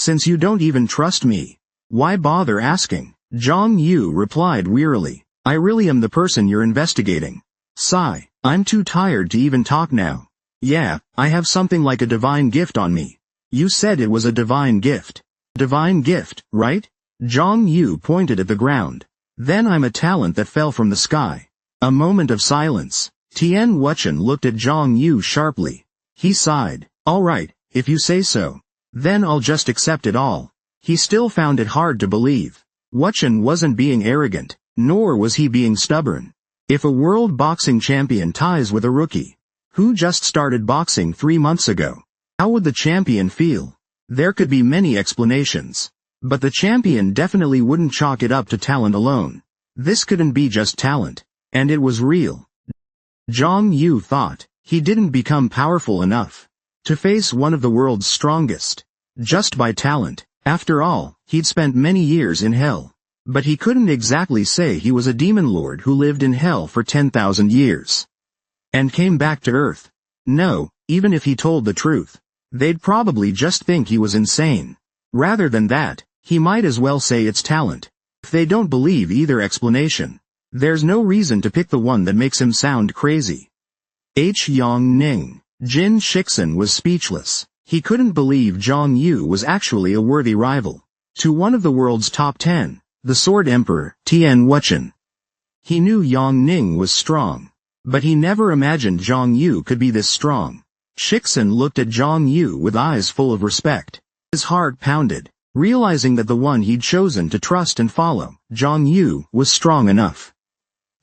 Since you don't even trust me, why bother asking? Zhang Yu replied wearily. I really am the person you're investigating. Sigh. I'm too tired to even talk now. Yeah, I have something like a divine gift on me. You said it was a divine gift. Divine gift, right? Zhang Yu pointed at the ground. Then I'm a talent that fell from the sky. A moment of silence. Tian Wuchen looked at Zhang Yu sharply. He sighed. All right, if you say so. Then I'll just accept it all. He still found it hard to believe. Wuchen wasn't being arrogant, nor was he being stubborn. If a world boxing champion ties with a rookie, who just started boxing 3 months ago, how would the champion feel? There could be many explanations. But the champion definitely wouldn't chalk it up to talent alone. This couldn't be just talent. And it was real. Zhang Yu thought, he didn't become powerful enough to face one of the world's strongest, just by talent. After all, he'd spent many years in hell. But he couldn't exactly say he was a demon lord who lived in hell for 10,000 years. And came back to Earth. No, even if he told the truth, they'd probably just think he was insane. Rather than that, he might as well say it's talent. If they don't believe either explanation, there's no reason to pick the one that makes him sound crazy. Yang Ning. Jin Shixin was speechless. He couldn't believe Zhang Yu was actually a worthy rival to one of the world's top 10, the Sword Emperor, Tian Wuchen. He knew Yang Ning was strong, but he never imagined Zhang Yu could be this strong. Shixin looked at Zhang Yu with eyes full of respect. His heart pounded, realizing that the one he'd chosen to trust and follow, Zhang Yu, was strong enough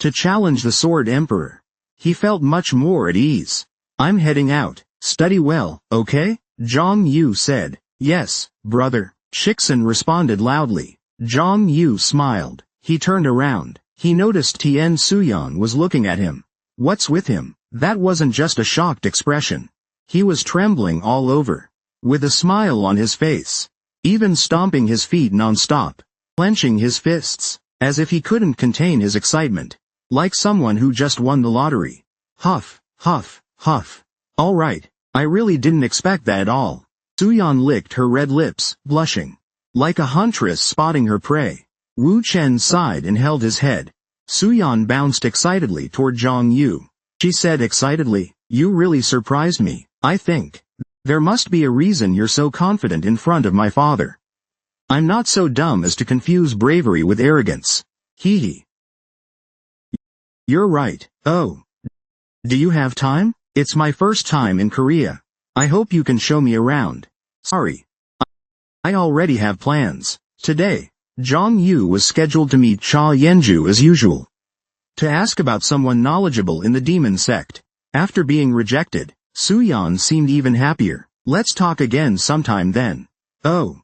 to challenge the Sword Emperor. He felt much more at ease. I'm heading out. Study well, okay? Zhang Yu said. Yes, brother. Shixin responded loudly. Zhang Yu smiled. He turned around. He noticed Tian Suyan was looking at him. What's with him? That wasn't just a shocked expression. He was trembling all over, with a smile on his face, even stomping his feet non-stop, clenching his fists, as if he couldn't contain his excitement, like someone who just won the lottery. Huff, huff, huff. All right, I really didn't expect that at all. Suyan licked her red lips, blushing, like a huntress spotting her prey. Wu Chen sighed and held his head. Suyan bounced excitedly toward Zhang Yu. She said excitedly, you really surprised me, I think. There must be a reason you're so confident in front of my father. I'm not so dumb as to confuse bravery with arrogance. Hee hee. You're right. Oh. Do you have time? It's my first time in Korea. I hope you can show me around. Sorry. I already have plans. Today, Zhang Yu was scheduled to meet Cha Yenju as usual, to ask about someone knowledgeable in the demon sect. After being rejected, Suyan seemed even happier. Let's talk again sometime then. Oh.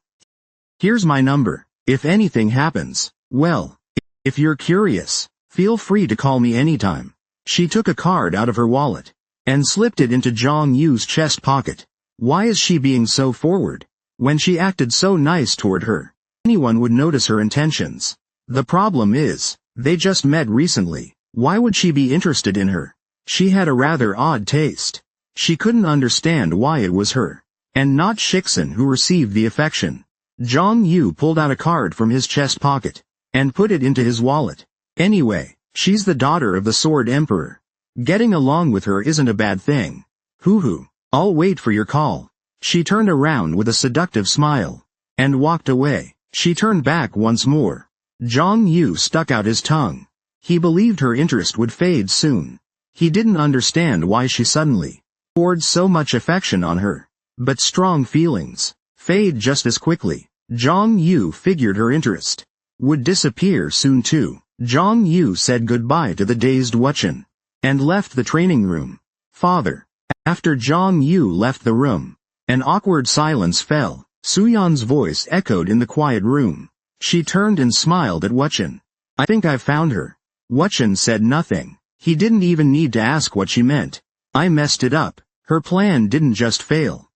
Here's my number. If anything happens, well, if you're curious, feel free to call me anytime. She took a card out of her wallet and slipped it into Zhang Yu's chest pocket. Why is she being so forward? When she acted so nice toward her, anyone would notice her intentions. The problem is, they just met recently. Why would she be interested in her? She had a rather odd taste. She couldn't understand why it was her, and not Shixin who received the affection. Zhang Yu pulled out a card from his chest pocket and put it into his wallet. Anyway, she's the daughter of the Sword Emperor. Getting along with her isn't a bad thing. Hoo-hoo. I'll wait for your call. She turned around with a seductive smile and walked away. She turned back once more. Zhang Yu stuck out his tongue. He believed her interest would fade soon. He didn't understand why she suddenly poured so much affection on her. But strong feelings fade just as quickly. Zhang Yu figured her interest would disappear soon too. Zhang Yu said goodbye to the dazed Wuchen and left the training room. Father. After Zhang Yu left the room, an awkward silence fell. Suyan's voice echoed in the quiet room. She turned and smiled at Wuchen. I think I've found her. Wuchen said nothing. He didn't even need to ask what she meant. I messed it up. Her plan didn't just fail.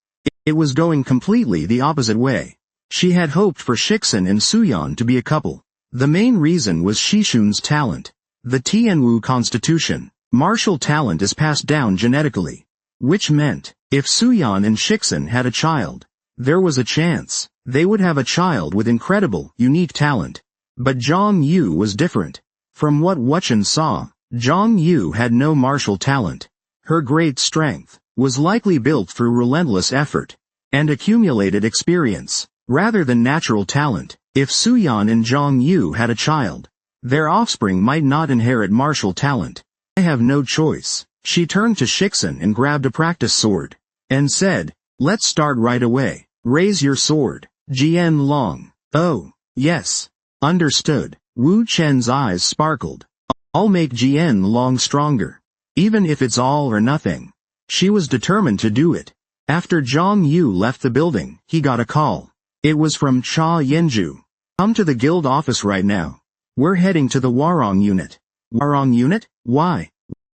It was going completely the opposite way. She had hoped for Shixin and Suyan to be a couple. The main reason was Shishun's talent. The Tianwu constitution, martial talent is passed down genetically. Which meant, if Suyan and Shixin had a child, there was a chance They would have a child with incredible, unique talent. But Zhang Yu was different. From what Wuchen saw, Zhang Yu had no martial talent. Her great strength was likely built through relentless effort and accumulated experience, rather than natural talent. If Suyan and Zhang Yu had a child, their offspring might not inherit martial talent. I have no choice. She turned to Shixin and grabbed a practice sword, and said, "Let's start right away. Raise your sword." Jian Long. "Oh, yes. Understood." Wu Chen's eyes sparkled. "I'll make Jian Long stronger. Even if it's all or nothing." She was determined to do it. After Zhang Yu left the building, he got a call. It was from Cha Yenju. "Come to the guild office right now. We're heading to the Warong unit." "Warong unit? Why?"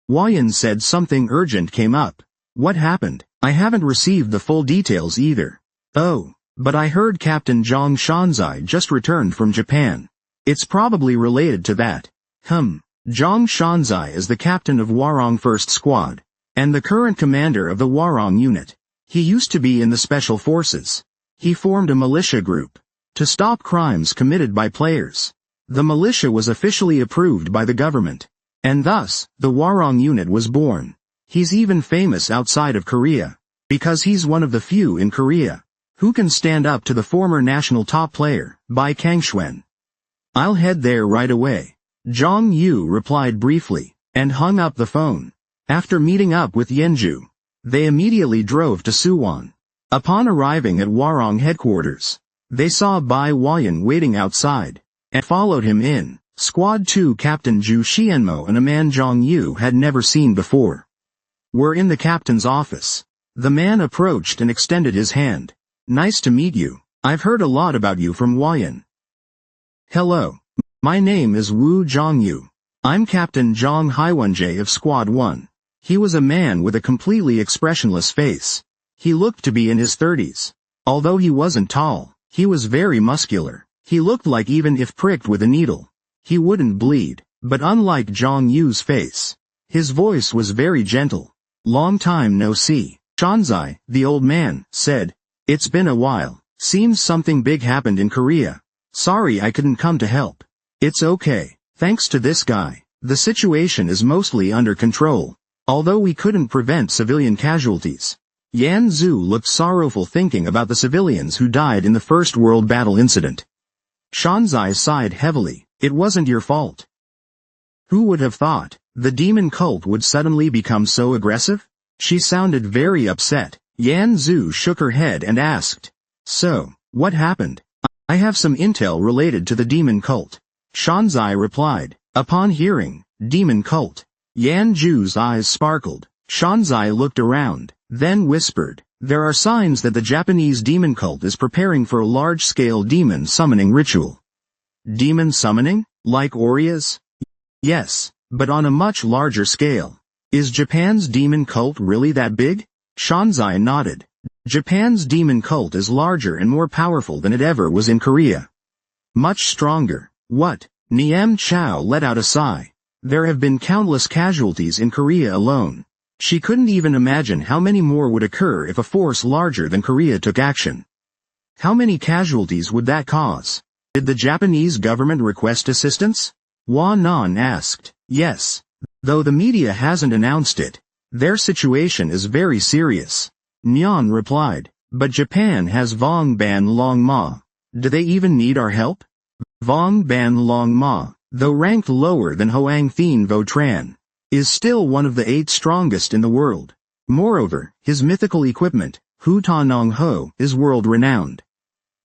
Huayan said something urgent came up. "What happened?" "I haven't received the full details either." "Oh, but I heard Captain Zhang Shanzai just returned from Japan. It's probably related to that." Zhang Shanzai is the captain of Warong First Squad, and the current commander of the Warong unit. He used to be in the Special Forces. He formed a militia group to stop crimes committed by players. The militia was officially approved by the government, and thus, the Warong unit was born. He's even famous outside of Korea, because he's one of the few in Korea who can stand up to the former national top player, Bai Kangxuan. "I'll head there right away." Zhang Yu replied briefly, and hung up the phone. After meeting up with Yenju, they immediately drove to Suwon. Upon arriving at Warong headquarters, they saw Bai Huayan waiting outside, and followed him in. Squad 2 Captain Zhu Xianmo and a man Zhang Yu had never seen before were in the captain's office. The man approached and extended his hand. "Nice to meet you. I've heard a lot about you from Huayan." "Hello. My name is Wu Zhangyu. I'm Captain Zhang Haiwenjie of Squad 1. He was a man with a completely expressionless face. He looked to be in his 30s. Although he wasn't tall, he was very muscular. He looked like even if pricked with a needle, he wouldn't bleed. But unlike Zhang Yu's face, his voice was very gentle. "Long time no see." Shanzai, the old man, said, "It's been a while. Seems something big happened in Korea. Sorry I couldn't come to help." "It's okay. Thanks to this guy, the situation is mostly under control. Although we couldn't prevent civilian casualties." Yan Zhu looked sorrowful thinking about the civilians who died in the First World Battle incident. Shanzai sighed heavily. "It wasn't your fault." Who would have thought the demon cult would suddenly become so aggressive? She sounded very upset. Yan Zhu shook her head and asked, "So, what happened?" "I have some intel related to the demon cult," Shanzai replied. Upon hearing demon cult, Yan Zhu's eyes sparkled. Shanzai looked around, then whispered, "There are signs that the Japanese demon cult is preparing for a large-scale demon summoning ritual." "Demon summoning? Like Oria's?" "Yes, but on a much larger scale." "Is Japan's demon cult really that big?" Shanzai nodded. "Japan's demon cult is larger and more powerful than it ever was in Korea. Much stronger." "What?" Niem Chao let out a sigh. There have been countless casualties in Korea alone. She couldn't even imagine how many more would occur if a force larger than Korea took action. How many casualties would that cause? Did the Japanese government request assistance? Hua Nan asked. "Yes. Though the media hasn't announced it. Their situation is very serious." Nyan replied. "But Japan has Vong Ban Long Ma. Do they even need our help?" Vong Ban Long Ma, though ranked lower than Hoang Thien Vo Tran, is still one of the 8 strongest in the world. Moreover, his mythical equipment, Hu Ta Nong Ho, is world-renowned.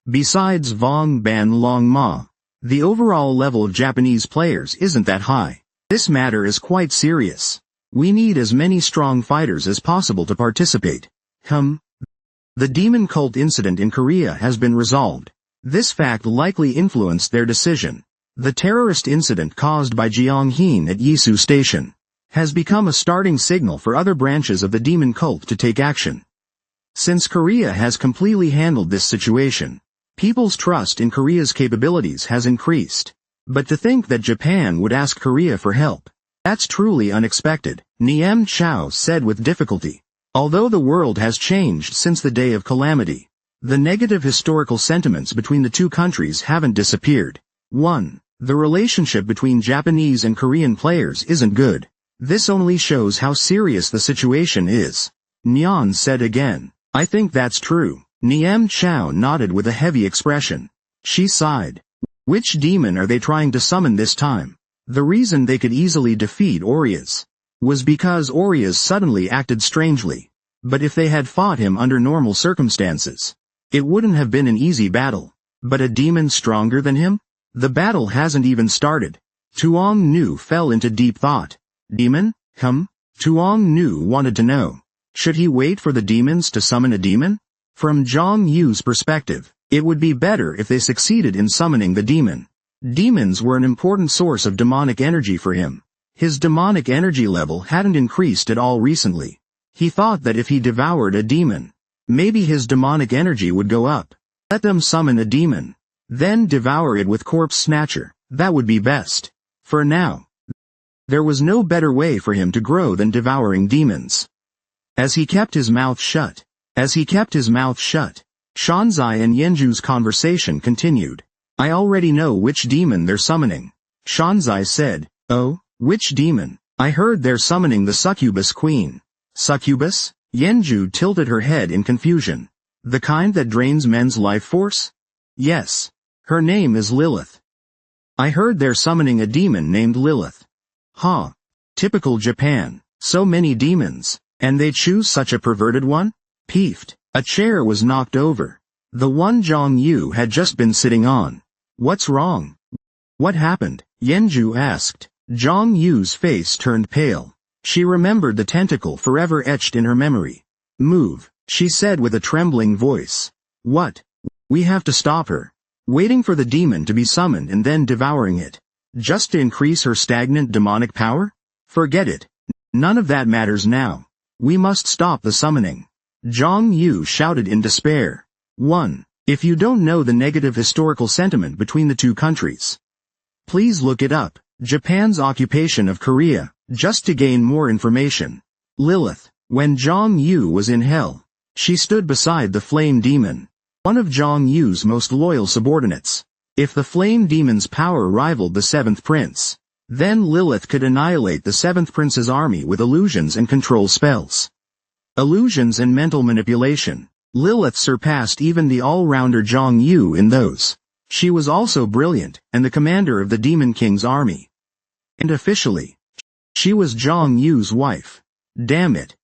Besides Vong Ban Long Ma, the overall level of Japanese players isn't that high. This matter is quite serious. We need as many strong fighters as possible to participate. The demon cult incident in Korea has been resolved. This fact likely influenced their decision. The terrorist incident caused by Jiang Hin at Yisu Station has become a starting signal for other branches of the demon cult to take action. Since Korea has completely handled this situation, people's trust in Korea's capabilities has increased. But to think that Japan would ask Korea for help, that's truly unexpected, Niem Chao said with difficulty. Although the world has changed since the day of calamity, The negative historical sentiments between the two countries haven't disappeared. 1. The relationship between Japanese and Korean players isn't good. This only shows how serious the situation is. Nyan said again. I think that's true. Niem Chao nodded with a heavy expression. She sighed. Which demon are they trying to summon this time? The reason they could easily defeat Orias was because Orias suddenly acted strangely. But if they had fought him under normal circumstances, it wouldn't have been an easy battle. But a demon stronger than him? The battle hasn't even started. Tuong Nu fell into deep thought. Demon? Tuong Nu wanted to know. Should he wait for the demons to summon a demon? From Zhang Yu's perspective, it would be better if they succeeded in summoning the demon. Demons were an important source of demonic energy for him. His demonic energy level hadn't increased at all recently. He thought that if he devoured a demon, maybe his demonic energy would go up. Let them summon a demon, then devour it with Corpse Snatcher. That would be best. For now, there was no better way for him to grow than devouring demons. As he kept his mouth shut, Shanzai and Yenju's conversation continued. I already know which demon they're summoning. Shanzai said, Oh, which demon? I heard they're summoning the Succubus Queen. Succubus? Yenju tilted her head in confusion. The kind that drains men's life force? Yes. Her name is Lilith. I heard they're summoning a demon named Lilith. Huh. Typical Japan. So many demons. And they choose such a perverted one? Peeved. A chair was knocked over. The one Zhang Yu had just been sitting on. What's wrong? What happened? Yenju asked. Zhang Yu's face turned pale. She remembered the tentacle forever etched in her memory. Move, she said with a trembling voice. What? We have to stop her. Waiting for the demon to be summoned and then devouring it. Just to increase her stagnant demonic power? Forget it. None of that matters now. We must stop the summoning. Zhang Yu shouted in despair. 1. If you don't know the negative historical sentiment between the two countries, please look it up. Japan's occupation of Korea, just to gain more information. Lilith. When Zhang Yu was in hell, she stood beside the flame demon, one of Zhang Yu's most loyal subordinates. If the flame demon's power rivaled the seventh prince, then Lilith could annihilate the seventh prince's army with illusions and control spells. Illusions and mental manipulation. Lilith surpassed even the all-rounder Zhang Yu in those. She was also brilliant, and the commander of the Demon King's army. And officially, she was Zhang Yu's wife. Damn it.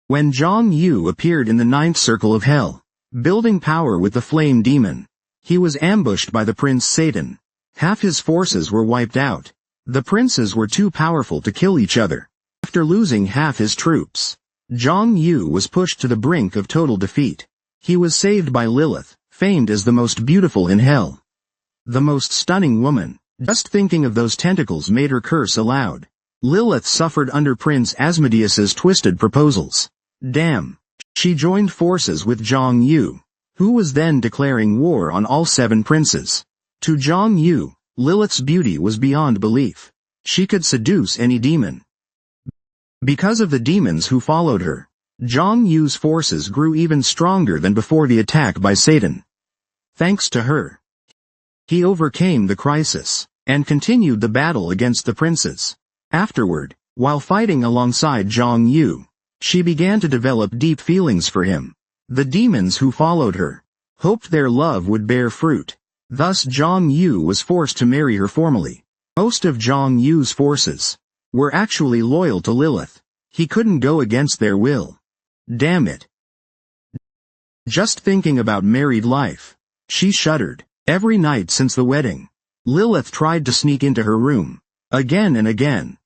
When Zhang Yu appeared in the ninth circle of hell, building power with the flame demon, he was ambushed by the prince Satan. Half his forces were wiped out. The princes were too powerful to kill each other. After losing half his troops, Zhang Yu was pushed to the brink of total defeat. He was saved by Lilith, famed as the most beautiful in hell. The most stunning woman. Just thinking of those tentacles made her curse aloud. Lilith suffered under Prince Asmodeus's twisted proposals. Damn. She joined forces with Zhang Yu, who was then declaring war on all 7 princes. To Zhang Yu, Lilith's beauty was beyond belief. She could seduce any demon. Because of the demons who followed her, Zhang Yu's forces grew even stronger than before the attack by Satan. Thanks to her, he overcame the crisis, and continued the battle against the princes. Afterward, while fighting alongside Zhang Yu, she began to develop deep feelings for him. The demons who followed her hoped their love would bear fruit. Thus Zhang Yu was forced to marry her formally. Most of Zhang Yu's forces were actually loyal to Lilith. He couldn't go against their will. Damn it. Just thinking about married life, she shuddered. Every night since the wedding, Lilith tried to sneak into her room, again and again.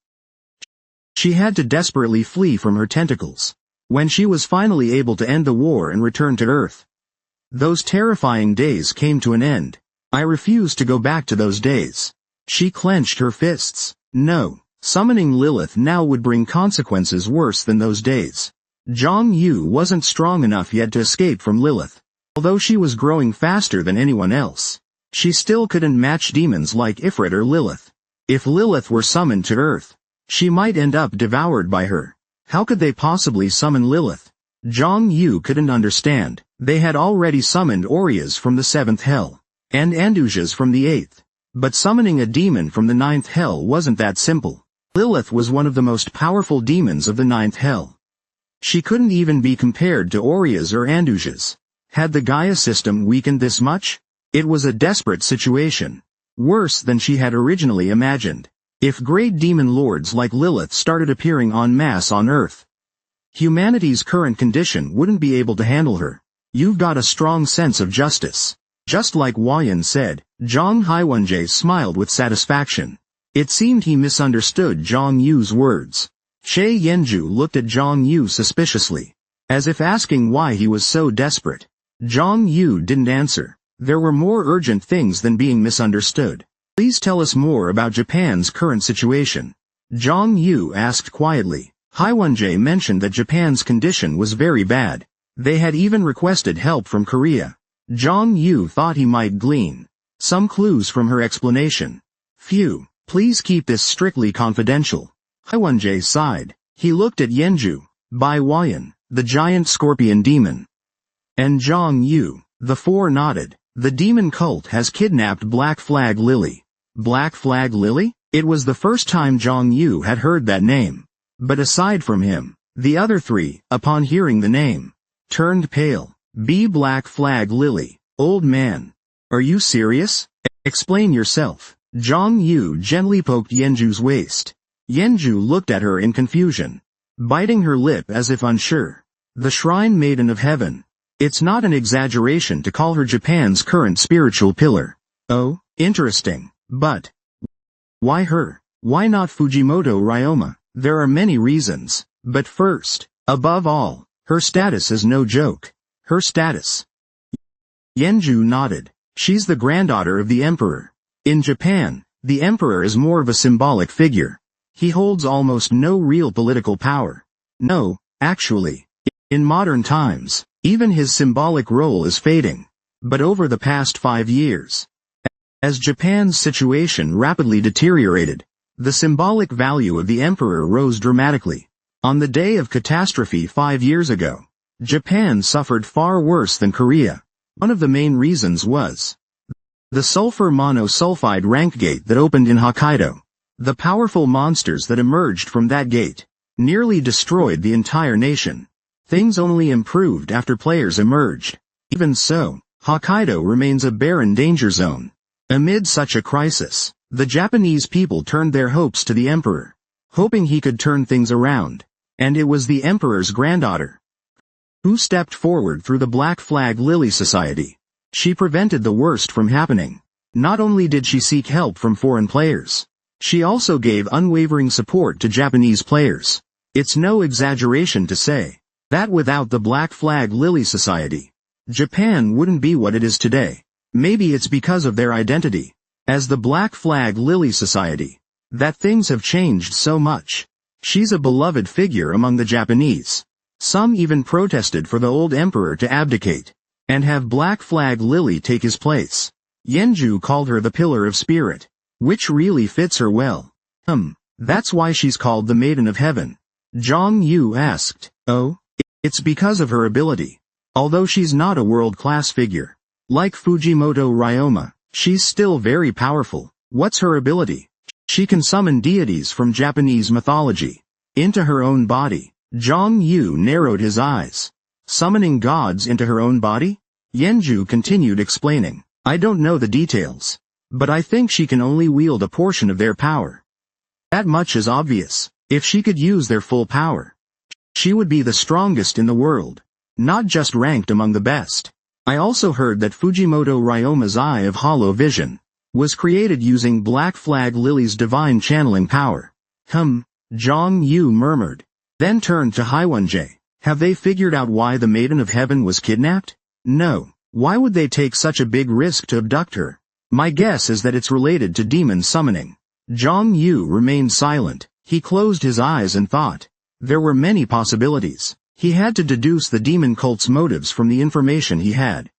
She had to desperately flee from her tentacles. When she was finally able to end the war and return to Earth, those terrifying days came to an end. I refused to go back to those days. She clenched her fists. No, summoning Lilith now would bring consequences worse than those days. Zhang Yu wasn't strong enough yet to escape from Lilith. Although she was growing faster than anyone else, she still couldn't match demons like Ifrit or Lilith. If Lilith were summoned to Earth, she might end up devoured by her. How could they possibly summon Lilith? Zhang Yu couldn't understand. They had already summoned Aureas from the 7th hell, and Andujas from the 8th. But summoning a demon from the 9th hell wasn't that simple. Lilith was one of the most powerful demons of the 9th hell. She couldn't even be compared to Aureas or Andujas. Had the Gaia system weakened this much? It was a desperate situation. Worse than she had originally imagined. If great demon lords like Lilith started appearing en masse on Earth, humanity's current condition wouldn't be able to handle her. You've got a strong sense of justice. Just like Huayan said, Zhang Haiwenjie smiled with satisfaction. It seemed he misunderstood Zhang Yu's words. Che Yenju looked at Zhang Yu suspiciously, as if asking why he was so desperate. Zhang Yu didn't answer. There were more urgent things than being misunderstood. Please tell us more about Japan's current situation. Zhang Yu asked quietly. Haiwenjie mentioned that Japan's condition was very bad. They had even requested help from Korea. Zhang Yu thought he might glean some clues from her explanation. Phew, please keep this strictly confidential. Haiwenjie sighed. He looked at Yenju, Bai Huayan, the giant scorpion demon, and Zhang Yu. The four nodded. The demon cult has kidnapped Black Flag Lily. Black Flag Lily? It was the first time Zhang Yu had heard that name. But aside from him, the other three, upon hearing the name, turned pale. Black Flag Lily. Old man. Are you serious? Explain yourself. Zhang Yu gently poked Yenju's waist. Yenju looked at her in confusion, biting her lip as if unsure. The Shrine Maiden of Heaven. It's not an exaggeration to call her Japan's current spiritual pillar. Oh, interesting. But why her? Why not Fujimoto Ryoma? There are many reasons. But first, above all, her status is no joke. Her status. Yenju nodded. She's the granddaughter of the emperor. In Japan, the emperor is more of a symbolic figure. He holds almost no real political power. No, actually. In modern times, even his symbolic role is fading. But over the past 5 years, as Japan's situation rapidly deteriorated, the symbolic value of the emperor rose dramatically. On the day of catastrophe 5 years ago, Japan suffered far worse than Korea. One of the main reasons was the sulfur monosulfide rank gate that opened in Hokkaido. The powerful monsters that emerged from that gate nearly destroyed the entire nation. Things only improved after players emerged. Even so, Hokkaido remains a barren danger zone. Amid such a crisis, the Japanese people turned their hopes to the emperor, hoping he could turn things around. And it was the emperor's granddaughter who stepped forward through the Black Flag Lily Society. She prevented the worst from happening. Not only did she seek help from foreign players, she also gave unwavering support to Japanese players. It's no exaggeration to say that without the Black Flag Lily Society, Japan wouldn't be what it is today. Maybe it's because of their identity as the Black Flag Lily Society that things have changed so much. She's a beloved figure among the Japanese. Some even protested for the old emperor to abdicate and have Black Flag Lily take his place. Yenju called her the Pillar of Spirit, which really fits her well. That's why she's called the Maiden of Heaven. Zhang Yu asked. Oh, it's because of her ability. Although she's not a world-class figure, like Fujimoto Ryoma, she's still very powerful. What's her ability? She can summon deities from Japanese mythology into her own body. Zhang Yu narrowed his eyes. Summoning gods into her own body? Yenju continued explaining. I don't know the details, but I think she can only wield a portion of their power. That much is obvious. If she could use their full power, she would be the strongest in the world, not just ranked among the best. I also heard that Fujimoto Ryoma's Eye of Hollow Vision was created using Black Flag Lily's divine channeling power. Zhang Yu murmured, then turned to Haiwenjie. Have they figured out why the Maiden of Heaven was kidnapped? No. Why would they take such a big risk to abduct her? My guess is that it's related to demon summoning. Zhang Yu remained silent. He closed his eyes and thought. There were many possibilities. He had to deduce the demon cult's motives from the information he had.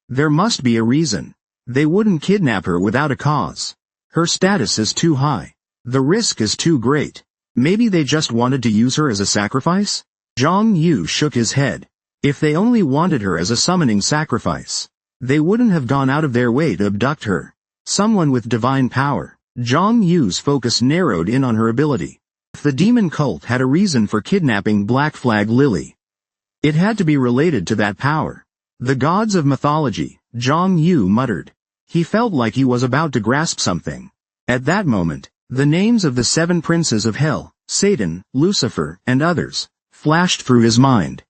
There must be a reason. They wouldn't kidnap her without a cause. Her status is too high. The risk is too great. Maybe they just wanted to use her as a sacrifice? Zhang Yu shook his head. If they only wanted her as a summoning sacrifice, they wouldn't have gone out of their way to abduct her. Someone with divine power. Zhang Yu's focus narrowed in on her ability. If the demon cult had a reason for kidnapping Black Flag Lily, it had to be related to that power. The gods of mythology, Zhang Yu muttered. He felt like he was about to grasp something. At that moment, the names of the 7 princes of hell, Satan, Lucifer, and others, flashed through his mind.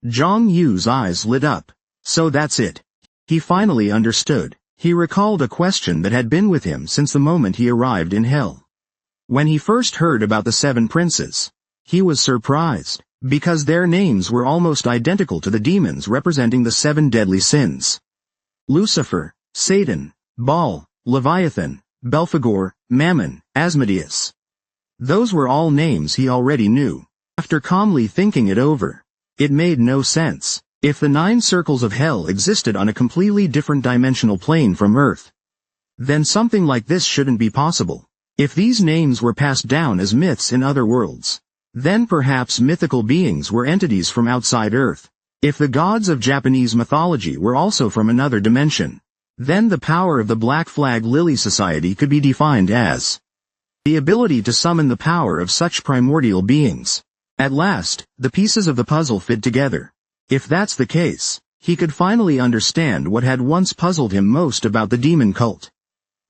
Zhang Yu's eyes lit up. So that's it. He finally understood. He recalled a question that had been with him since the moment he arrived in hell. When he first heard about the 7 princes, he was surprised, because their names were almost identical to the demons representing the 7 deadly sins. Lucifer, Satan, Baal, Leviathan, Belphegor, Mammon, Asmodeus. Those were all names he already knew. After calmly thinking it over, it made no sense. If the 9 circles of hell existed on a completely different dimensional plane from Earth, then something like this shouldn't be possible. If these names were passed down as myths in other worlds, then perhaps mythical beings were entities from outside Earth. If the gods of Japanese mythology were also from another dimension, then the power of the Black Flag Lily Society could be defined as the ability to summon the power of such primordial beings. At last, the pieces of the puzzle fit together. If that's the case, he could finally understand what had once puzzled him most about the demon cult.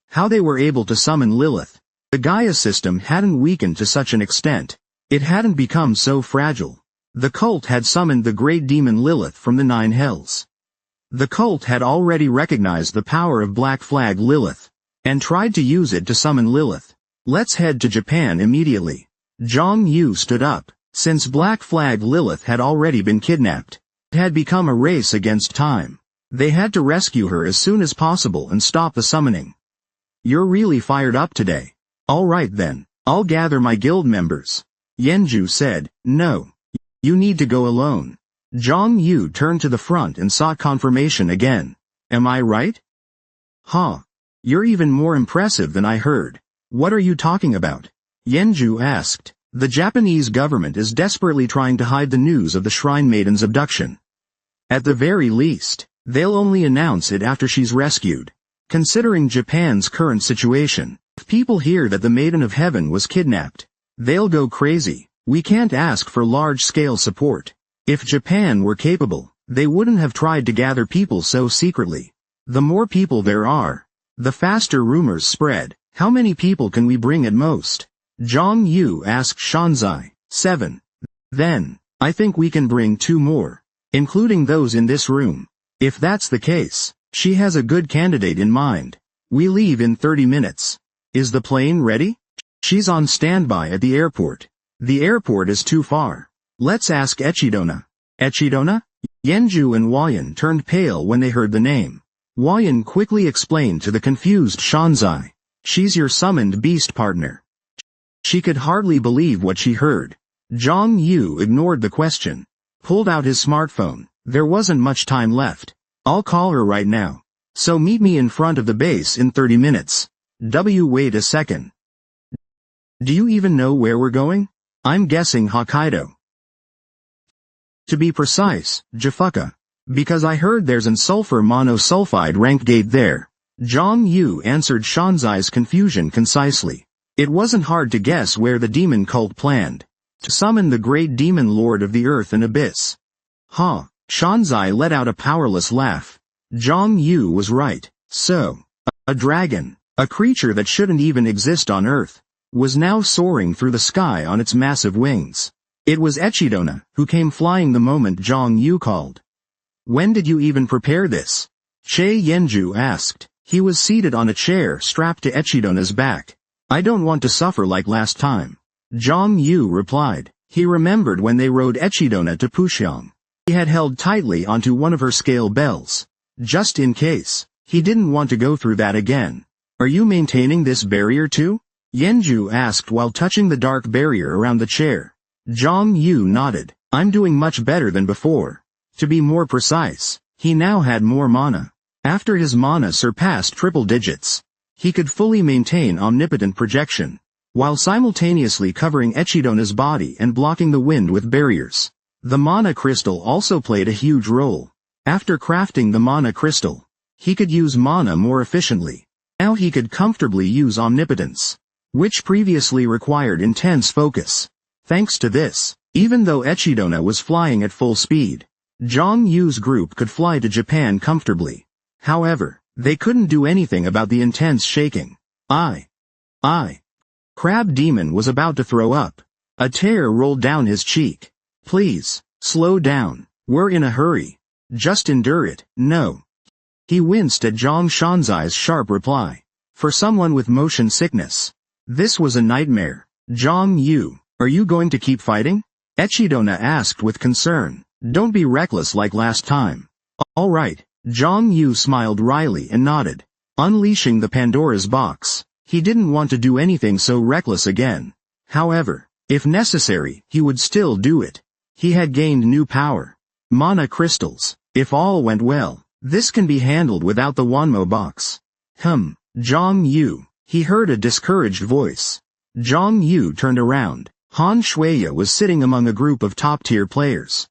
How they were able to summon Lilith. The Gaia system hadn't weakened to such an extent. It hadn't become so fragile. The cult had summoned the great demon Lilith from the 9 hells. The cult had already recognized the power of Black Flag Lilith, and tried to use it to summon Lilith. Let's head to Japan immediately. Zhang Yu stood up. Since Black Flag Lilith had already been kidnapped, it had become a race against time. They had to rescue her as soon as possible and stop the summoning. You're really fired up today. All right then, I'll gather my guild members. Yenju said. No. You need to go alone. Zhang Yu turned to the front and sought confirmation again. Am I right? Huh. You're even more impressive than I heard. What are you talking about? Yenju asked. The Japanese government is desperately trying to hide the news of the Shrine Maiden's abduction. At the very least, they'll only announce it after she's rescued. Considering Japan's current situation, if people hear that the Maiden of Heaven was kidnapped, they'll go crazy. We can't ask for large-scale support. If Japan were capable, they wouldn't have tried to gather people so secretly. The more people there are, the faster rumors spread. How many people can we bring at most? Zhang Yu asked Shanzai. 7. Then, I think we can bring 2 more, including those in this room. If that's the case, she has a good candidate in mind. We leave in 30 minutes. Is the plane ready? She's on standby at the airport. The airport is too far. Let's ask Echidona. Echidona? Yenju and Wayan turned pale when they heard the name. Wayan quickly explained to the confused Shanzai. She's your summoned beast partner. She could hardly believe what she heard. Zhang Yu ignored the question. Pulled out his smartphone. There wasn't much time left. I'll call her right now. So meet me in front of the base in 30 minutes. Wait a second. Do you even know where we're going? I'm guessing Hokkaido. To be precise, Jafuka. Because I heard there's an sulfur monosulfide rank gate there. Zhang Yu answered Shanzai's confusion concisely. It wasn't hard to guess where the demon cult planned to summon the great demon lord of the earth and abyss. Huh. Shanzai let out a powerless laugh. Zhang Yu was right. So, a dragon, a creature that shouldn't even exist on Earth, was now soaring through the sky on its massive wings. It was Echidona, who came flying the moment Zhang Yu called. When did you even prepare this? Che Yenju asked. He was seated on a chair strapped to Echidona's back. I don't want to suffer like last time. Zhang Yu replied. He remembered when they rode Echidona to Puxiang. He had held tightly onto one of her scale bells. Just in case. He didn't want to go through that again. Are you maintaining this barrier too? Yenju asked while touching the dark barrier around the chair. Zhang Yu nodded. I'm doing much better than before. To be more precise, he now had more mana. After his mana surpassed triple digits, he could fully maintain omnipotent projection, while simultaneously covering Echidona's body and blocking the wind with barriers. The mana crystal also played a huge role. After crafting the mana crystal, he could use mana more efficiently. Now he could comfortably use omnipotence, which previously required intense focus. Thanks to this, even though Echidna was flying at full speed, Zhang Yu's group could fly to Japan comfortably. However, they couldn't do anything about the intense shaking. Crab Demon was about to throw up. A tear rolled down his cheek. Please, slow down. We're in a hurry. Just endure it. No. He winced at Zhang Shanzai's sharp reply. For someone with motion sickness, this was a nightmare. Zhang Yu, are you going to keep fighting? Echidna asked with concern. Don't be reckless like last time. All right. Zhang Yu smiled wryly and nodded. Unleashing the Pandora's box, he didn't want to do anything so reckless again. However, if necessary, he would still do it. He had gained new power. Mana crystals. If all went well, this can be handled without the Wanmo box. Zhang Yu. He heard a discouraged voice. Zhang Yu turned around. Han Shuya was sitting among a group of top-tier players.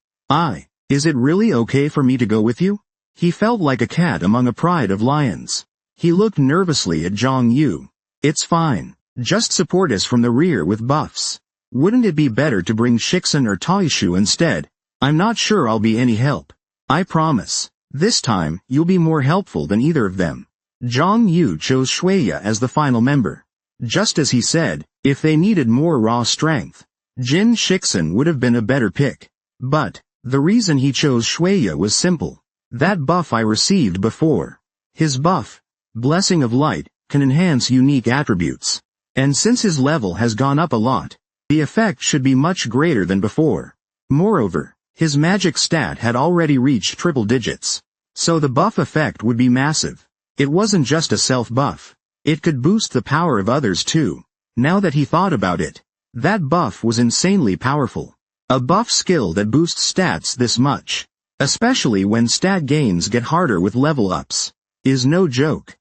Is it really okay for me to go with you? He felt like a cat among a pride of lions. He looked nervously at Zhang Yu. It's fine. Just support us from the rear with buffs. Wouldn't it be better to bring Shixin or Taishu instead? I'm not sure I'll be any help. I promise. This time, you'll be more helpful than either of them. Zhang Yu chose Shuya as the final member. Just as he said, if they needed more raw strength, Jin Shixin would have been a better pick. But, the reason he chose Shuya was simple. That buff I received before. His buff, Blessing of Light, can enhance unique attributes. And since his level has gone up a lot, the effect should be much greater than before. Moreover, his magic stat had already reached triple digits. So the buff effect would be massive. It wasn't just a self-buff. It could boost the power of others too. Now that he thought about it, that buff was insanely powerful. A buff skill that boosts stats this much, especially when stat gains get harder with level ups, is no joke.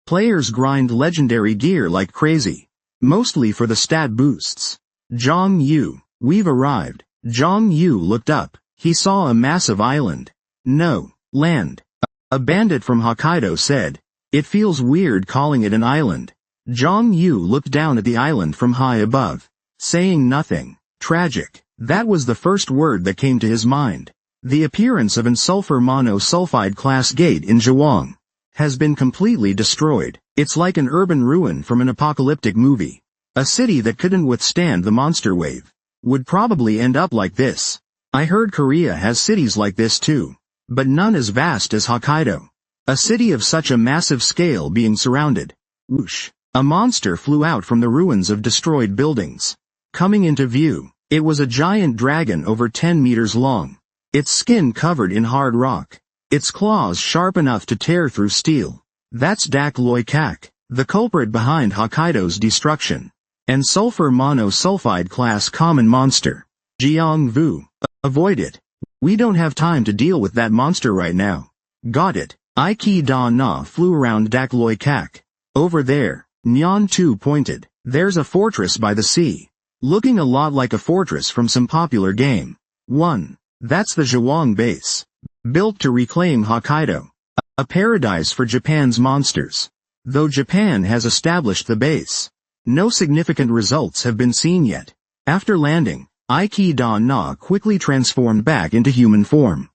Players grind legendary gear like crazy, mostly for the stat boosts. Zhang Yu, we've arrived. Zhang Yu looked up. He saw a massive island. No, land. A bandit from Hokkaido said. It feels weird calling it an island. Zhang Yu looked down at the island from high above, saying nothing. Tragic. That was the first word that came to his mind. The appearance of an sulfur monosulfide class gate in Zhuang has been completely destroyed. It's like an urban ruin from an apocalyptic movie. A city that couldn't withstand the monster wave would probably end up like this. I heard Korea has cities like this too, but none as vast as Hokkaido. A city of such a massive scale being surrounded. Whoosh. A monster flew out from the ruins of destroyed buildings. Coming into view, it was a giant dragon over 10 meters long. Its skin covered in hard rock. Its claws sharp enough to tear through steel. That's Dak Loi Kak, the culprit behind Hokkaido's destruction. And sulfur monosulfide class common monster. Jiang Vu. Avoid it. We don't have time to deal with that monster right now. Got it. Iki Da Na flew around Dak Loi Kak. Over there, Nyan Tu pointed. There's a fortress by the sea. Looking a lot like a fortress from some popular game. 1. That's the Zhuang base. Built to reclaim Hokkaido. A paradise for Japan's monsters. Though Japan has established the base, no significant results have been seen yet. After landing, Iki Da Na quickly transformed back into human form.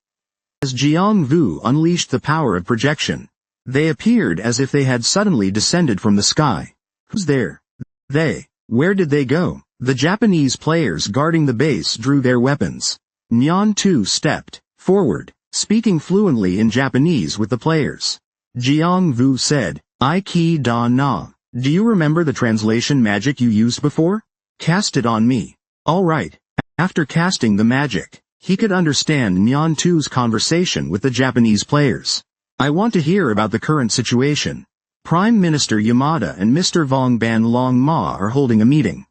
As Jiang Vu unleashed the power of projection, they appeared as if they had suddenly descended from the sky. Who's there? They. Where did they go? The Japanese players guarding the base drew their weapons. Nyan Tu stepped forward, speaking fluently in Japanese with the players. Jiang Vu said, Iki Da Na, do you remember the translation magic you used before? Cast it on me. All right. After casting the magic, he could understand Nyan Tu's conversation with the Japanese players. I want to hear about the current situation. Prime Minister Yamada and Mr. Vong Ban Long Ma are holding a meeting.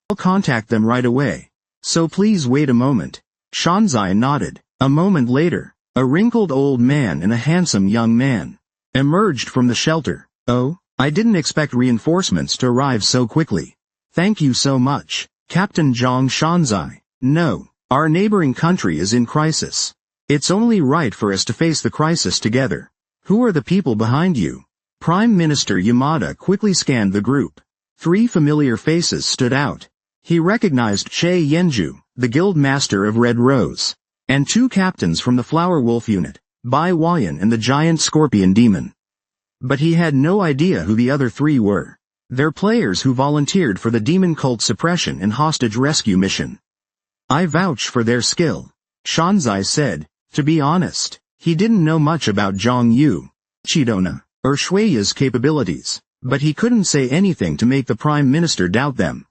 I'll contact them right away. So please wait a moment. Shanzai nodded. A moment later, a wrinkled old man and a handsome young man emerged from the shelter. Oh, I didn't expect reinforcements to arrive so quickly. Thank you so much, Captain Zhang Shanzai. No, Our neighboring country is in crisis. It's only right for us to face the crisis together. Who are the people behind you? Prime Minister Yamada quickly scanned the group. 3 familiar faces stood out. He recognized Che Yenju, the guild master of Red Rose, and 2 captains from the Flower Wolf unit, Bai Wayan and the giant scorpion demon. But he had no idea who the other 3 were. They're players who volunteered for the demon cult suppression and hostage rescue mission. I vouch for their skill, Shanzai said. To be honest, he didn't know much about Zhang Yu, Chidona, or Shuiya's capabilities, but he couldn't say anything to make the Prime Minister doubt them.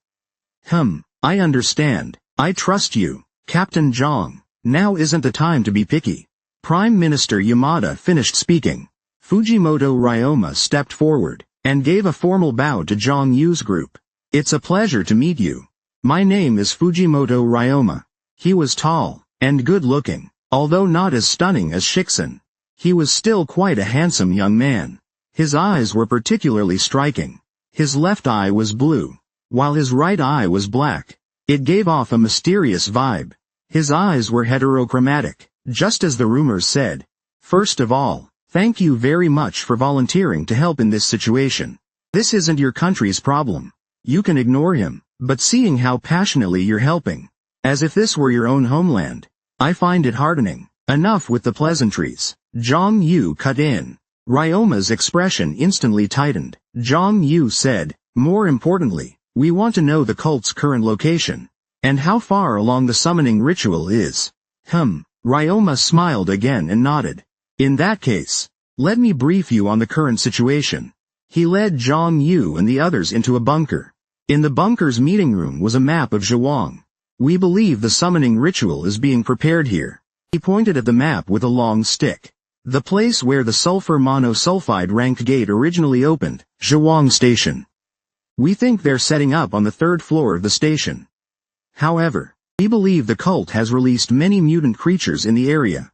I understand. I trust you, Captain Zhang. Now isn't the time to be picky. Prime Minister Yamada finished speaking. Fujimoto Ryoma stepped forward, and gave a formal bow to Zhang Yu's group. It's a pleasure to meet you. My name is Fujimoto Ryoma. He was tall, and good-looking, although not as stunning as Shiksen. He was still quite a handsome young man. His eyes were particularly striking. His left eye was blue, while his right eye was black. It gave off a mysterious vibe. His eyes were heterochromatic, just as the rumors said. First of all, thank you very much for volunteering to help in this situation. This isn't your country's problem. You can ignore him, but seeing how passionately you're helping, as if this were your own homeland, I find it heartening. Enough with the pleasantries. Zhang Yu cut in. Ryoma's expression instantly tightened. Zhang Yu said, more importantly, we want to know the cult's current location, and how far along the summoning ritual is. Ryoma smiled again and nodded. In that case, let me brief you on the current situation. He led Zhang Yu and the others into a bunker. In the bunker's meeting room was a map of Zhuang. We believe the summoning ritual is being prepared here. He pointed at the map with a long stick. The place where the sulfur monosulfide ranked gate originally opened, Zhuang Station. We think they're setting up on the 3rd floor of the station. However, we believe the cult has released many mutant creatures in the area,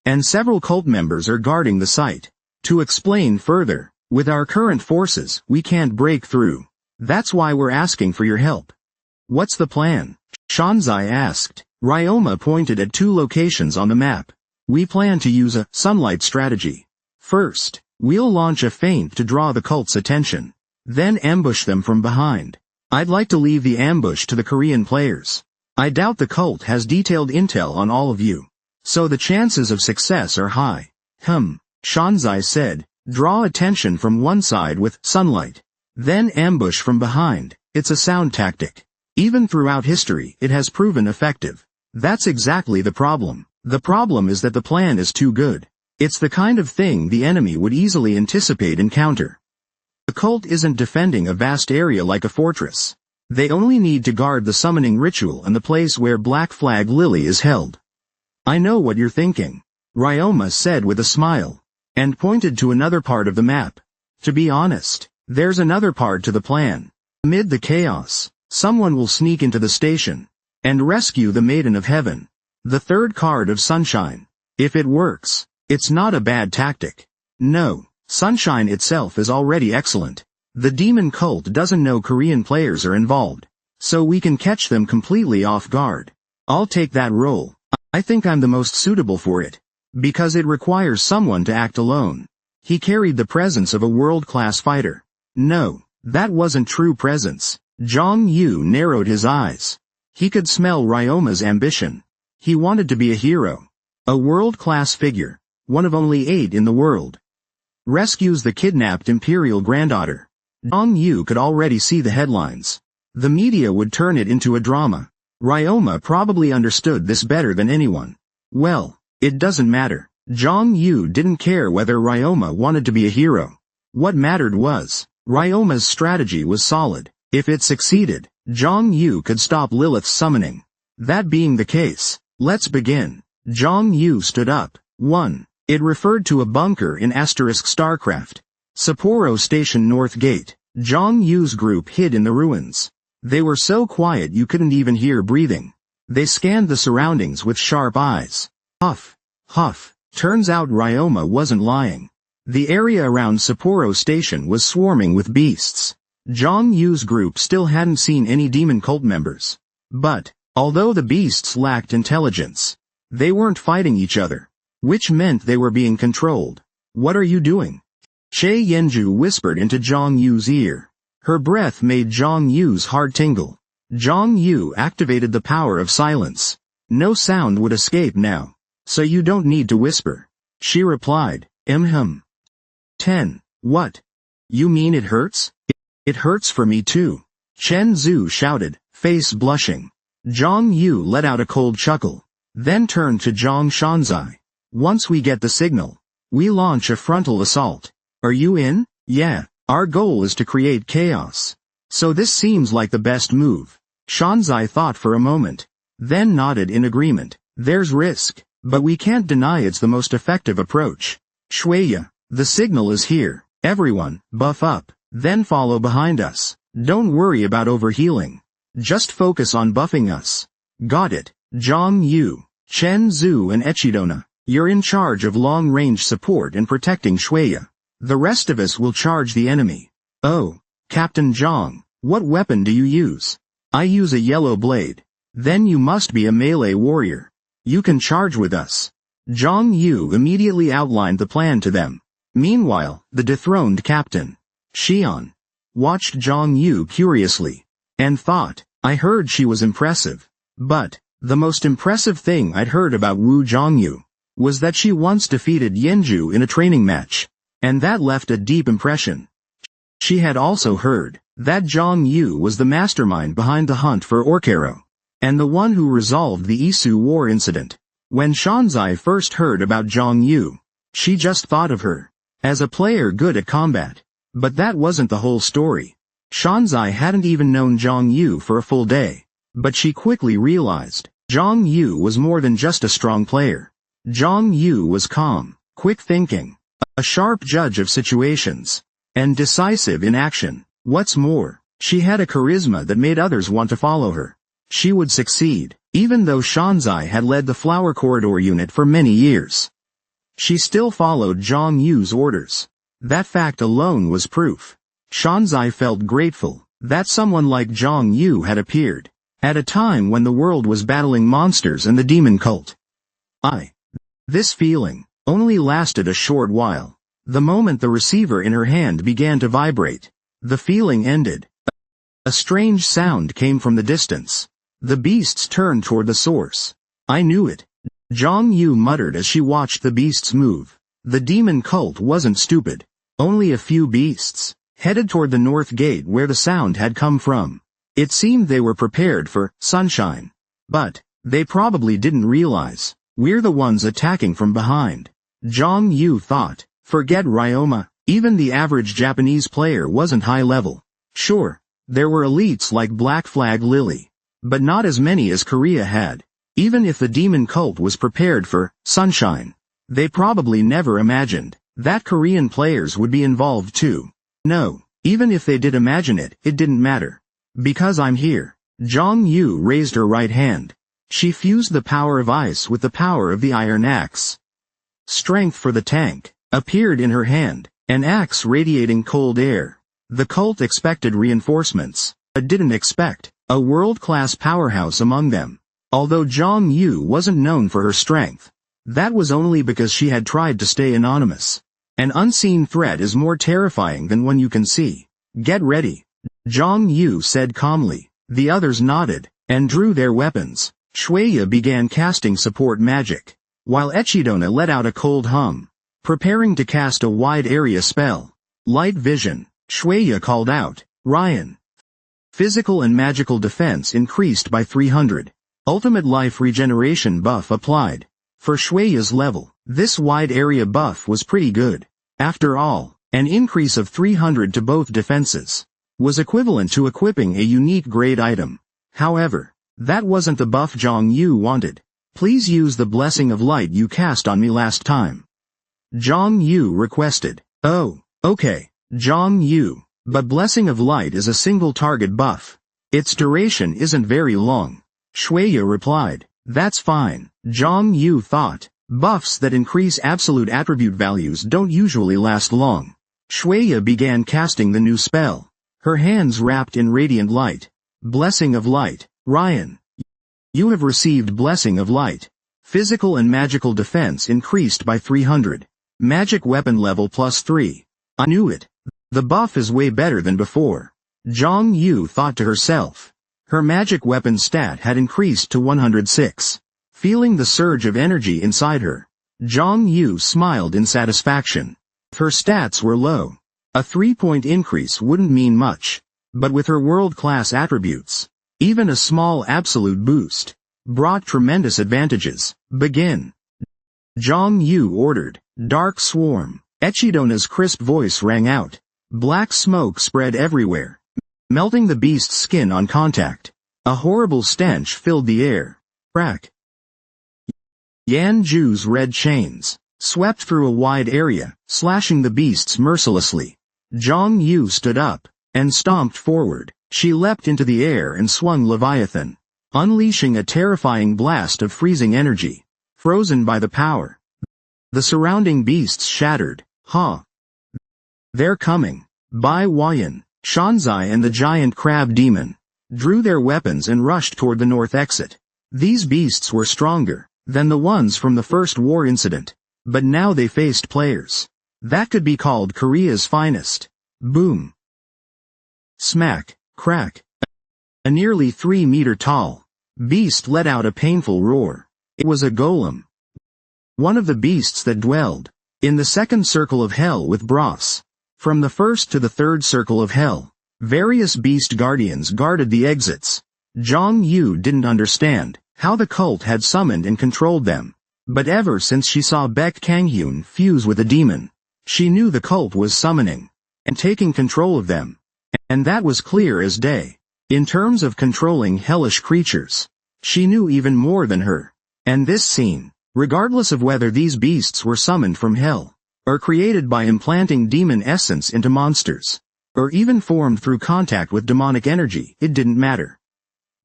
and several cult members are guarding the site. To explain further, with our current forces, we can't break through. That's why we're asking for your help. What's the plan? Shanzai asked. Ryoma pointed at 2 locations on the map. We plan to use a sunlight strategy. First, we'll launch a feint to draw the cult's attention, then ambush them from behind. I'd like to leave the ambush to the Korean players. I doubt the cult has detailed intel on all of you, so the chances of success are high. Shanzai said, draw attention from one side with sunlight, then ambush from behind. It's a sound tactic. Even throughout history, it has proven effective. That's exactly the problem. The problem is that the plan is too good. It's the kind of thing the enemy would easily anticipate and counter. The cult isn't defending a vast area like a fortress. They only need to guard the summoning ritual and the place where Black Flag Lily is held. I know what you're thinking, Ryoma said with a smile, and pointed to another part of the map. To be honest, there's another part to the plan. Amid the chaos, someone will sneak into the station and rescue the Maiden of Heaven, the 3rd card of Sunshine. If it works, it's not a bad tactic. No, Sunshine itself is already excellent. The demon cult doesn't know Korean players are involved, so we can catch them completely off guard. I'll take that role. I think I'm the most suitable for it, because it requires someone to act alone. He carried the presence of a world-class fighter. No, that wasn't true presence. Zhang Yu narrowed his eyes. He could smell Ryoma's ambition. He wanted to be a hero. A world-class figure, one of only 8 in the world. Rescues the kidnapped imperial granddaughter. Zhang Yu could already see the headlines. The media would turn it into a drama. Ryoma probably understood this better than anyone. Well, it doesn't matter. Zhang Yu didn't care whether Ryoma wanted to be a hero. What mattered was, Ryoma's strategy was solid. If it succeeded, Zhang Yu could stop Lilith's summoning. That being the case, let's begin. Zhang Yu stood up. 1. It referred to a bunker in * Starcraft. Sapporo Station North Gate. Zhang Yu's group hid in the ruins. They were so quiet you couldn't even hear breathing. They scanned the surroundings with sharp eyes. Huff, huff. Turns out Ryoma wasn't lying. The area around Sapporo Station was swarming with beasts. Zhang Yu's group still hadn't seen any demon cult members. But, Although the beasts lacked intelligence, they weren't fighting each other, which meant they were being controlled. What are you doing? Shay Yenju whispered into Zhang Yu's ear. Her breath made Zhang Yu's heart tingle. Zhang Yu activated the power of silence. No sound would escape now, so you don't need to whisper. She replied, 10. What? You mean it hurts? It hurts for me too. Chen Zhu shouted, face blushing. Zhang Yu let out a cold chuckle, then turned to Zhang Shanzai. Once we get the signal, we launch a frontal assault. Are you in? Yeah, our goal is to create chaos. So this seems like the best move. Shanzai thought for a moment, then nodded in agreement. There's risk, but we can't deny it's the most effective approach. Shueya, the signal is here. Everyone, buff up, then follow behind us. Don't worry about overhealing. Just focus on buffing us. Got it. Zhang Yu, Chen Zhu and Echidona, you're in charge of long-range support and protecting Shueya. The rest of us will charge the enemy. Oh, Captain Zhang, what weapon do you use? I use a yellow blade. Then you must be a melee warrior. You can charge with us. Zhang Yu immediately outlined the plan to them. Meanwhile, the dethroned captain, Xian, watched Zhang Yu curiously, and thought, I heard she was impressive. But, the most impressive thing I'd heard about Wu Zhangyu was that she once defeated Yenju in a training match, and that left a deep impression. She had also heard that Zhang Yu was the mastermind behind the hunt for Orkero, and the one who resolved the Isu War incident. When Shanzai first heard about Zhang Yu, she just thought of her as a player good at combat. But that wasn't the whole story. Shanzai hadn't even known Zhang Yu for a full day, but she quickly realized Zhang Yu was more than just a strong player. Zhang Yu was calm, quick thinking, a sharp judge of situations, and decisive in action. What's more, she had a charisma that made others want to follow her. She would succeed, even though Shanzai had led the Flower Corridor unit for many years. She still followed Zhang Yu's orders. That fact alone was proof. Shanzai felt grateful that someone like Zhang Yu had appeared, at a time when the world was battling monsters and the demon cult. This feeling only lasted a short while. The moment the receiver in her hand began to vibrate, the feeling ended. A strange sound came from the distance. The beasts turned toward the source. I knew it. Zhang Yu muttered as she watched the beasts move. The demon cult wasn't stupid. Only a few beasts headed toward the north gate where the sound had come from. It seemed they were prepared for sunshine. But they probably didn't realize we're the ones attacking from behind. Zhang Yu thought, forget Ryoma, even the average Japanese player wasn't high level. Sure, there were elites like Black Flag Lily, but not as many as Korea had. Even if the demon cult was prepared for sunshine, they probably never imagined that Korean players would be involved too. No, even if they did imagine it, it didn't matter. Because I'm here. Zhang Yu raised her right hand. She fused the power of ice with the power of the iron axe. Strength for the tank appeared in her hand, an axe radiating cold air. The cult expected reinforcements, but didn't expect a world-class powerhouse among them. Although Zhang Yu wasn't known for her strength, that was only because she had tried to stay anonymous. An unseen threat is more terrifying than one you can see. Get ready, Zhang Yu said calmly. The others nodded and drew their weapons. Shueya began casting support magic, while Echidona let out a cold hum, preparing to cast a wide area spell. Light vision, Shueya called out. Ryan. Physical and magical defense increased by 300. Ultimate life regeneration buff applied. For Shueya's level, this wide area buff was pretty good. After all, an increase of 300 to both defenses was equivalent to equipping a unique grade item. However, that wasn't the buff Zhang Yu wanted. Please use the blessing of light you cast on me last time, Zhang Yu requested. Oh, okay, Zhang Yu, but blessing of light is a single target buff. Its duration isn't very long. Shueya replied. That's fine, Zhang Yu thought. Buffs that increase absolute attribute values don't usually last long. Shueya began casting the new spell. Her hands wrapped in radiant light. Blessing of light. Ryan. You have received Blessing of Light. Physical and magical defense increased by 300. Magic weapon level +3. I knew it. The buff is way better than before. Zhang Yu thought to herself. Her magic weapon stat had increased to 106. Feeling the surge of energy inside her, Zhang Yu smiled in satisfaction. Her stats were low. A 3-point increase wouldn't mean much, but with her world-class attributes, even a small absolute boost brought tremendous advantages. Begin. Zhang Yu ordered. Dark Swarm. Echidona's crisp voice rang out. Black smoke spread everywhere, melting the beast's skin on contact. A horrible stench filled the air. Crack. Yan Ju's red chains swept through a wide area, slashing the beasts mercilessly. Zhang Yu stood up and stomped forward. She leapt into the air and swung Leviathan, unleashing a terrifying blast of freezing energy, frozen by the power. The surrounding beasts shattered. Ha! They're coming. Bai Huayan, Shanzai and the giant crab demon drew their weapons and rushed toward the north exit. These beasts were stronger than the ones from the first war incident, but now they faced players that could be called Korea's finest. Boom. Smack. Crack. A nearly 3-meter-tall beast let out a painful roar. It was a golem. One of the beasts that dwelled in the second circle of hell with Bros. From the first to the third circle of hell, various beast guardians guarded the exits. Zhang Yu didn't understand how the cult had summoned and controlled them, but ever since she saw Baek Kanghyun fuse with a demon, she knew the cult was summoning and taking control of them. And that was clear as day. In terms of controlling hellish creatures, she knew even more than her. And this scene, regardless of whether these beasts were summoned from hell, or created by implanting demon essence into monsters, or even formed through contact with demonic energy, it didn't matter.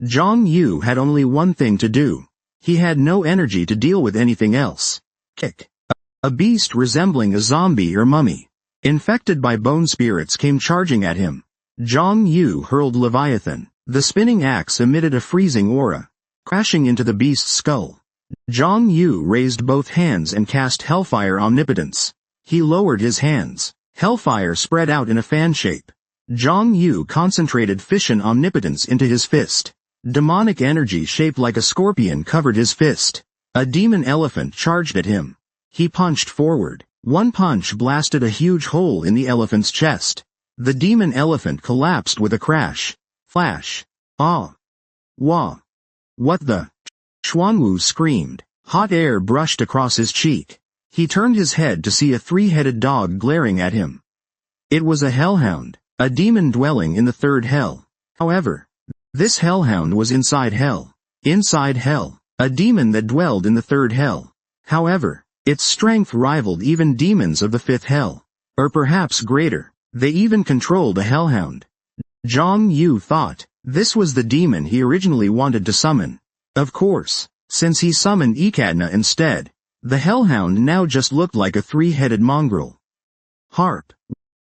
Zhang Yu had only one thing to do. He had no energy to deal with anything else. Kick. A beast resembling a zombie or mummy, infected by bone spirits, came charging at him. Zhang Yu hurled Leviathan. The spinning axe emitted a freezing aura, crashing into the beast's skull. Zhang Yu raised both hands and cast Hellfire Omnipotence. He lowered his hands. Hellfire spread out in a fan shape. Zhang Yu concentrated Fission Omnipotence into his fist. Demonic energy shaped like a scorpion covered his fist. A demon elephant charged at him. He punched forward. One punch blasted a huge hole in the elephant's chest. The demon elephant collapsed with a crash. Flash. Ah. Wah. What the? Xuanwu screamed. Hot air brushed across his cheek. He turned his head to see a 3-headed dog glaring at him. It was a hellhound, a demon dwelling in the third hell. However, this hellhound was inside hell. Inside hell, a demon that dwelled in the third hell. However, its strength rivaled even demons of the fifth hell. Or perhaps greater. They even controlled a hellhound. Zhang Yu thought, this was the demon he originally wanted to summon. Of course, since he summoned Ekadna instead, the hellhound now just looked like a 3-headed mongrel. Harp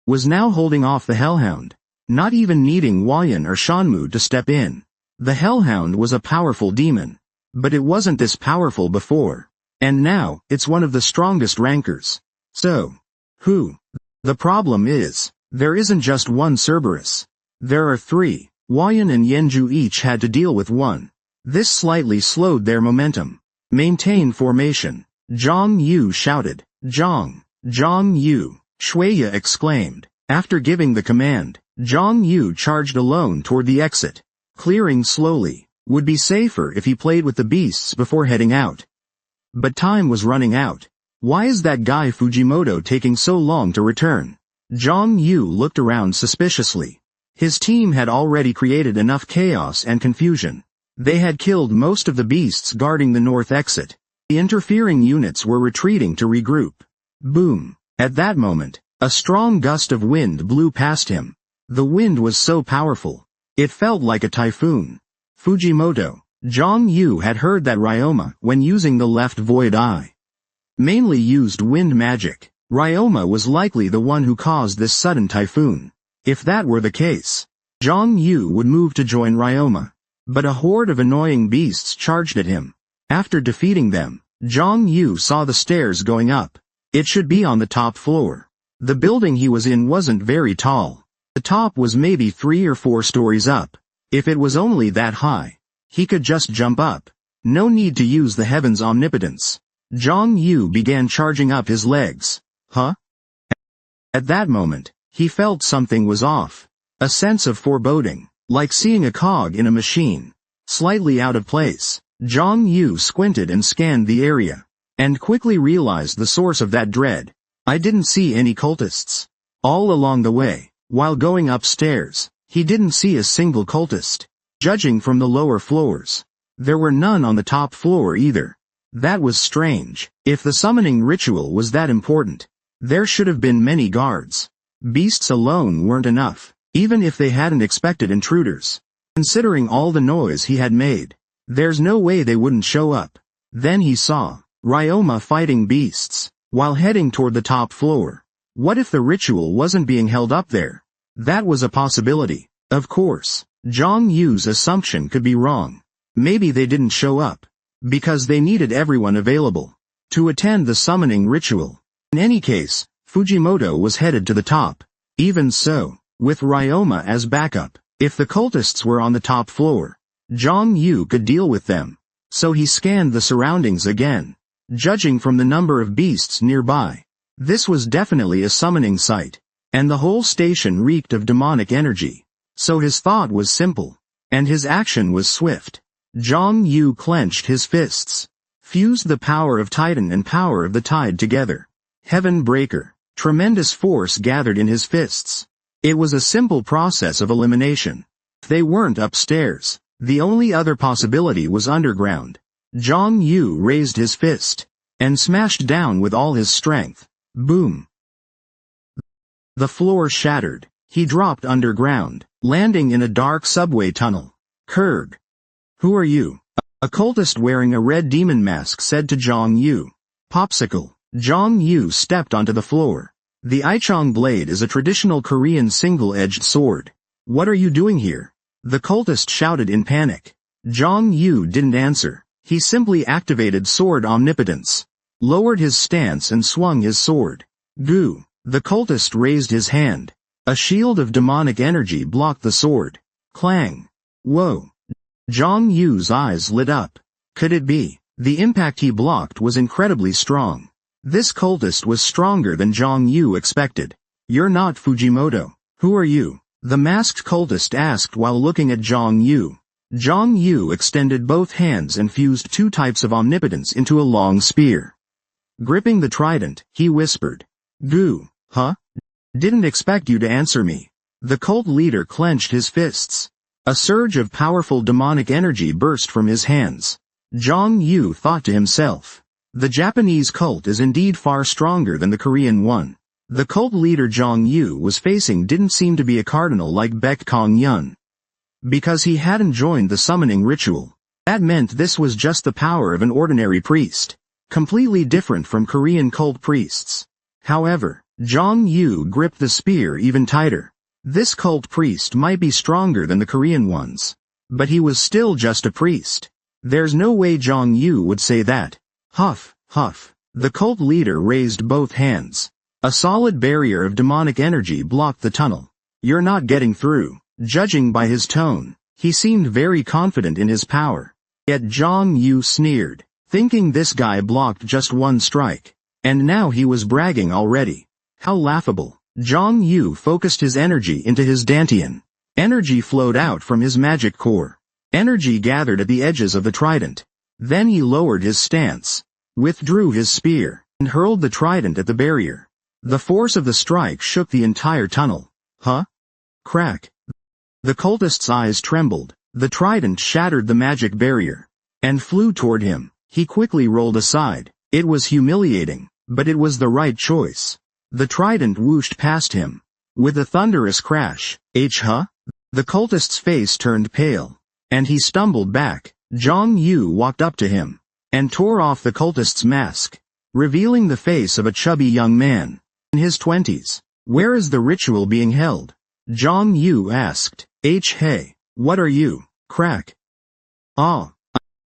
was now holding off the hellhound, not even needing Huayan or Shanmu to step in. The hellhound was a powerful demon, but it wasn't this powerful before, and now, it's one of the strongest rankers. So, who? The problem is, there isn't just one Cerberus. There are 3. Huayan and Yenju each had to deal with one. This slightly slowed their momentum. Maintain formation. Zhang Yu shouted. Zhang Yu, Shueya exclaimed. After giving the command, Zhang Yu charged alone toward the exit. Clearing slowly would be safer if he played with the beasts before heading out. But time was running out. Why is that guy Fujimoto taking so long to return? Zhang Yu looked around suspiciously. His team had already created enough chaos and confusion. They had killed most of the beasts guarding the north exit. The interfering units were retreating to regroup. Boom. At that moment, a strong gust of wind blew past him. The wind was so powerful. It felt like a typhoon. Fujimoto. Zhang Yu had heard that Ryoma, when using the left void eye, mainly used wind magic. Ryoma was likely the one who caused this sudden typhoon. If that were the case, Zhang Yu would move to join Ryoma. but a horde of annoying beasts charged at him. After defeating them, Zhang Yu saw the stairs going up. It should be on the top floor. The building he was in wasn't very tall. The top was maybe 3 or 4 stories up. If it was only that high, he could just jump up. No need to use the heaven's omnipotence. Zhang Yu began charging up his legs. Huh? At that moment, he felt something was off. A sense of foreboding, like seeing a cog in a machine. Slightly out of place, Zhang Yu squinted and scanned the area, and quickly realized the source of that dread. I didn't see any cultists. All along the way, while going upstairs, he didn't see a single cultist. Judging from the lower floors, there were none on the top floor either. That was strange. If the summoning ritual was that important, there should have been many guards. Beasts alone weren't enough, even if they hadn't expected intruders. Considering all the noise he had made, there's no way they wouldn't show up. Then he saw Ryoma fighting beasts, while heading toward the top floor. What if the ritual wasn't being held up there? That was a possibility. Of course, Zhang Yu's assumption could be wrong. Maybe they didn't show up because they needed everyone available to attend the summoning ritual. In any case, Fujimoto was headed to the top. Even so, with Ryoma as backup, if the cultists were on the top floor, Zhang Yu could deal with them. So he scanned the surroundings again. Judging from the number of beasts nearby, this was definitely a summoning site, and the whole station reeked of demonic energy. So his thought was simple, and his action was swift. Zhang Yu clenched his fists, fused the power of Titan and power of the Tide together. Heaven Breaker. Tremendous force gathered in his fists. It was a simple process of elimination. They weren't upstairs. The only other possibility was underground. Zhang Yu raised his fist, and smashed down with all his strength. Boom. The floor shattered. He dropped underground, landing in a dark subway tunnel. Kurg. Who are you? A cultist wearing a red demon mask said to Zhang Yu. Popsicle. Zhang Yu stepped onto the floor. The Ichong blade is a traditional Korean single-edged sword. What are you doing here? The cultist shouted in panic. Zhang Yu didn't answer. He simply activated sword omnipotence, lowered his stance and swung his sword. Goo. The cultist raised his hand. A shield of demonic energy blocked the sword. Clang. Whoa. Zhang Yu's eyes lit up. Could it be? The impact he blocked was incredibly strong. This cultist was stronger than Zhang Yu expected. You're not Fujimoto. Who are you? The masked cultist asked while looking at Zhang Yu. Zhang Yu extended both hands and fused 2 types of omnipotence into a long spear. Gripping the trident, he whispered. Goo. Huh? Didn't expect you to answer me. The cult leader clenched his fists. A surge of powerful demonic energy burst from his hands. Zhang Yu thought to himself. The Japanese cult is indeed far stronger than the Korean one. The cult leader Zhang Yu was facing didn't seem to be a cardinal like Baek Kong Yun. Because he hadn't joined the summoning ritual. That meant this was just the power of an ordinary priest. Completely different from Korean cult priests. However, Zhang Yu gripped the spear even tighter. This cult priest might be stronger than the Korean ones. But he was still just a priest. There's no way Zhang Yu would say that. Huff, huff. The cult leader raised both hands. A solid barrier of demonic energy blocked the tunnel. You're not getting through. Judging by his tone, he seemed very confident in his power. Yet Zhang Yu sneered, thinking this guy blocked just 1 strike. And now he was bragging already. How laughable. Zhang Yu focused his energy into his dantian. Energy flowed out from his magic core. Energy gathered at the edges of the trident. Then he lowered his stance, withdrew his spear, and hurled the trident at the barrier. The force of the strike shook the entire tunnel. Huh? Crack. The cultist's eyes trembled. The trident shattered the magic barrier, and flew toward him. He quickly rolled aside. It was humiliating, but it was the right choice. The trident whooshed past him. With a thunderous crash. Huh? The cultist's face turned pale, and he stumbled back. Zhang Yu walked up to him, and tore off the cultist's mask, revealing the face of a chubby young man, in his 20s. Where is the ritual being held? Zhang Yu asked. Hey, what are you? Crack. Ah,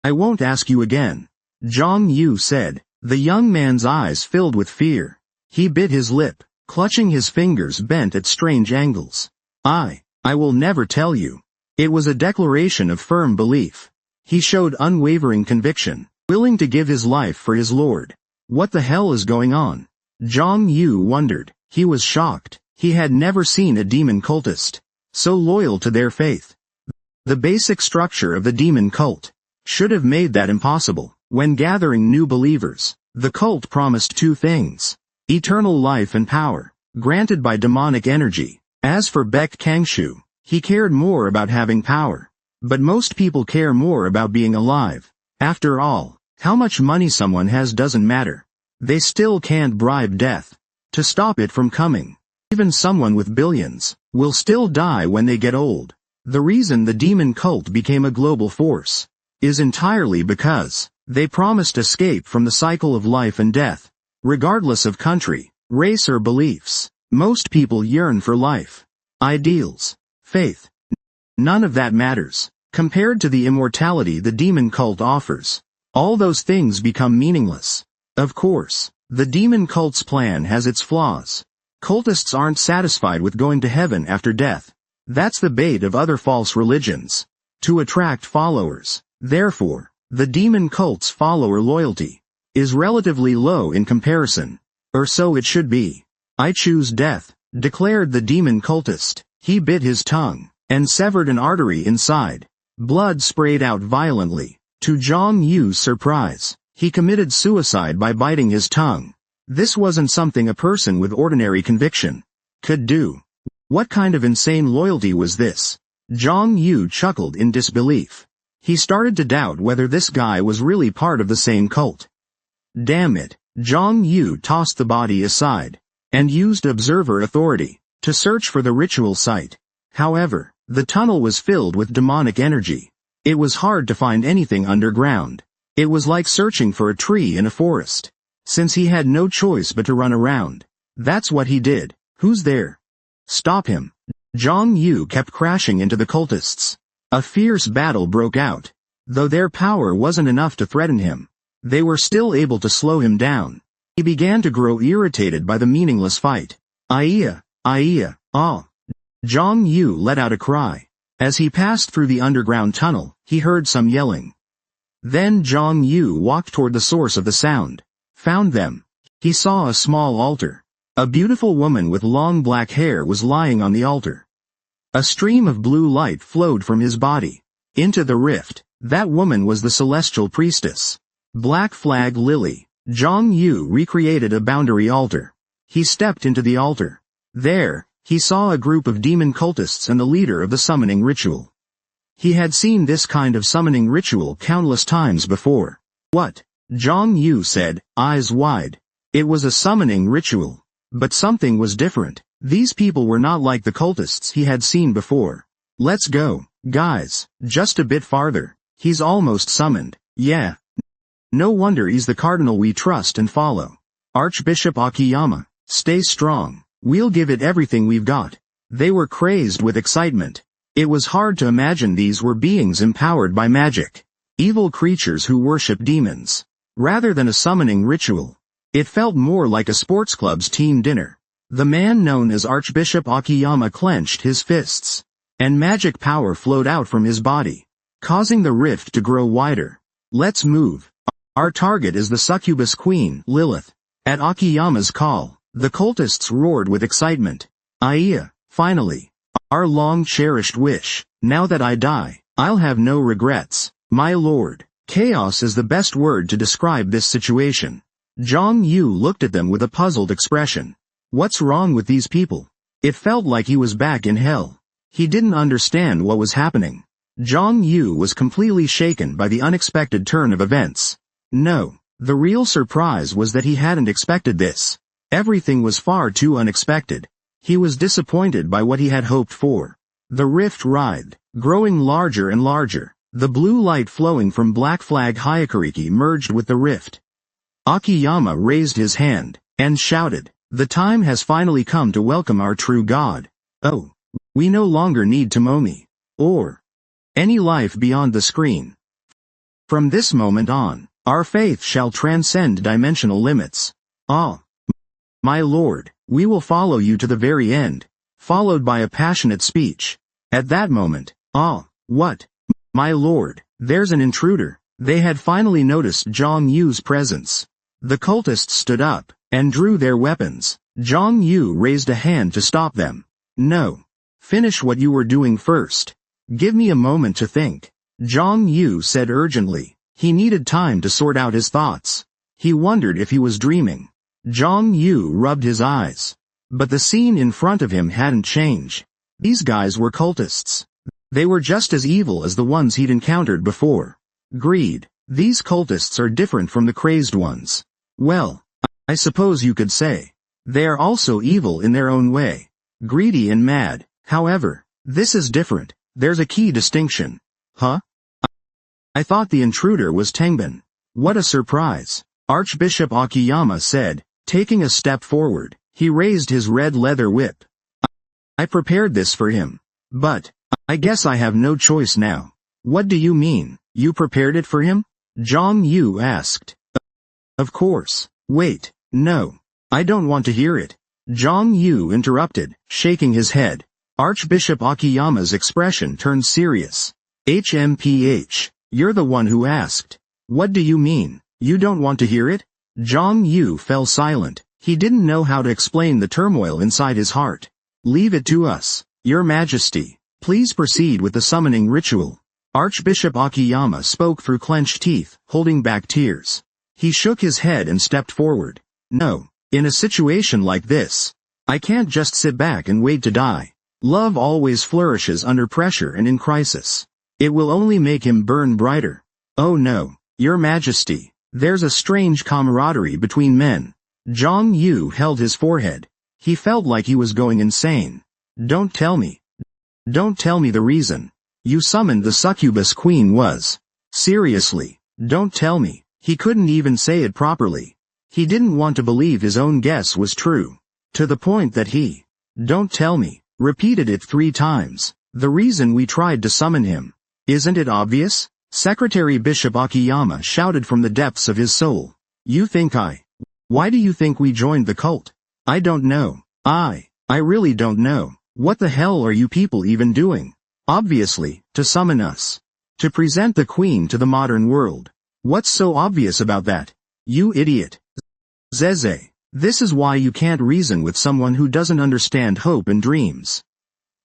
I won't ask you again. Zhang Yu said. The young man's eyes filled with fear. He bit his lip, clutching his fingers bent at strange angles. I will never tell you. It was a declaration of firm belief. He showed unwavering conviction, willing to give his life for his lord. What the hell is going on? Zhang Yu wondered. He was shocked. He had never seen a demon cultist so loyal to their faith. The basic structure of the demon cult should have made that impossible. When gathering new believers, the cult promised two things: eternal life and power, granted by demonic energy. As for Baek Kangshu, he cared more about having power. But most people care more about being alive. After all, how much money someone has doesn't matter. They still can't bribe death to stop it from coming. Even someone with billions will still die when they get old. The reason the demon cult became a global force is entirely because they promised escape from the cycle of life and death. Regardless of country, race or beliefs, most people yearn for life, ideals, faith. None of that matters compared to the immortality the demon cult offers. All those things become meaningless. Of course, the demon cult's plan has its flaws. Cultists aren't satisfied with going to heaven after death. That's the bait of other false religions, to attract followers. Therefore, the demon cult's follower loyalty is relatively low in comparison. Or so it should be. I choose death, declared the demon cultist. He bit his tongue and severed an artery inside. Blood sprayed out violently. To Zhang Yu's surprise, he committed suicide by biting his tongue. This wasn't something a person with ordinary conviction could do. What kind of insane loyalty was this? Zhang Yu chuckled in disbelief. He started to doubt whether this guy was really part of the same cult. Damn it. Zhang Yu tossed the body aside and used observer authority to search for the ritual site. However, the tunnel was filled with demonic energy. It was hard to find anything underground. It was like searching for a tree in a forest. Since he had no choice but to run around, that's what he did. Who's there? Stop him. Zhang Yu kept crashing into the cultists. A fierce battle broke out. Though their power wasn't enough to threaten him, they were still able to slow him down. He began to grow irritated by the meaningless fight. Aiya, ah. Zhang Yu let out a cry. As he passed through the underground tunnel, he heard some yelling. Then Zhang Yu walked toward the source of the sound. Found them. He saw a small altar. A beautiful woman with long black hair was lying on the altar. A stream of blue light flowed from his body into the rift. That woman was the celestial priestess. Black Flag Lily. Zhang Yu recreated a boundary altar. He stepped into the altar. There, he saw a group of demon cultists and the leader of the summoning ritual. He had seen this kind of summoning ritual countless times before. What? Zhang Yu said, eyes wide. It was a summoning ritual. But something was different. These people were not like the cultists he had seen before. Let's go, guys, just a bit farther. He's almost summoned. Yeah. No wonder he's the cardinal we trust and follow. Archbishop Akiyama, stay strong. We'll give it everything we've got. They were crazed with excitement. It was hard to imagine these were beings empowered by magic. Evil creatures who worship demons. Rather than a summoning ritual. It felt more like a sports club's team dinner. The man known as Archbishop Akiyama clenched his fists, and magic power flowed out from his body, causing the rift to grow wider. Let's move. Our target is the succubus queen, Lilith. At Akiyama's call, the cultists roared with excitement. Aiya, finally. Our long-cherished wish. Now that I die, I'll have no regrets. My lord. Chaos is the best word to describe this situation. Zhang Yu looked at them with a puzzled expression. What's wrong with these people? It felt like he was back in hell. He didn't understand what was happening. Zhang Yu was completely shaken by the unexpected turn of events. No, the real surprise was that he hadn't expected this. Everything was far too unexpected. He was disappointed by what he had hoped for. The rift writhed, growing larger and larger. The blue light flowing from Black Flag Hyakuriki merged with the rift. Akiyama raised his hand and shouted, "The time has finally come to welcome our true god. Oh, we no longer need Tomomi or any life beyond the screen." From this moment on, our faith shall transcend dimensional limits. Ah, my lord, we will follow you to the very end," followed by a passionate speech. At that moment, "Ah, what? My lord, there's an intruder." They had finally noticed Zhang Yu's presence. The cultists stood up, and drew their weapons. Zhang Yu raised a hand to stop them. "No. Finish what you were doing first. Give me a moment to think," Zhang Yu said urgently. He needed time to sort out his thoughts. He wondered if he was dreaming. Zhang Yu rubbed his eyes. But the scene in front of him hadn't changed. These guys were cultists. They were just as evil as the ones he'd encountered before. Greed. These cultists are different from the crazed ones. Well, I suppose you could say. They are also evil in their own way. Greedy and mad. However, this is different. There's a key distinction. Huh? I thought the intruder was Tengbin. What a surprise. Archbishop Akiyama said, taking a step forward. He raised his red leather whip. I prepared this for him. But, I guess I have no choice now. What do you mean, you prepared it for him? Zhang Yu asked. Of course. Wait, no. I don't want to hear it. Zhang Yu interrupted, shaking his head. Archbishop Akiyama's expression turned serious. HMPH, you're the one who asked. What do you mean, you don't want to hear it? Zhang Yu fell silent. He didn't know how to explain the turmoil inside his heart. Leave it to us, Your Majesty. Please proceed with the summoning ritual. Archbishop Akiyama spoke through clenched teeth, holding back tears. He shook his head and stepped forward. No, in a situation like this, I can't just sit back and wait to die. Love always flourishes under pressure and in crisis. It will only make him burn brighter. Oh no, Your Majesty, there's a strange camaraderie between men. Zhang Yu held his forehead. He felt like he was going insane. Don't tell me. Don't tell me the reason. You summoned the succubus queen was. Seriously, don't tell me. He couldn't even say it properly. He didn't want to believe his own guess was true. To the point that he, don't tell me, repeated it 3 times. The reason we tried to summon him. Isn't it obvious? Secretary Bishop Akiyama shouted from the depths of his soul. You think Why do you think we joined the cult? I don't know. I really don't know. What the hell are you people even doing? Obviously, to summon us. To present the queen to the modern world. What's so obvious about that? You idiot. Zeze. This is why you can't reason with someone who doesn't understand hope and dreams.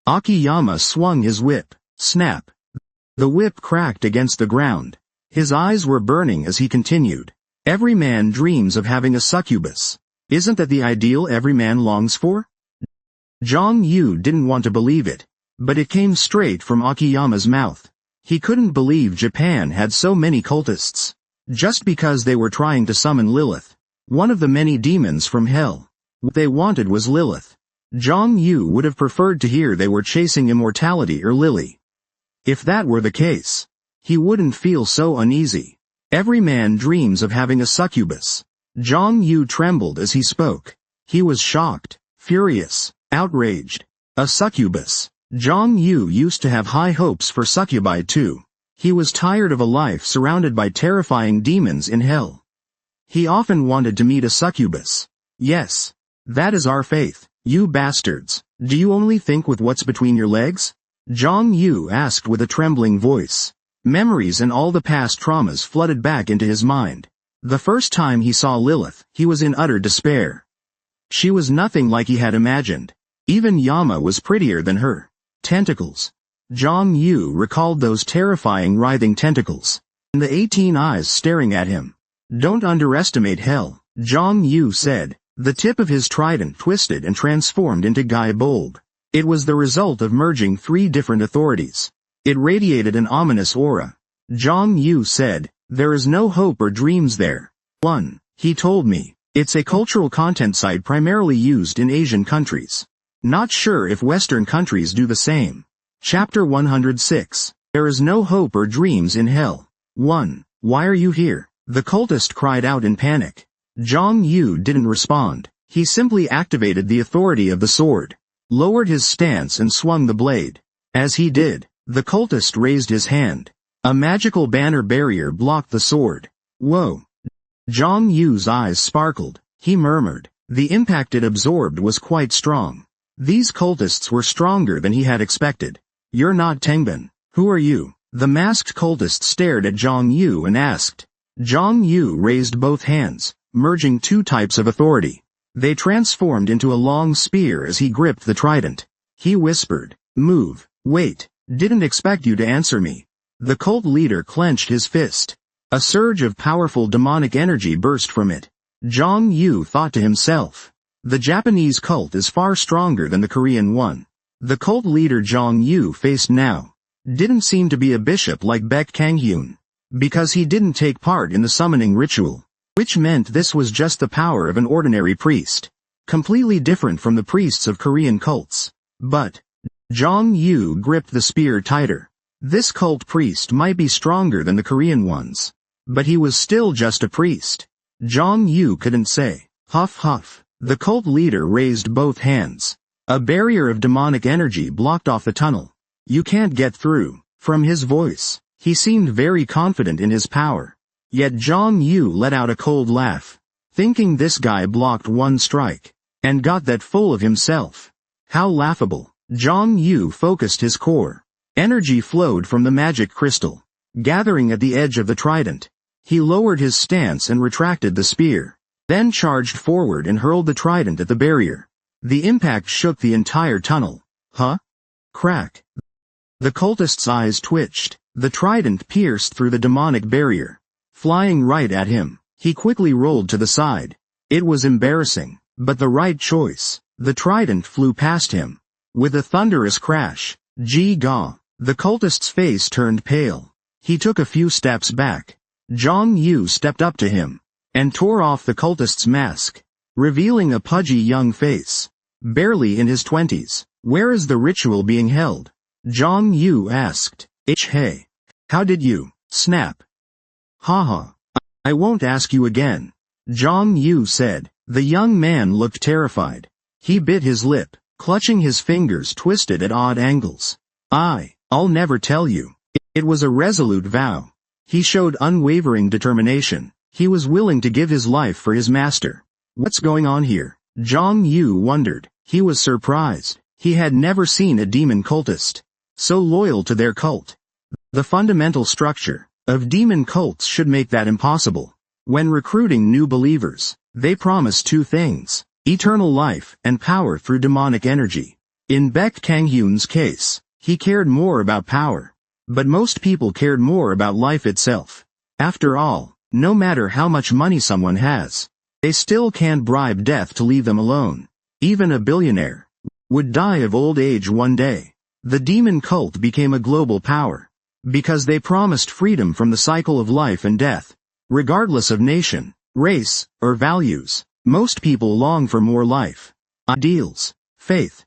Akiyama swung his whip. Snap. The whip cracked against the ground. His eyes were burning as he continued. Every man dreams of having a succubus. Isn't that the ideal every man longs for? Zhang Yu didn't want to believe it. But it came straight from Akiyama's mouth. He couldn't believe Japan had so many cultists. Just because they were trying to summon Lilith. One of the many demons from hell. What they wanted was Lilith. Zhang Yu would have preferred to hear they were chasing immortality or Lily. If that were the case, he wouldn't feel so uneasy. Every man dreams of having a succubus. Zhang Yu trembled as he spoke. He was shocked, furious, outraged. A succubus. Zhang Yu used to have high hopes for succubi too. He was tired of a life surrounded by terrifying demons in hell. He often wanted to meet a succubus. Yes. That is our faith, you bastards. Do you only think with what's between your legs? Zhang Yu asked with a trembling voice. Memories and all the past traumas flooded back into his mind. The first time he saw Lilith, he was in utter despair. She was nothing like he had imagined. Even Yama was prettier than her. Tentacles. Zhang Yu recalled those terrifying writhing tentacles. And the 18 eyes staring at him. Don't underestimate hell, Zhang Yu said. The tip of his trident twisted and transformed into Gai Bulb. It was the result of merging 3 different authorities. It radiated an ominous aura. Zhang Yu said, there is no hope or dreams there. 1. He told me, it's a cultural content site primarily used in Asian countries. Not sure if Western countries do the same. Chapter 106. There is no hope or dreams in hell. 1. Why are you here? The cultist cried out in panic. Zhang Yu didn't respond. He simply activated the authority of the sword. Lowered his stance and swung the blade. As he did, the cultist raised his hand. A magical banner barrier blocked the sword. Whoa. Zhang Yu's eyes sparkled. He murmured. The impact it absorbed was quite strong. These cultists were stronger than he had expected. You're not Tengbin. Who are you? The masked cultist stared at Zhang Yu and asked. Zhang Yu raised both hands, merging two types of authority. They transformed into a long spear as he gripped the trident. He whispered, "Move, wait, didn't expect you to answer me." The cult leader clenched his fist. A surge of powerful demonic energy burst from it. Zhang Yu thought to himself, the Japanese cult is far stronger than the Korean one. The cult leader Zhang Yu faced now didn't seem to be a bishop like Baek Kanghyun, because he didn't take part in the summoning ritual, which meant this was just the power of an ordinary priest, completely different from the priests of Korean cults. But Zhang Yu gripped the spear tighter. This cult priest might be stronger than the Korean ones, but he was still just a priest. Zhang Yu couldn't say. Huff huff. The cult leader raised both hands. A barrier of demonic energy blocked off the tunnel. You can't get through. From his voice, he seemed very confident in his power. Yet Zhang Yu let out a cold laugh, thinking this guy blocked one strike, and got that full of himself. How laughable. Zhang Yu focused his core. Energy flowed from the magic crystal, gathering at the edge of the trident. He lowered his stance and retracted the spear, then charged forward and hurled the trident at the barrier. The impact shook the entire tunnel. Huh? Crack. The cultist's eyes twitched. The trident pierced through the demonic barrier, flying right at him. He quickly rolled to the side. It was embarrassing, but the right choice. The trident flew past him. With a thunderous crash, Ji-ga, the cultist's face turned pale. He took a few steps back. Zhang Yu stepped up to him and tore off the cultist's mask, revealing a pudgy young face, barely in his 20s. Where is the ritual being held? Zhang Yu asked. Hey. How did you? Snap. Haha. I won't ask you again. Zhang Yu said. The young man looked terrified. He bit his lip, clutching his fingers twisted at odd angles. I'll never tell you. It was a resolute vow. He showed unwavering determination. He was willing to give his life for his master. What's going on here? Zhang Yu wondered. He was surprised. He had never seen a demon cultist so loyal to their cult. The fundamental structure of demon cults should make that impossible. When recruiting new believers, they promise two things: eternal life and power through demonic energy. In Baek Kanghyun's case, he cared more about power, but most people cared more about life itself. After all, no matter how much money someone has, they still can't bribe death to leave them alone. Even a billionaire would die of old age one day. The demon cult became a global power because they promised freedom from the cycle of life and death, regardless of nation, race, or values. Most people long for more life, ideals, faith.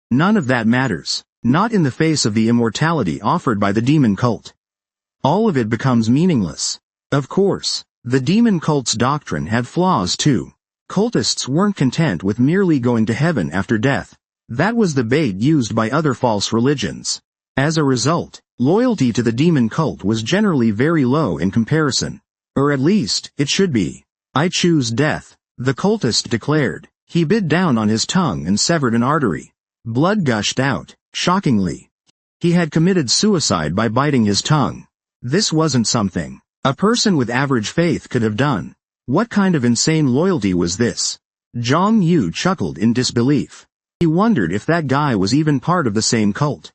None of that matters, not in the face of the immortality offered by the demon cult. All of it becomes meaningless. Of course, the demon cult's doctrine had flaws too. Cultists weren't content with merely going to heaven after death. That was the bait used by other false religions. As a result, loyalty to the demon cult was generally very low in comparison. Or at least, it should be. I choose death, the cultist declared. He bit down on his tongue and severed an artery. Blood gushed out, shockingly. He had committed suicide by biting his tongue. This wasn't something a person with average faith could have done. What kind of insane loyalty was this? Zhang Yu chuckled in disbelief. He wondered if that guy was even part of the same cult.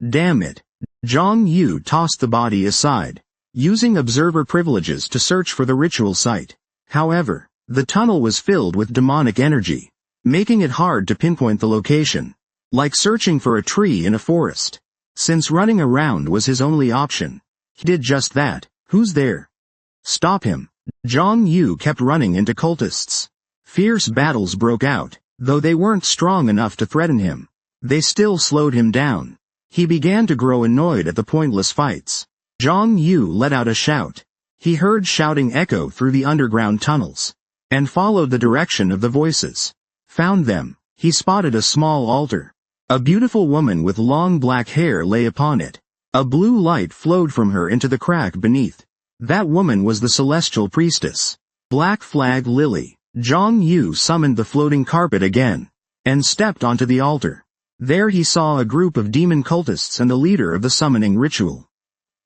Damn it. Zhang Yu tossed the body aside, using observer privileges to search for the ritual site. However, the tunnel was filled with demonic energy, making it hard to pinpoint the location, like searching for a tree in a forest. Since running around was his only option, he did just that. Who's there? Stop him. Zhang Yu kept running into cultists. Fierce battles broke out. Though they weren't strong enough to threaten him, they still slowed him down. He began to grow annoyed at the pointless fights. Zhang Yu let out a shout. He heard shouting echo through the underground tunnels, and followed the direction of the voices. Found them. He spotted a small altar. A beautiful woman with long black hair lay upon it. A blue light flowed from her into the crack beneath. That woman was the celestial priestess. Black Flag Lily. Zhang Yu summoned the floating carpet again, and stepped onto the altar. There he saw a group of demon cultists and the leader of the summoning ritual.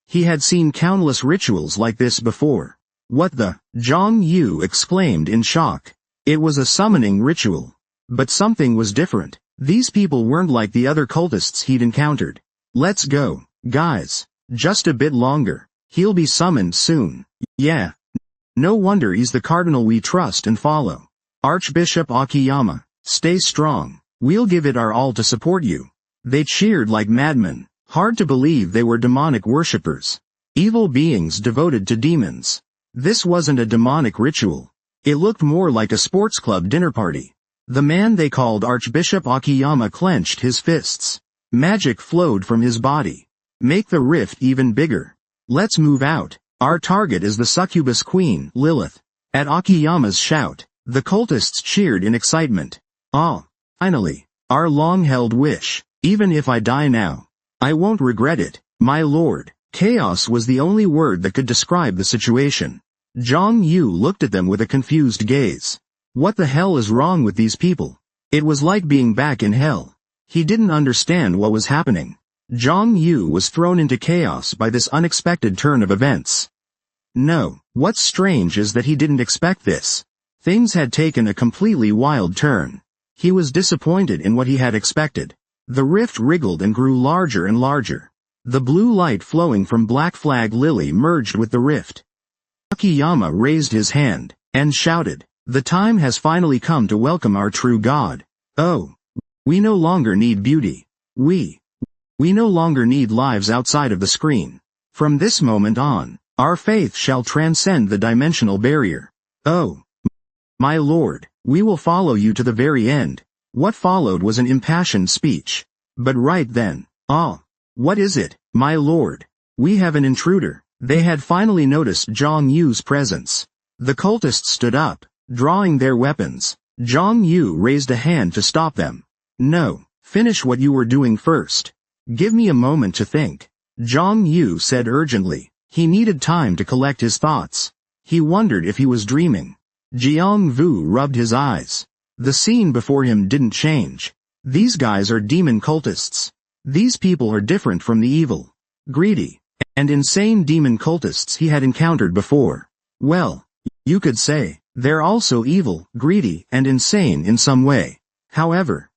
He had seen countless rituals like this before. What the? Zhang Yu exclaimed in shock. It was a summoning ritual. But something was different. These people weren't like the other cultists he'd encountered. Let's go, guys. Just a bit longer. He'll be summoned soon. Yeah. No wonder he's the cardinal we trust and follow. Archbishop Akiyama, stay strong. We'll give it our all to support you. They cheered like madmen. Hard to believe they were demonic worshippers. Evil beings devoted to demons. This wasn't a demonic ritual. It looked more like a sports club dinner party. The man they called Archbishop Akiyama clenched his fists. Magic flowed from his body. Make the rift even bigger. Let's move out. Our target is the succubus queen, Lilith. At Akiyama's shout, the cultists cheered in excitement. Ah, finally, our long-held wish. Even if I die now, I won't regret it, my lord. Chaos was the only word that could describe the situation. Zhang Yu looked at them with a confused gaze. What the hell is wrong with these people? It was like being back in hell. He didn't understand what was happening. Zhang Yu was thrown into chaos by this unexpected turn of events. No, what's strange is that he didn't expect this. Things had taken a completely wild turn. He was disappointed in what he had expected. The rift wriggled and grew larger and larger. The blue light flowing from Black Flag Lily merged with the rift. Akiyama raised his hand, and shouted, "The time has finally come to welcome our true god. Oh, we no longer need beauty. We no longer need lives outside of the screen. From this moment on, our faith shall transcend the dimensional barrier. Oh, my lord, we will follow you to the very end." What followed was an impassioned speech. But right then, what is it, my lord? We have an intruder. They had finally noticed Zhang Yu's presence. The cultists stood up, drawing their weapons. Zhang Yu raised a hand to stop them. No, finish what you were doing first. Give me a moment to think. Zhang Yu said urgently. He needed time to collect his thoughts. He wondered if he was dreaming. Jiang Vu rubbed his eyes. The scene before him didn't change. These guys are demon cultists. These people are different from the evil, greedy, and insane demon cultists he had encountered before. Well, you could say, they're also evil, greedy, and insane in some way. However,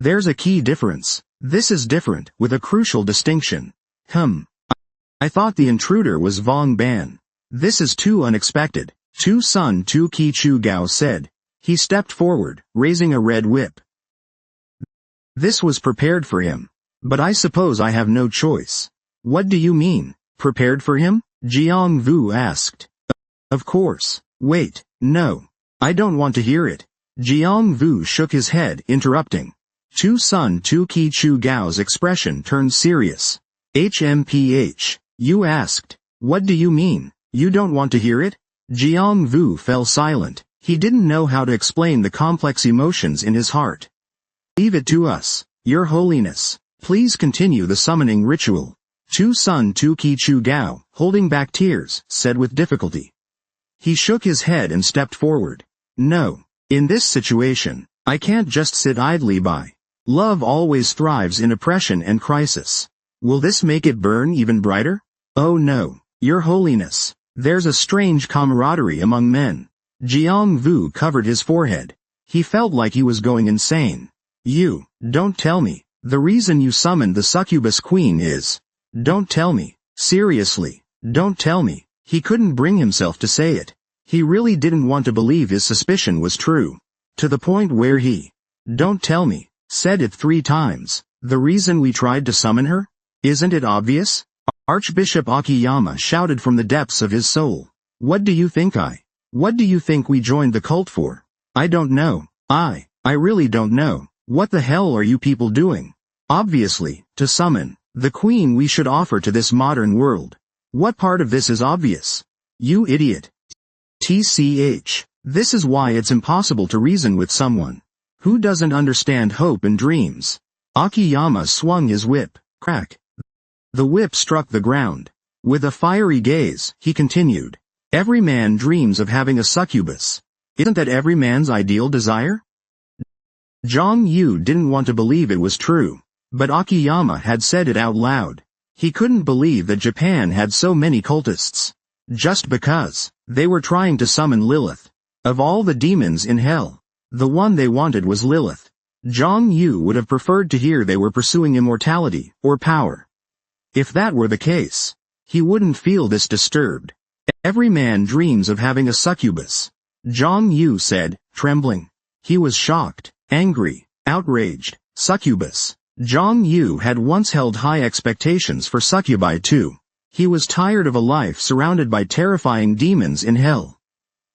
there's a key difference. This is different, with a crucial distinction. I thought the intruder was Vong Ban. This is too unexpected. Tu Sun Tu Ki Chu Gao said. He stepped forward, raising a red whip. This was prepared for him. But I suppose I have no choice. What do you mean, prepared for him? Jiang Vu asked. Of course. Wait, no. I don't want to hear it. Jiang Vu shook his head, interrupting. Tu Sun Tu Ki Chu Gao's expression turned serious. HMPH. You asked. What do you mean? You don't want to hear it? Jiang Vu fell silent. He didn't know how to explain the complex emotions in his heart. Leave it to us, Your Holiness. Please continue the summoning ritual. Tu Sun Tu Ki Chu Gao, holding back tears, said with difficulty. He shook his head and stepped forward. No. In this situation, I can't just sit idly by. Love always thrives in oppression and crisis. Will this make it burn even brighter? Oh no, Your Holiness. There's a strange camaraderie among men. Jiang Vu covered his forehead. He felt like he was going insane. You, don't tell me. The reason you summoned the succubus queen is... Don't tell me. Seriously, don't tell me. He couldn't bring himself to say it. He really didn't want to believe his suspicion was true. To the point where he... Don't tell me. Said it 3 times. The reason we tried to summon her? Isn't it obvious? Archbishop Akiyama shouted from the depths of his soul. What do you think What do you think we joined the cult for? I don't know. I really don't know. What the hell are you people doing? Obviously, to summon the queen we should offer to this modern world. What part of this is obvious? You idiot. TCH. This is why it's impossible to reason with someone who doesn't understand hope and dreams. Akiyama swung his whip. Crack. The whip struck the ground. With a fiery gaze, he continued. Every man dreams of having a succubus. Isn't that every man's ideal desire? Zhang Yu didn't want to believe it was true, but Akiyama had said it out loud. He couldn't believe that Japan had so many cultists. Just because they were trying to summon Lilith. Of all the demons in hell, the one they wanted was Lilith. Zhang Yu would have preferred to hear they were pursuing immortality, or power. If that were the case, he wouldn't feel this disturbed. Every man dreams of having a succubus. Zhang Yu said, trembling. He was shocked, angry, outraged. Succubus. Zhang Yu had once held high expectations for succubi too. He was tired of a life surrounded by terrifying demons in hell.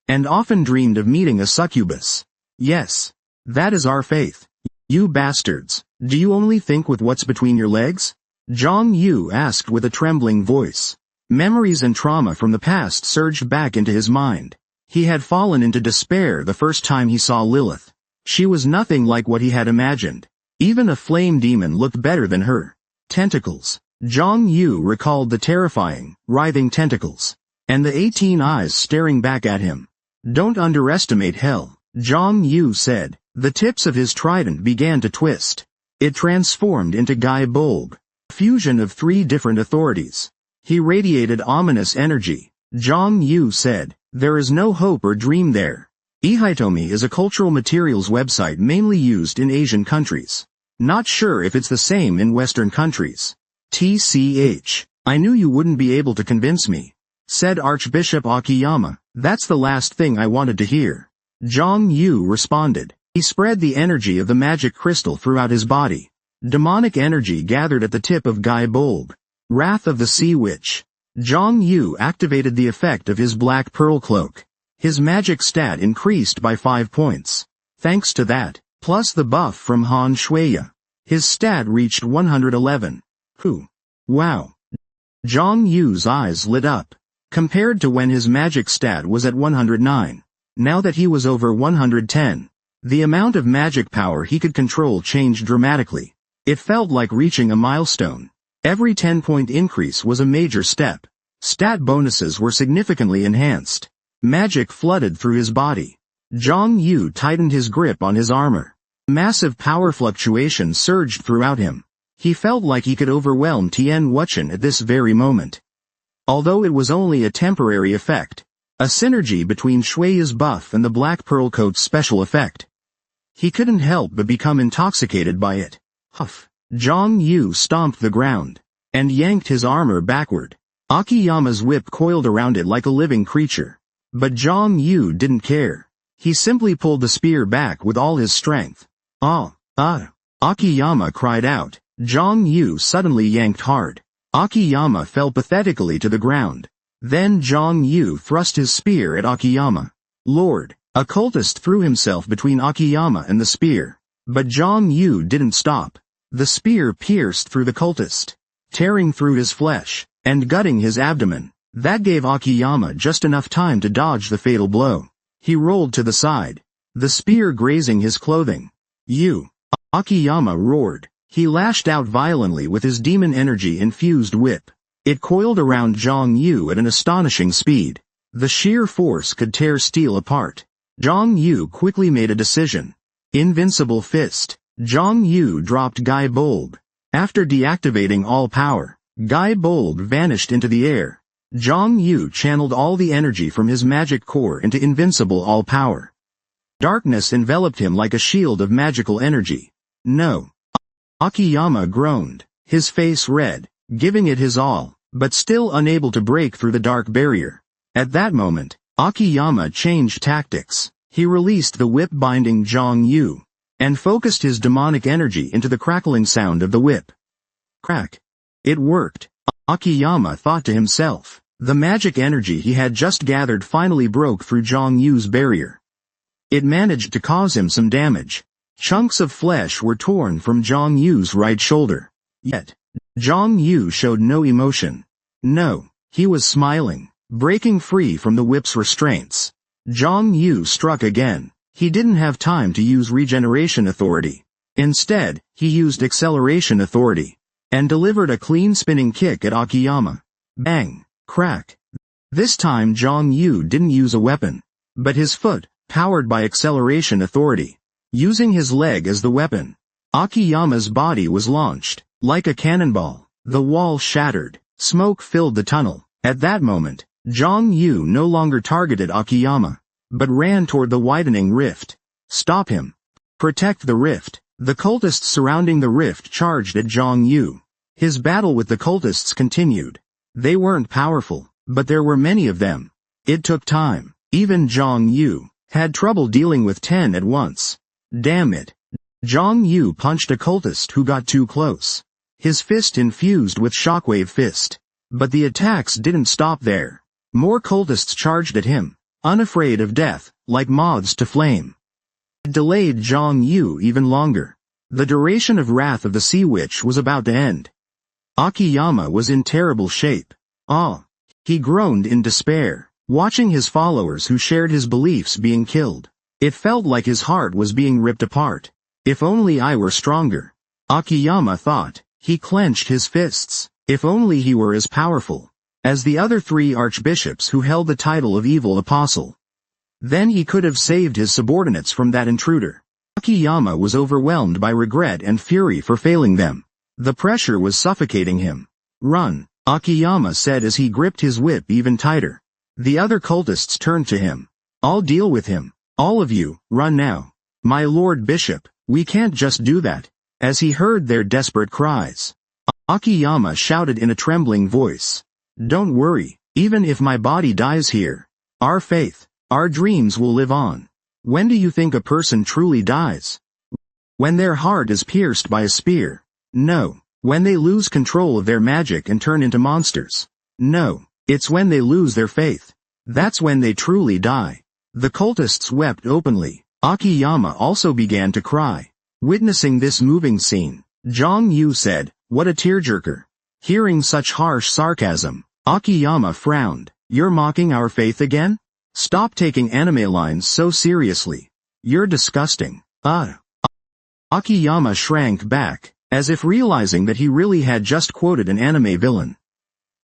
And often dreamed of meeting a succubus. Yes. That is our faith. You bastards. Do you only think with what's between your legs? Zhang Yu asked with a trembling voice. Memories and trauma from the past surged back into his mind. He had fallen into despair the first time he saw Lilith. She was nothing like what he had imagined. Even a flame demon looked better than her. Tentacles. Zhang Yu recalled the terrifying, writhing tentacles. And the 18 eyes staring back at him. Don't underestimate hell, Zhang Yu said. The tips of his trident began to twist. It transformed into Gai Bulb. Fusion of 3 different authorities. He radiated ominous energy. Zhang Yu said, there is no hope or dream there. eHitomi is a cultural materials website mainly used in Asian countries. Not sure if it's the same in Western countries. TCH. I knew you wouldn't be able to convince me, said Archbishop Akiyama. That's the last thing I wanted to hear. Zhang Yu responded. He spread the energy of the magic crystal throughout his body. Demonic energy gathered at the tip of Gai Bulb. Wrath of the Sea Witch. Zhang Yu activated the effect of his black pearl cloak. His magic stat increased by 5 points. Thanks to that, plus the buff from Han Shuya, his stat reached 111. Wow. Zhang Yu's eyes lit up. Compared to when his magic stat was at 109. Now that he was over 110. The amount of magic power he could control changed dramatically. It felt like reaching a milestone. Every 10-point increase was a major step. Stat bonuses were significantly enhanced. Magic flooded through his body. Zhang Yu tightened his grip on his armor. Massive power fluctuations surged throughout him. He felt like he could overwhelm Tian Wuchen at this very moment. Although it was only a temporary effect. A synergy between Shui's buff and the Black Pearl Coat's special effect. He couldn't help but become intoxicated by it. Huff. Zhang Yu stomped the ground. And yanked his armor backward. Akiyama's whip coiled around it like a living creature. But Zhang Yu didn't care. He simply pulled the spear back with all his strength. Akiyama cried out. Zhang Yu suddenly yanked hard. Akiyama fell pathetically to the ground. Then Zhang Yu thrust his spear at Akiyama. Lord, a cultist threw himself between Akiyama and the spear. But Zhang Yu didn't stop. The spear pierced through the cultist, tearing through his flesh, and gutting his abdomen. That gave Akiyama just enough time to dodge the fatal blow. He rolled to the side, the spear grazing his clothing. Akiyama roared. He lashed out violently with his demon energy-infused whip. It coiled around Zhang Yu at an astonishing speed. The sheer force could tear steel apart. Zhang Yu quickly made a decision. Invincible Fist. Zhang Yu dropped Gai Bulb. After deactivating all power, Gai Bulb vanished into the air. Zhang Yu channeled all the energy from his magic core into invincible all power. Darkness enveloped him like a shield of magical energy. No. Akiyama groaned, his face red, giving it his all, but still unable to break through the dark barrier. At that moment, Akiyama changed tactics. He released the whip binding Zhang Yu, and focused his demonic energy into the crackling sound of the whip. Crack. It worked. Akiyama thought to himself. The magic energy he had just gathered finally broke through Zhang Yu's barrier. It managed to cause him some damage. Chunks of flesh were torn from Zhang Yu's right shoulder. Yet, Zhang Yu showed no emotion. No, he was smiling, breaking free from the whip's restraints. Zhang Yu struck again. He didn't have time to use regeneration authority. Instead, he used acceleration authority. and delivered a clean spinning kick at Akiyama. Bang! Crack! This time Zhang Yu didn't use a weapon, but his foot, powered by acceleration authority. Using his leg as the weapon, Akiyama's body was launched. Like a cannonball, the wall shattered. Smoke filled the tunnel. At that moment, Zhang Yu no longer targeted Akiyama, but ran toward the widening rift. Stop him. Protect the rift. The cultists surrounding the rift charged at Zhang Yu. His battle with the cultists continued. They weren't powerful, but there were many of them. It took time. Even Zhang Yu had trouble dealing with 10 at once. Damn it. Zhang Yu punched a cultist who got too close. His fist infused with shockwave fist. But the attacks didn't stop there. More cultists charged at him, unafraid of death, like moths to flame. It delayed Zhang Yu even longer. The duration of Wrath of the Sea Witch was about to end. Akiyama was in terrible shape. Ah! He groaned in despair, watching his followers who shared his beliefs being killed. It felt like his heart was being ripped apart. If only I were stronger, Akiyama thought. He clenched his fists. If only he were as powerful as the other 3 archbishops who held the title of evil apostle. Then he could have saved his subordinates from that intruder. Akiyama was overwhelmed by regret and fury for failing them. The pressure was suffocating him. Run, Akiyama said as he gripped his whip even tighter. The other cultists turned to him. I'll deal with him. All of you, run now. My lord bishop, we can't just do that. As he heard their desperate cries, Akiyama shouted in a trembling voice. Don't worry, even if my body dies here, our faith, our dreams will live on. When do you think a person truly dies? When their heart is pierced by a spear? No. When they lose control of their magic and turn into monsters? No. It's when they lose their faith. That's when they truly die. The cultists wept openly. Akiyama also began to cry. Witnessing this moving scene, Zhang Yu said, "What a tearjerker." Hearing such harsh sarcasm, Akiyama frowned. You're mocking our faith again? Stop taking anime lines so seriously. You're disgusting. Akiyama shrank back, as if realizing that he really had just quoted an anime villain.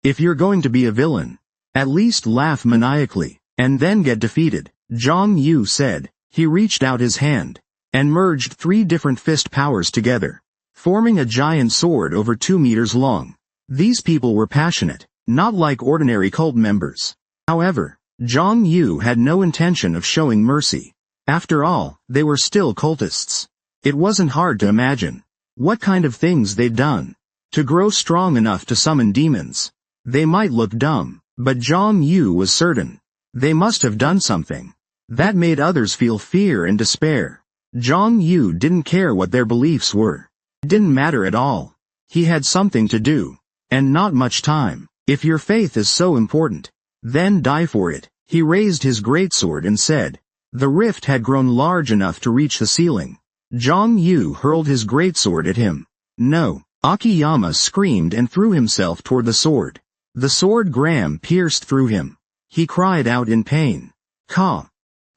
If you're going to be a villain, at least laugh maniacally, and then get defeated, Zhang Yu said. He reached out his hand, and merged 3 different fist powers together, forming a giant sword over 2 meters long. These people were passionate, not like ordinary cult members. However, Zhang Yu had no intention of showing mercy. After all, they were still cultists. It wasn't hard to imagine what kind of things they'd done to grow strong enough to summon demons. They might look dumb, but Zhang Yu was certain they must have done something that made others feel fear and despair. Zhang Yu didn't care what their beliefs were. It didn't matter at all. He had something to do, and not much time. If your faith is so important, then die for it. He raised his greatsword and said. The rift had grown large enough to reach the ceiling. Zhang Yu hurled his greatsword at him. No! Akiyama screamed and threw himself toward the sword. The sword gram pierced through him. He cried out in pain. Ka!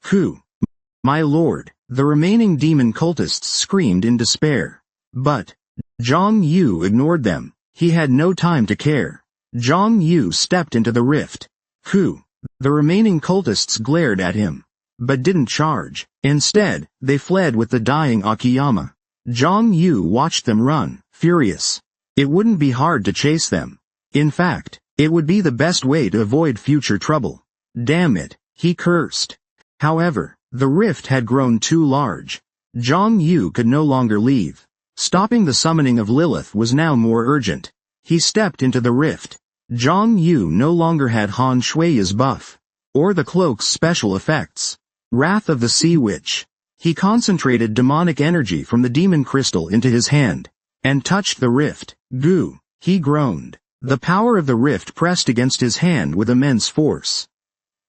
Ku! My lord! The remaining demon cultists screamed in despair. But Zhang Yu ignored them. He had no time to care. Zhang Yu stepped into the rift. Ku! The remaining cultists glared at him, but didn't charge. Instead, they fled with the dying Akiyama. Zhang Yu watched them run, furious. It wouldn't be hard to chase them. In fact, it would be the best way to avoid future trouble. Damn it, he cursed. However, the rift had grown too large. Zhang Yu could no longer leave. Stopping the summoning of Lilith was now more urgent. He stepped into the rift. Zhang Yu no longer had Han Shui's buff, or the cloak's special effects. Wrath of the Sea Witch. He concentrated demonic energy from the demon crystal into his hand, and touched the rift. Goo! He groaned. The power of the rift pressed against his hand with immense force.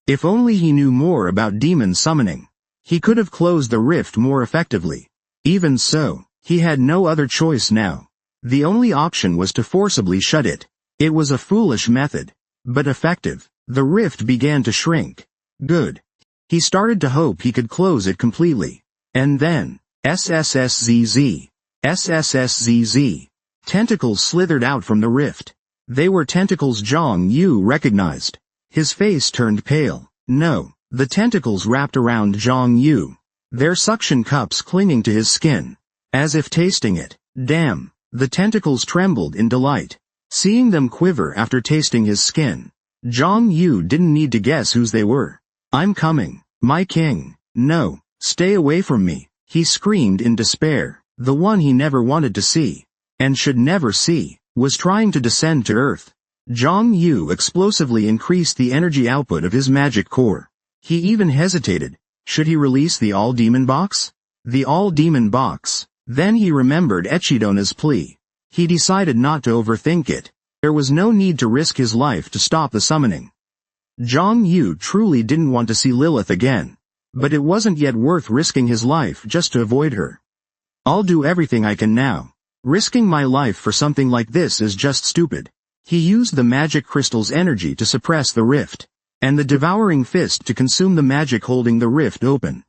If only he knew more about demon summoning, he could have closed the rift more effectively. Even so, he had no other choice now. The only option was to forcibly shut it. It was a foolish method, but effective. The rift began to shrink. Good. He started to hope he could close it completely. And then, SSSZZ. SSSZZ. Tentacles slithered out from the rift. They were tentacles Zhang Yu recognized. His face turned pale. No, the tentacles wrapped around Zhang Yu. Their suction cups clinging to his skin. As if tasting it. Damn. The tentacles trembled in delight. Seeing them quiver after tasting his skin. Zhang Yu didn't need to guess whose they were. I'm coming, my king. No, stay away from me, he screamed in despair. The one he never wanted to see, and should never see, was trying to descend to earth. Zhang Yu explosively increased the energy output of his magic core. He even hesitated. Should he release the All-Demon Box? The All-Demon Box. Then he remembered Echidona's plea. He decided not to overthink it. There was no need to risk his life to stop the summoning. Zhang Yu truly didn't want to see Lilith again. But it wasn't yet worth risking his life just to avoid her. I'll do everything I can now. Risking my life for something like this is just stupid. He used the magic crystal's energy to suppress the rift, and the devouring fist to consume the magic holding the rift open.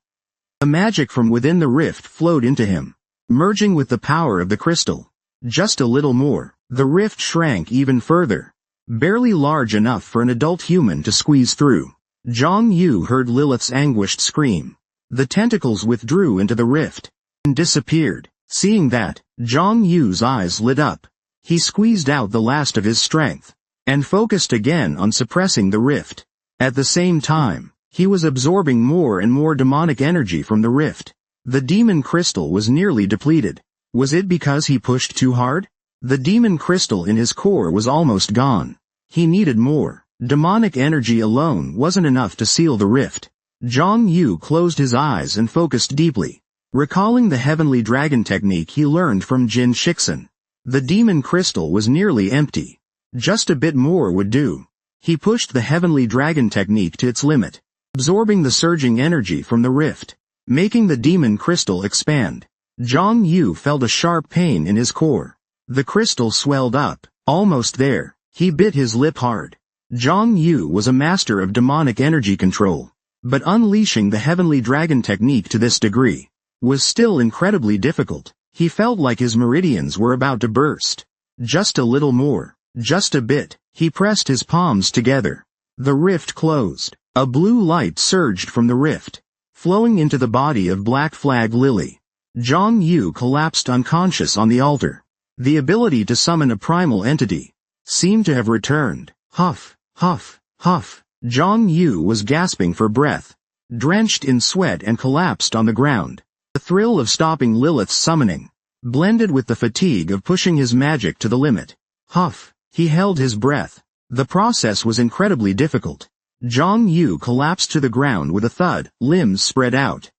The magic from within the rift flowed into him, merging with the power of the crystal. Just a little more, the rift shrank even further, barely large enough for an adult human to squeeze through. Zhang Yu heard Lilith's anguished scream. The tentacles withdrew into the rift and disappeared. Seeing that, Zhang Yu's eyes lit up. He squeezed out the last of his strength and focused again on suppressing the rift. At the same time, he was absorbing more and more demonic energy from the rift. The demon crystal was nearly depleted. Was it because he pushed too hard? The demon crystal in his core was almost gone. He needed more. Demonic energy alone wasn't enough to seal the rift. Zhang Yu closed his eyes and focused deeply, recalling the heavenly dragon technique he learned from Jin Shixin. The demon crystal was nearly empty. Just a bit more would do. He pushed the heavenly dragon technique to its limit, absorbing the surging energy from the rift, making the demon crystal expand. Zhang Yu felt a sharp pain in his core. The crystal swelled up, almost there. He bit his lip hard. Zhang Yu was a master of demonic energy control, but unleashing the heavenly dragon technique to this degree was still incredibly difficult. He felt like his meridians were about to burst. Just a little more, just a bit. He pressed his palms together. The rift closed. A blue light surged from the rift, flowing into the body of Black Flag Lily. Zhang Yu collapsed unconscious on the altar. The ability to summon a primal entity seemed to have returned. Huff, huff, huff. Zhang Yu was gasping for breath, drenched in sweat and collapsed on the ground. The thrill of stopping Lilith's summoning blended with the fatigue of pushing his magic to the limit. Huff. He held his breath. The process was incredibly difficult. Zhang Yu collapsed to the ground with a thud, limbs spread out.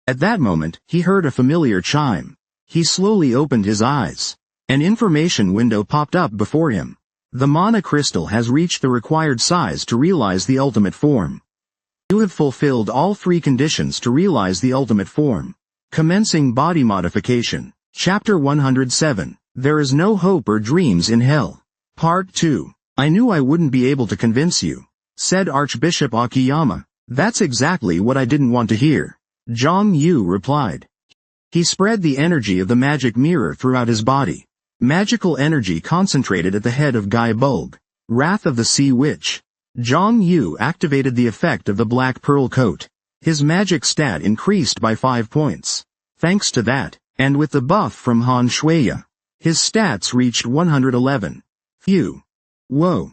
At that moment, he heard a familiar chime. He slowly opened his eyes. An information window popped up before him. The mana crystal has reached the required size to realize the ultimate form. You have fulfilled all 3 conditions to realize the ultimate form. Commencing body modification. Chapter 107. There is no hope or dreams in hell. Part 2. I knew I wouldn't be able to convince you, said Archbishop Akiyama. That's exactly what I didn't want to hear, Zhang Yu replied. He spread the energy of the magic mirror throughout his body. Magical energy concentrated at the head of Gai Bulg, Wrath of the Sea Witch. Zhang Yu activated the effect of the Black Pearl Coat. His magic stat increased by 5 points. Thanks to that, and with the buff from Han Shuya, his stats reached 111. Phew. Whoa.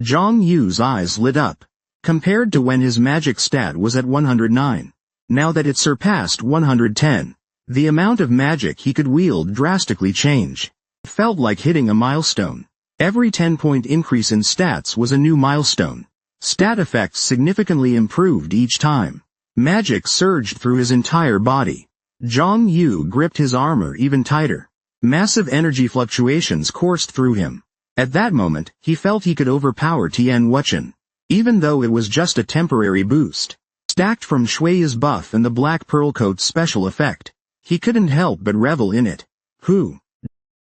Zhang Yu's eyes lit up. Compared to when his magic stat was at 109. Now that it surpassed 110, the amount of magic he could wield drastically changed. It felt like hitting a milestone. Every 10-point increase in stats was a new milestone. Stat effects significantly improved each time. Magic surged through his entire body. Zhang Yu gripped his armor even tighter. Massive energy fluctuations coursed through him. At that moment, he felt he could overpower Tian Wuchen, even though it was just a temporary boost. Stacked from Shui's buff and the Black Pearl Coat's special effect, he couldn't help but revel in it. Who?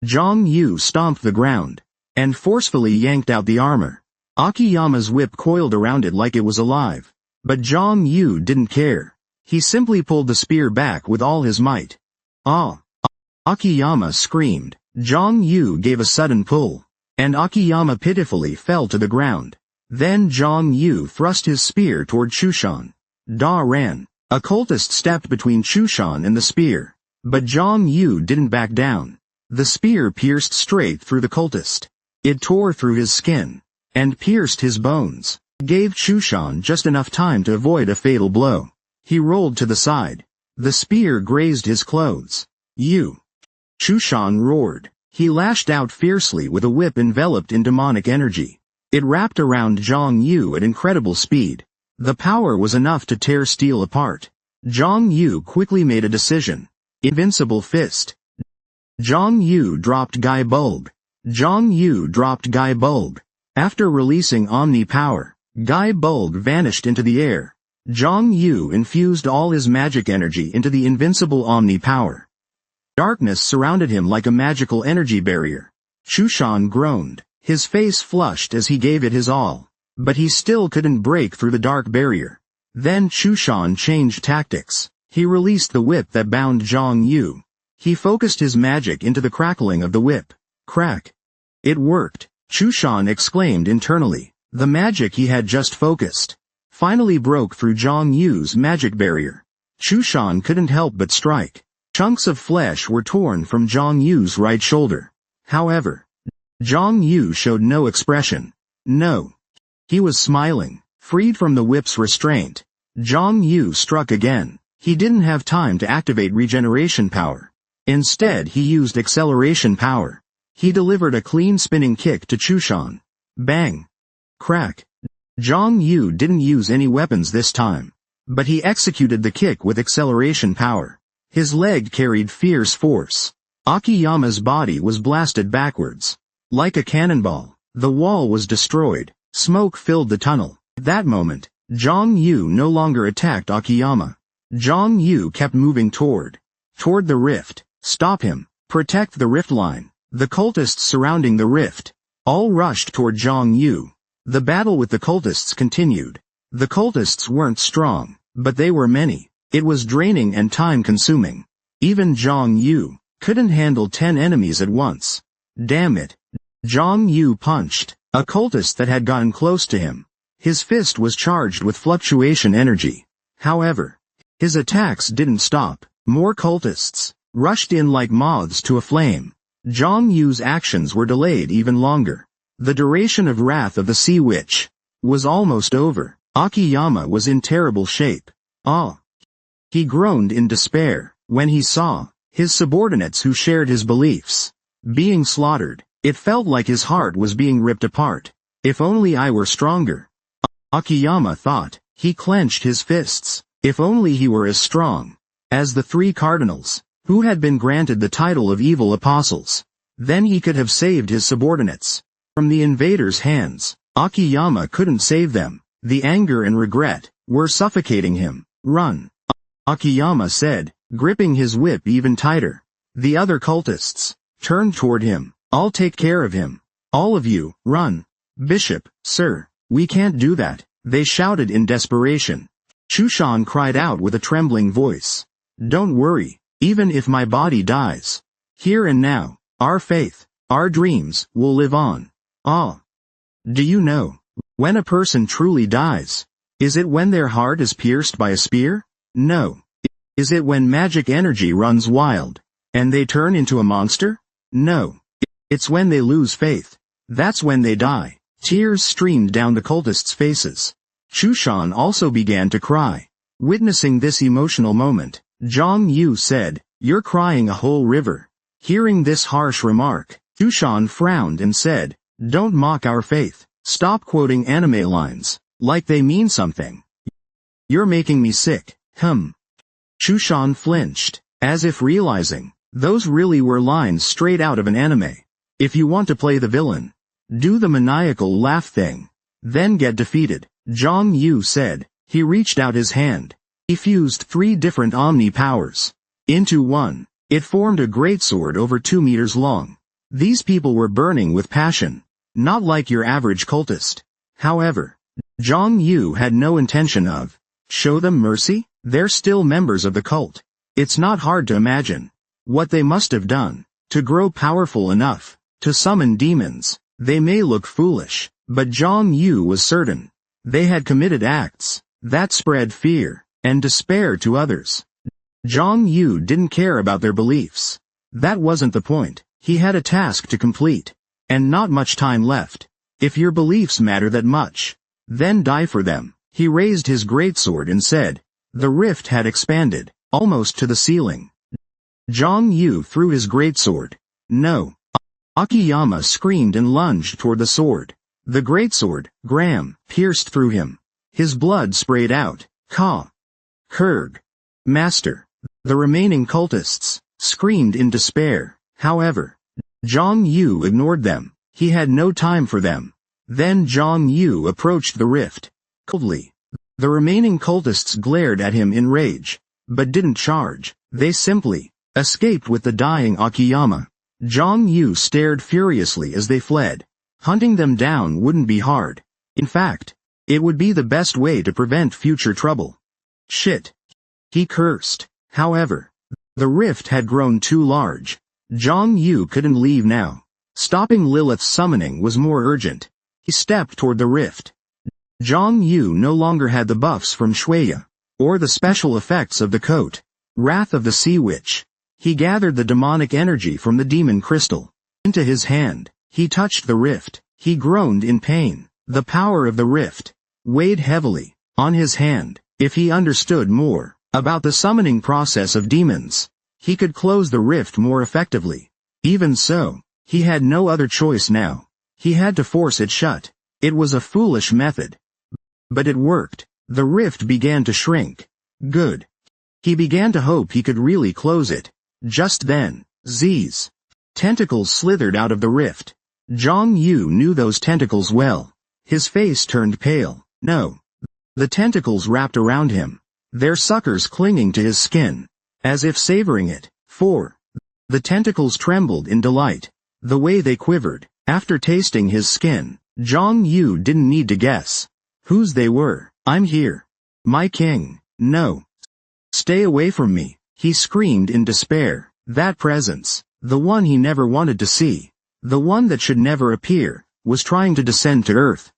Zhang Yu stomped the ground and forcefully yanked out the armor. Akiyama's whip coiled around it like it was alive. But Zhang Yu didn't care. He simply pulled the spear back with all his might. Ah! Akiyama screamed. Zhang Yu gave a sudden pull, and Akiyama pitifully fell to the ground. Then Zhang Yu thrust his spear toward Chushan. Da ran. A cultist stepped between Chushan and the spear, but Zhang Yu didn't back down. The spear pierced straight through the cultist. It tore through his skin, and pierced his bones. Gave Chushan just enough time to avoid a fatal blow. He rolled to the side. The spear grazed his clothes. You! Chushan roared. He lashed out fiercely with a whip enveloped in demonic energy. It wrapped around Zhang Yu at incredible speed. The power was enough to tear steel apart. Zhang Yu quickly made a decision. Invincible fist. Zhang Yu dropped Gai Bulb. Zhang Yu dropped Gai Bulb. After releasing Omni Power, Gai Bulb vanished into the air. Zhang Yu infused all his magic energy into the invincible Omni Power. Darkness surrounded him like a magical energy barrier. Chushan groaned. His face flushed as he gave it his all. But he still couldn't break through the dark barrier. Then Chushan changed tactics. He released the whip that bound Zhang Yu. He focused his magic into the crackling of the whip. Crack. It worked. Chushan exclaimed internally. The magic he had just focused finally broke through Zhang Yu's magic barrier. Chushan couldn't help but strike. Chunks of flesh were torn from Zhang Yu's right shoulder. However, Zhang Yu showed no expression. No. He was smiling. Freed from the whip's restraint, Zhang Yu struck again. He didn't have time to activate regeneration power. Instead he used acceleration power. He delivered a clean spinning kick to Chushan. Bang! Crack! Zhang Yu didn't use any weapons this time, but he executed the kick with acceleration power. His leg carried fierce force. Akiyama's body was blasted backwards. Like a cannonball, the wall was destroyed. Smoke filled the tunnel. At that moment, Zhang Yu no longer attacked Akiyama. Zhang Yu kept moving toward the rift. Stop him. Protect the rift line. The cultists surrounding the rift all rushed toward Zhang Yu. The battle with the cultists continued. The cultists weren't strong, but they were many. It was draining and time-consuming. Even Zhang Yu couldn't handle 10 enemies at once. Damn it. Zhang Yu punched a cultist that had gotten close to him. His fist was charged with fluctuation energy. However, his attacks didn't stop. More cultists rushed in like moths to a flame. Zhang Yu's actions were delayed even longer. The duration of Wrath of the Sea Witch was almost over. Akiyama was in terrible shape. Ah! He groaned in despair when he saw his subordinates who shared his beliefs being slaughtered. It felt like his heart was being ripped apart. If only I were stronger, Akiyama thought. He clenched his fists. If only he were as strong as the 3 cardinals, who had been granted the title of evil apostles. Then he could have saved his subordinates from the invaders' hands. Akiyama couldn't save them. The anger and regret were suffocating him. Run! Akiyama said, gripping his whip even tighter. The other cultists turned toward him. I'll take care of him. All of you, run. Bishop, sir, we can't do that, they shouted in desperation. Chushan cried out with a trembling voice. Don't worry, even if my body dies. Here and now, our faith, our dreams, will live on. Ah! Do you know when a person truly dies? Is it when their heart is pierced by a spear? No. Is it when magic energy runs wild, and they turn into a monster? No. It's when they lose faith. That's when they die. Tears streamed down the cultists' faces. Chushan also began to cry. Witnessing this emotional moment, Zhang Yu said, You're crying a whole river. Hearing this harsh remark, Chushan frowned and said, Don't mock our faith. Stop quoting anime lines like they mean something. You're making me sick. Chushan flinched, as if realizing, those really were lines straight out of an anime. If you want to play the villain, do the maniacal laugh thing. Then get defeated, Zhang Yu said. He reached out his hand. He fused 3 different Omni powers into one. It formed a greatsword over 2 meters long. These people were burning with passion, not like your average cultist. However, Zhang Yu had no intention of show them mercy. They're still members of the cult. It's not hard to imagine. what they must have done, to grow powerful enough, to summon demons. They may look foolish, but Zhang Yu was certain. They had committed acts that spread fear and despair to others. Zhang Yu didn't care about their beliefs. That wasn't the point. He had a task to complete, and not much time left. If your beliefs matter that much, then die for them. He raised his greatsword and said. The rift had expanded, almost to the ceiling. Zhang Yu threw his greatsword. No. Akiyama screamed and lunged toward the sword. The greatsword, Graham, pierced through him. His blood sprayed out. Ka. Kurg. Master. The remaining cultists screamed in despair. However, Zhang Yu ignored them. He had no time for them. Then Zhang Yu approached the rift. Coldly. The remaining cultists glared at him in rage, but didn't charge. They simply escaped with the dying Akiyama. Zhang Yu stared furiously as they fled. Hunting them down wouldn't be hard. In fact, it would be the best way to prevent future trouble. Shit. He cursed. However, the rift had grown too large. Zhang Yu couldn't leave now. Stopping Lilith's summoning was more urgent. He stepped toward the rift. Zhang Yu no longer had the buffs from Shuya, or the special effects of the coat. Wrath of the Sea Witch. He gathered the demonic energy from the demon crystal into his hand. He touched the rift. He groaned in pain. The power of the rift weighed heavily on his hand. If he understood more about the summoning process of demons, he could close the rift more effectively. Even so, he had no other choice now. He had to force it shut. It was a foolish method. But it worked. The rift began to shrink. Good. He began to hope he could really close it. Just then, Z's tentacles slithered out of the rift. Zhang Yu knew those tentacles well. His face turned pale. No. The tentacles wrapped around him, their suckers clinging to his skin, as if savoring it. 4. The tentacles trembled in delight. The way they quivered, after tasting his skin, Zhang Yu didn't need to guess whose they were. I'm here. My king. No. Stay away from me, he screamed in despair. That presence, the one he never wanted to see, the one that should never appear, was trying to descend to earth.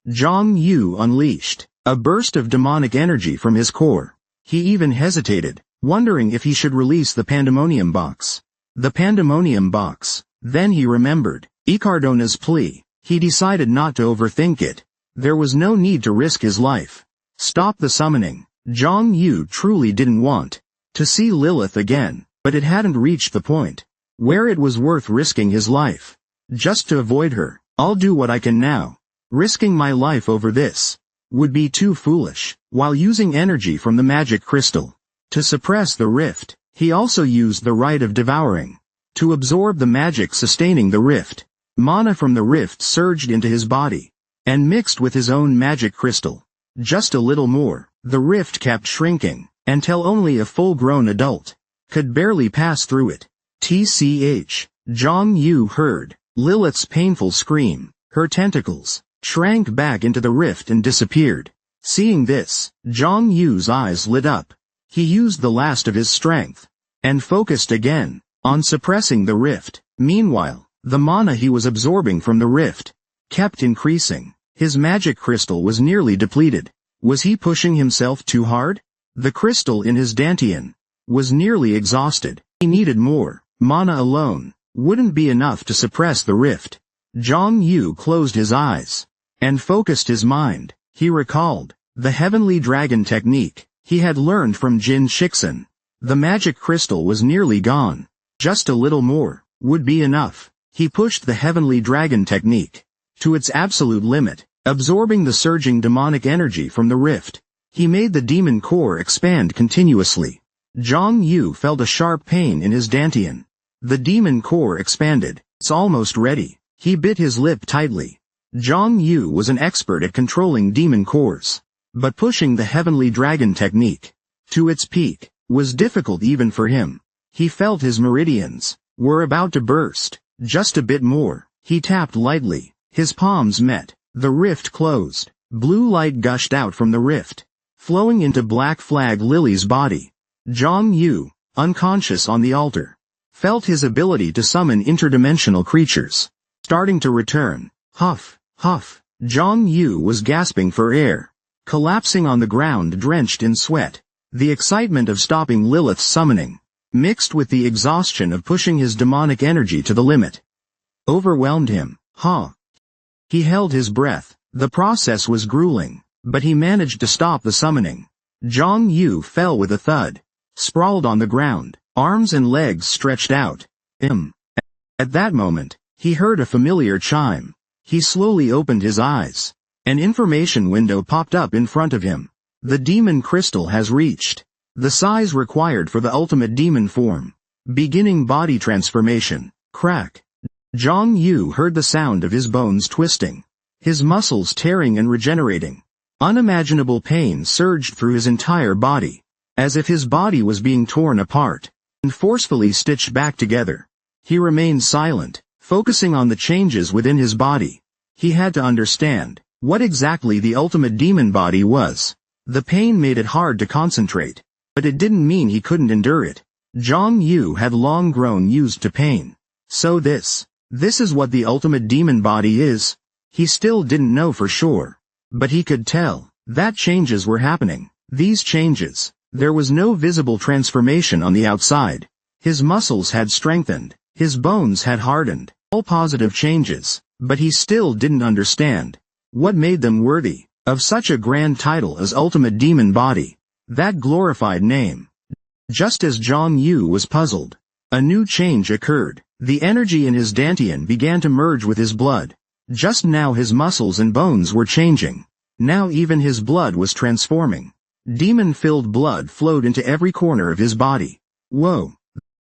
Zhang Yu unleashed a burst of demonic energy from his core. He even hesitated, wondering if he should release the Pandemonium box. The Pandemonium box. Then he remembered Icardona's plea. He decided not to overthink it. There was no need to risk his life. Stop the summoning. Zhang Yu truly didn't want to see Lilith again, but it hadn't reached the point where it was worth risking his life just to avoid her. I'll do what I can now. Risking my life over this would be too foolish. While using energy from the magic crystal to suppress the rift, he also used the rite of devouring to absorb the magic sustaining the rift. Mana from the rift surged into his body and mixed with his own magic crystal. Just a little more. The rift kept shrinking until only a full-grown adult could barely pass through it. Tch. Zhang Yu heard Lilith's painful scream. Her tentacles shrank back into the rift and disappeared. Seeing this, Zhang Yu's eyes lit up. He used the last of his strength and focused again on suppressing the rift. Meanwhile, the mana he was absorbing from the rift kept increasing. His magic crystal was nearly depleted. Was he pushing himself too hard? The crystal in his dantian was nearly exhausted. He needed more. Mana alone wouldn't be enough to suppress the rift. Zhang Yu closed his eyes and focused his mind. He recalled the heavenly dragon technique he had learned from Jin Shixin. The magic crystal was nearly gone. Just a little more would be enough. He pushed the heavenly dragon technique to its absolute limit, absorbing the surging demonic energy from the rift. He made the demon core expand continuously. Zhang Yu felt a sharp pain in his dantian. The demon core expanded. It's almost ready. He bit his lip tightly. Zhang Yu was an expert at controlling demon cores, but pushing the heavenly dragon technique to its peak was difficult even for him. He felt his meridians were about to burst. Just a bit more. He tapped lightly. His palms met. The rift closed. Blue light gushed out from the rift, flowing into Black Flag Lily's body. Zhang Yu, unconscious on the altar, felt his ability to summon interdimensional creatures starting to return. Huff, huff. Zhang Yu was gasping for air, collapsing on the ground drenched in sweat. The excitement of stopping Lilith's summoning, mixed with the exhaustion of pushing his demonic energy to the limit, overwhelmed him. He held his breath. The process was grueling, but he managed to stop the summoning. Zhang Yu fell with a thud, sprawled on the ground, arms and legs stretched out. At that moment, he heard a familiar chime. He slowly opened his eyes. An information window popped up in front of him. The demon crystal has reached the size required for the ultimate demon form. Beginning body transformation. Crack. Zhang Yu heard the sound of his bones twisting, his muscles tearing and regenerating. Unimaginable pain surged through his entire body, as if his body was being torn apart and forcefully stitched back together. He remained silent, focusing on the changes within his body. He had to understand what exactly the ultimate demon body was. The pain made it hard to concentrate, but it didn't mean he couldn't endure it. Zhang Yu had long grown used to pain. So this is what the ultimate demon body is? He still didn't know for sure, but he could tell that changes were happening. These changes, there was no visible transformation on the outside. His muscles had strengthened, his bones had hardened, all positive changes, but he still didn't understand what made them worthy of such a grand title as Ultimate Demon Body, that glorified name. Just as Zhang Yu was puzzled, a new change occurred. The energy in his dantian began to merge with his blood. Just now his muscles and bones were changing. Now even his blood was transforming. Demon-filled blood flowed into every corner of his body. Whoa!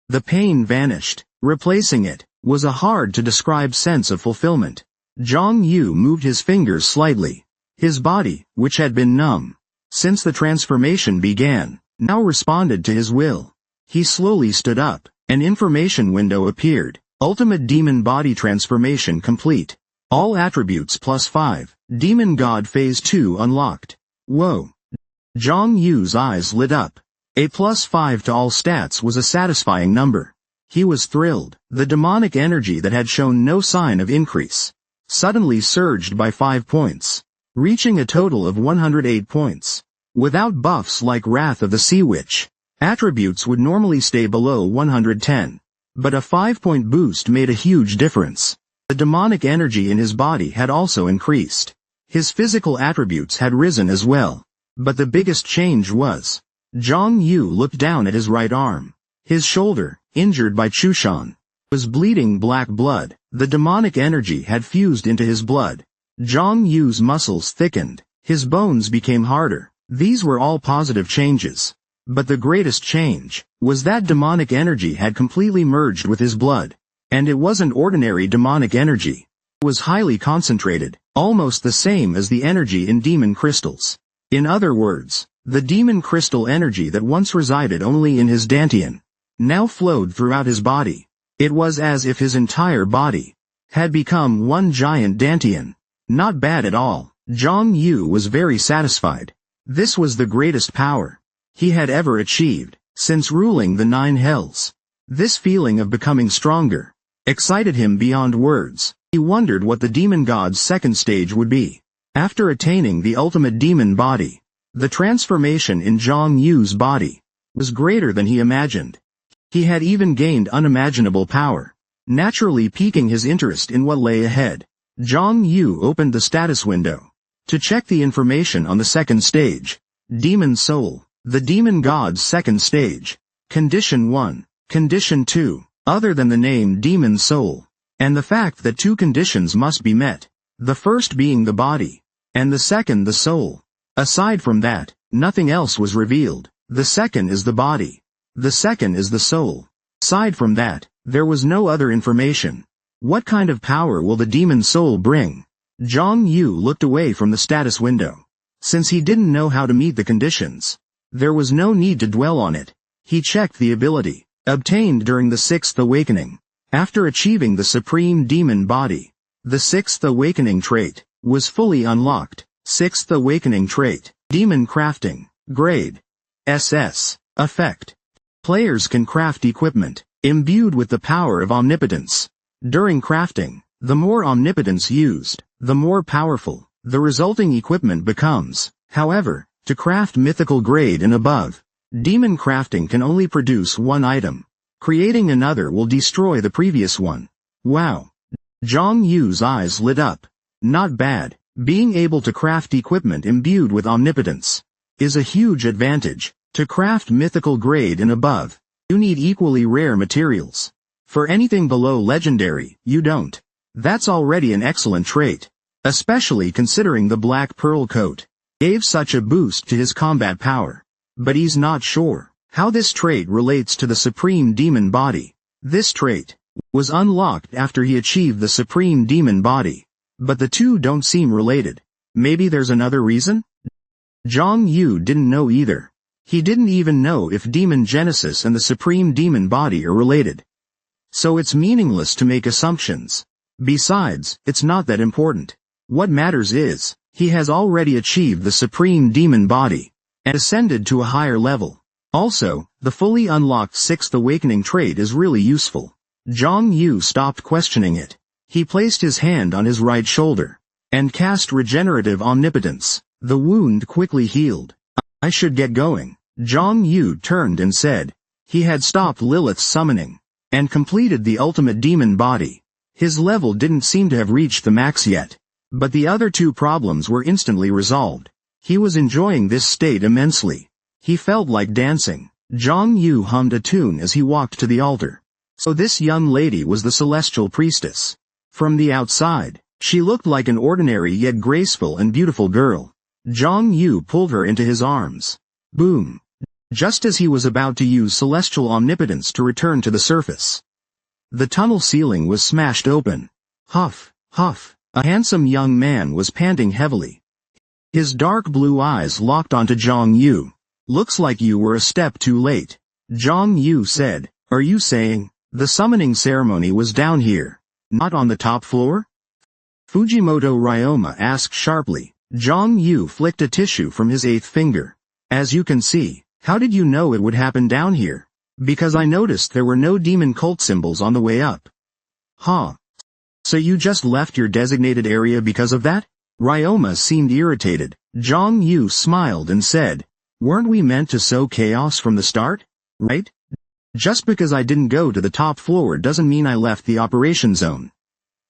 The pain vanished. Replacing it was a hard-to-describe sense of fulfillment. Zhang Yu moved his fingers slightly. His body, which had been numb since the transformation began, now responded to his will. He slowly stood up. An information window appeared. Ultimate Demon Body Transformation complete. All attributes +5. Demon God Phase 2 unlocked. Whoa! Zhang Yu's eyes lit up. A +5 to all stats was a satisfying number. He was thrilled. The demonic energy that had shown no sign of increase suddenly surged by 5 points, reaching a total of 108 points. Without buffs like Wrath of the Sea Witch, attributes would normally stay below 110. But a 5-point boost made a huge difference. The demonic energy in his body had also increased. His physical attributes had risen as well. But the biggest change was, Zhang Yu looked down at his right arm. His shoulder, injured by Chushan, was bleeding black blood. The demonic energy had fused into his blood. Zhang Yu's muscles thickened. His bones became harder. These were all positive changes. But the greatest change was that demonic energy had completely merged with his blood. And it wasn't ordinary demonic energy. It was highly concentrated, almost the same as the energy in demon crystals. In other words, the demon crystal energy that once resided only in his dantian now flowed throughout his body. It was as if his entire body had become one giant dantian. Not bad at all. Zhang Yu was very satisfied. This was the greatest power he had ever achieved since ruling the 9 hells. This feeling of becoming stronger excited him beyond words. He wondered what the demon god's second stage would be. After attaining the ultimate demon body, the transformation in Zhang Yu's body was greater than he imagined. He had even gained unimaginable power, naturally piquing his interest in what lay ahead. Zhang Yu opened the status window to check the information on the second stage. Demon Soul. The demon god's second stage. Condition 1. Condition 2. Other than the name Demon Soul, and the fact that 2 conditions must be met, the first being the body, and the second the soul. Aside from that, nothing else was revealed. The second is the body. The second is the soul. Aside from that, there was no other information. What kind of power will the demon soul bring? Zhang Yu looked away from the status window. Since he didn't know how to meet the conditions, there was no need to dwell on it. He checked the ability obtained during the 6th awakening. After achieving the supreme demon body, the 6th awakening trait was fully unlocked. 6th awakening trait. Demon crafting. Grade SS. Effect. Players can craft equipment, imbued with the power of omnipotence. During crafting, the more omnipotence used, the more powerful the resulting equipment becomes. However, to craft mythical grade and above, demon crafting can only produce one item. Creating another will destroy the previous one. Wow. Zhang Yu's eyes lit up. Not bad. Being able to craft equipment imbued with omnipotence is a huge advantage. To craft mythical grade and above, you need equally rare materials. For anything below legendary, you don't. That's already an excellent trait. Especially considering the Black Pearl coat gave such a boost to his combat power. But he's not sure how this trait relates to the Supreme Demon Body. This trait was unlocked after he achieved the Supreme Demon Body. But the two don't seem related. Maybe there's another reason? Zhang Yu didn't know either. He didn't even know if Demon Genesis and the Supreme Demon Body are related. So it's meaningless to make assumptions. Besides, it's not that important. What matters is, he has already achieved the Supreme Demon Body and ascended to a higher level. Also, the fully unlocked 6th Awakening trait is really useful. Zhang Yu stopped questioning it. He placed his hand on his right shoulder and cast Regenerative Omnipotence. The wound quickly healed. I should get going. Zhang Yu turned and said. He had stopped Lilith's summoning and completed the ultimate demon body. His level didn't seem to have reached the max yet. But the other two problems were instantly resolved. He was enjoying this state immensely. He felt like dancing. Zhang Yu hummed a tune as he walked to the altar. So this young lady was the celestial priestess. From the outside, she looked like an ordinary yet graceful and beautiful girl. Zhang Yu pulled her into his arms. Boom. Just as he was about to use celestial omnipotence to return to the surface, the tunnel ceiling was smashed open. Huff, huff. A handsome young man was panting heavily. His dark blue eyes locked onto Zhang Yu. Looks like you were a step too late. Zhang Yu said. Are you saying the summoning ceremony was down here, not on the top floor? Fujimoto Ryoma asked sharply. Zhang Yu flicked a tissue from his 8th finger. As you can see, how did you know it would happen down here? Because I noticed there were no demon cult symbols on the way up. Huh. So you just left your designated area because of that? Ryoma seemed irritated. Zhang Yu smiled and said, weren't we meant to sow chaos from the start? Right? Just because I didn't go to the top floor doesn't mean I left the operation zone.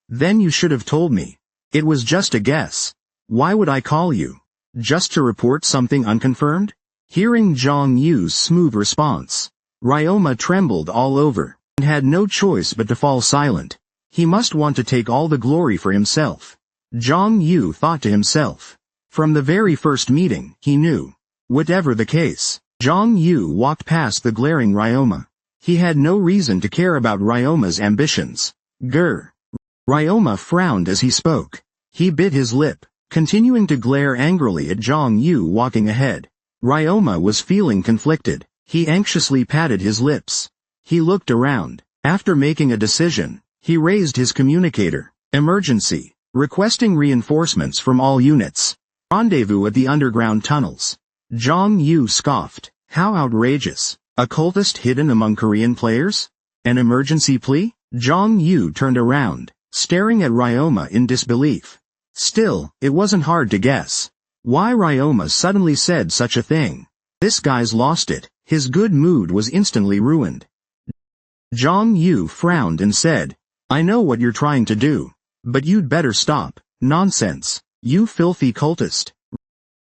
Then you should have told me. It was just a guess. Why would I call you? Just to report something unconfirmed? Hearing Zhang Yu's smooth response, Ryoma trembled all over and had no choice but to fall silent. He must want to take all the glory for himself. Zhang Yu thought to himself. From the very first meeting, he knew. Whatever the case, Zhang Yu walked past the glaring Ryoma. He had no reason to care about Ryoma's ambitions. Grr. Ryoma frowned as he spoke. He bit his lip, continuing to glare angrily at Zhang Yu walking ahead. Ryoma was feeling conflicted. He anxiously patted his lips. He looked around. After making a decision, he raised his communicator. Emergency. Requesting reinforcements from all units. Rendezvous at the underground tunnels. Zhang Yu scoffed. How outrageous. A cultist hidden among Korean players? An emergency plea? Zhang Yu turned around, staring at Ryoma in disbelief. Still, it wasn't hard to guess why Ryoma suddenly said such a thing. This guy's lost it. His good mood was instantly ruined. Zhang Yu frowned and said, I know what you're trying to do. But you'd better stop. Nonsense. You filthy cultist.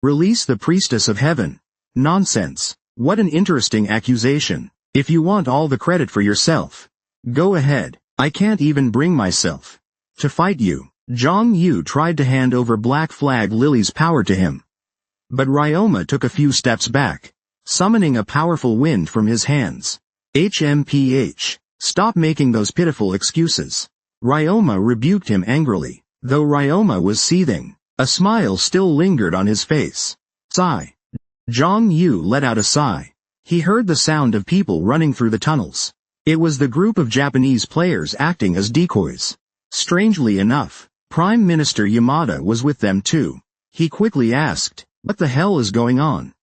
Release the priestess of heaven. Nonsense. What an interesting accusation. If you want all the credit for yourself, go ahead. I can't even bring myself to fight you. Zhang Yu tried to hand over Black Flag Lily's power to him. But Ryoma took a few steps back, summoning a powerful wind from his hands. HMPH. Stop making those pitiful excuses. Ryoma rebuked him angrily. Though Ryoma was seething, a smile still lingered on his face. Sigh. Zhang Yu let out a sigh. He heard the sound of people running through the tunnels. It was the group of Japanese players acting as decoys. Strangely enough, Prime Minister Yamada was with them too. He quickly asked, what the hell is going on?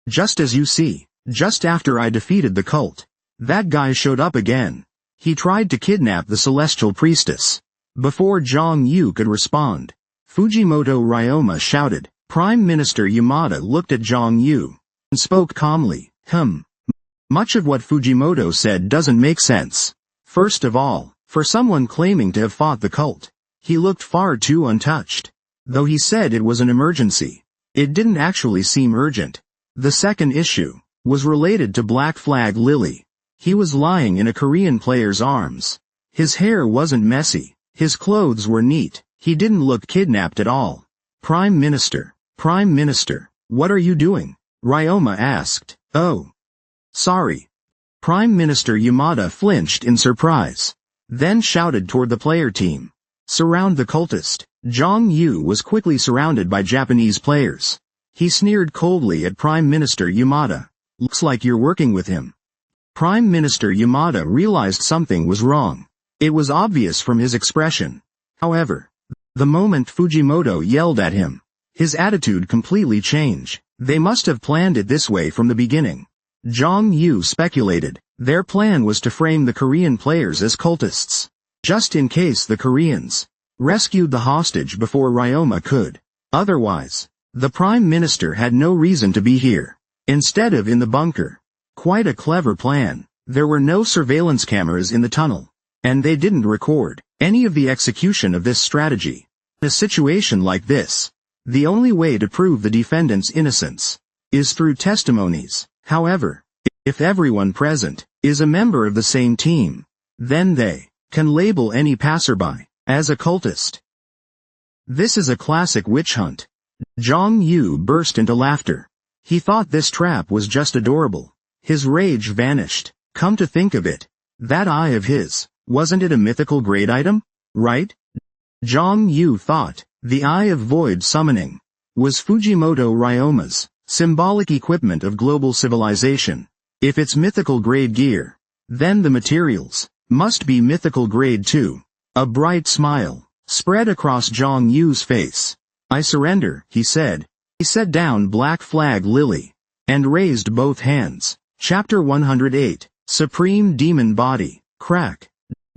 Just as you see, just after I defeated the cult, that guy showed up again. He tried to kidnap the celestial priestess. Before Zhang Yu could respond, Fujimoto Ryoma shouted. Prime Minister Yamada looked at Zhang Yu and spoke calmly. Much of what Fujimoto said doesn't make sense. First of all, for someone claiming to have fought the cult, he looked far too untouched. Though he said it was an emergency, it didn't actually seem urgent. The second issue was related to Black Flag Lily. He was lying in a Korean player's arms. His hair wasn't messy. His clothes were neat. He didn't look kidnapped at all. Prime Minister, what are you doing? Ryoma asked. Oh. Sorry. Prime Minister Yamada flinched in surprise, then shouted toward the player team. Surround the cultist. Zhang Yu was quickly surrounded by Japanese players. He sneered coldly at Prime Minister Yamada. Looks like you're working with him. Prime Minister Yamada realized something was wrong. It was obvious from his expression. However, the moment Fujimoto yelled at him, his attitude completely changed. They must have planned it this way from the beginning. Zhang Yu speculated. Their plan was to frame the Korean players as cultists, just in case the Koreans rescued the hostage before Ryoma could. Otherwise, the Prime Minister had no reason to be here, instead of in the bunker. Quite a clever plan. There were no surveillance cameras in the tunnel, and they didn't record any of the execution of this strategy. In a situation like this, the only way to prove the defendant's innocence is through testimonies. However, if everyone present is a member of the same team, then they can label any passerby as a cultist. This is a classic witch hunt. Zhang Yu burst into laughter. He thought this trap was just adorable. His rage vanished. Come to think of it, that eye of his, wasn't it a mythical grade item? Right? Zhang Yu thought. The Eye of Void Summoning was Fujimoto Ryoma's symbolic equipment of global civilization. If it's mythical grade gear, then the materials must be mythical grade too. A bright smile spread across Zhang Yu's face. I surrender, he said. He set down Black Flag Lily and raised both hands. Chapter 108, Supreme Demon Body. Crack.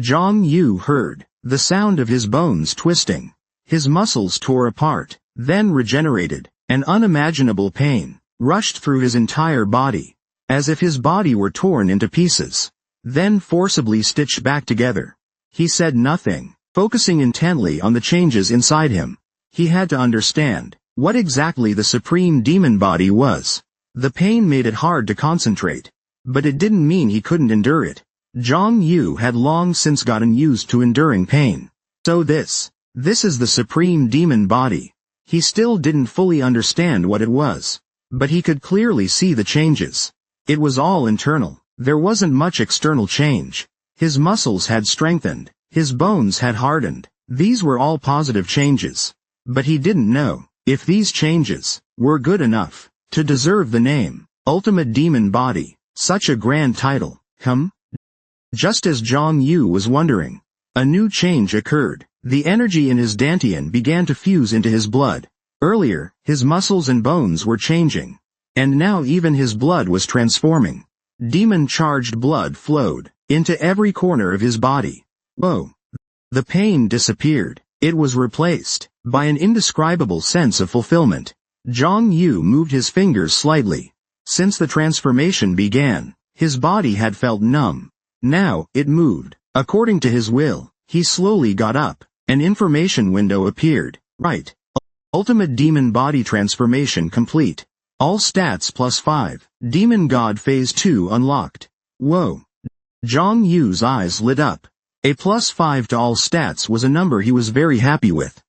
Zhang Yu heard the sound of his bones twisting. His muscles tore apart, then regenerated. An unimaginable pain rushed through his entire body, as if his body were torn into pieces, then forcibly stitched back together. He said nothing, focusing intently on the changes inside him. He had to understand what exactly the Supreme Demon Body was. The pain made it hard to concentrate, but it didn't mean he couldn't endure it. Zhang Yu had long since gotten used to enduring pain. So this is the Supreme Demon Body. He still didn't fully understand what it was, but he could clearly see the changes. It was all internal. There wasn't much external change. His muscles had strengthened. His bones had hardened. These were all positive changes. But he didn't know if these changes were good enough to deserve the name Ultimate Demon Body. Such a grand title. Just as Zhang Yu was wondering, a new change occurred. The energy in his dantian began to fuse into his blood. Earlier, his muscles and bones were changing, and now even his blood was transforming. Demon-charged blood flowed into every corner of his body. Whoa! The pain disappeared. It was replaced by an indescribable sense of fulfillment. Zhang Yu moved his fingers slightly. Since the transformation began, his body had felt numb. Now, it moved. According to his will, he slowly got up. An information window appeared. Right. Ultimate Demon Body Transformation complete. All stats +5. Demon God Phase 2 unlocked. Whoa. Zhang Yu's eyes lit up. A +5 to all stats was a number he was very happy with.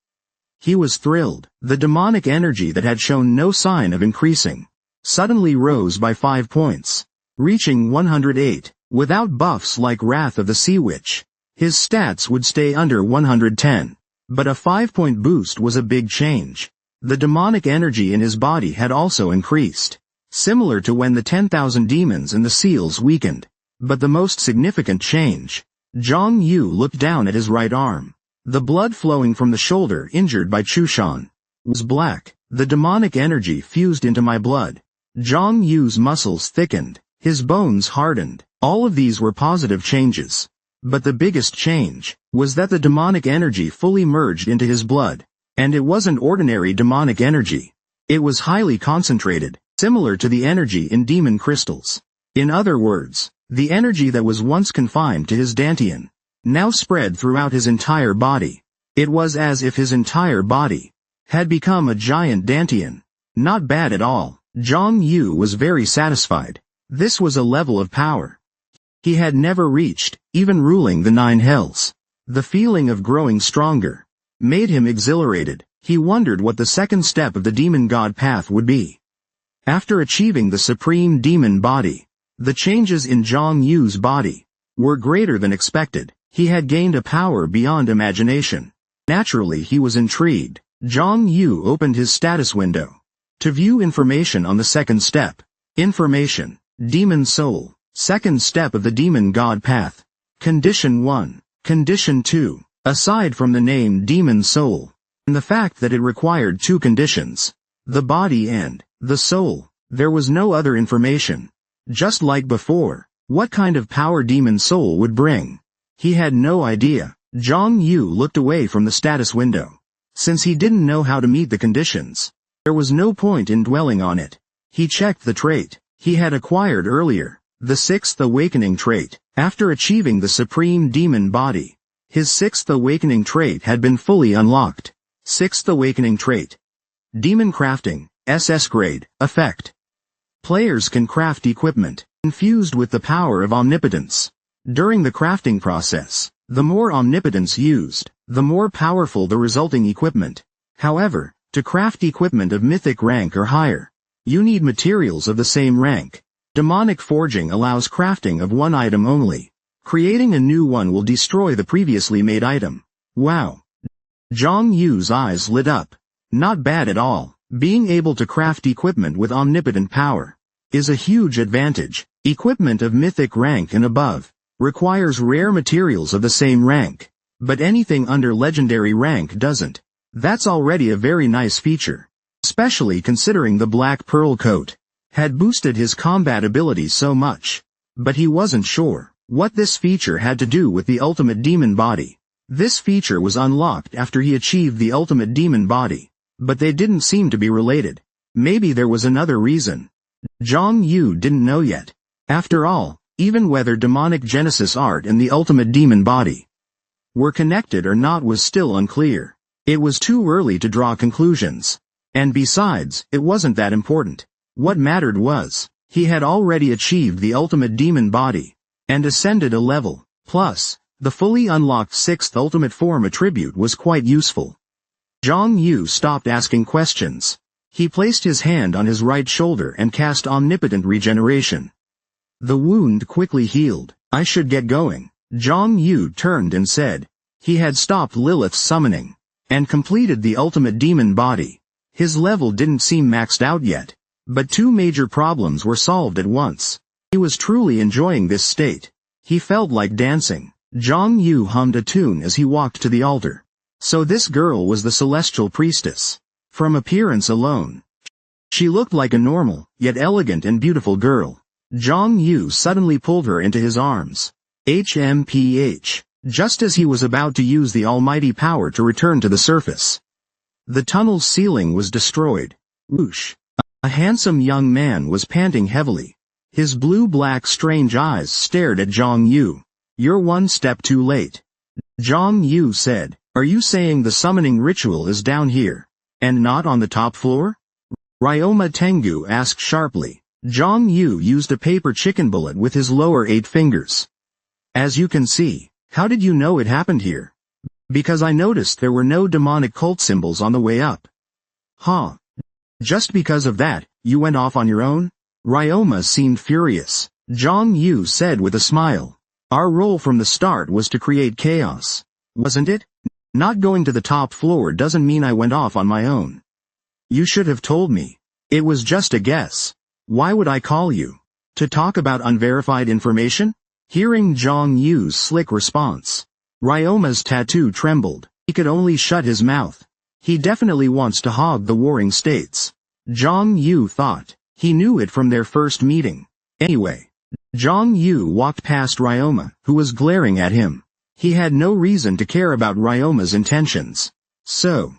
He was thrilled. The demonic energy that had shown no sign of increasing suddenly rose by 5 points, reaching 108. Without buffs like Wrath of the Sea Witch, his stats would stay under 110. But a 5-point boost was a big change. The demonic energy in his body had also increased, similar to when the 10,000 demons and the seals weakened. But the most significant change, Zhang Yu looked down at his right arm. The blood flowing from the shoulder injured by Chushan was black. The demonic energy fused into my blood. Zhang Yu's muscles thickened. His bones hardened. All of these were positive changes. But the biggest change was that the demonic energy fully merged into his blood. And it wasn't ordinary demonic energy. It was highly concentrated, similar to the energy in demon crystals. In other words, the energy that was once confined to his dantian now spread throughout his entire body. It was as if his entire body had become a giant dantian. Not bad at all. Zhang Yu was very satisfied. This was a level of power he had never reached, even ruling the 9 hells. The feeling of growing stronger made him exhilarated. He wondered what the second step of the demon god path would be. After achieving the supreme demon body, the changes in Zhang Yu's body were greater than expected. He had gained a power beyond imagination. Naturally he was intrigued. Zhang Yu opened his status window to view information on the second step. Information. Demon soul. Second step of the demon god path. Condition 1. Condition 2. Aside from the name demon soul, and the fact that it required 2 conditions, the body and the soul, there was no other information. Just like before, what kind of power demon soul would bring? He had no idea. Zhang Yu looked away from the status window. Since he didn't know how to meet the conditions, there was no point in dwelling on it. He checked the trait he had acquired earlier, the 6th awakening trait. After achieving the supreme demon body, his 6th awakening trait had been fully unlocked. 6th awakening trait. Demon crafting, SS grade, effect. Players can craft equipment infused with the power of omnipotence. During the crafting process, the more omnipotence used, the more powerful the resulting equipment. However, to craft equipment of mythic rank or higher, you need materials of the same rank. Demonic forging allows crafting of one item only. Creating a new one will destroy the previously made item. Wow. Zhang Yu's eyes lit up. Not bad at all. Being able to craft equipment with omnipotent power is a huge advantage. Equipment of mythic rank and above requires rare materials of the same rank, but anything under legendary rank doesn't. That's already a very nice feature, especially considering the Black Pearl coat had boosted his combat ability so much. But he wasn't sure what this feature had to do with the ultimate demon body. This feature was unlocked after he achieved the ultimate demon body, but they didn't seem to be related. Maybe there was another reason. Zhang Yu didn't know yet. After all, even whether demonic genesis art and the ultimate demon body were connected or not was still unclear. It was too early to draw conclusions. And besides, it wasn't that important. What mattered was, he had already achieved the ultimate demon body, and ascended a level. Plus, the fully unlocked 6th ultimate form attribute was quite useful. Zhang Yu stopped asking questions. He placed his hand on his right shoulder and cast omnipotent regeneration. The wound quickly healed. I should get going. Zhang Yu turned and said. He had stopped Lilith's summoning, and completed the ultimate demon body. His level didn't seem maxed out yet, but 2 major problems were solved at once. He was truly enjoying this state. He felt like dancing. Zhang Yu hummed a tune as he walked to the altar. So this girl was the celestial priestess. From appearance alone, she looked like a normal, yet elegant and beautiful girl. Zhang Yu suddenly pulled her into his arms. HMPH. Just as he was about to use the almighty power to return to the surface, the tunnel's ceiling was destroyed. Whoosh. A handsome young man was panting heavily. His blue-black strange eyes stared at Zhang Yu. You're one step too late. Zhang Yu said. Are you saying the summoning ritual is down here, and not on the top floor? Ryoma Tengu asked sharply. Zhang Yu used a paper chicken bullet with his lower 8 fingers. As you can see. How did you know it happened here? Because I noticed there were no demonic cult symbols on the way up. Huh. Just because of that, you went off on your own? Ryoma seemed furious. Zhang Yu said with a smile. Our role from the start was to create chaos. Wasn't it? Not going to the top floor doesn't mean I went off on my own. You should have told me. It was just a guess. Why would I call you? To talk about unverified information? Hearing Zhang Yu's slick response, Ryoma's tattoo trembled. He could only shut his mouth. He definitely wants to hog the warring states. Zhang Yu thought. He knew it from their first meeting. Anyway, Zhang Yu walked past Ryoma, who was glaring at him. He had no reason to care about Ryoma's intentions. So,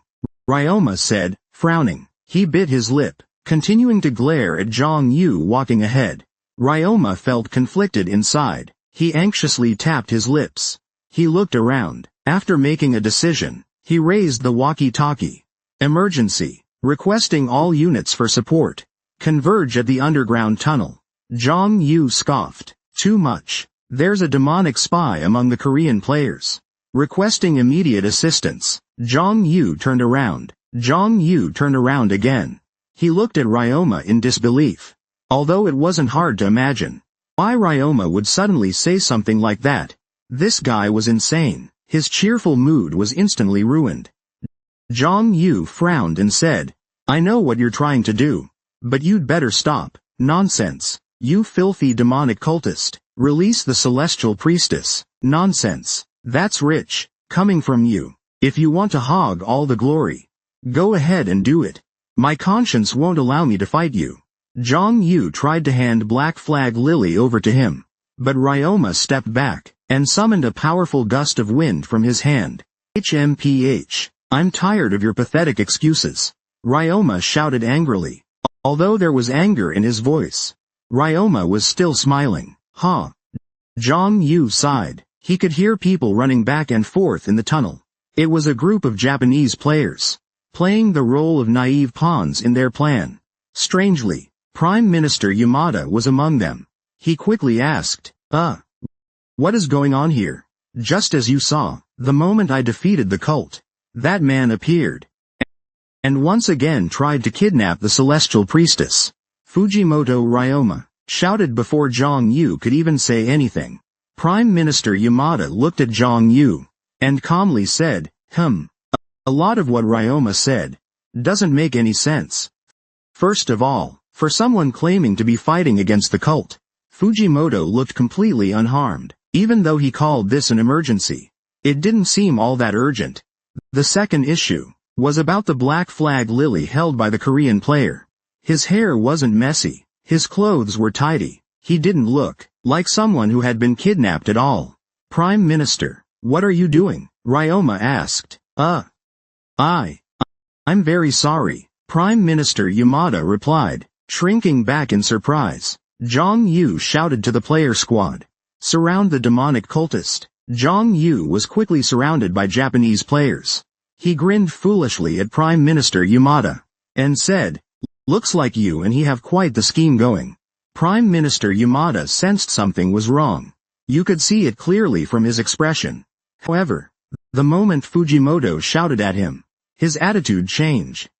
Ryoma said, frowning. He bit his lip, continuing to glare at Zhang Yu walking ahead. Ryoma felt conflicted inside. He anxiously tapped his lips. He looked around. After making a decision, he raised the walkie-talkie. Emergency. Requesting all units for support. Converge at the underground tunnel. Zhang Yu scoffed. Too much. There's a demonic spy among the Korean players. Requesting immediate assistance. Zhang Yu turned around. Zhang Yu turned around again. He looked at Ryoma in disbelief. Although it wasn't hard to imagine why Ryoma would suddenly say something like that. This guy was insane. His cheerful mood was instantly ruined. Zhang Yu frowned and said, I know what you're trying to do. But you'd better stop. Nonsense. You filthy demonic cultist. Release the celestial priestess. Nonsense. That's rich. Coming from you. If you want to hog all the glory, go ahead and do it. My conscience won't allow me to fight you. Zhang Yu tried to hand Black Flag Lily over to him. But Ryoma stepped back, and summoned a powerful gust of wind from his hand. HMPH. I'm tired of your pathetic excuses. Ryoma shouted angrily. Although there was anger in his voice, Ryoma was still smiling. Ha! Zhang Yu sighed. He could hear people running back and forth in the tunnel. It was a group of Japanese players, playing the role of naive pawns in their plan. Strangely, Prime Minister Yamada was among them. He quickly asked, what is going on here? Just as you saw, the moment I defeated the cult, that man appeared, and once again tried to kidnap the celestial priestess. Fujimoto Ryoma shouted before Zhang Yu could even say anything. Prime Minister Yamada looked at Zhang Yu, and calmly said, a lot of what Ryoma said doesn't make any sense. First of all, for someone claiming to be fighting against the cult, Fujimoto looked completely unharmed. Even though he called this an emergency, it didn't seem all that urgent. The second issue was about the Black Flag Lily held by the Korean player. His hair wasn't messy. His clothes were tidy. He didn't look like someone who had been kidnapped at all. Prime Minister, what are you doing? Ryoma asked. I'm very sorry. Prime Minister Yamada replied, shrinking back in surprise. Zhang Yu shouted to the player squad. Surround the demonic cultist. Zhang Yu was quickly surrounded by Japanese players. He grinned foolishly at Prime Minister Yamada, and said, looks like you and he have quite the scheme going. Prime Minister Yamada sensed something was wrong. You could see it clearly from his expression. However, the moment Fujimoto shouted at him, his attitude changed.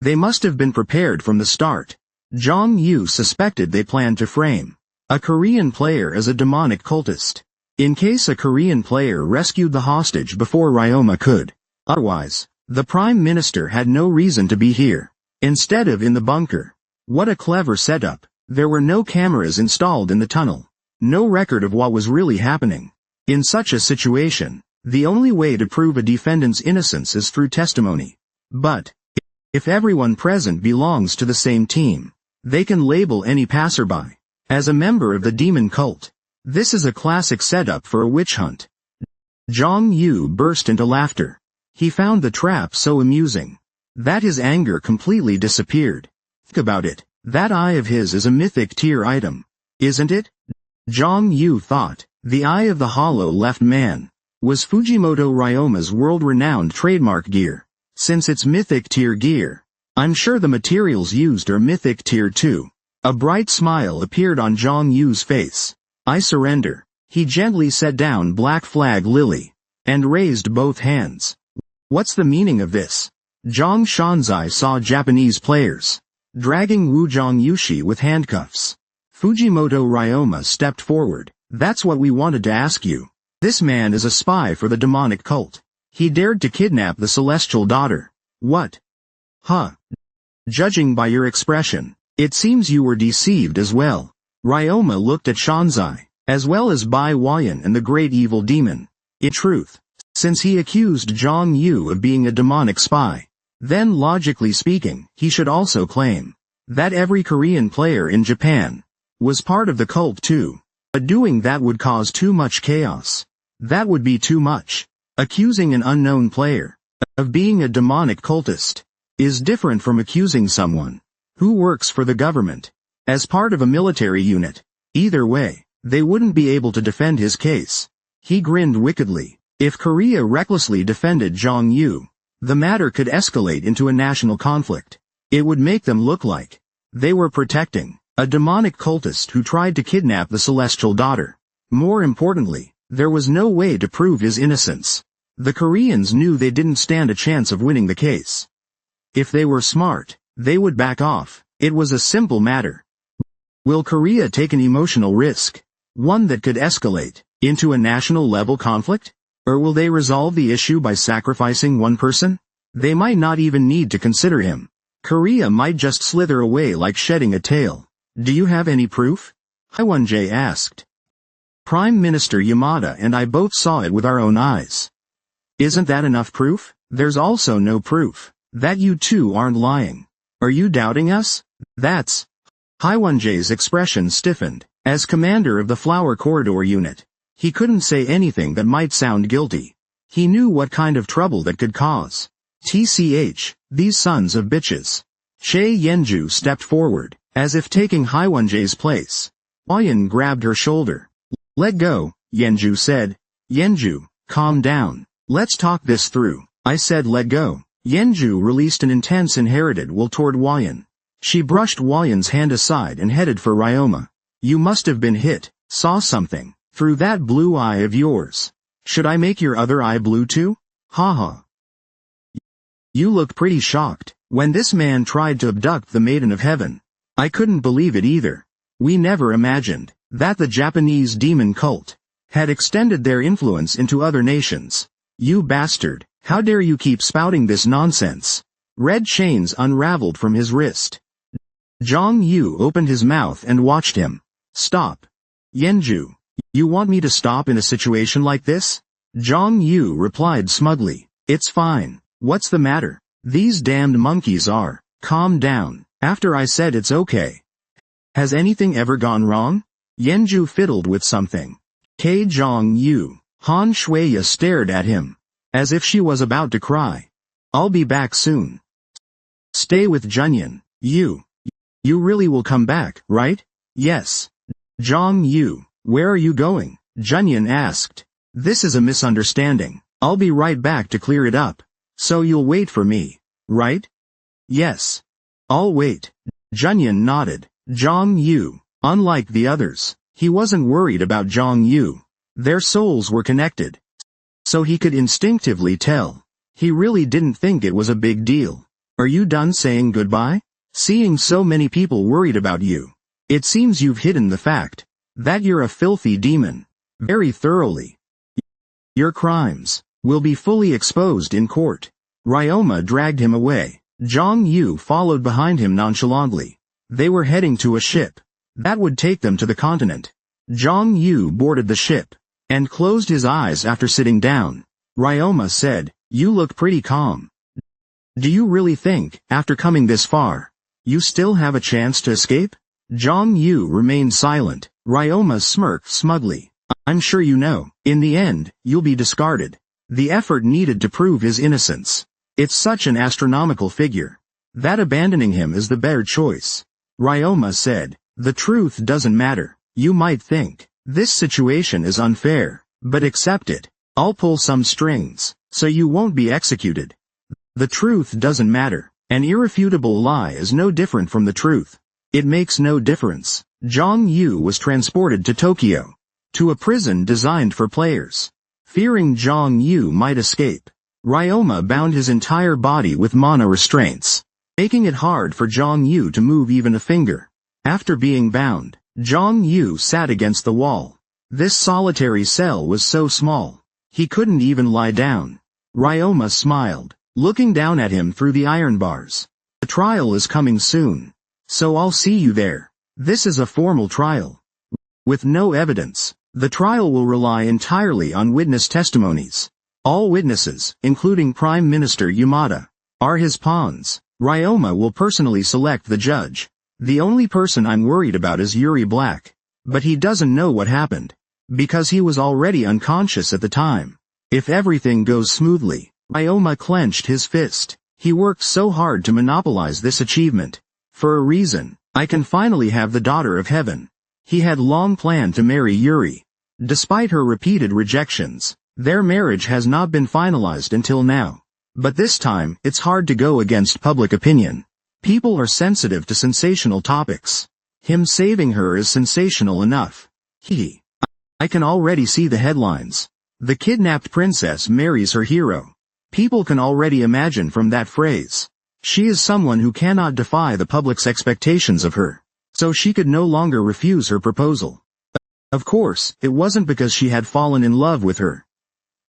They must have been prepared from the start. Zhang Yu suspected they planned to frame a Korean player as a demonic cultist, in case a Korean player rescued the hostage before Ryoma could. Otherwise, the Prime Minister had no reason to be here, instead of in the bunker. What a clever setup. There were no cameras installed in the tunnel. No record of what was really happening. In such a situation, the only way to prove a defendant's innocence is through testimony. But if everyone present belongs to the same team, they can label any passerby as a member of the demon cult. This is a classic setup for a witch hunt. Zhang Yu burst into laughter. He found the trap so amusing that his anger completely disappeared. Think about it. That eye of his is a mythic tier item, isn't it? Zhang Yu thought. The Eye of the Hollow Left Man was Fujimoto Ryoma's world-renowned trademark gear. Since it's mythic tier gear, I'm sure the materials used are mythic tier too. A bright smile appeared on Zhang Yu's face. I surrender. He gently set down Black Flag Lily, and raised both hands. What's the meaning of this? Zhang Shanzai saw Japanese players dragging Wuzhong Yushi with handcuffs. Fujimoto Ryoma stepped forward. That's what we wanted to ask you. This man is a spy for the demonic cult. He dared to kidnap the celestial daughter. What? Judging by your expression, it seems you were deceived as well. Ryoma looked at Shanzai, as well as Bai Wayan and the great evil demon. In truth, since he accused Zhang Yu of being a demonic spy, then logically speaking, he should also claim that every Korean player in Japan was part of the cult too. But doing that would cause too much chaos. That would be too much. Accusing an unknown player of being a demonic cultist is different from accusing someone who works for the government as part of a military unit. Either way, they wouldn't be able to defend his case. He grinned wickedly. If Korea recklessly defended Zhang Yu, the matter could escalate into a national conflict. It would make them look like they were protecting a demonic cultist who tried to kidnap the celestial daughter. More importantly, there was no way to prove his innocence. The Koreans knew they didn't stand a chance of winning the case. If they were smart, they would back off. It was a simple matter. Will Korea take an emotional risk, one that could escalate into a national-level conflict? Or will they resolve the issue by sacrificing one person? They might not even need to consider him. Korea might just slither away like shedding a tail. Do you have any proof? Haiwon-jae asked. Prime Minister Yamada and I both saw it with our own eyes. Isn't that enough proof? There's also no proof that you two aren't lying. Are you doubting us? That's... Haiwon-jae's expression stiffened. As commander of the Flower Corridor unit, he couldn't say anything that might sound guilty. He knew what kind of trouble that could cause. TCH, these sons of bitches. Che Yenju stepped forward, as if taking Haiwon-jae's place. Hwayan grabbed her shoulder. Let go, Yenju said. Yenju, calm down. Let's talk this through. I said let go. Yenju released an intense inherited will toward Hwayan. She brushed Hwayan's hand aside and headed for Ryoma. You must have been hit, saw something, through that blue eye of yours. Should I make your other eye blue too? Haha. You looked pretty shocked when this man tried to abduct the Maiden of Heaven. I couldn't believe it either. We never imagined that the Japanese demon cult had extended their influence into other nations. You bastard, how dare you keep spouting this nonsense? Red chains unraveled from his wrist. Zhang Yu opened his mouth and watched him. Stop. Yenju, you want me to stop in a situation like this? Zhang Yu replied smugly. It's fine. What's the matter? These damned monkeys are. Calm down. After I said it's okay. Has anything ever gone wrong? Yenju fiddled with something. Zhang Yu. Han Shuya stared at him, as if she was about to cry. I'll be back soon. Stay with Junyan. You really will come back, right? Yes. Zhang Yu, where are you going? Junyan asked. This is a misunderstanding. I'll be right back to clear it up. So you'll wait for me, right? Yes. I'll wait. Junyan nodded. Zhang Yu, unlike the others, he wasn't worried about Zhang Yu. Their souls were connected. So he could instinctively tell. He really didn't think it was a big deal. Are you done saying goodbye? Seeing so many people worried about you, it seems you've hidden the fact that you're a filthy demon very thoroughly. Your crimes will be fully exposed in court. Ryoma dragged him away. Zhang Yu followed behind him nonchalantly. They were heading to a ship that would take them to the continent. Zhang Yu boarded the ship and closed his eyes after sitting down. Ryoma said, You look pretty calm. Do you really think, after coming this far, you still have a chance to escape? Zhang Yu remained silent. Ryoma smirked smugly. I'm sure you know, in the end, you'll be discarded. The effort needed to prove his innocence. It's such an astronomical figure that abandoning him is the better choice. Ryoma said, The truth doesn't matter. You might think this situation is unfair, but accept it. I'll pull some strings, so you won't be executed. The truth doesn't matter. An irrefutable lie is no different from the truth. It makes no difference. Zhang Yu was transported to Tokyo, to a prison designed for players. Fearing Zhang Yu might escape, Ryoma bound his entire body with mana restraints, making it hard for Zhang Yu to move even a finger. After being bound, Zhang Yu sat against the wall. This solitary cell was so small, he couldn't even lie down. Ryoma smiled, looking down at him through the iron bars. The trial is coming soon, so I'll see you there. This is a formal trial. With no evidence, the trial will rely entirely on witness testimonies. All witnesses, including Prime Minister Yamada, are his pawns. Ryoma will personally select the judge. The only person I'm worried about is Yuri Black. But he doesn't know what happened. Because he was already unconscious at the time. If everything goes smoothly, Ryoma clenched his fist. He worked so hard to monopolize this achievement. For a reason, I can finally have the daughter of heaven. He had long planned to marry Yuri. Despite her repeated rejections, their marriage has not been finalized until now. But this time, it's hard to go against public opinion. People are sensitive to sensational topics. Him saving her is sensational enough. I can already see the headlines. The kidnapped princess marries her hero. People can already imagine from that phrase. She is someone who cannot defy the public's expectations of her. So she could no longer refuse her proposal. Of course, it wasn't because she had fallen in love with her.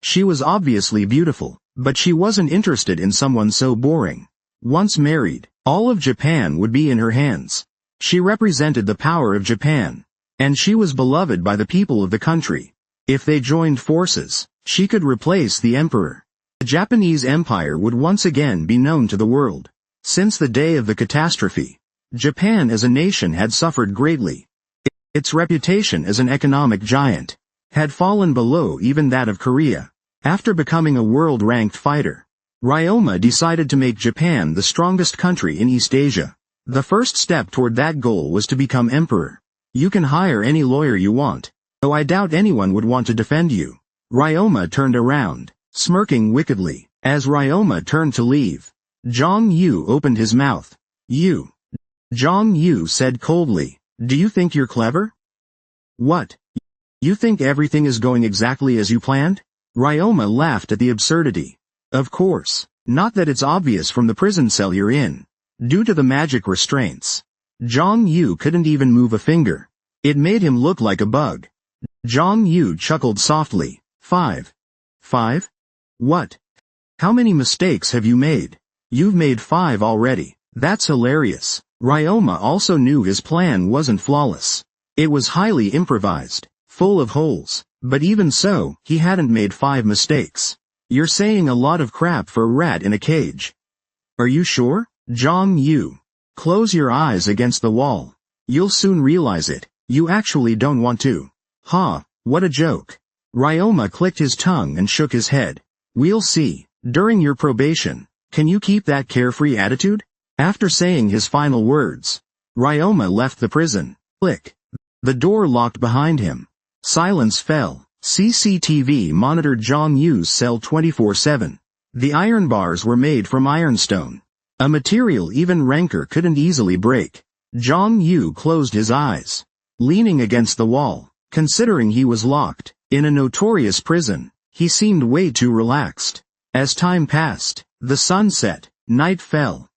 She was obviously beautiful, but she wasn't interested in someone so boring. Once married, all of Japan would be in her hands. She represented the power of Japan. And she was beloved by the people of the country. If they joined forces, she could replace the emperor. The Japanese empire would once again be known to the world. Since the day of the catastrophe, Japan as a nation had suffered greatly. Its reputation as an economic giant had fallen below even that of Korea. After becoming a world-ranked fighter, Ryoma decided to make Japan the strongest country in East Asia. The first step toward that goal was to become emperor. You can hire any lawyer you want, though I doubt anyone would want to defend you. Ryoma turned around, smirking wickedly. As Ryoma turned to leave, Zhang Yu opened his mouth. Zhang Yu said coldly, "Do you think you're clever? What? You think everything is going exactly as you planned?" Ryoma laughed at the absurdity. Of course, not that it's obvious from the prison cell you're in. Due to the magic restraints, Zhang Yu couldn't even move a finger. It made him look like a bug. Zhang Yu chuckled softly. Five? What? How many mistakes have you made? You've made 5 already. That's hilarious. Ryoma also knew his plan wasn't flawless. It was highly improvised, full of holes, but even so, he hadn't made 5 mistakes. You're saying a lot of crap for a rat in a cage. Are you sure? Zhang Yu. Close your eyes against the wall. You'll soon realize it. You actually don't want to. Ha, what a joke. Ryoma clicked his tongue and shook his head. We'll see. During your probation, can you keep that carefree attitude? After saying his final words, Ryoma left the prison. Click. The door locked behind him. Silence fell. CCTV monitored Zhang Yu's cell 24/7. The iron bars were made from ironstone. A material even Rancor couldn't easily break. Zhang Yu closed his eyes, leaning against the wall. Considering he was locked in a notorious prison, he seemed way too relaxed. As time passed, the sun set, night fell.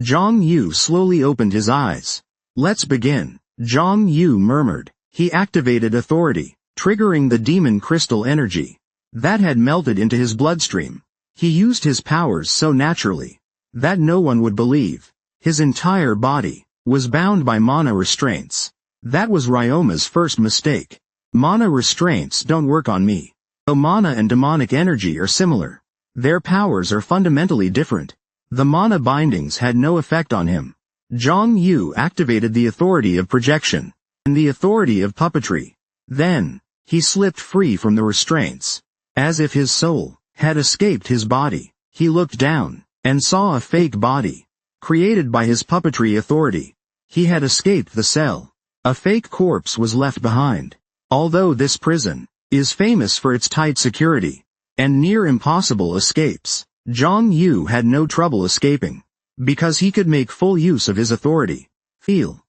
Zhang Yu slowly opened his eyes. Let's begin, Zhang Yu murmured. He activated authority, triggering the demon crystal energy that had melted into his bloodstream. He used his powers so naturally that no one would believe. His entire body was bound by mana restraints. That was Ryoma's first mistake. Mana restraints don't work on me. Though mana and demonic energy are similar, their powers are fundamentally different. The mana bindings had no effect on him. Zhang Yu activated the authority of projection and the authority of puppetry. Then, he slipped free from the restraints. As if his soul had escaped his body, he looked down and saw a fake body, created by his puppetry authority. He had escaped the cell. A fake corpse was left behind. Although this prison is famous for its tight security and near impossible escapes, Zhang Yu had no trouble escaping, because he could make full use of his authority. Feel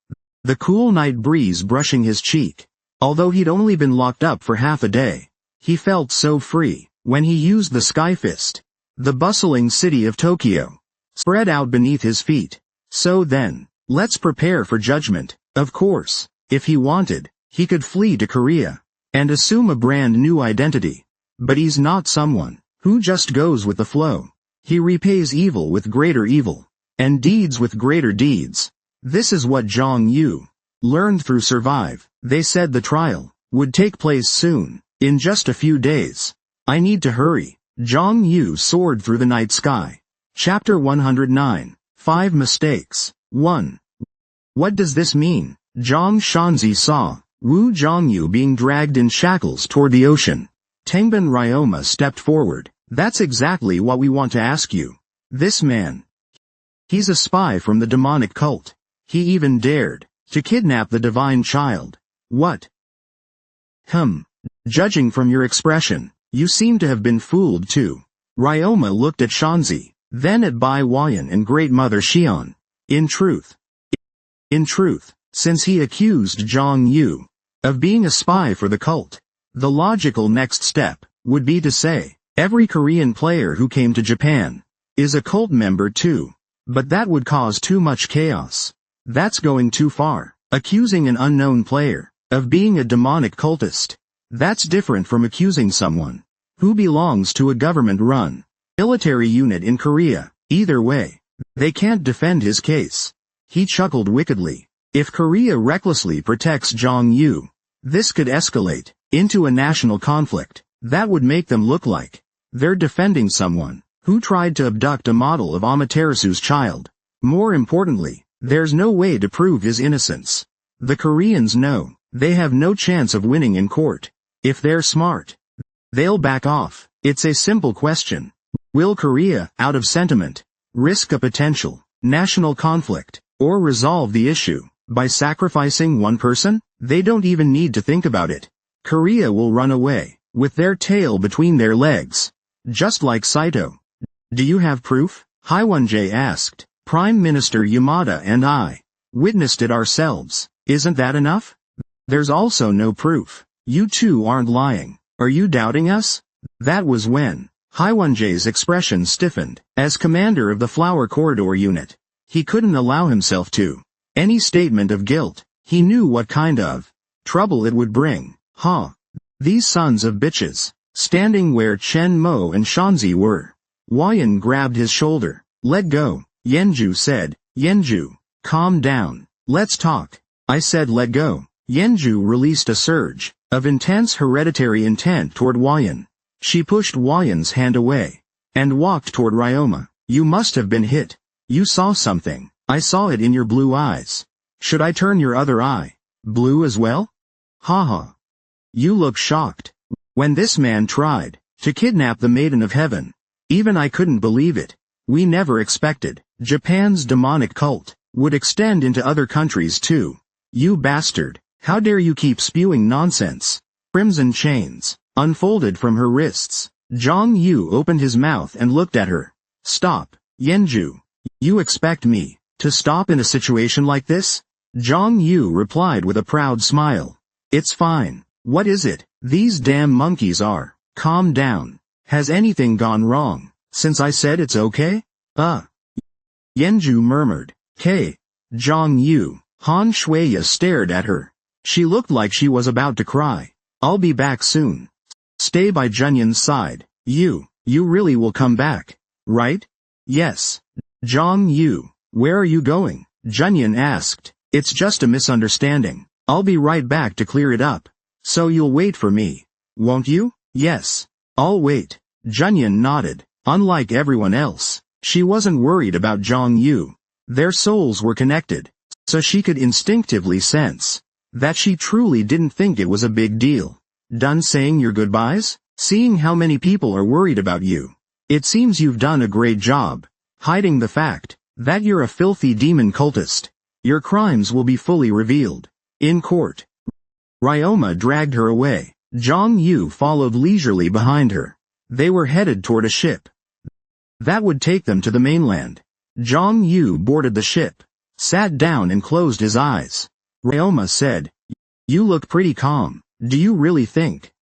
the cool night breeze brushing his cheek. Although he'd only been locked up for half a day, he felt so free when he used the Sky Fist. The bustling city of Tokyo spread out beneath his feet. So then, let's prepare for judgment. Of course, if he wanted, he could flee to Korea and assume a brand new identity. But he's not someone who just goes with the flow. He repays evil with greater evil, and deeds with greater deeds. This is what Zhang Yu learned through Survive. They said the trial would take place soon, in just a few days. I need to hurry. Zhang Yu soared through the night sky. Chapter 109. 5 Mistakes. 1. What does this mean? Zhang Shanzi saw Wu Zhongyu being dragged in shackles toward the ocean. Tengbin Ryoma stepped forward. That's exactly what we want to ask you. This man. He's a spy from the demonic cult. He even dared to kidnap the divine child. What? Judging from your expression, you seem to have been fooled too. Ryoma looked at Shanzi, then at Bai Huayan and Great Mother Xian. In truth, since he accused Zhang Yu of being a spy for the cult, the logical next step would be to say, every Korean player who came to Japan is a cult member too. But that would cause too much chaos. That's going too far. Accusing an unknown player of being a demonic cultist. That's different from accusing someone who belongs to a government-run military unit in Korea. Either way, they can't defend his case. He chuckled wickedly. If Korea recklessly protects Zhang Yu, this could escalate into a national conflict. That would make them look like they're defending someone who tried to abduct a model of Amaterasu's child. More importantly, there's no way to prove his innocence. The Koreans know they have no chance of winning in court. If they're smart, they'll back off. It's a simple question. Will Korea, out of sentiment, risk a potential national conflict, or resolve the issue by sacrificing one person? They don't even need to think about it. Korea will run away with their tail between their legs, just like Saito. Do you have proof? Haiwon-jae asked. Prime Minister Yamada and I witnessed it ourselves. Isn't that enough? There's also no proof. You two aren't lying. Are you doubting us? That was when Haiwon-jae's expression stiffened. As commander of the Flower Corridor unit, he couldn't allow himself to any statement of guilt. He knew what kind of trouble it would bring. These sons of bitches, standing where Chen Mo and Shanzi were. Huayan grabbed his shoulder. Let go, Yenju said. Yenju, calm down. Let's talk. I said let go. Yenju released a surge of intense hereditary intent toward Huayan. She pushed Huayan's hand away and walked toward Ryoma. You must have been hit. You saw something. I saw it in your blue eyes. Should I turn your other eye blue as well? Haha. You look shocked. When this man tried to kidnap the Maiden of Heaven, even I couldn't believe it. We never expected Japan's demonic cult would extend into other countries too. You bastard. How dare you keep spewing nonsense? Crimson chains unfolded from her wrists. Zhang Yu opened his mouth and looked at her. Stop, Yenju. You expect me to stop in a situation like this? Zhang Yu replied with a proud smile. It's fine. What is it? These damn monkeys are. Calm down. Has anything gone wrong since I said it's okay? Yenju murmured. Zhang Yu. Han Shuya stared at her. She looked like she was about to cry. I'll be back soon. Stay by Junyan's side. You really will come back, right? Yes. Zhang Yu. Where are you going? Junyan asked. It's just a misunderstanding. I'll be right back to clear it up. So you'll wait for me, won't you? Yes. I'll wait. Junyan nodded. Unlike everyone else, she wasn't worried about Zhang Yu. Their souls were connected, so she could instinctively sense that she truly didn't think it was a big deal. Done saying your goodbyes? Seeing how many people are worried about you, it seems you've done a great job hiding the fact that you're a filthy demon cultist. Your crimes will be fully revealed in court. Ryoma dragged her away. Zhang Yu followed leisurely behind her. They were headed toward a ship that would take them to the mainland. Zhang Yu boarded the ship, sat down and closed his eyes. Ryoma said, You look pretty calm. Do you really think,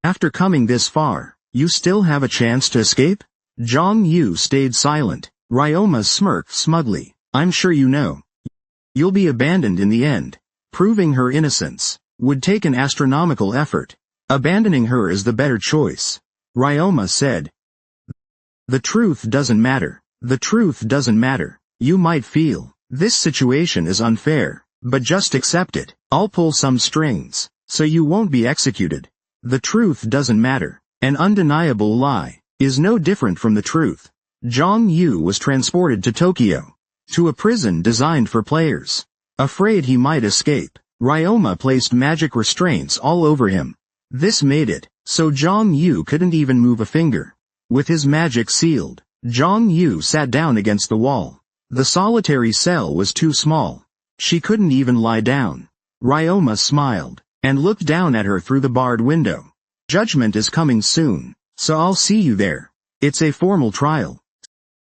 after coming this far, you still have a chance to escape? Zhang Yu stayed silent. Ryoma smirked smugly. I'm sure you know. You'll be abandoned in the end. Proving her innocence would take an astronomical effort. Abandoning her is the better choice. Ryoma said. The truth doesn't matter. The truth doesn't matter. You might feel this situation is unfair, but just accept it. I'll pull some strings, so you won't be executed. The truth doesn't matter. An undeniable lie is no different from the truth. Zhang Yu was transported to Tokyo, to a prison designed for players. Afraid he might escape, Ryoma placed magic restraints all over him. This made it so Zhang Yu couldn't even move a finger. With his magic sealed, Zhang Yu sat down against the wall. The solitary cell was too small. She couldn't even lie down. Ryoma smiled and looked down at her through the barred window. Judgment is coming soon, so I'll see you there. It's a formal trial.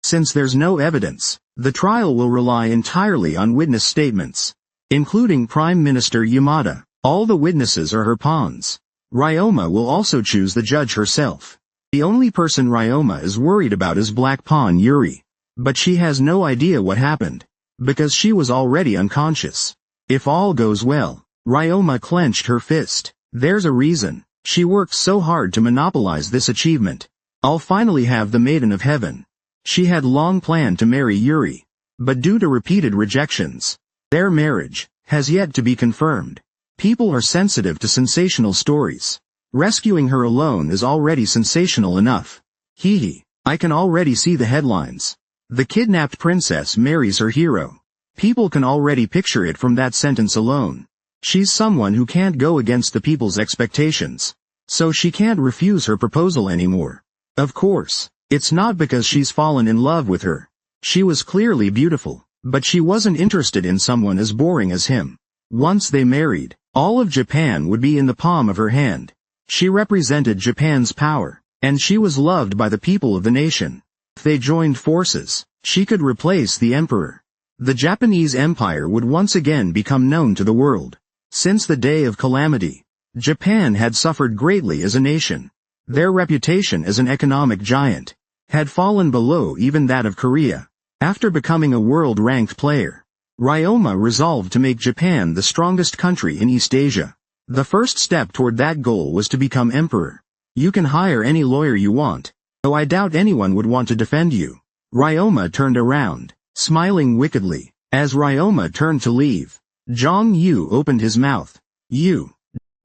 Since there's no evidence, the trial will rely entirely on witness statements, including Prime Minister Yamada. All the witnesses are her pawns. Ryoma will also choose the judge herself. The only person Ryoma is worried about is Black Pawn Yuri. But she has no idea what happened, because she was already unconscious. If all goes well, Ryoma clenched her fist. There's a reason. She worked so hard to monopolize this achievement. I'll finally have the Maiden of Heaven. She had long planned to marry Yuri, but due to repeated rejections, their marriage has yet to be confirmed. People are sensitive to sensational stories. Rescuing her alone is already sensational enough. Hee, I can already see the headlines. The kidnapped princess marries her hero. People can already picture it from that sentence alone. She's someone who can't go against the people's expectations, so she can't refuse her proposal anymore. Of course, it's not because she's fallen in love with her. She was clearly beautiful, but she wasn't interested in someone as boring as him. Once they married, all of Japan would be in the palm of her hand. She represented Japan's power, and she was loved by the people of the nation. If they joined forces, she could replace the emperor. The Japanese empire would once again become known to the world. Since the day of calamity, Japan had suffered greatly as a nation. Their reputation as an economic giant had fallen below even that of Korea. After becoming a world-ranked player, Ryoma resolved to make Japan the strongest country in East Asia. The first step toward that goal was to become emperor. You can hire any lawyer you want, though I doubt anyone would want to defend you. Ryoma turned around, smiling wickedly. As Ryoma turned to leave, Zhang Yu opened his mouth. You.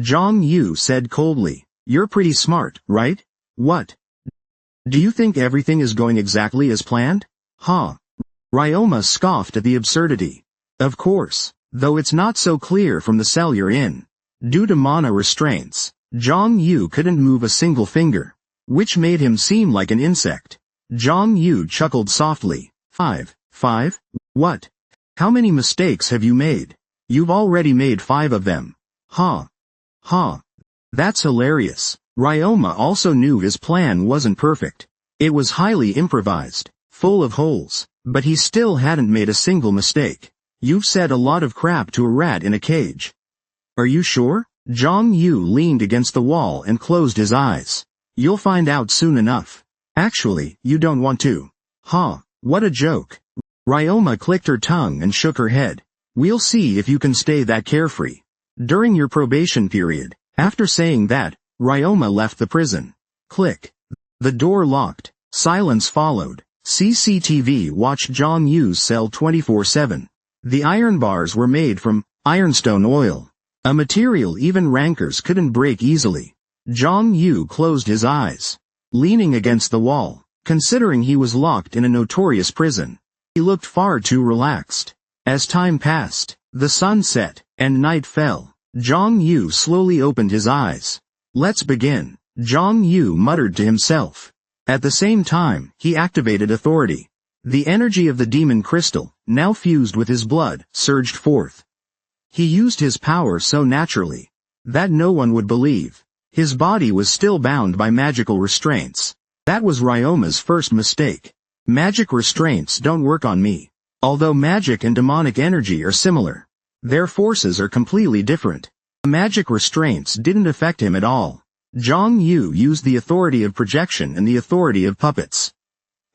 Zhang Yu said coldly, you're pretty smart, right? What? Do you think everything is going exactly as planned? Huh. Ryoma scoffed at the absurdity. Of course, though it's not so clear from the cell you're in. Due to mana restraints, Zhang Yu couldn't move a single finger, which made him seem like an insect. Zhang Yu chuckled softly. Five? What? How many mistakes have you made? You've already made 5 of them. Huh. That's hilarious. Ryoma also knew his plan wasn't perfect. It was highly improvised, full of holes, but he still hadn't made a single mistake. You've said a lot of crap to a rat in a cage. Are you sure? Zhang Yu leaned against the wall and closed his eyes. You'll find out soon enough. Actually, you don't want to. Huh, what a joke. Ryoma clicked her tongue and shook her head. We'll see if you can stay that carefree during your probation period. After saying that, Ryoma left the prison. Click. The door locked. Silence followed. CCTV watched Zhang Yu's cell 24/7. The iron bars were made from ironstone oil, a material even rankers couldn't break easily. Zhang Yu closed his eyes, leaning against the wall, considering he was locked in a notorious prison. He looked far too relaxed. As time passed, the sun set, and night fell. Zhang Yu slowly opened his eyes. Let's begin, Zhang Yu muttered to himself. At the same time, he activated authority. The energy of the demon crystal, now fused with his blood, surged forth. He used his power so naturally that no one would believe. His body was still bound by magical restraints. That was Ryoma's first mistake. Magic restraints don't work on me. Although magic and demonic energy are similar, their forces are completely different. Magic restraints didn't affect him at all. Zhang Yu used the authority of projection and the authority of puppets.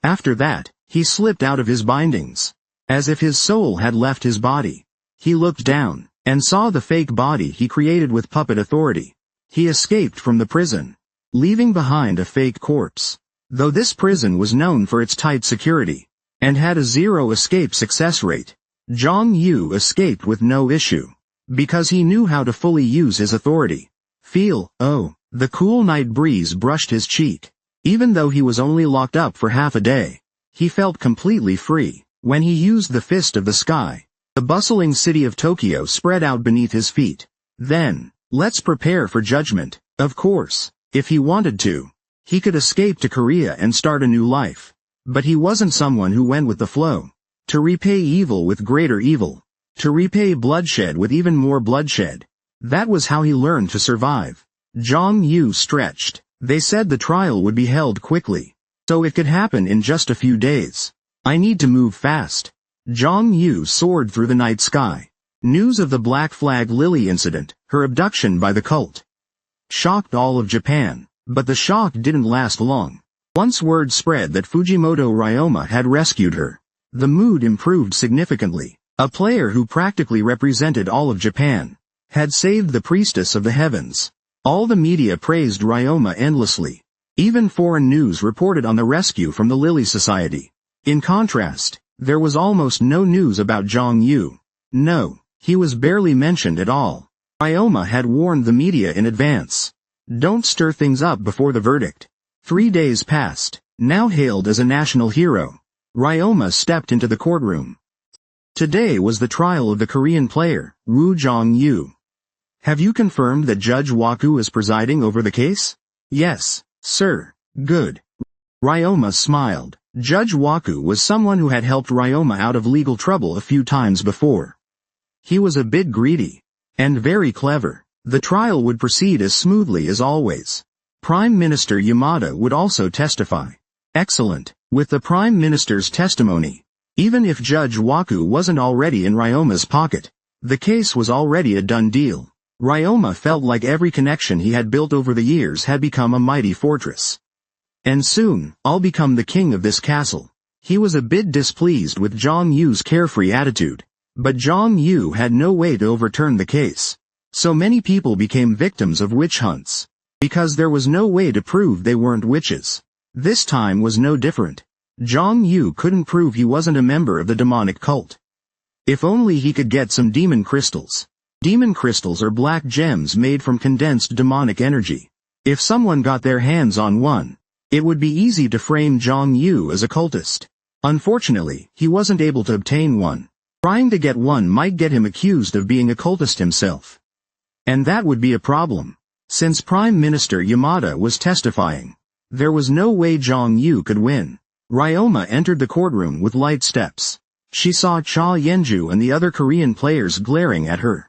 After that, he slipped out of his bindings, as if his soul had left his body. He looked down, and saw the fake body he created with puppet authority. He escaped from the prison, leaving behind a fake corpse. Though this prison was known for its tight security, and had a 0 escape success rate, Zhang Yu escaped with no issue, because he knew how to fully use his authority. The cool night breeze brushed his cheek. Even though he was only locked up for half a day, he felt completely free. When he used the fist of the sky, The bustling city of Tokyo spread out beneath his feet. Then, let's prepare for judgment. Of course, if he wanted to, he could escape to Korea and start a new life. But he wasn't someone who went with the flow. To repay evil with greater evil. To repay bloodshed with even more bloodshed. That was how he learned to survive. Jong Yu stretched. They said the trial would be held quickly, so it could happen in just a few days. I need to move fast. Jong Yu soared through the night sky. News of the Black Flag Lily incident, her abduction by the cult, shocked all of Japan, but the shock didn't last long. Once word spread that Fujimoto Ryoma had rescued her, the mood improved significantly. A player who practically represented all of Japan had saved the priestess of the heavens. All the media praised Ryoma endlessly. Even foreign news reported on the rescue from the Lily Society. In contrast, there was almost no news about Jong Yu. No, he was barely mentioned at all. Ryoma had warned the media in advance. Don't stir things up before the verdict. 3 days passed. Now hailed as a national hero, Ryoma stepped into the courtroom. Today was the trial of the Korean player, Woo Jong-yu. Have you confirmed that Judge Waku is presiding over the case? Yes, sir. Good. Ryoma smiled. Judge Waku was someone who had helped Ryoma out of legal trouble a few times before. He was a bit greedy. And very clever. The trial would proceed as smoothly as always. Prime Minister Yamada would also testify. Excellent. With the Prime Minister's testimony, even if Judge Waku wasn't already in Ryoma's pocket, the case was already a done deal. Ryoma felt like every connection he had built over the years had become a mighty fortress. And soon, I'll become the king of this castle. He was a bit displeased with Jong Yu's carefree attitude, but Jong Yu had no way to overturn the case. So many people became victims of witch hunts, because there was no way to prove they weren't witches. This time was no different. Jong Yu couldn't prove he wasn't a member of the demonic cult. If only he could get some demon crystals. Demon crystals are black gems made from condensed demonic energy. If someone got their hands on one, it would be easy to frame Jong Yu as a cultist. Unfortunately, he wasn't able to obtain one. Trying to get one might get him accused of being a cultist himself. And that would be a problem. Since Prime Minister Yamada was testifying, there was no way Jong Yu could win. Ryoma entered the courtroom with light steps. She saw Cha Yenju and the other Korean players glaring at her.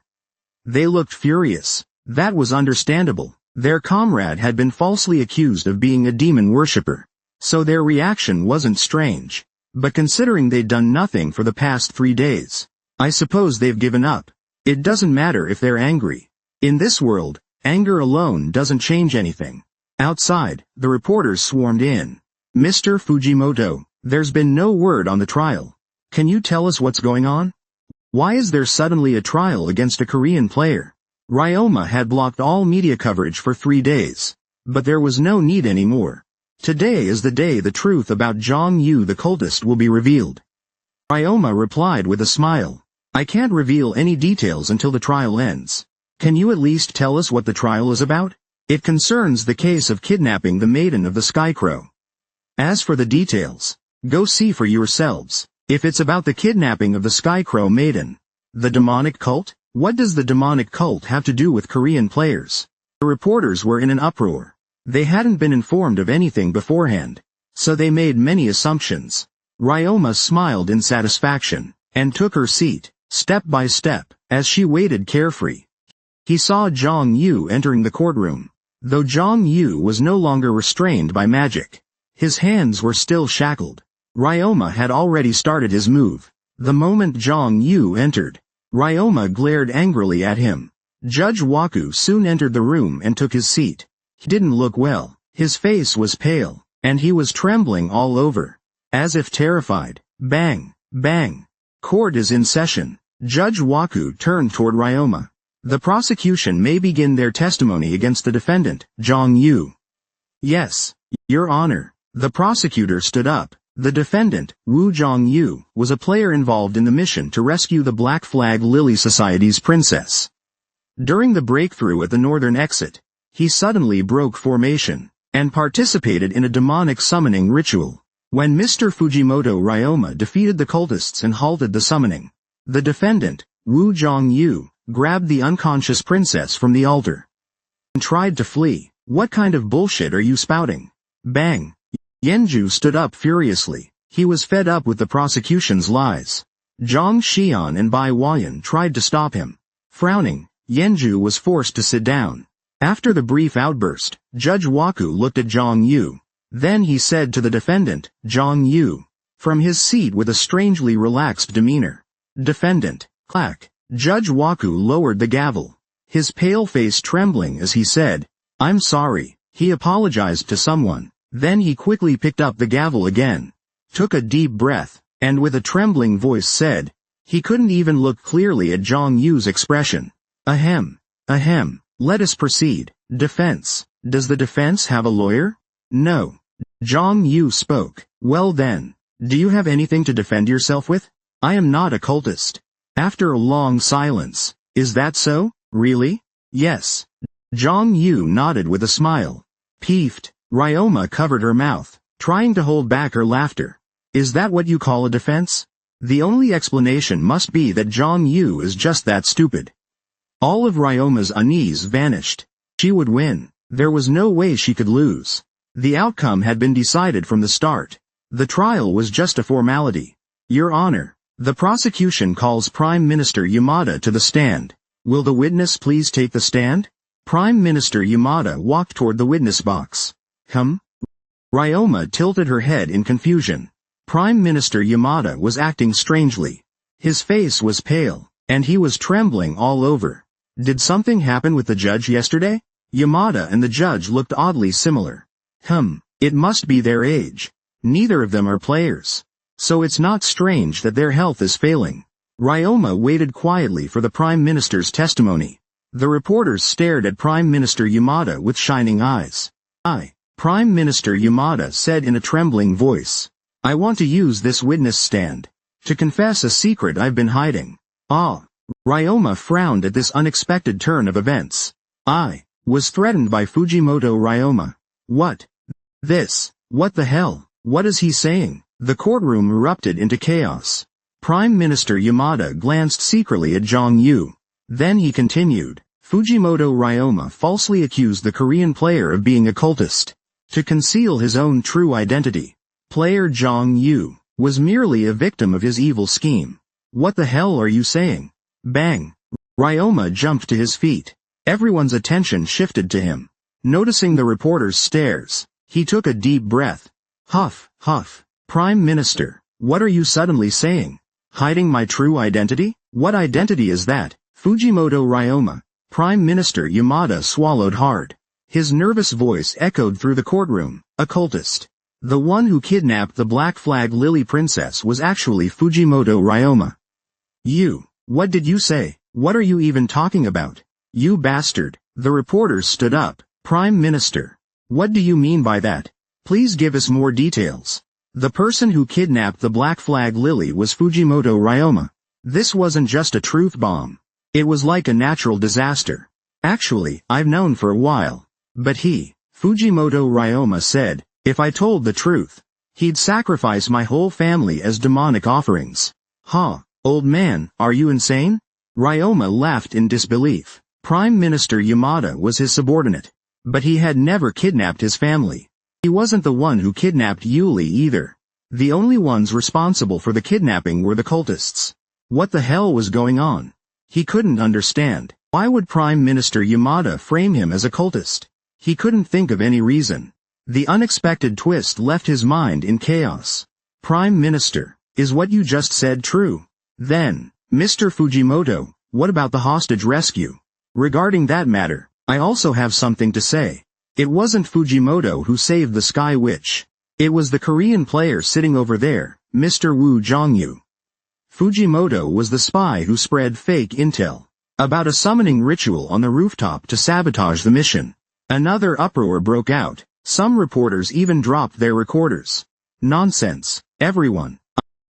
They looked furious. That was understandable. Their comrade had been falsely accused of being a demon worshipper, so their reaction wasn't strange. But considering they'd done nothing for the past 3 days, I suppose they've given up. It doesn't matter if they're angry. In this world, anger alone doesn't change anything. Outside, the reporters swarmed in. Mr. Fujimoto, there's been no word on the trial. Can you tell us what's going on? Why is there suddenly a trial against a Korean player? Ryoma had blocked all media coverage for 3 days. But there was no need anymore. Today is the day the truth about Jong Yu the cultist will be revealed. Ryoma replied with a smile. I can't reveal any details until the trial ends. Can you at least tell us what the trial is about? It concerns the case of kidnapping the maiden of the Skycrow. As for the details, go see for yourselves. If it's about the kidnapping of the Skycrow maiden, the demonic cult? What does the demonic cult have to do with Korean players? The reporters were in an uproar. They hadn't been informed of anything beforehand, so they made many assumptions. Ryoma smiled in satisfaction, and took her seat, step by step, as she waited carefree. He saw Jong Yu entering the courtroom. Though Jong Yu was no longer restrained by magic, his hands were still shackled. Ryoma had already started his move. The moment Jong Yu entered, Ryoma glared angrily at him. Judge Waku soon entered the room and took his seat. He didn't look well. His face was pale, and he was trembling all over, as if terrified. Bang, bang. Court is in session. Judge Waku turned toward Ryoma. The prosecution may begin their testimony against the defendant, Jong Yu. Yes, Your Honor. The prosecutor stood up. The defendant, Woo Jong Yu, was a player involved in the mission to rescue the Black Flag Lily Society's princess. During the breakthrough at the northern exit, he suddenly broke formation, and participated in a demonic summoning ritual. When Mr. Fujimoto Ryoma defeated the cultists and halted the summoning, The defendant, Wu Zhongyu, grabbed the unconscious princess from the altar and tried to flee. What kind of bullshit are you spouting? Bang! Yanju stood up furiously. He was fed up with the prosecution's lies. Zhang Xian and Bai Huayan tried to stop him. Frowning, Yanju was forced to sit down. After the brief outburst, Judge Waku looked at Zhang Yu. Then he said to the defendant, Zhang Yu, from his seat with a strangely relaxed demeanor. Defendant, clack. Judge Waku lowered the gavel, his pale face trembling as he said, I'm sorry. He apologized to someone. Then he quickly picked up the gavel again, took a deep breath, and with a trembling voice said, he couldn't even look clearly at Zhang Yu's expression. Ahem. Ahem. Let us proceed. Defense. Does the defense have a lawyer? No. Zhang Yu spoke. Well then, do you have anything to defend yourself with? I am not a cultist. After a long silence, is that so? Really? Yes. Zhang Yu nodded with a smile. Peeved, Ryoma covered her mouth, trying to hold back her laughter. Is that what you call a defense? The only explanation must be that Zhang Yu is just that stupid. All of Ryoma's unease vanished. She would win. There was no way she could lose. The outcome had been decided from the start. The trial was just a formality. Your Honor, the prosecution calls Prime Minister Yamada to the stand. Will the witness please take the stand? Prime Minister Yamada walked toward the witness box. Ryoma tilted her head in confusion. Prime Minister Yamada was acting strangely. His face was pale, and he was trembling all over. Did something happen with the judge yesterday? Yamada and the judge looked oddly similar. It must be their age. Neither of them are players. So it's not strange that their health is failing. Ryoma waited quietly for the Prime Minister's testimony. The reporters stared at Prime Minister Yamada with shining eyes. Prime Minister Yamada said in a trembling voice. I want to use this witness stand to confess a secret I've been hiding. Ryoma frowned at this unexpected turn of events. I was threatened by Fujimoto Ryoma. What? This? What the hell? What is he saying? The courtroom erupted into chaos. Prime Minister Yamada glanced secretly at Zhang Yu. Then he continued. Fujimoto Ryoma falsely accused the Korean player of being a cultist. To conceal his own true identity, player Zhang Yu was merely a victim of his evil scheme. What the hell are you saying? Bang! Ryoma jumped to his feet. Everyone's attention shifted to him. Noticing the reporter's stares, he took a deep breath. Huff, huff. Prime Minister, what are you suddenly saying? Hiding my true identity? What identity is that? Fujimoto Ryoma. Prime Minister Yamada swallowed hard. His nervous voice echoed through the courtroom. A cultist. The one who kidnapped the Black Flag Lily Princess was actually Fujimoto Ryoma. You. What did you say? What are you even talking about? You bastard. The reporters stood up. Prime Minister. What do you mean by that? Please give us more details. The person who kidnapped the Black Flag Lily was Fujimoto Ryoma. This wasn't just a truth bomb. It was like a natural disaster. Actually, I've known for a while. But Fujimoto Ryoma said, if I told the truth, he'd sacrifice my whole family as demonic offerings. Old man, are you insane? Ryoma laughed in disbelief. Prime Minister Yamada was his subordinate. But he had never kidnapped his family. He wasn't the one who kidnapped Yuli either. The only ones responsible for the kidnapping were the cultists. What the hell was going on? He couldn't understand. Why would Prime Minister Yamada frame him as a cultist? He couldn't think of any reason. The unexpected twist left his mind in chaos. Prime Minister, is what you just said true? Then, Mr. Fujimoto, what about the hostage rescue? Regarding that matter, I also have something to say. It wasn't Fujimoto who saved the Sky Witch. It was the Korean player sitting over there, Mr. Wu Zhongyu. Fujimoto was the spy who spread fake intel about a summoning ritual on the rooftop to sabotage the mission. Another uproar broke out. Some reporters even dropped their recorders. Nonsense, everyone.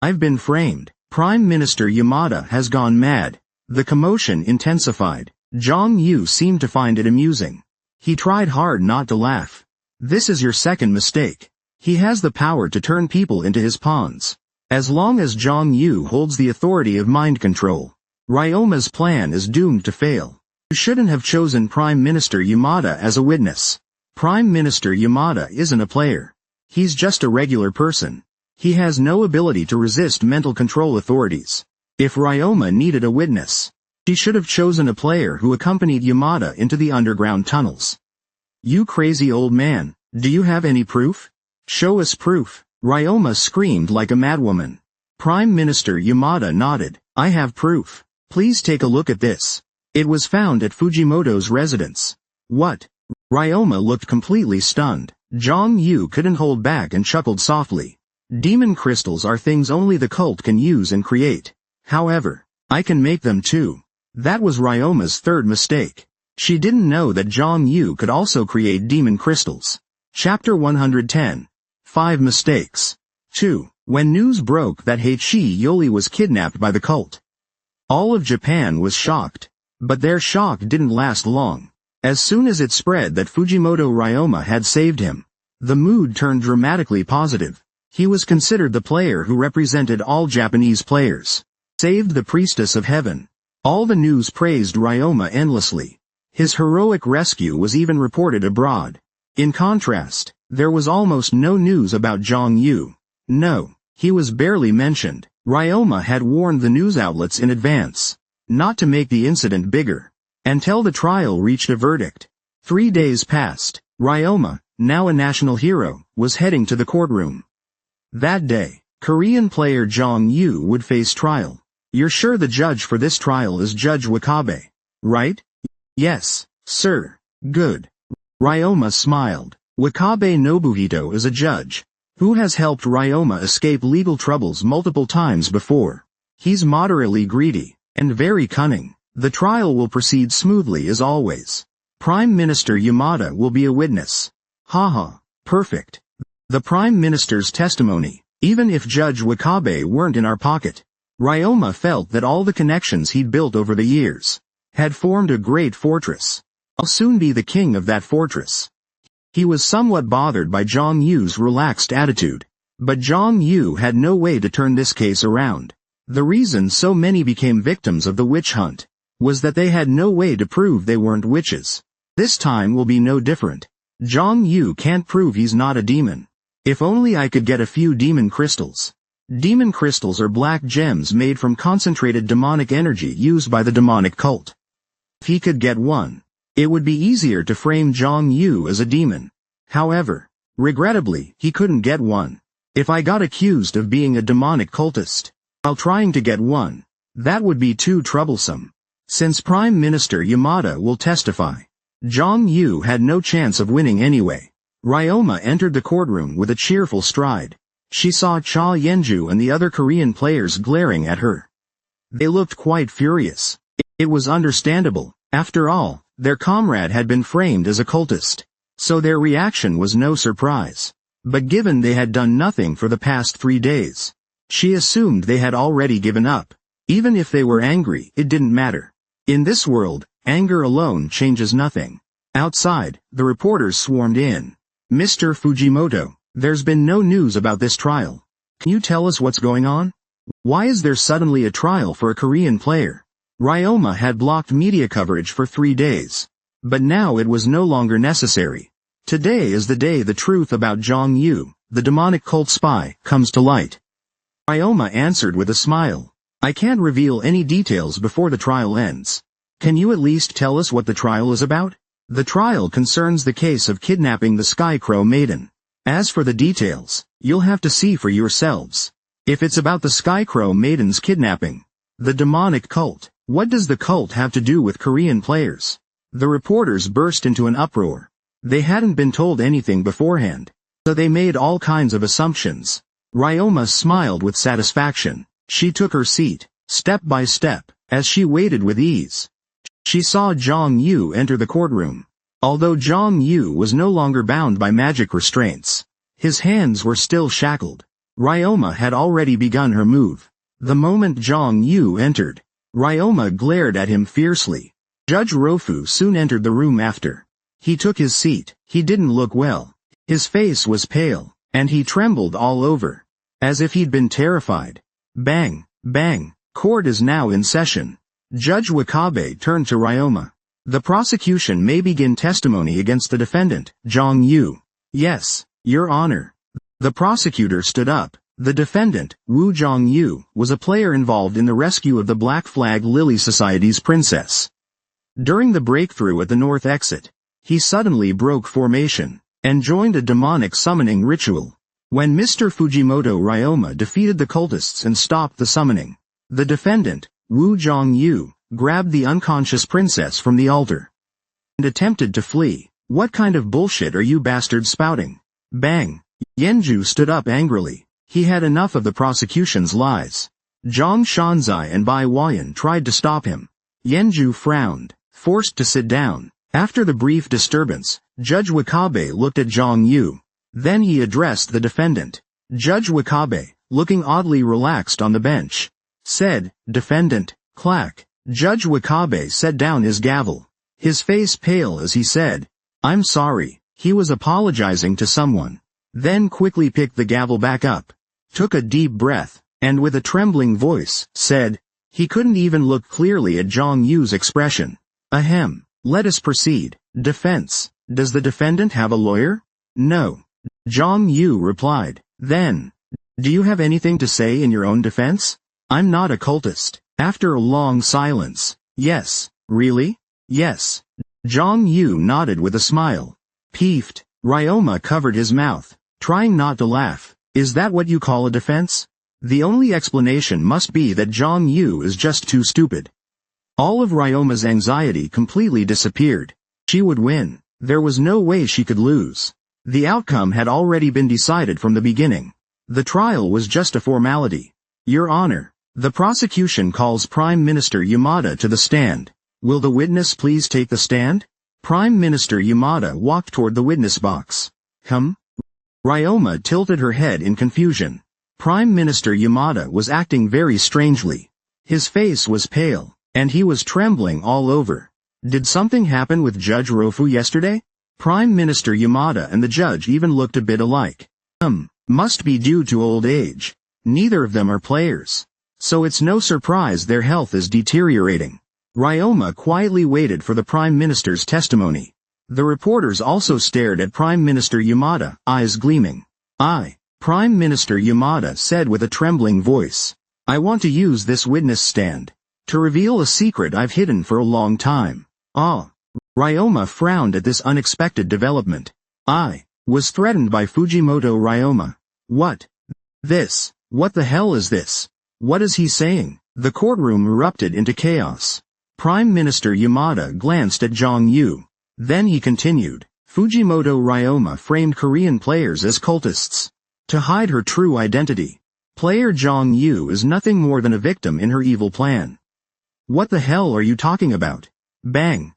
I've been framed. Prime Minister Yamada has gone mad. The commotion intensified. Zhang Yu seemed to find it amusing. He tried hard not to laugh. This is your second mistake. He has the power to turn people into his pawns. As long as Zhang Yu holds the authority of mind control, Ryoma's plan is doomed to fail. You shouldn't have chosen Prime Minister Yamada as a witness. Prime Minister Yamada isn't a player. He's just a regular person. He has no ability to resist mental control authorities. If Ryoma needed a witness, she should have chosen a player who accompanied Yamada into the underground tunnels. You crazy old man, do you have any proof? Show us proof. Ryoma screamed like a madwoman. Prime Minister Yamada nodded. I have proof. Please take a look at this. It was found at Fujimoto's residence. What? Ryoma looked completely stunned. Zhang Yu couldn't hold back and chuckled softly. Demon crystals are things only the cult can use and create. However, I can make them too. That was Ryoma's third mistake. She didn't know that Zhang Yu could also create demon crystals. Chapter 110. 5 Mistakes. 2. When news broke that Heichi Yoli was kidnapped by the cult, all of Japan was shocked. But their shock didn't last long. As soon as it spread that Fujimoto Ryoma had saved him, the mood turned dramatically positive. He was considered the player who represented all Japanese players. Saved the priestess of heaven. All the news praised Ryoma endlessly. His heroic rescue was even reported abroad. In contrast, there was almost no news about Zhang Yu. No, he was barely mentioned. Ryoma had warned the news outlets in advance not to make the incident bigger, until the trial reached a verdict. 3 days passed. Ryoma, now a national hero, was heading to the courtroom. That day, Korean player Zhang Yu would face trial. You're sure the judge for this trial is Judge Wakabe, right? Yes, sir. Good. Ryoma smiled. Wakabe Nobuhito is a judge who has helped Ryoma escape legal troubles multiple times before. He's moderately greedy and very cunning. The trial will proceed smoothly as always. Prime Minister Yamada will be a witness. Haha, perfect. The Prime Minister's testimony, even if Judge Wakabe weren't in our pocket. Ryoma felt that all the connections he'd built over the years had formed a great fortress. I'll soon be the king of that fortress. He was somewhat bothered by Zhang Yu's relaxed attitude, but Zhang Yu had no way to turn this case around. The reason so many became victims of the witch hunt was that they had no way to prove they weren't witches. This time will be no different. Zhang Yu can't prove he's not a demon. If only I could get a few demon crystals. Demon crystals are black gems made from concentrated demonic energy used by the demonic cult. If he could get one, it would be easier to frame Zhang Yu as a demon. However, regrettably, he couldn't get one. If I got accused of being a demonic cultist while trying to get one, that would be too troublesome. Since Prime Minister Yamada will testify, Zhang Yu had no chance of winning anyway. Ryoma entered the courtroom with a cheerful stride. She saw Cha Yenju and the other Korean players glaring at her. They looked quite furious. It was understandable. After all, their comrade had been framed as a cultist, so their reaction was no surprise. But given they had done nothing for the past 3 days, she assumed they had already given up. Even if they were angry, it didn't matter. In this world, anger alone changes nothing. Outside, the reporters swarmed in. Mr. Fujimoto, there's been no news about this trial. Can you tell us what's going on? Why is there suddenly a trial for a Korean player? Ryoma had blocked media coverage for 3 days. But now it was no longer necessary. Today is the day the truth about Zhang Yu, the demonic cult spy, comes to light. Ryoma answered with a smile. I can't reveal any details before the trial ends. Can you at least tell us what the trial is about? The trial concerns the case of kidnapping the Sky Crow Maiden. As for the details, you'll have to see for yourselves. If it's about the Sky Crow Maiden's kidnapping, the demonic cult, what does the cult have to do with Korean players? The reporters burst into an uproar. They hadn't been told anything beforehand, so they made all kinds of assumptions. Ryoma smiled with satisfaction. She took her seat, step by step, as she waited with ease. She saw Zhang Yu enter the courtroom. Although Zhang Yu was no longer bound by magic restraints, his hands were still shackled. Ryoma had already begun her move. The moment Zhang Yu entered, Ryoma glared at him fiercely. Judge Rofu soon entered the room after. He took his seat. He didn't look well. His face was pale, and he trembled all over. as if he'd been terrified. Bang, bang, court is now in session. Judge Wakabe turned to Ryoma. The prosecution may begin testimony against the defendant, Jong Yu. Yes, Your Honor. The prosecutor stood up. The defendant, Wu Jong-yu, was a player involved in the rescue of the Black Flag Lily Society's princess. During the breakthrough at the north exit, he suddenly broke formation and joined a demonic summoning ritual. When Mr. Fujimoto Ryoma defeated the cultists and stopped the summoning, the defendant, Wu Jong-yu, grabbed the unconscious princess from the altar and attempted to flee. What kind of bullshit are you bastards spouting? Bang! Yenju stood up angrily. He had enough of the prosecution's lies. Zhang Shanzai and Bai Huayan tried to stop him. Yenju frowned, forced to sit down. After the brief disturbance, Judge Wakabe looked at Zhang Yu. Then he addressed the defendant. Judge Wakabe, looking oddly relaxed on the bench, said, "Defendant, clack." Judge Wakabe set down his gavel, his face pale as he said, "I'm sorry." He was apologizing to someone, then quickly picked the gavel back up, took a deep breath, and with a trembling voice, said, he couldn't even look clearly at Zhang Yu's expression. Ahem. Let us proceed. Defense. Does the defendant have a lawyer? No. Zhang Yu replied. Then, do you have anything to say in your own defense? I'm not a cultist. After a long silence. Yes. Really? Yes. Zhang Yu nodded with a smile. Peeved. Ryoma covered his mouth, trying not to laugh. Is that what you call a defense? The only explanation must be that Zhang Yu is just too stupid. All of Ryoma's anxiety completely disappeared. She would win. There was no way she could lose. The outcome had already been decided from the beginning. The trial was just a formality. Your Honor, the prosecution calls Prime Minister Yamada to the stand. Will the witness please take the stand? Prime Minister Yamada walked toward the witness box. Ryoma tilted her head in confusion. Prime Minister Yamada was acting very strangely. His face was pale, and he was trembling all over. Did something happen with Judge Rofu yesterday? Prime Minister Yamada and the judge even looked a bit alike. Must be due to old age. Neither of them are players. So it's no surprise their health is deteriorating. Ryoma quietly waited for the Prime Minister's testimony. The reporters also stared at Prime Minister Yamada, eyes gleaming. Prime Minister Yamada said with a trembling voice. I want to use this witness stand to reveal a secret I've hidden for a long time. Ryoma frowned at this unexpected development. I was threatened by Fujimoto Ryoma. What? This? What the hell is this? What is he saying? The courtroom erupted into chaos. Prime Minister Yamada glanced at Zhang Yu. Then he continued, Fujimoto Ryoma framed Korean players as cultists to hide her true identity. Player Zhang Yu is nothing more than a victim in her evil plan. What the hell are you talking about? Bang!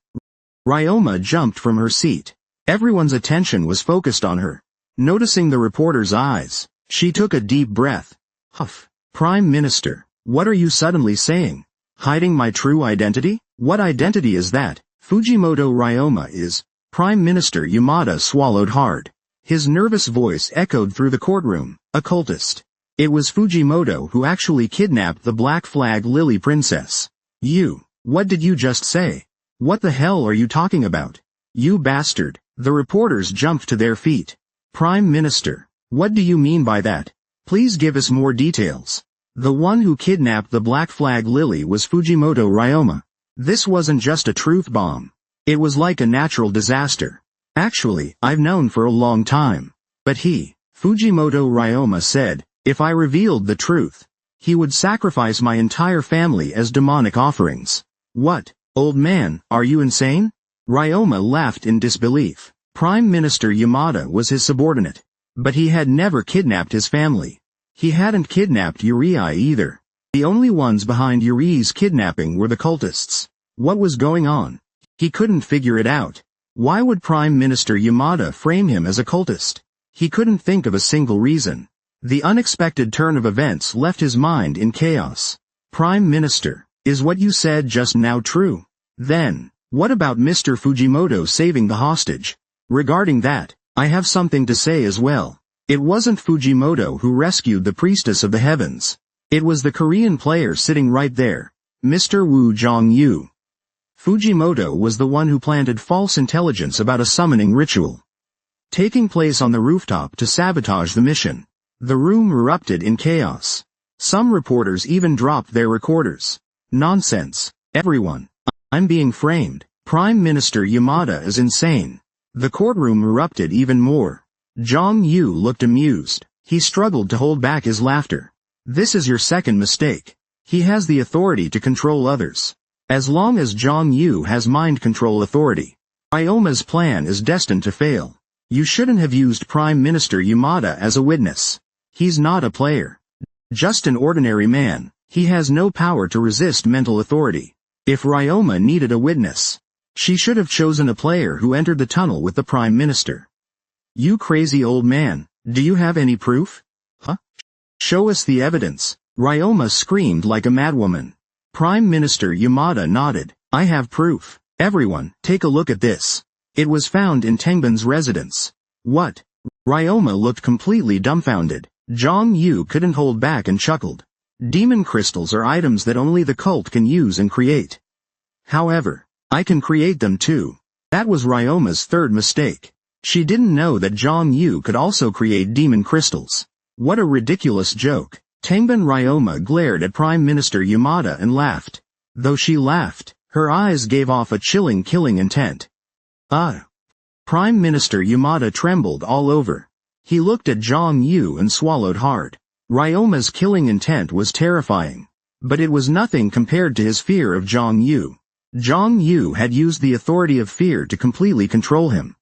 Ryoma jumped from her seat. Everyone's attention was focused on her. Noticing the reporter's eyes, she took a deep breath. Huff. Prime Minister, what are you suddenly saying? Hiding my true identity? What identity is that? Fujimoto Ryoma is. Prime Minister Yamada swallowed hard. His nervous voice echoed through the courtroom. A cultist. It was Fujimoto who actually kidnapped the Black Flag Lily Princess. You. What did you just say? What the hell are you talking about? You bastard. The reporters jumped to their feet. Prime Minister, what do you mean by that? Please give us more details. The one who kidnapped the Black Flag Lily was Fujimoto Ryoma. This wasn't just a truth bomb. It was like a natural disaster. Actually, I've known for a long time. But Fujimoto Ryoma said, if I revealed the truth, he would sacrifice my entire family as demonic offerings. What? Old man, are you insane? Ryoma laughed in disbelief. Prime Minister Yamada was his subordinate. But he had never kidnapped his family. He hadn't kidnapped Yuri either. The only ones behind Yuri's kidnapping were the cultists. What was going on? He couldn't figure it out. Why would Prime Minister Yamada frame him as a cultist? He couldn't think of a single reason. The unexpected turn of events left his mind in chaos. Prime Minister, is what you said just now true? Then, what about Mr. Fujimoto saving the hostage? Regarding that, I have something to say as well. It wasn't Fujimoto who rescued the priestess of the heavens. It was the Korean player sitting right there, Mr. Woo Jong-yu. Fujimoto was the one who planted false intelligence about a summoning ritual taking place on the rooftop to sabotage the mission. The room erupted in chaos. Some reporters even dropped their recorders. Nonsense. Everyone. I'm being framed. Prime Minister Yamada is insane. The courtroom erupted even more. Jong-yu looked amused. He struggled to hold back his laughter. This is your second mistake. He has the authority to control others. As long as Jong-yu has mind control authority, Ryoma's plan is destined to fail. You shouldn't have used Prime Minister Yamada as a witness. He's not a player. Just an ordinary man. He has no power to resist mental authority. If Ryoma needed a witness, she should have chosen a player who entered the tunnel with the Prime Minister. You crazy old man, do you have any proof? Huh? Show us the evidence. Ryoma screamed like a madwoman. Prime Minister Yamada nodded. I have proof. Everyone, take a look at this. It was found in Tengbin's residence. What? Ryoma looked completely dumbfounded. Jong-yu couldn't hold back and chuckled. Demon crystals are items that only the cult can use and create. However, I can create them too. That was Ryoma's third mistake. She didn't know that Jong-yu could also create demon crystals. What a ridiculous joke. Tengbin Ryoma glared at Prime Minister Yamada and laughed. Though she laughed, her eyes gave off a chilling killing intent. Prime Minister Yamada trembled all over. He looked at Jong-yu and swallowed hard. Ryoma's killing intent was terrifying. But it was nothing compared to his fear of Jong-yu. Jong-yu had used the authority of fear to completely control him.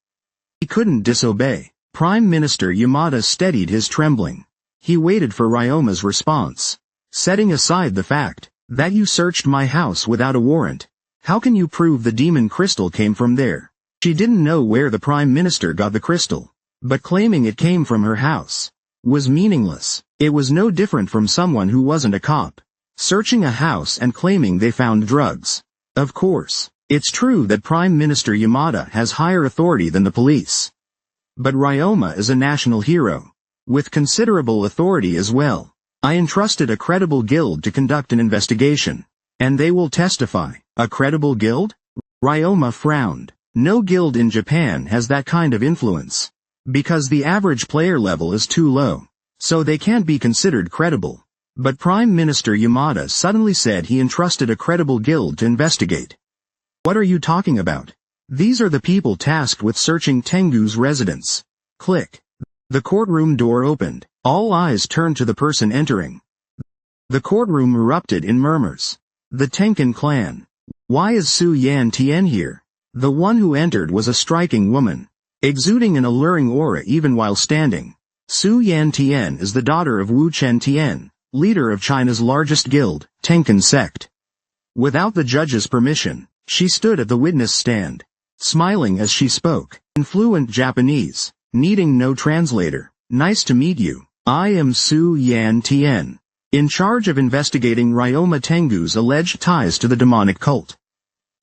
He couldn't disobey. Prime Minister Yamada steadied his trembling. He waited for Ryoma's response. Setting aside the fact that you searched my house without a warrant, how can you prove the demon crystal came from there? She didn't know where the Prime Minister got the crystal, but claiming it came from her house was meaningless. It was no different from someone who wasn't a cop, searching a house and claiming they found drugs. Of course, it's true that Prime Minister Yamada has higher authority than the police. But Ryoma is a national hero, with considerable authority as well. I entrusted a credible guild to conduct an investigation, and they will testify. A credible guild? Ryoma frowned. No guild in Japan has that kind of influence, because the average player level is too low, so they can't be considered credible. But Prime Minister Yamada suddenly said he entrusted a credible guild to investigate. What are you talking about? These are the people tasked with searching Tengu's residence. Click. The courtroom door opened. All eyes turned to the person entering. The courtroom erupted in murmurs. The Tenkan clan. Why is Su Yan Tien here? The one who entered was a striking woman, exuding an alluring aura even while standing. Su Yan Tien is the daughter of Wu Chen Tien, leader of China's largest guild, Tenkan sect. Without the judge's permission, she stood at the witness stand, smiling as she spoke, in fluent Japanese, needing no translator. Nice to meet you. I am Su Yan Tien, in charge of investigating Ryoma Tengu's alleged ties to the demonic cult.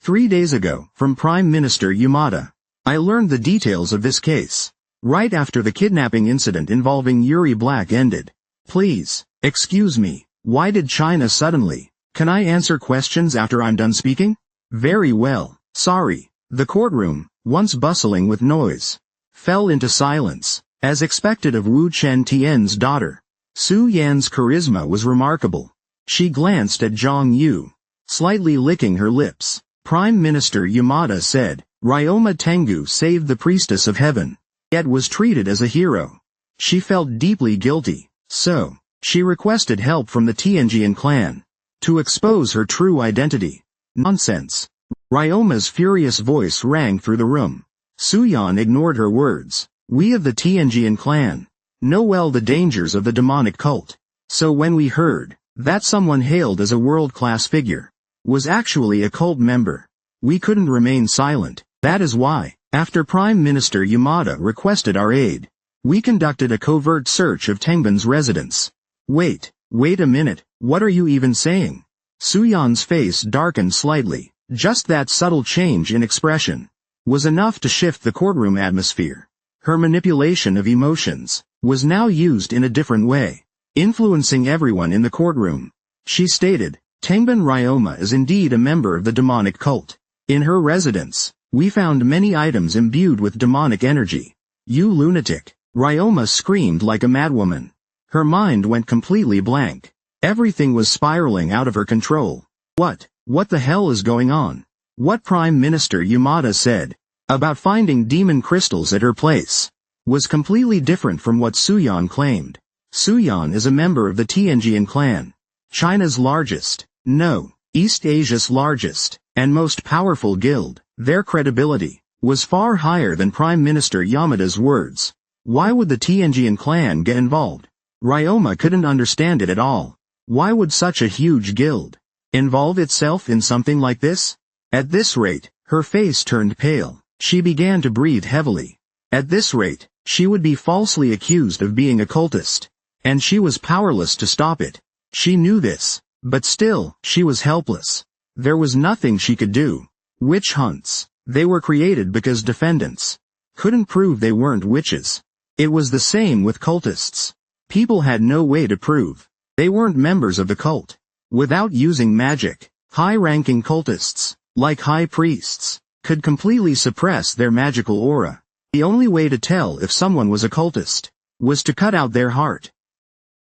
3 days ago, from Prime Minister Yamada, I learned the details of this case, right after the kidnapping incident involving Yuri Black ended. Please, excuse me, why did China suddenly? Can I answer questions after I'm done speaking? Very well, sorry. The courtroom, once bustling with noise, fell into silence. As expected of Wu Chen Tien's daughter, Su Yan's charisma was remarkable. She glanced at Jong-yu, slightly licking her lips. Prime Minister Yamada said, Ryoma Tengu saved the priestess of heaven, yet was treated as a hero. She felt deeply guilty, so she requested help from the Tianjian clan to expose her true identity. Nonsense. Ryoma's furious voice rang through the room. Su Yan ignored her words. We of the Tianjian clan know well the dangers of the demonic cult. So when we heard that someone hailed as a world-class figure was actually a cult member, we couldn't remain silent. That is why, after Prime Minister Yamada requested our aid, we conducted a covert search of Tengbin's residence. Wait a minute, what are you even saying? Su Yan's face darkened slightly. Just that subtle change in expression was enough to shift the courtroom atmosphere. Her manipulation of emotions was now used in a different way, influencing everyone in the courtroom. She stated, Tengbin Ryoma is indeed a member of the demonic cult. In her residence, we found many items imbued with demonic energy. You lunatic! Ryoma screamed like a madwoman. Her mind went completely blank. Everything was spiraling out of her control. What the hell is going on? What Prime Minister Yamada said about finding demon crystals at her place was completely different from what Suyan claimed. Suyan is a member of the Tianjian clan, China's largest, no, East Asia's largest, and most powerful guild. Their credibility was far higher than Prime Minister Yamada's words. Why would the Tianjian clan get involved? Ryoma couldn't understand it at all. Why would such a huge guild involve itself in something like this? At this rate, her face turned pale. She began to breathe heavily. At this rate, she would be falsely accused of being a cultist, and she was powerless to stop it. She knew this, but still, she was helpless. There was nothing she could do. Witch hunts. They were created because defendants couldn't prove they weren't witches. It was the same with cultists. People had no way to prove they weren't members of the cult. Without using magic, high-ranking cultists, like high priests, could completely suppress their magical aura. The only way to tell if someone was a cultist was to cut out their heart.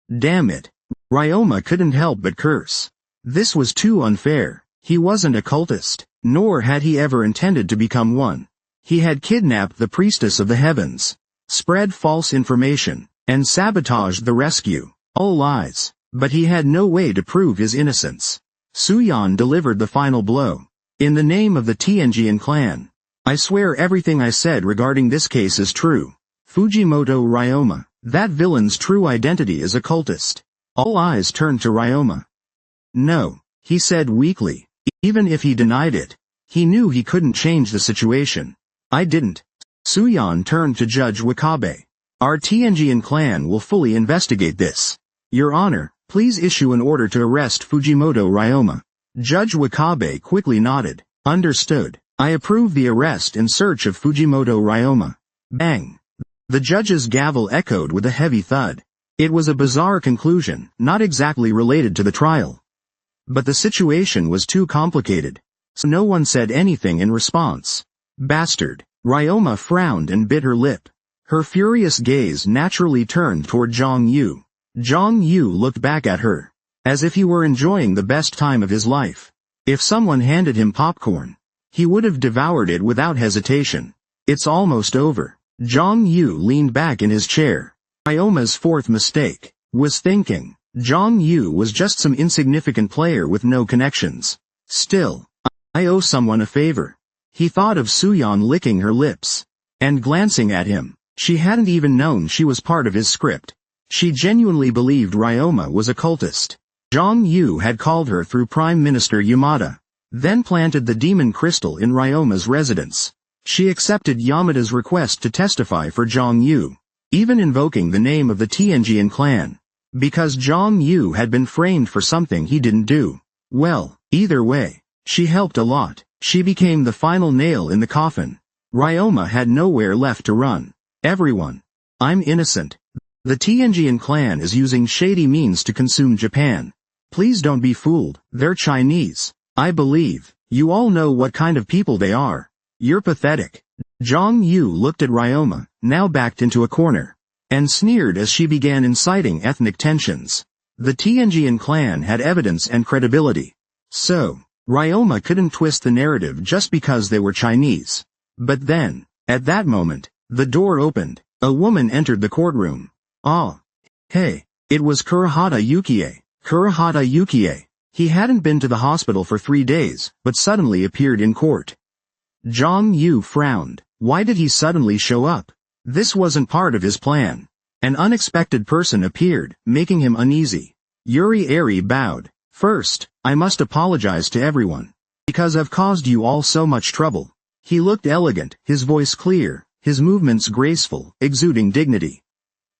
Damn it. Ryoma couldn't help but curse. This was too unfair. He wasn't a cultist, nor had he ever intended to become one. He had kidnapped the priestess of the heavens, spread false information, and sabotaged the rescue. All lies. But he had no way to prove his innocence. Suyan delivered the final blow. In the name of the Tianjian clan, I swear everything I said regarding this case is true. Fujimoto Ryoma, that villain's true identity is a cultist. All eyes turned to Ryoma. No, he said weakly. Even if he denied it, he knew he couldn't change the situation. I didn't. Suyan turned to Judge Wakabe. Our Tianjian clan will fully investigate this. Your Honor, please issue an order to arrest Fujimoto Ryoma. Judge Wakabe quickly nodded. Understood. I approve the arrest and search of Fujimoto Ryoma. Bang. The judge's gavel echoed with a heavy thud. It was a bizarre conclusion, not exactly related to the trial. But the situation was too complicated, so no one said anything in response. Bastard. Ryoma frowned and bit her lip. Her furious gaze naturally turned toward Zhang Yu. Zhang Yu looked back at her, as if he were enjoying the best time of his life. If someone handed him popcorn, he would have devoured it without hesitation. It's almost over. Zhang Yu leaned back in his chair. Ryoma's fourth mistake was thinking. Zhang Yu was just some insignificant player with no connections. Still, I owe someone a favor. He thought of Suyan licking her lips and glancing at him. She hadn't even known she was part of his script. She genuinely believed Ryoma was a cultist. Zhang Yu had called her through Prime Minister Yamada, then planted the demon crystal in Ryoma's residence. She accepted Yamada's request to testify for Zhang Yu, even invoking the name of the Tianjian clan, because Zhang Yu had been framed for something he didn't do. Well, either way, she helped a lot. She became the final nail in the coffin. Ryoma had nowhere left to run. Everyone. I'm innocent. The Tianjian clan is using shady means to consume Japan. Please don't be fooled. They're Chinese. I believe. You all know what kind of people they are. You're pathetic. Zhang Yu looked at Ryoma, now backed into a corner, and sneered as she began inciting ethnic tensions. The Tianjian clan had evidence and credibility. So, Ryoma couldn't twist the narrative just because they were Chinese. But then, at that moment, the door opened. A woman entered the courtroom. Ah. Hey. It was Kurahata Yukie. Kurahata Yukie. He hadn't been to the hospital for 3 days, but suddenly appeared in court. Zhang Yu frowned. Why did he suddenly show up? This wasn't part of his plan. An unexpected person appeared, making him uneasy. Yuri Eri bowed. First, I must apologize to everyone, because I've caused you all so much trouble. He looked elegant, his voice clear, his movements graceful, exuding dignity.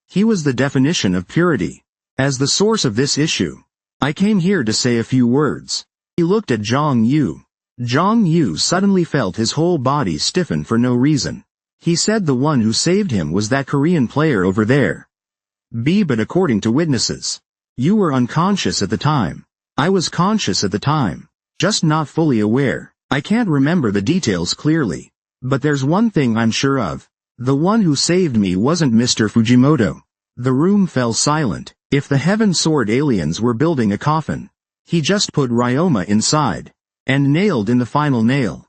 He was the definition of purity. As the source of this issue, I came here to say a few words. He looked at Zhang Yu. Zhang Yu suddenly felt his whole body stiffen for no reason. He said the one who saved him was that Korean player over there. B. But according to witnesses, you were unconscious at the time. I was conscious at the time, just not fully aware. I can't remember the details clearly. But there's one thing I'm sure of. The one who saved me wasn't Mr. Fujimoto. The room fell silent. If the Heaven Sword aliens were building a coffin, he just put Ryoma inside, and nailed in the final nail.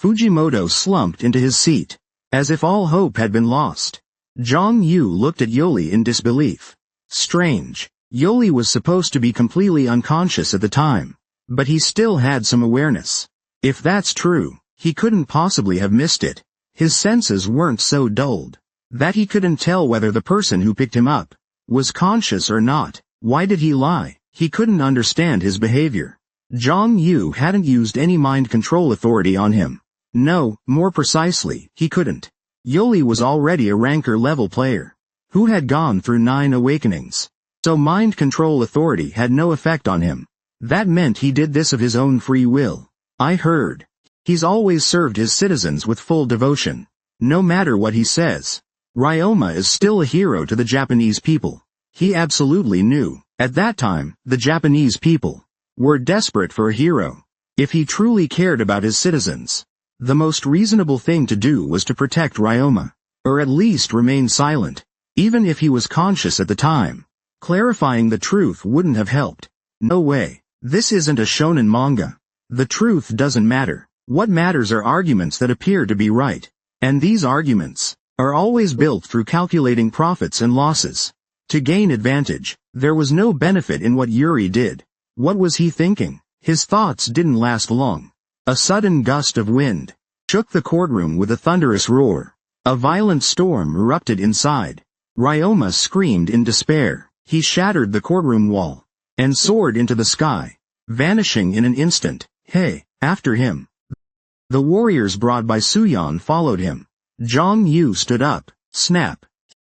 Fujimoto slumped into his seat, as if all hope had been lost. Zhang Yu looked at Yoli in disbelief. Strange. Yoli was supposed to be completely unconscious at the time, but he still had some awareness. If that's true, he couldn't possibly have missed it. His senses weren't so dulled that he couldn't tell whether the person who picked him up was conscious or not. Why did he lie? He couldn't understand his behavior. Zhang Yu hadn't used any mind control authority on him. No, more precisely, he couldn't. Yoli was already a ranker level player who had gone through 9 awakenings. So mind control authority had no effect on him. That meant he did this of his own free will. I heard. He's always served his citizens with full devotion. No matter what he says. Ryoma is still a hero to the Japanese people. He absolutely knew. At that time, the Japanese people were desperate for a hero. If he truly cared about his citizens, the most reasonable thing to do was to protect Ryoma. Or at least remain silent. Even if he was conscious at the time. Clarifying the truth wouldn't have helped. No way. This isn't a shonen manga. The truth doesn't matter. What matters are arguments that appear to be right. And these arguments are always built through calculating profits and losses. To gain advantage, there was no benefit in what Yuri did. What was he thinking? His thoughts didn't last long. A sudden gust of wind shook the courtroom with a thunderous roar. A violent storm erupted inside. Ryoma screamed in despair. He shattered the courtroom wall and soared into the sky, vanishing in an instant. Hey, after him. The warriors brought by Suyan followed him. Zhang Yu stood up. Snap.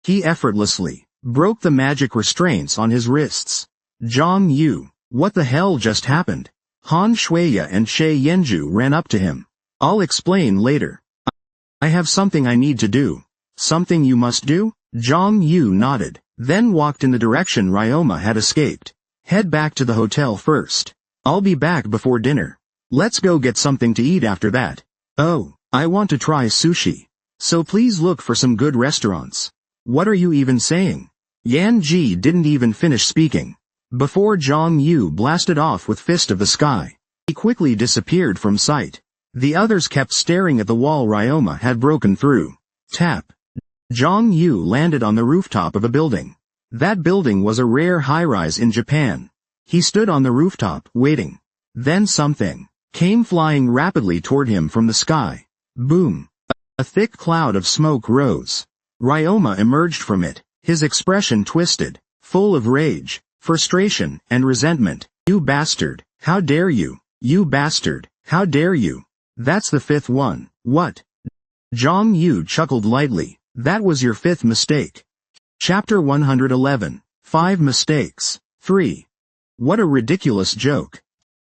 He effortlessly broke the magic restraints on his wrists. Zhang Yu, what the hell just happened? Han Shuya and Shui Yenju ran up to him. I'll explain later. I have something I need to do. Something you must do? Zhang Yu nodded, then walked in the direction Ryoma had escaped. Head back to the hotel first. I'll be back before dinner. Let's go get something to eat after that. Oh, I want to try sushi. So please look for some good restaurants. What are you even saying? Yan Ji didn't even finish speaking before Zhang Yu blasted off with Fist of the Sky. He quickly disappeared from sight. The others kept staring at the wall Ryoma had broken through. Tap. Zhang Yu landed on the rooftop of a building. That building was a rare high-rise in Japan. He stood on the rooftop, waiting. Then something came flying rapidly toward him from the sky. Boom. A thick cloud of smoke rose. Ryoma emerged from it, his expression twisted, full of rage, frustration, and resentment. You bastard, how dare you? You bastard, how dare you? That's the 5th one. What? Zhang Yu chuckled lightly. That was your 5th mistake. Chapter 111. 5 Mistakes. 3. What a ridiculous joke.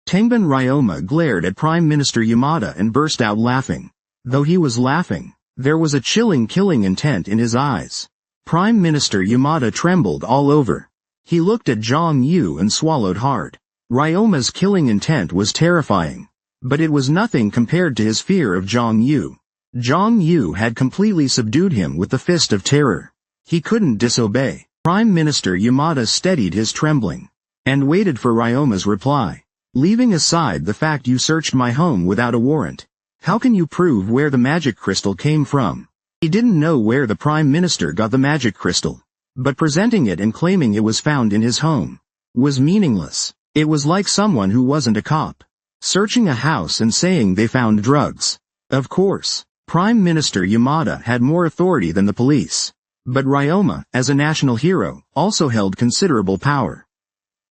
Tengen Ryoma glared at Prime Minister Yamada and burst out laughing. Though he was laughing, there was a chilling killing intent in his eyes. Prime Minister Yamada trembled all over. He looked at Zhang Yu and swallowed hard. Ryoma's killing intent was terrifying. But it was nothing compared to his fear of Zhang Yu. Zhang Yu had completely subdued him with the fist of terror. He couldn't disobey. Prime Minister Yamada steadied his trembling and waited for Ryoma's reply. Leaving aside the fact you searched my home without a warrant, how can you prove where the magic crystal came from? He didn't know where the Prime Minister got the magic crystal, but presenting it and claiming it was found in his home was meaningless. It was like someone who wasn't a cop searching a house and saying they found drugs. Of course, Prime Minister Yamada had more authority than the police. But Ryoma, as a national hero, also held considerable power.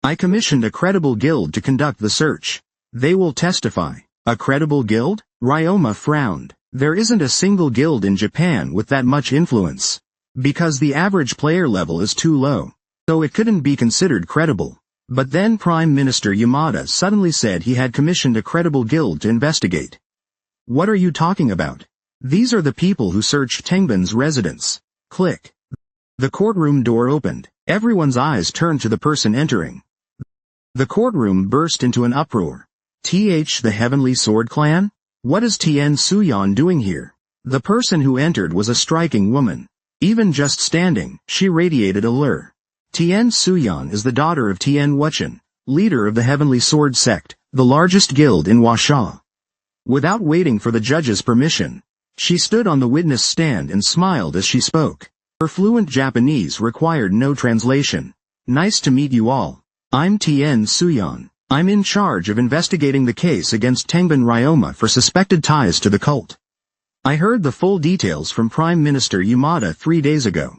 I commissioned a credible guild to conduct the search. They will testify. A credible guild? Ryoma frowned. There isn't a single guild in Japan with that much influence. Because the average player level is too low. So it couldn't be considered credible. But then Prime Minister Yamada suddenly said he had commissioned a credible guild to investigate. What are you talking about? These are the people who searched Tengen's residence. Click. The courtroom door opened. Everyone's eyes turned to the person entering. The courtroom burst into an uproar. The Heavenly Sword Clan? What is Tien Suyan doing here? The person who entered was a striking woman. Even just standing, she radiated allure. Tien Suyan is the daughter of Tien Wuchen, leader of the Heavenly Sword Sect, the largest guild in Huaxia. Without waiting for the judge's permission, she stood on the witness stand and smiled as she spoke. Her fluent Japanese required no translation. Nice to meet you all. I'm Tien Suyan. I'm in charge of investigating the case against Tengbin Ryoma for suspected ties to the cult. I heard the full details from Prime Minister Yamada 3 days ago.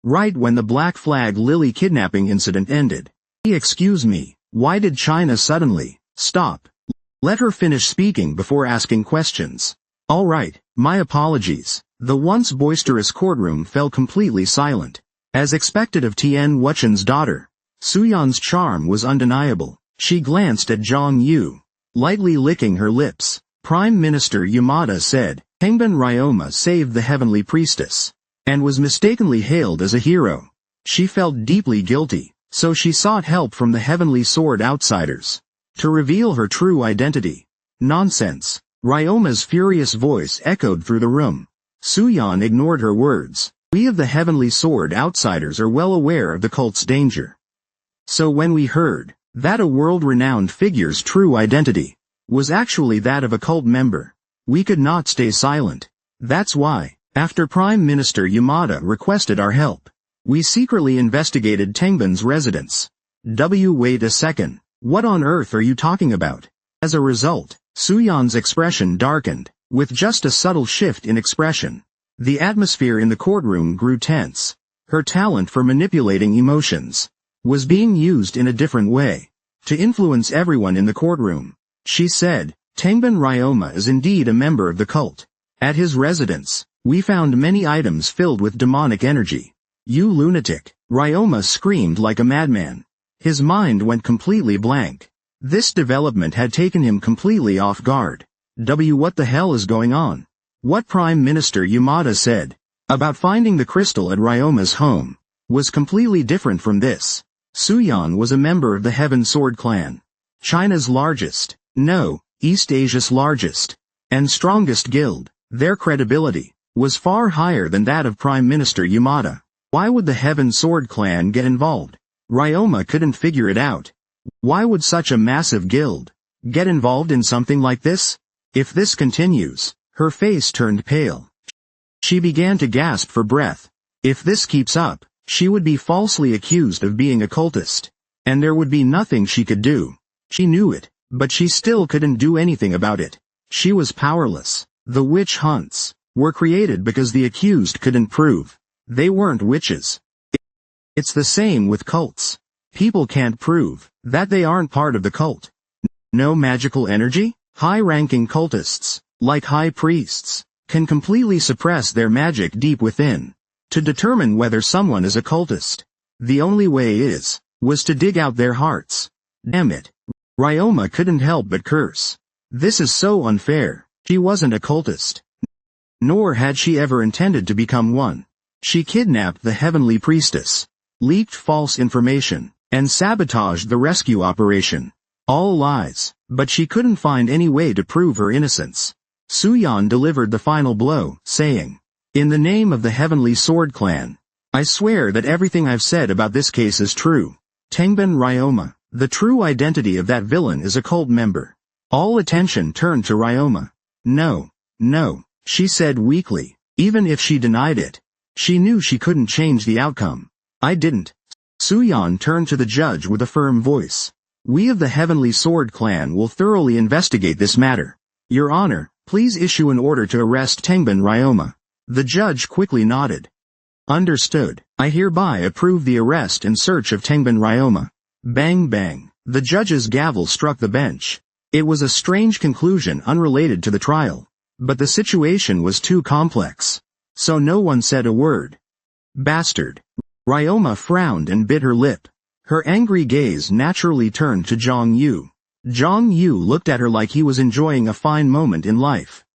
Right when the Black Flag Lily kidnapping incident ended. Excuse me, why did China suddenly stop? Let her finish speaking before asking questions. All right, my apologies. The once boisterous courtroom fell completely silent. As expected of Tien Wuchen's daughter, Suyan's charm was undeniable. She glanced at Zhang Yu, lightly licking her lips. Prime Minister Yamada said, Tengbin Ryoma saved the Heavenly Priestess, and was mistakenly hailed as a hero. She felt deeply guilty, so she sought help from the Heavenly Sword outsiders to reveal her true identity. Nonsense. Ryoma's furious voice echoed through the room. Suyan ignored her words. We of the Heavenly Sword outsiders are well aware of the cult's danger. So when we heard that a world-renowned figure's true identity was actually that of a cult member, we could not stay silent. That's why, after Prime Minister Yamada requested our help, we secretly investigated Tengbin's residence. Wait a second. What on earth are you talking about? As a result, Suyan's expression darkened. With just a subtle shift in expression, the atmosphere in the courtroom grew tense. Her talent for manipulating emotions was being used in a different way to influence everyone in the courtroom. She said, Tengbin Ryoma is indeed a member of the cult. At his residence, we found many items filled with demonic energy. You lunatic! Ryoma screamed like a madman. His mind went completely blank. This development had taken him completely off guard. What the hell is going on? What Prime Minister Yamada said about finding the crystal at Ryoma's home was completely different from this. Suyan was a member of the Heaven Sword Clan, China's largest, no, East Asia's largest, and strongest guild. Their credibility was far higher than that of Prime Minister Yamada. Why would the Heaven Sword Clan get involved? Ryoma couldn't figure it out. Why would such a massive guild get involved in something like this? If this continues, her face turned pale. She began to gasp for breath. If this keeps up, she would be falsely accused of being a cultist, and there would be nothing she could do. She knew it, but she still couldn't do anything about it. She was powerless. The witch hunts were created because the accused couldn't prove they weren't witches. It's the same with cults. People can't prove that they aren't part of the cult. No magical energy? High-ranking cultists, like high priests, can completely suppress their magic deep within. To determine whether someone is a cultist, the only way was to dig out their hearts. Damn it. Ryoma couldn't help but curse. This is so unfair. She wasn't a cultist. Nor had she ever intended to become one. She kidnapped the Heavenly Priestess, leaked false information, and sabotaged the rescue operation. All lies, but she couldn't find any way to prove her innocence. Suyan delivered the final blow, saying, In the name of the Heavenly Sword Clan, I swear that everything I've said about this case is true. Tengbin Ryoma, the true identity of that villain is a cult member. All attention turned to Ryoma. No, she said weakly. Even if she denied it, she knew she couldn't change the outcome. I didn't. Suyan turned to the judge with a firm voice. We of the Heavenly Sword Clan will thoroughly investigate this matter. Your Honor, please issue an order to arrest Tengbin Ryoma. The judge quickly nodded. Understood. I hereby approve the arrest and search of Tengbin Ryoma. Bang bang. The judge's gavel struck the bench. It was a strange conclusion unrelated to the trial, but the situation was too complex, so no one said a word. Bastard. Ryoma frowned and bit her lip. Her angry gaze naturally turned to Zhang Yu. Zhang Yu looked at her like he was enjoying a fine moment in life.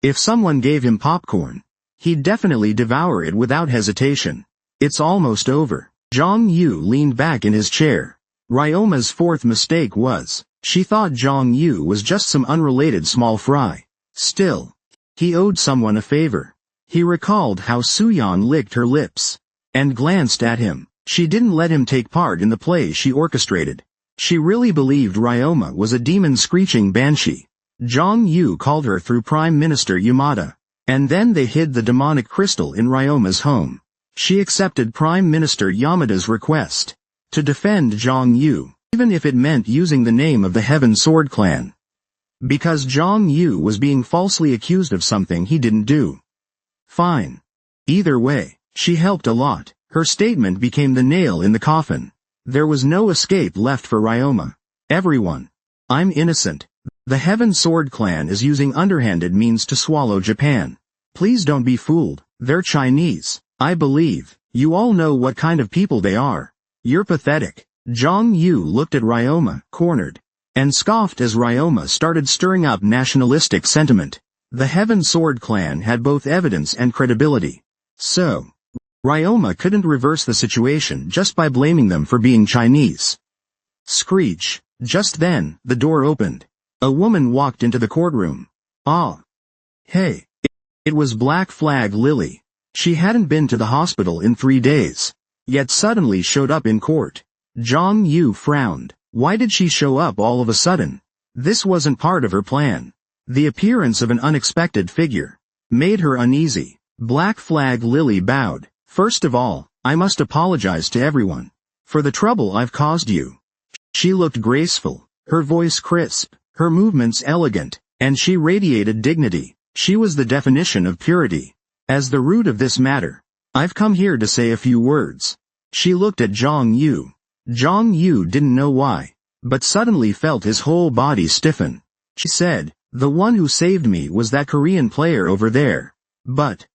If someone gave him popcorn, he'd definitely devour it without hesitation. It's almost over. Zhang Yu leaned back in his chair. Ryoma's fourth mistake was, she thought Zhang Yu was just some unrelated small fry. Still, he owed someone a favor. He recalled how Suyan licked her lips and glanced at him. She didn't let him take part in the play she orchestrated. She really believed Ryoma was a demon-screeching banshee. Zhang Yu called her through Prime Minister Yamada, and then they hid the demonic crystal in Ryoma's home. She accepted Prime Minister Yamada's request to defend Zhang Yu, even if it meant using the name of the Heaven Sword Clan. Because Zhang Yu was being falsely accused of something he didn't do. Fine. Either way, she helped a lot. Her statement became the nail in the coffin. There was no escape left for Ryoma. Everyone. I'm innocent. The Heaven Sword Clan is using underhanded means to swallow Japan. Please don't be fooled. They're Chinese. I believe. You all know what kind of people they are. You're pathetic. Zhang Yu looked at Ryoma, cornered, and scoffed as Ryoma started stirring up nationalistic sentiment. The Heaven Sword Clan had both evidence and credibility. So, Ryoma couldn't reverse the situation just by blaming them for being Chinese. Screech. Just then, the door opened. A woman walked into the courtroom. Ah. Hey. It was Black Flag Lily. She hadn't been to the hospital in 3 days, yet suddenly showed up in court. Zhang Yu frowned. Why did she show up all of a sudden? This wasn't part of her plan. The appearance of an unexpected figure made her uneasy. Black Flag Lily bowed. First of all, I must apologize to everyone for the trouble I've caused you. She looked graceful, her voice crisp, her movements elegant, and she radiated dignity. She was the definition of purity. As the root of this matter, I've come here to say a few words. She looked at Zhang Yu. Zhang Yu didn't know why, but suddenly felt his whole body stiffen. She said, the one who saved me was that Korean player over there. But,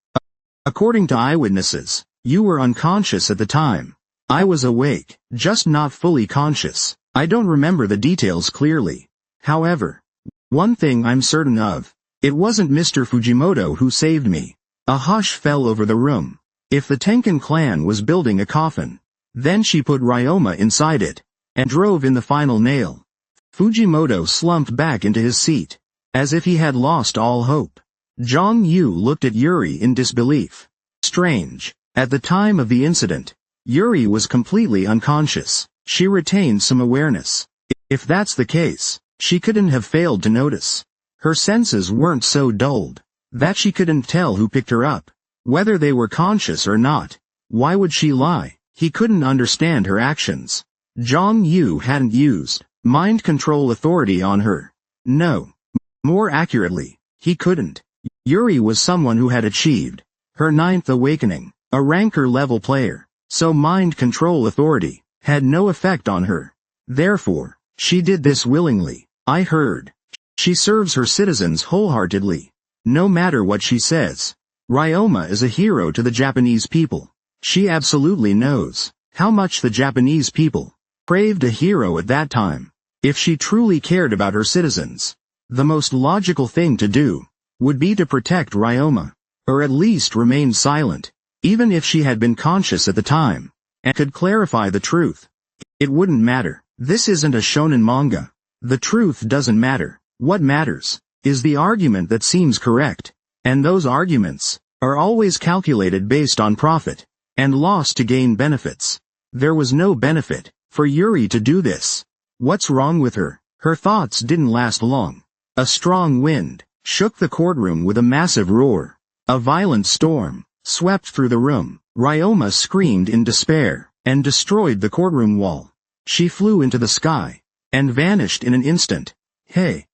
according to eyewitnesses, you were unconscious at the time. I was awake, just not fully conscious. I don't remember the details clearly. However, one thing I'm certain of, it wasn't Mr. Fujimoto who saved me. A hush fell over the room. If the Tenkan clan was building a coffin, then she put Ryoma inside it, and drove in the final nail. Fujimoto slumped back into his seat, as if he had lost all hope. Zhang Yu looked at Yuri in disbelief. Strange. At the time of the incident, Yuri was completely unconscious. She retained some awareness. If that's the case, she couldn't have failed to notice. Her senses weren't so dulled that she couldn't tell who picked her up, whether they were conscious or not. Why would she lie? He couldn't understand her actions. Zhang Yu hadn't used mind control authority on her. No. More accurately, he couldn't. Yuri was someone who had achieved her 9th awakening, a ranker-level player, so mind control authority had no effect on her. Therefore, she did this willingly. I heard. She serves her citizens wholeheartedly, no matter what she says. Ryoma is a hero to the Japanese people. She absolutely knows how much the Japanese people craved a hero at that time. If she truly cared about her citizens, the most logical thing to do would be to protect Ryoma, or at least remain silent, even if she had been conscious at the time, and could clarify the truth. It wouldn't matter. This isn't a shonen manga. The truth doesn't matter. What matters is the argument that seems correct, and those arguments are always calculated based on profit and loss to gain benefits. There was no benefit for Yuri to do this. What's wrong with her? Her thoughts didn't last long. A strong wind shook the courtroom with a massive roar. A violent storm swept through the room. Ryoma screamed in despair and destroyed the courtroom wall. She flew into the sky and vanished in an instant. Hey,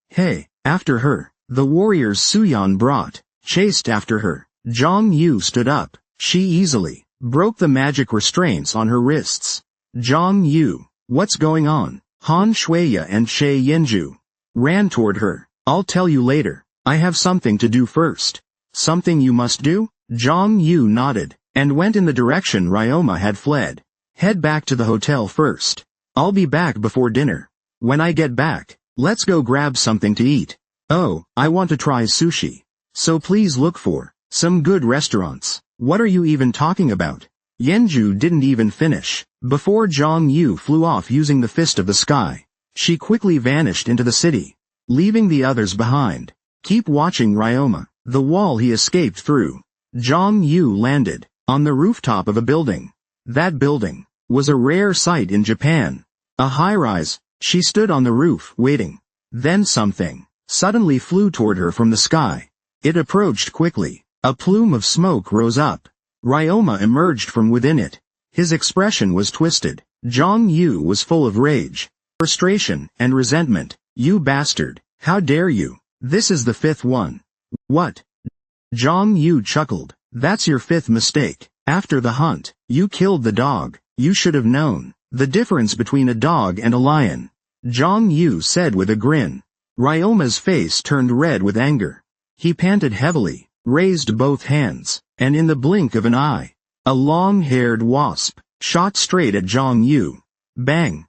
after her, the warriors Suyan brought, chased after her. Zhang Yu stood up. She easily broke the magic restraints on her wrists. Zhang Yu, what's going on? Han Shuya and Shei Yenju ran toward her. I'll tell you later. I have something to do first. Something you must do? Zhang Yu nodded, and went in the direction Ryoma had fled. Head back to the hotel first. I'll be back before dinner. When I get back, let's go grab something to eat. Oh, I want to try sushi. So please look for some good restaurants. What are you even talking about? Yenju didn't even finish. Before Zhang Yu flew off using the fist of the sky, she quickly vanished into the city, leaving the others behind. Keep watching Ryoma. The wall he escaped through. Zhang Yu landed on the rooftop of a building. That building was a rare sight in Japan. A high-rise. She stood on the roof, waiting. Then something suddenly flew toward her from the sky. It approached quickly. A plume of smoke rose up. Ryoma emerged from within it. His expression was twisted. Zhang Yu was full of rage, frustration, and resentment. You bastard! How dare you! This is the fifth one. What? Zhang Yu chuckled. That's your fifth mistake. After the hunt, you killed the dog. You should have known the difference between a dog and a lion. Zhang Yu said with a grin. Ryoma's face turned red with anger. He panted heavily, raised both hands, and in the blink of an eye, a long-haired wasp shot straight at Zhang Yu. Bang!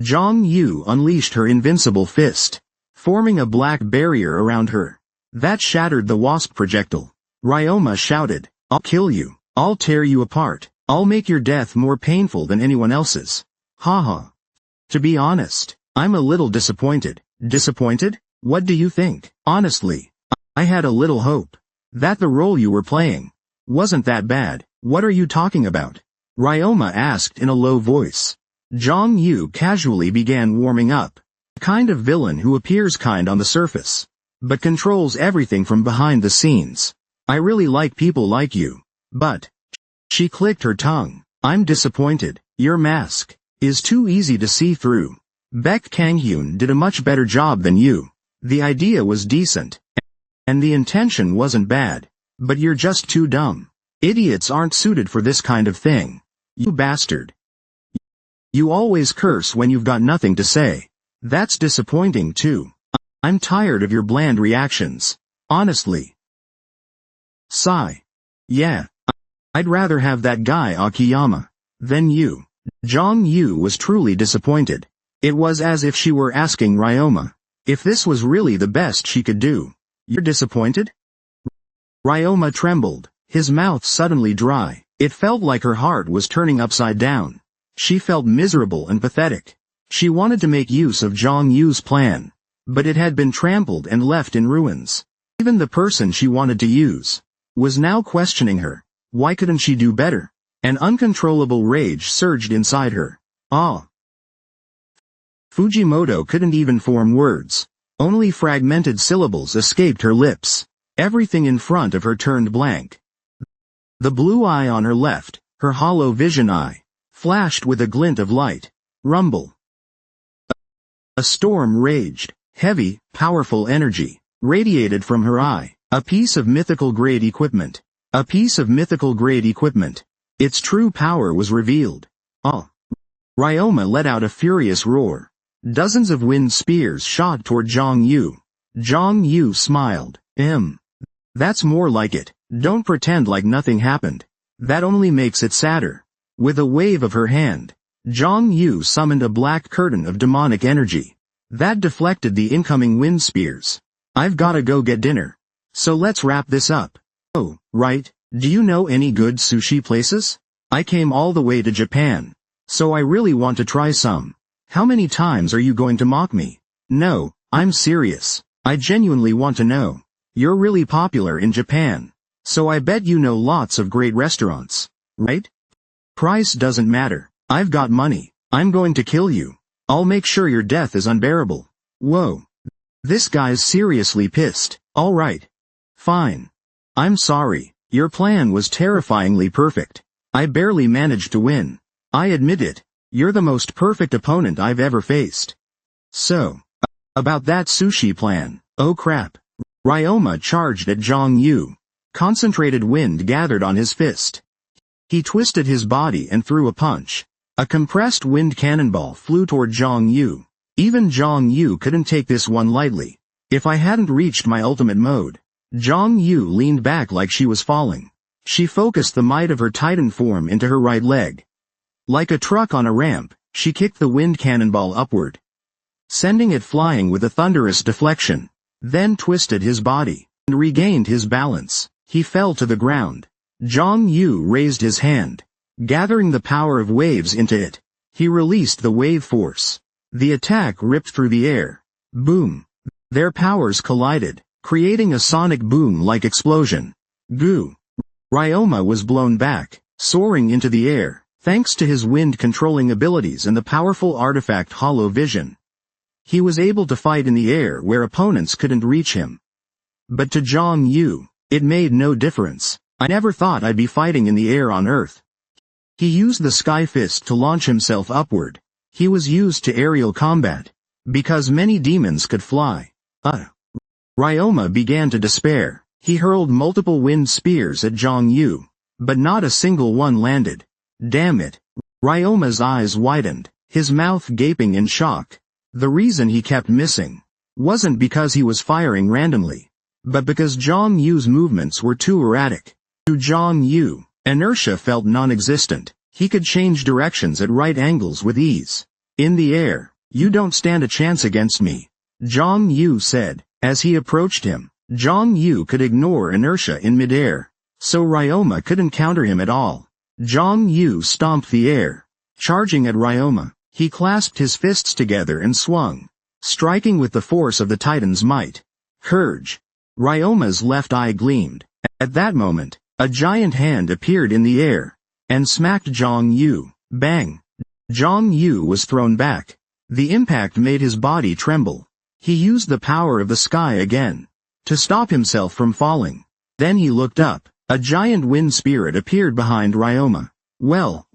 Zhang Yu unleashed her invincible fist, forming a black barrier around her. That shattered the wasp projectile. Ryoma shouted, I'll kill you. I'll tear you apart. I'll make your death more painful than anyone else's. Haha. To be honest, I'm a little disappointed. Disappointed? What do you think? Honestly, I had a little hope that the role you were playing wasn't that bad. What are you talking about? Ryoma asked in a low voice. Zhang Yu casually began warming up. A kind of villain who appears kind on the surface, but controls everything from behind the scenes. I really like people like you. But, she clicked her tongue. I'm disappointed. Your mask is too easy to see through. Baek Kanghyun did a much better job than you. The idea was decent, and the intention wasn't bad, but you're just too dumb. Idiots aren't suited for this kind of thing. You bastard. You always curse when you've got nothing to say. That's disappointing too. I'm tired of your bland reactions. Honestly. Sigh. Yeah. I'd rather have that guy Akiyama than you. Zhang Yu was truly disappointed. It was as if she were asking Ryoma if this was really the best she could do. You're disappointed? Ryoma trembled, his mouth suddenly dry. It felt like her heart was turning upside down. She felt miserable and pathetic. She wanted to make use of Zhang Yu's plan, but it had been trampled and left in ruins. Even the person she wanted to use was now questioning her. Why couldn't she do better? An uncontrollable rage surged inside her. Ah! Fujimoto couldn't even form words. Only fragmented syllables escaped her lips. Everything in front of her turned blank. The blue eye on her left, her hollow vision eye, flashed with a glint of light. Rumble. A storm raged. Heavy, powerful energy radiated from her eye. A piece of mythical grade equipment. A piece of mythical grade equipment. Its true power was revealed. Ah! Ryoma let out a furious roar. Dozens of wind spears shot toward Zhang Yu. Zhang Yu smiled. That's more like it. Don't pretend like nothing happened. That only makes it sadder. With a wave of her hand, Zhang Yu summoned a black curtain of demonic energy that deflected the incoming wind spears. I've gotta go get dinner. So let's wrap this up. Oh, right. Do you know any good sushi places? I came all the way to Japan, so I really want to try some. How many times are you going to mock me? No, I'm serious. I genuinely want to know. You're really popular in Japan, so I bet you know lots of great restaurants, right? Price doesn't matter. I've got money. I'm going to kill you. I'll make sure your death is unbearable. Whoa. This guy's seriously pissed. All right. Fine. I'm sorry. Your plan was terrifyingly perfect. I barely managed to win. I admit it. You're the most perfect opponent I've ever faced. So, about that sushi plan. Oh crap. Ryoma charged at Zhang Yu. Concentrated wind gathered on his fist. He twisted his body and threw a punch. A compressed wind cannonball flew toward Zhang Yu. Even Zhang Yu couldn't take this one lightly. If I hadn't reached my ultimate mode. Zhang Yu leaned back like she was falling. She focused the might of her titan form into her right leg. Like a truck on a ramp, she kicked the wind cannonball upward, sending it flying with a thunderous deflection. Then twisted his body, and regained his balance. He fell to the ground. Zhang Yu raised his hand. Gathering the power of waves into it, he released the wave force. The attack ripped through the air. Boom. Their powers collided, creating a sonic boom-like explosion. Goo. Ryoma was blown back, soaring into the air, thanks to his wind-controlling abilities and the powerful artifact Hollow Vision. He was able to fight in the air where opponents couldn't reach him. But to Zhang Yu, it made no difference. I never thought I'd be fighting in the air on Earth. He used the Sky Fist to launch himself upward. He was used to aerial combat, because many demons could fly. Ryoma began to despair. He hurled multiple wind spears at Zhang Yu, but not a single one landed. Damn it. Ryoma's eyes widened, his mouth gaping in shock. The reason he kept missing wasn't because he was firing randomly, but because Zhang Yu's movements were too erratic. To Zhang Yu, inertia felt non-existent. He could change directions at right angles with ease. In the air, you don't stand a chance against me, Zhang Yu said. As he approached him, Zhang Yu could ignore inertia in midair, so Ryoma couldn't counter him at all. Zhang Yu stomped the air. Charging at Ryoma, he clasped his fists together and swung, striking with the force of the Titan's might. Courage. Ryoma's left eye gleamed. At that moment, a giant hand appeared in the air, and smacked Zhang Yu. Bang! Zhang Yu was thrown back. The impact made his body tremble. He used the power of the sky again, to stop himself from falling. Then he looked up. A giant wind spirit appeared behind Ryoma. Well.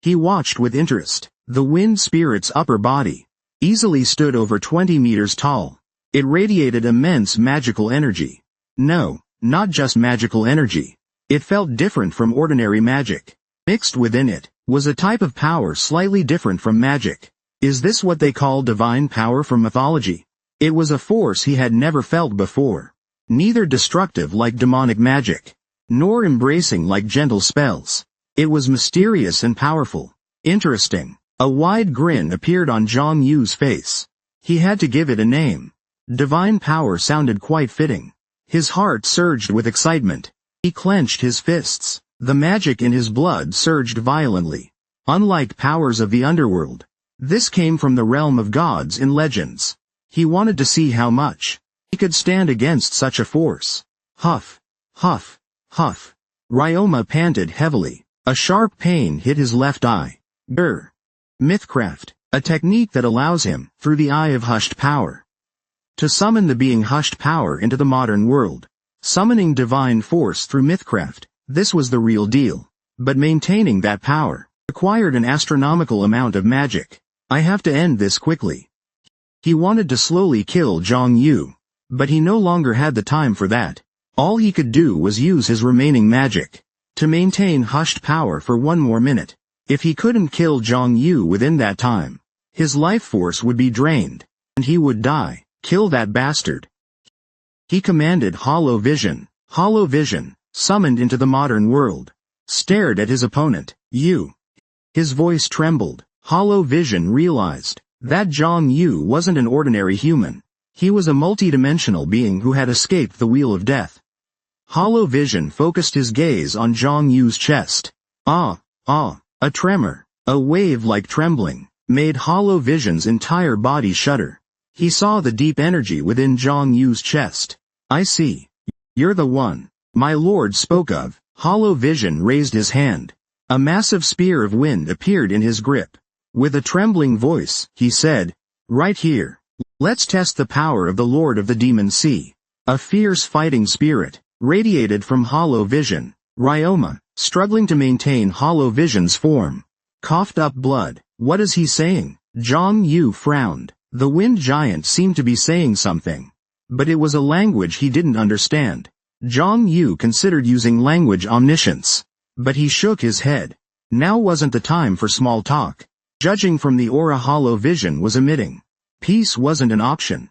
He watched with interest. The wind spirit's upper body easily stood over 20 meters tall. It radiated immense magical energy. No, not just magical energy. It felt different from ordinary magic. Mixed within it was a type of power slightly different from magic. Is this what they call divine power from mythology? It was a force he had never felt before. Neither destructive like demonic magic, nor embracing like gentle spells. It was mysterious and powerful. Interesting. A wide grin appeared on Zhang Yu's face. He had to give it a name. Divine power sounded quite fitting. His heart surged with excitement. He clenched his fists. The magic in his blood surged violently. Unlike powers of the underworld, this came from the realm of gods in legends. He wanted to see how much he could stand against such a force. Huff. Huff. Huff. Ryoma panted heavily. A sharp pain hit his left eye. Grr. Mythcraft, a technique that allows him, through the eye of hushed power, to summon the being hushed power into the modern world. Summoning divine force through mythcraft, this was the real deal. But maintaining that power required an astronomical amount of magic. I have to end this quickly. He wanted to slowly kill Zhang Yu, but he no longer had the time for that. All he could do was use his remaining magic to maintain hushed power for one more minute. If he couldn't kill Zhang Yu within that time, his life force would be drained, and he would die. Kill that bastard. He commanded Hollow Vision. Hollow Vision, summoned into the modern world, stared at his opponent. You. His voice trembled. Hollow Vision realized that Zhang Yu wasn't an ordinary human. He was a multidimensional being who had escaped the Wheel of Death. Hollow Vision focused his gaze on Zhang Yu's chest. A tremor, a wave-like trembling, made Hollow Vision's entire body shudder. He saw the deep energy within Zhang Yu's chest. I see. You're the one my lord spoke of. Hollow Vision raised his hand. A massive spear of wind appeared in his grip. With a trembling voice, he said, "Right here. Let's test the power of the Lord of the Demon Sea." A fierce fighting spirit radiated from Hollow Vision. Ryoma, struggling to maintain Hollow Vision's form, coughed up blood. What is he saying? Zhang Yu frowned. The wind giant seemed to be saying something, but it was a language he didn't understand. Zhang Yu considered using language omniscience, but he shook his head. Now wasn't the time for small talk. Judging from the aura Hollow Vision was emitting, peace wasn't an option.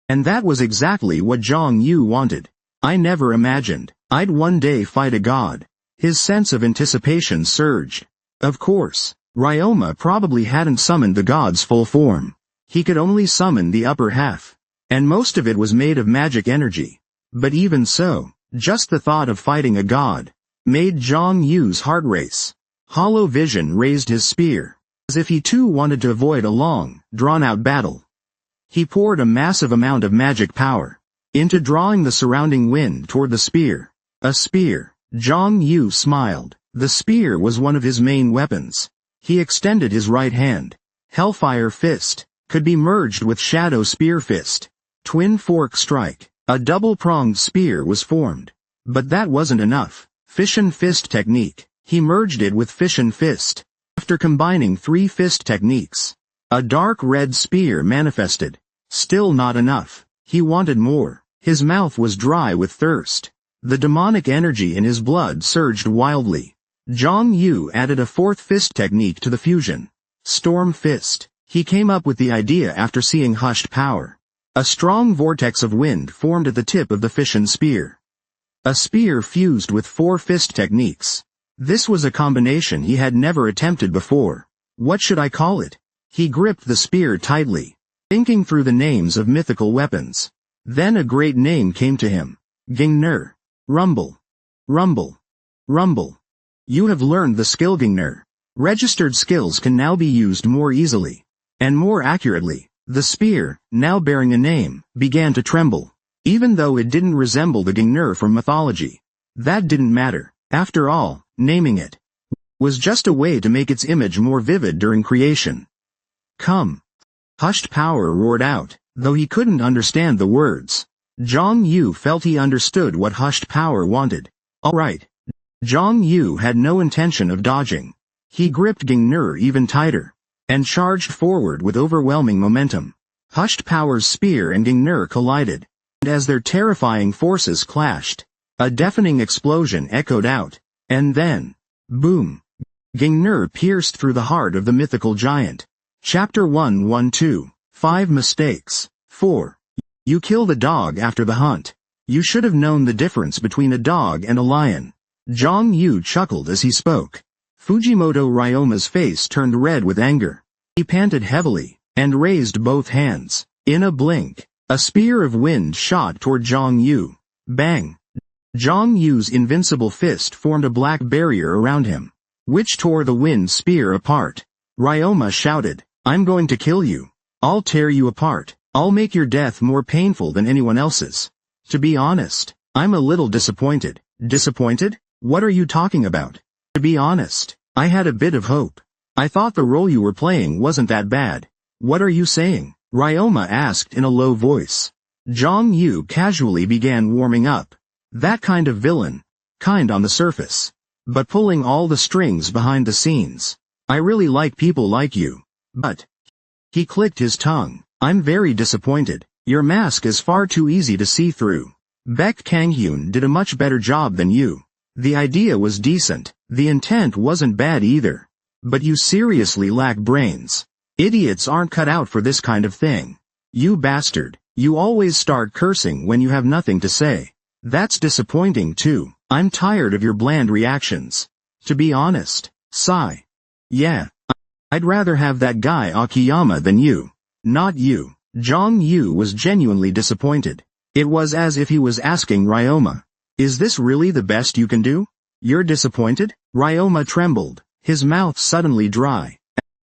And that was exactly what Zhang Yu wanted. I never imagined I'd one day fight a god. His sense of anticipation surged. Of course, Ryoma probably hadn't summoned the god's full form. He could only summon the upper half, and most of it was made of magic energy. But even so, just the thought of fighting a god made Zhang Yu's heart race. Hollow Vision raised his spear, as if he too wanted to avoid a long, drawn-out battle. He poured a massive amount of magic power into drawing the surrounding wind toward the spear. A spear. Zhang Yu smiled. The spear was one of his main weapons. He extended his right hand. Hellfire Fist could be merged with Shadow Spear Fist. Twin Fork Strike. A double-pronged spear was formed. But that wasn't enough. Fission Fist Technique. He merged it with Fission Fist. After combining 3 fist techniques, a dark red spear manifested. Still not enough. He wanted more. His mouth was dry with thirst. The demonic energy in his blood surged wildly. Zhang Yu added a 4th fist technique to the fusion. Storm Fist. He came up with the idea after seeing Hushed Power. A strong vortex of wind formed at the tip of the fission spear. A spear fused with 4 fist techniques. This was a combination he had never attempted before. What should I call it? He gripped the spear tightly, thinking through the names of mythical weapons. Then a great name came to him. Gingnir. Rumble. Rumble. Rumble. You have learned the skill Gingnir. Registered skills can now be used more easily and more accurately. The spear, now bearing a name, began to tremble. Even though it didn't resemble the Gingnir from mythology. That didn't matter. After all, naming it was just a way to make its image more vivid during creation. Come. Hushed Power roared out, though he couldn't understand the words. Zhang Yu felt he understood what Hushed Power wanted. All right. Zhang Yu had no intention of dodging. He gripped Gingnir even tighter and charged forward with overwhelming momentum. Hushed Power's spear and Gingnir collided, and as their terrifying forces clashed, a deafening explosion echoed out, and then, boom! Gingnir pierced through the heart of the mythical giant. Chapter 112. 5 Mistakes. 4. You killed a dog after the hunt. You should have known the difference between a dog and a lion. Zhang Yu chuckled as he spoke. Fujimoto Ryoma's face turned red with anger. He panted heavily, and raised both hands. In a blink, a spear of wind shot toward Zhang Yu. Bang! Zhang Yu's invincible fist formed a black barrier around him, which tore the wind spear apart. Ryoma shouted, I'm going to kill you. I'll tear you apart. I'll make your death more painful than anyone else's. To be honest, I'm a little disappointed. Disappointed? What are you talking about? To be honest, I had a bit of hope. I thought the role you were playing wasn't that bad. What are you saying? Ryoma asked in a low voice. Zhang Yu casually began warming up. That kind of villain. Kind on the surface. But pulling all the strings behind the scenes. I really like people like you. But. He clicked his tongue. I'm very disappointed. Your mask is far too easy to see through. Baek Kanghyun did a much better job than you. The idea was decent. The intent wasn't bad either. But you seriously lack brains. Idiots aren't cut out for this kind of thing. You bastard. You always start cursing when you have nothing to say. That's disappointing too. I'm tired of your bland reactions. To be honest. Sigh. Yeah. I'd rather have that guy Akiyama than you. Not you. Zhang Yu was genuinely disappointed. It was as if he was asking Ryoma, is this really the best you can do? You're disappointed? Ryoma trembled, his mouth suddenly dry,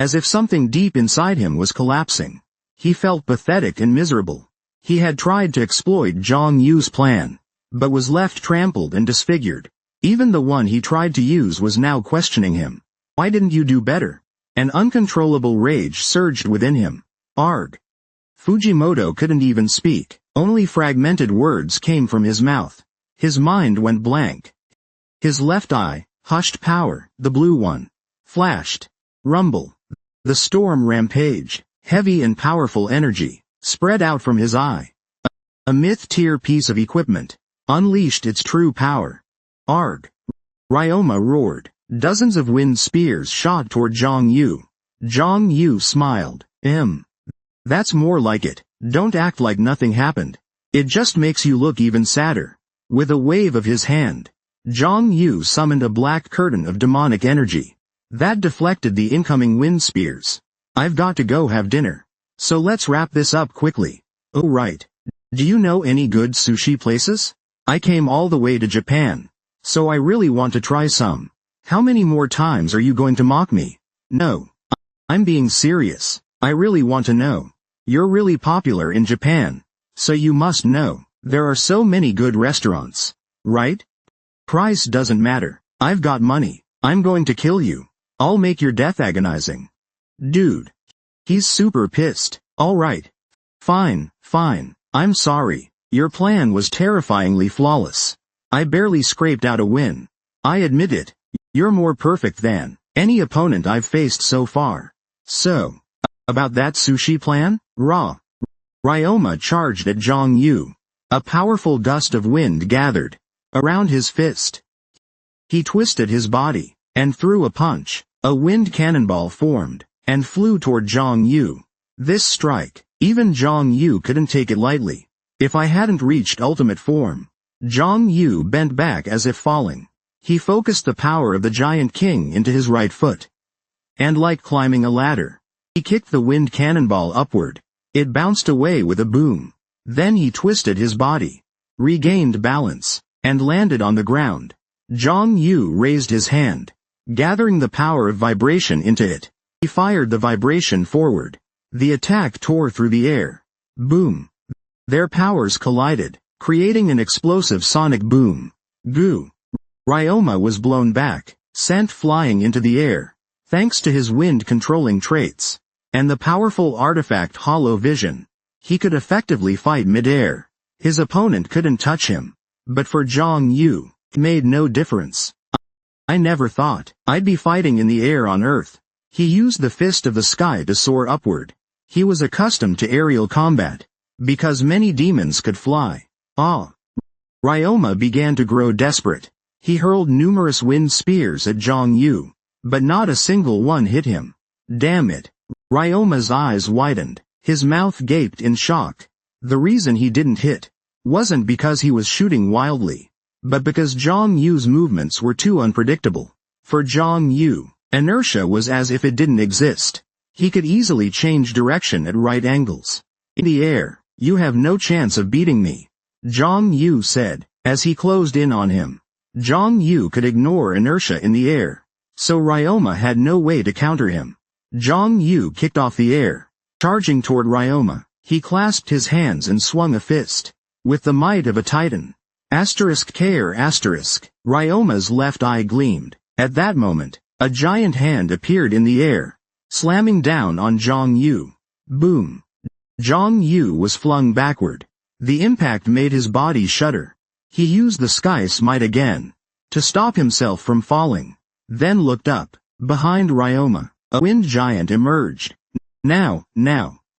as if something deep inside him was collapsing. He felt pathetic and miserable. He had tried to exploit Zhang Yu's plan, but was left trampled and disfigured. Even the one he tried to use was now questioning him. Why didn't you do better? An uncontrollable rage surged within him. Arg. Fujimoto couldn't even speak. Only fragmented words came from his mouth. His mind went blank. His left eye, Hushed Power, the blue one, flashed. Rumble. The storm rampaged. Heavy and powerful energy spread out from his eye. A myth-tier piece of equipment unleashed its true power. Arg. Ryoma roared. Dozens of wind spears shot toward Zhang Yu. Zhang Yu smiled. That's more like it. Don't act like nothing happened. It just makes you look even sadder. With a wave of his hand, Zhang Yu summoned a black curtain of demonic energy. That deflected the incoming wind spears. I've got to go have dinner. So let's wrap this up quickly. Oh right. Do you know any good sushi places? I came all the way to Japan. So I really want to try some. How many more times are you going to mock me? No. I'm being serious. I really want to know. You're really popular in Japan. So you must know. There are so many good restaurants. Right? Price doesn't matter. I've got money. I'm going to kill you. I'll make your death agonizing. Dude. He's super pissed. Alright. Fine. I'm sorry. Your plan was terrifyingly flawless. I barely scraped out a win. I admit it. You're more perfect than any opponent I've faced so far. So, about that sushi plan? Ryoma charged at Zhang Yu. A powerful gust of wind gathered around his fist. He twisted his body and threw a punch. A wind cannonball formed and flew toward Zhang Yu. This strike, even Zhang Yu couldn't take it lightly. If I hadn't reached ultimate form. Zhang Yu bent back as if falling. He focused the power of the giant king into his right foot. And like climbing a ladder, he kicked the wind cannonball upward. It bounced away with a boom. Then he twisted his body, regained balance, and landed on the ground. Zhang Yu raised his hand, gathering the power of vibration into it. He fired the vibration forward. The attack tore through the air. Boom. Their powers collided, creating an explosive sonic boom. Goo. Ryoma was blown back, sent flying into the air, thanks to his wind-controlling traits, and the powerful artifact Hollow Vision. He could effectively fight mid-air. His opponent couldn't touch him. But for Zhang Yu, it made no difference. I never thought I'd be fighting in the air on Earth. He used the fist of the sky to soar upward. He was accustomed to aerial combat, because many demons could fly. Ryoma began to grow desperate. He hurled numerous wind spears at Zhang Yu, but not a single one hit him. Damn it. Ryoma's eyes widened. His mouth gaped in shock. The reason he didn't hit wasn't because he was shooting wildly, but because Zhang Yu's movements were too unpredictable. For Zhang Yu, inertia was as if it didn't exist. He could easily change direction at right angles. In the air, you have no chance of beating me, Zhang Yu said, as he closed in on him. Zhang Yu could ignore inertia in the air, so Ryoma had no way to counter him. Zhang Yu kicked off the air, charging toward Ryoma. He clasped his hands and swung a fist, with the might of a titan. Ryoma's left eye gleamed. At that moment, a giant hand appeared in the air, slamming down on Zhang Yu. Boom. Zhang Yu was flung backward. The impact made his body shudder. He used the sky smite again, to stop himself from falling, then looked up. Behind Ryoma, a wind giant emerged. Now,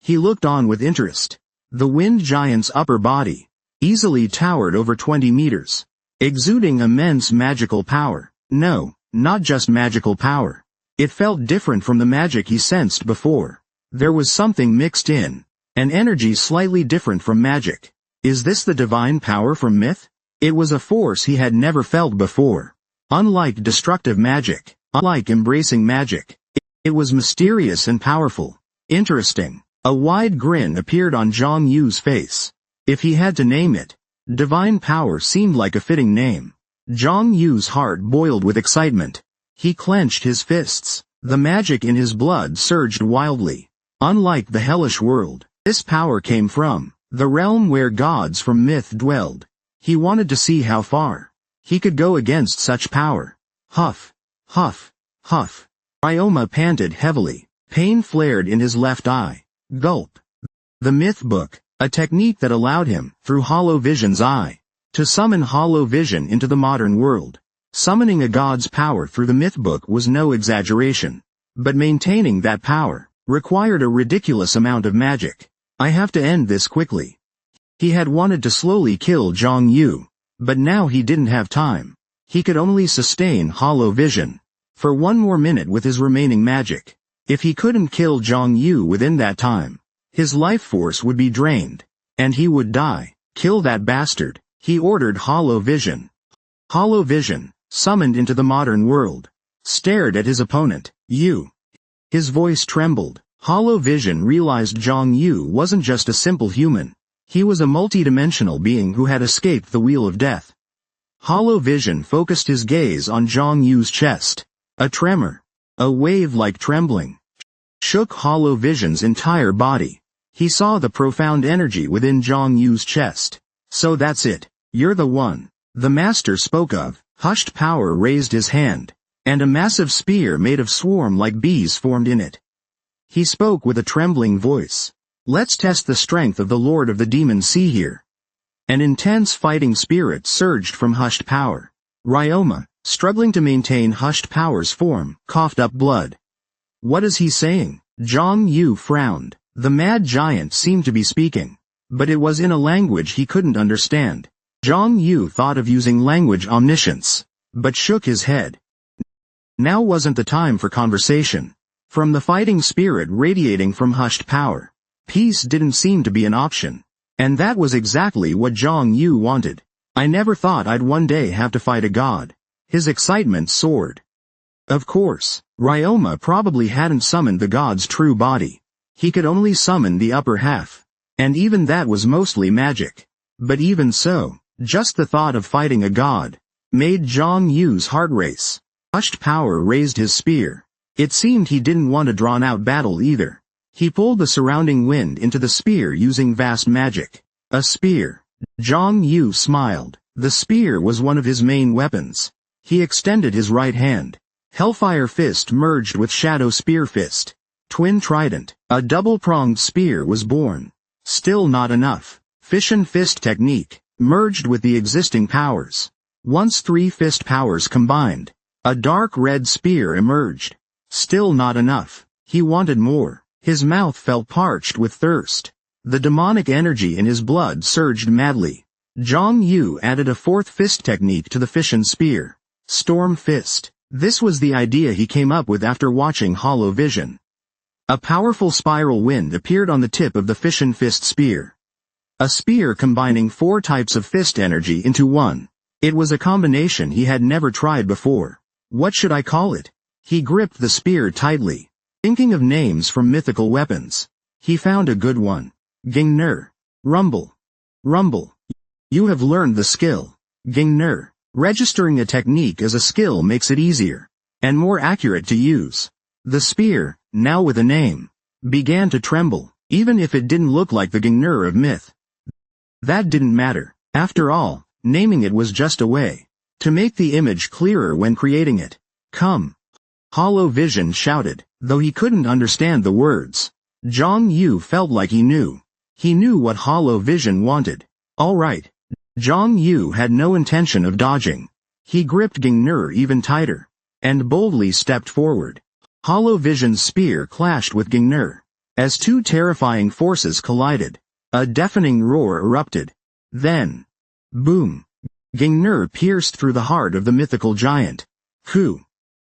he looked on with interest. The wind giant's upper body easily towered over 20 meters, exuding immense magical power. No, not just magical power. It felt different from the magic he sensed before. There was something mixed in, an energy slightly different from magic. Is this the divine power from myth? It was a force he had never felt before. Unlike destructive magic, unlike embracing magic, it was mysterious and powerful. Interesting. A wide grin appeared on Zhang Yu's face. If he had to name it, divine power seemed like a fitting name. Zhang Yu's heart boiled with excitement. He clenched his fists. The magic in his blood surged wildly. Unlike the hellish world, this power came from the realm where gods from myth dwelled. He wanted to see how far he could go against such power. Huff. Ryoma panted heavily. Pain flared in his left eye. Gulp. The myth book, a technique that allowed him, through Hollow Vision's eye, to summon Hollow Vision into the modern world. Summoning a god's power through the myth book was no exaggeration. But maintaining that power required a ridiculous amount of magic. I have to end this quickly. He had wanted to slowly kill Zhang Yu, but now he didn't have time. He could only sustain Hollow Vision for one more minute with his remaining magic. If he couldn't kill Zhang Yu within that time, his life force would be drained, and he would die. Kill that bastard, he ordered. Hollow Vision, summoned into the modern world, stared at his opponent. You. His voice trembled. Hollow Vision realized Zhang Yu wasn't just a simple human. He was a multidimensional being who had escaped the Wheel of Death. Hollow Vision focused his gaze on Zhang Yu's chest. A tremor, a wave-like trembling, shook Hollow Vision's entire body. He saw the profound energy within Zhang Yu's chest. So that's it. You're the one. The master spoke of. Hushed Power raised his hand, and a massive spear made of swarm-like bees formed in it. He spoke with a trembling voice. Let's test the strength of the Lord of the Demon Sea here. An intense fighting spirit surged from Hushed Power. Ryoma, struggling to maintain Hushed Power's form, coughed up blood. What is he saying? Zhang Yu frowned. The mad giant seemed to be speaking, but it was in a language he couldn't understand. Zhang Yu thought of using language omniscience, but shook his head. Now wasn't the time for conversation. From the fighting spirit radiating from Hushed Power, peace didn't seem to be an option. And that was exactly what Zhang Yu wanted. I never thought I'd one day have to fight a god. His excitement soared. Of course, Ryoma probably hadn't summoned the god's true body. He could only summon the upper half. And even that was mostly magic. But even so, just the thought of fighting a god made Zhang Yu's heart race. Hushed Power raised his spear. It seemed he didn't want a drawn-out battle either. He pulled the surrounding wind into the spear using vast magic. A spear. Zhang Yu smiled. The spear was one of his main weapons. He extended his right hand. Hellfire Fist merged with Shadow Spear Fist. Twin Trident. A double-pronged spear was born. Still not enough. Fission Fist technique. Merged with the existing powers. Once 3 fist powers combined, a dark red spear emerged. Still not enough. He wanted more. His mouth felt parched with thirst. The demonic energy in his blood surged madly. Zhang Yu added a 4th fist technique to the Fission Spear. Storm Fist. This was the idea he came up with after watching Hollow Vision. A powerful spiral wind appeared on the tip of the Fission Fist Spear. A spear combining 4 types of fist energy into one. It was a combination he had never tried before. What should I call it? He gripped the spear tightly, thinking of names from mythical weapons. He found a good one. Gingner. Rumble. Rumble. You have learned the skill. Gingner. Registering a technique as a skill makes it easier and more accurate to use. The spear, now with a name, began to tremble, even if it didn't look like the Gingner of myth. That didn't matter. After all, naming it was just a way to make the image clearer when creating it. Come. Hollow Vision shouted, though he couldn't understand the words. Zhang Yu felt like he knew. He knew what Hollow Vision wanted. All right. Zhang Yu had no intention of dodging. He gripped Gingner even tighter and boldly stepped forward. Hollow Vision's spear clashed with Gingner. As 2 terrifying forces collided, a deafening roar erupted. Then, boom! Gingner pierced through the heart of the mythical giant. Ku.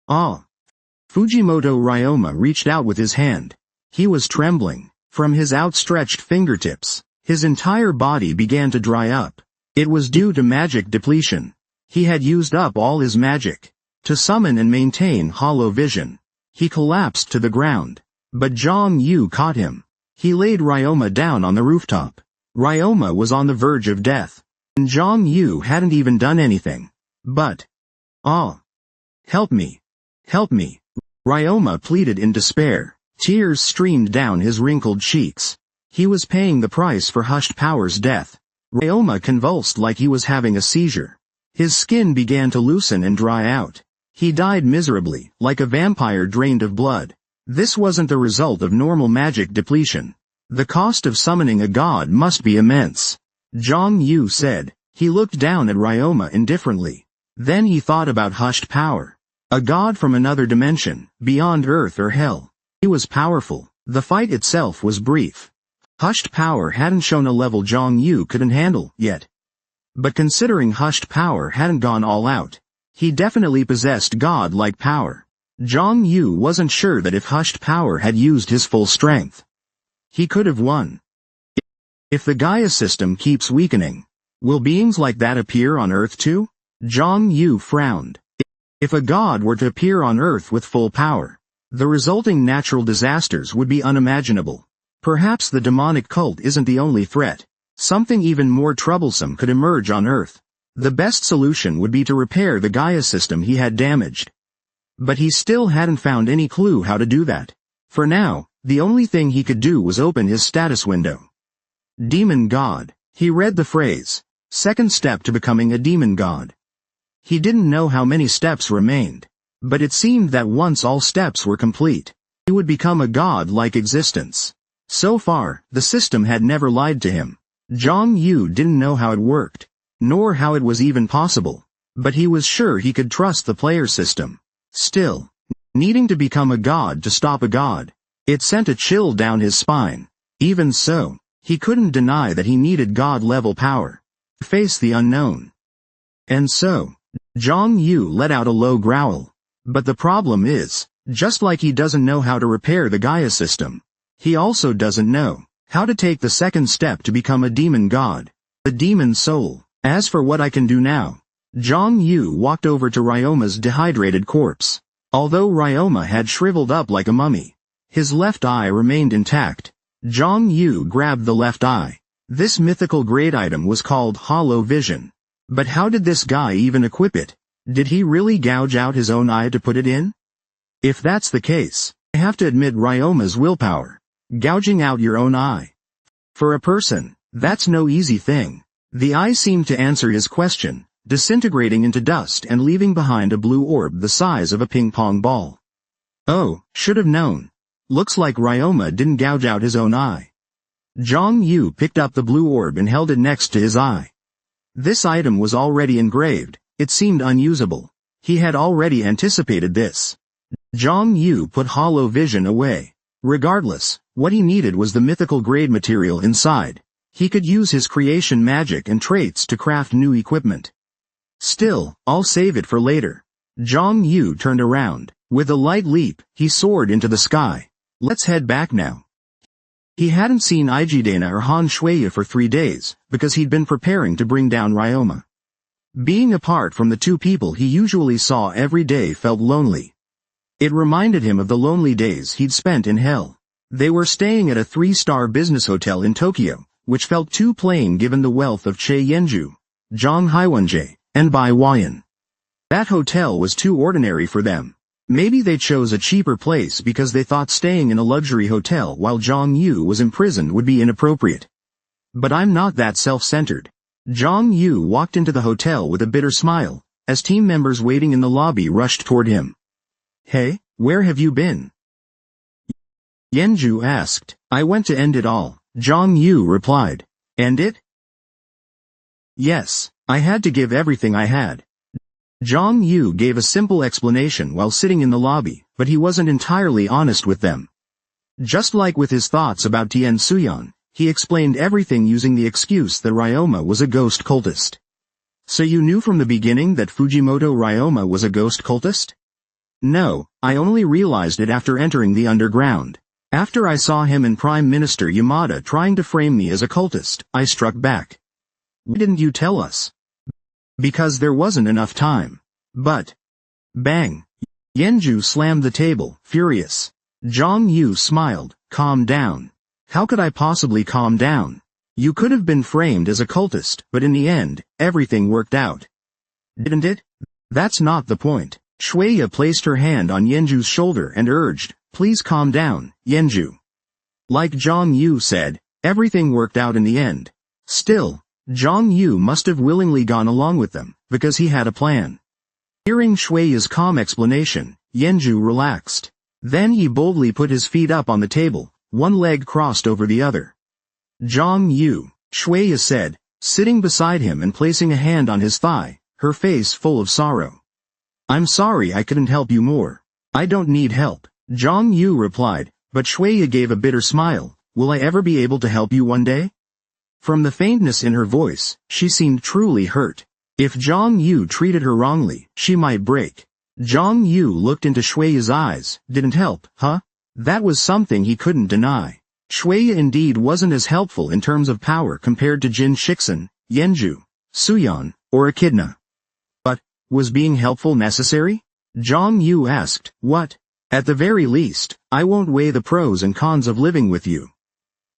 Ah! Fujimoto Ryoma reached out with his hand. He was trembling. From his outstretched fingertips, his entire body began to dry up. It was due to magic depletion. He had used up all his magic to summon and maintain Hollow Vision. He collapsed to the ground. But Zhang Yu caught him. He laid Ryoma down on the rooftop. Ryoma was on the verge of death. And Zhang Yu hadn't even done anything. But, ah! Help me! Help me! Ryoma pleaded in despair. Tears streamed down his wrinkled cheeks. He was paying the price for Hushed Power's death. Ryoma convulsed like he was having a seizure. His skin began to loosen and dry out. He died miserably, like a vampire drained of blood. This wasn't the result of normal magic depletion. The cost of summoning a god must be immense. Zhang Yu said. He looked down at Ryoma indifferently. Then he thought about Hushed Power. A god from another dimension, beyond earth or hell. He was powerful. The fight itself was brief. Hushed Power hadn't shown a level Zhang Yu couldn't handle yet. But considering Hushed Power hadn't gone all out, he definitely possessed god-like power. Zhang Yu wasn't sure that if Hushed Power had used his full strength, he could have won. If the Gaia system keeps weakening, will beings like that appear on Earth too? Zhang Yu frowned. If a god were to appear on Earth with full power, the resulting natural disasters would be unimaginable. Perhaps the demonic cult isn't the only threat. Something even more troublesome could emerge on Earth. The best solution would be to repair the Gaia system he had damaged. But he still hadn't found any clue how to do that. For now, the only thing he could do was open his status window. Demon God. He read the phrase, second step to becoming a demon god. He didn't know how many steps remained, but it seemed that once all steps were complete, he would become a god-like existence. So far, the system had never lied to him. Zhang Yu didn't know how it worked, nor how it was even possible, but he was sure he could trust the player system. Still, needing to become a god to stop a god, it sent a chill down his spine. Even so, he couldn't deny that he needed god-level power to face the unknown. And so, Zhang Yu let out a low growl. But the problem is, just like he doesn't know how to repair the Gaia system, he also doesn't know how to take the second step to become a demon god, the demon soul. As for what I can do now, Zhang Yu walked over to Ryoma's dehydrated corpse. Although Ryoma had shriveled up like a mummy, his left eye remained intact. Zhang Yu grabbed the left eye. This mythical grade item was called Hollow Vision. But how did this guy even equip it? Did he really gouge out his own eye to put it in? If that's the case, I have to admit Ryoma's willpower. Gouging out your own eye. For a person, that's no easy thing. The eye seemed to answer his question, disintegrating into dust and leaving behind a blue orb the size of a ping-pong ball. Oh, should have known. Looks like Ryoma didn't gouge out his own eye. Zhang Yu picked up the blue orb and held it next to his eye. This item was already engraved. It seemed unusable. He had already anticipated this. Zhang Yu put Hollow Vision away. Regardless, what he needed was the mythical grade material inside. He could use his creation magic and traits to craft new equipment. Still, I'll save it for later. Zhang Yu turned around. With a light leap, he soared into the sky. Let's head back now. He hadn't seen Ijidana or Han Shuya for 3 days, because he'd been preparing to bring down Ryoma. Being apart from the two people he usually saw every day felt lonely. It reminded him of the lonely days he'd spent in hell. They were staying at a 3-star business hotel in Tokyo, which felt too plain given the wealth of Che Yenju, Zhang Haiwenjie, and Bai Huayan. That hotel was too ordinary for them. Maybe they chose a cheaper place because they thought staying in a luxury hotel while Zhang Yu was imprisoned would be inappropriate. But I'm not that self-centered. Zhang Yu walked into the hotel with a bitter smile, as team members waiting in the lobby rushed toward him. Hey, where have you been? Yenju asked. I went to end it all, Zhang Yu replied. End it? Yes, I had to give everything I had. Zhang Yu gave a simple explanation while sitting in the lobby, but he wasn't entirely honest with them. Just like with his thoughts about Tien Suyan, he explained everything using the excuse that Ryoma was a ghost cultist. So you knew from the beginning that Fujimoto Ryoma was a ghost cultist? No, I only realized it after entering the underground. After I saw him and Prime Minister Yamada trying to frame me as a cultist, I struck back. Why didn't you tell us? Because there wasn't enough time. But... Bang! Yenju slammed the table, furious. Zhang Yu smiled. Calm down. How could I possibly calm down? You could have been framed as a cultist, but in the end, everything worked out. Didn't it? That's not the point. Shuya placed her hand on Yenju's shoulder and urged, please calm down, Yenju. Like Zhang Yu said, everything worked out in the end. Still, Zhang Yu must have willingly gone along with them, because he had a plan. Hearing Shuya's calm explanation, Yenju relaxed. Then he boldly put his feet up on the table, one leg crossed over the other. Zhang Yu, Shuya said, sitting beside him and placing a hand on his thigh, her face full of sorrow. I'm sorry I couldn't help you more. I don't need help, Zhang Yu replied, but Shuya gave a bitter smile. Will I ever be able to help you one day? From the faintness in her voice, she seemed truly hurt. If Zhang Yu treated her wrongly, she might break. Zhang Yu looked into Shuya's eyes. Didn't help, huh? That was something he couldn't deny. Shuya indeed wasn't as helpful in terms of power compared to Jin Shixin, Yenju, Suyan, or Echidna. But, was being helpful necessary? Zhang Yu asked. What? At the very least, I won't weigh the pros and cons of living with you.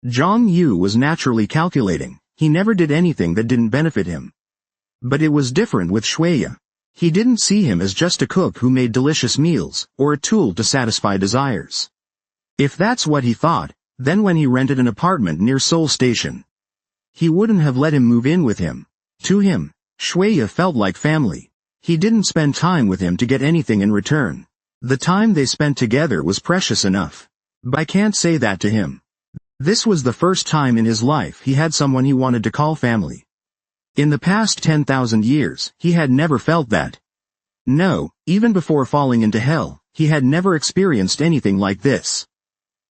Zhang Yu was naturally calculating. He never did anything that didn't benefit him. But it was different with Shueya. He didn't see him as just a cook who made delicious meals, or a tool to satisfy desires. If that's what he thought, then when he rented an apartment near Seoul Station, he wouldn't have let him move in with him. To him, Shueya felt like family. He didn't spend time with him to get anything in return. The time they spent together was precious enough. But I can't say that to him. This was the first time in his life he had someone he wanted to call family. In the past 10,000 years, he had never felt that. No, even before falling into hell, he had never experienced anything like this.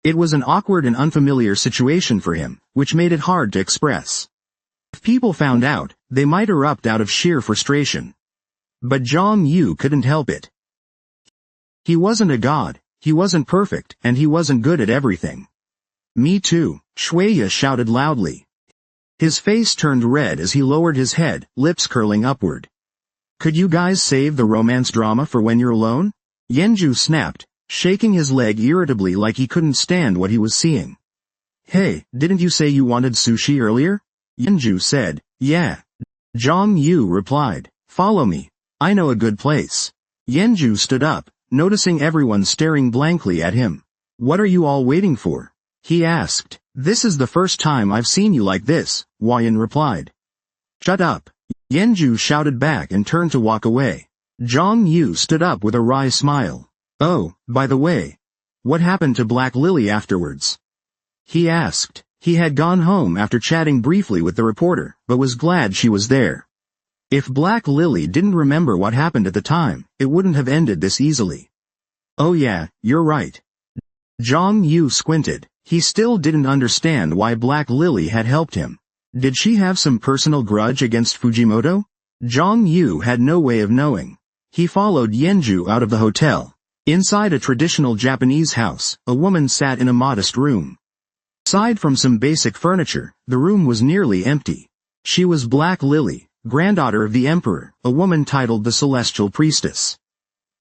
It was an awkward and unfamiliar situation for him, which made it hard to express. If people found out, they might erupt out of sheer frustration. But Jong Yu couldn't help it. He wasn't a god, he wasn't perfect, and he wasn't good at everything. Me too, Shueya shouted loudly. His face turned red as he lowered his head, lips curling upward. Could you guys save the romance drama for when you're alone? Yenju snapped, shaking his leg irritably like he couldn't stand what he was seeing. Hey, didn't you say you wanted sushi earlier? Yenju said. Yeah. Jong Yu replied. Follow me. I know a good place. Yenju stood up, noticing everyone staring blankly at him. What are you all waiting for? He asked. This is the first time I've seen you like this, Wayan replied. Shut up. Yenju shouted back and turned to walk away. Jong Yu stood up with a wry smile. Oh, by the way, what happened to Black Lily afterwards? He asked. He had gone home after chatting briefly with the reporter, but was glad she was there. If Black Lily didn't remember what happened at the time, it wouldn't have ended this easily. Oh yeah, you're right. Jong Yu squinted. He still didn't understand why Black Lily had helped him. Did she have some personal grudge against Fujimoto? Jong Yu had no way of knowing. He followed Yenju out of the hotel. Inside a traditional Japanese house, a woman sat in a modest room. Aside from some basic furniture, the room was nearly empty. She was Black Lily, granddaughter of the Emperor, a woman titled the Celestial Priestess.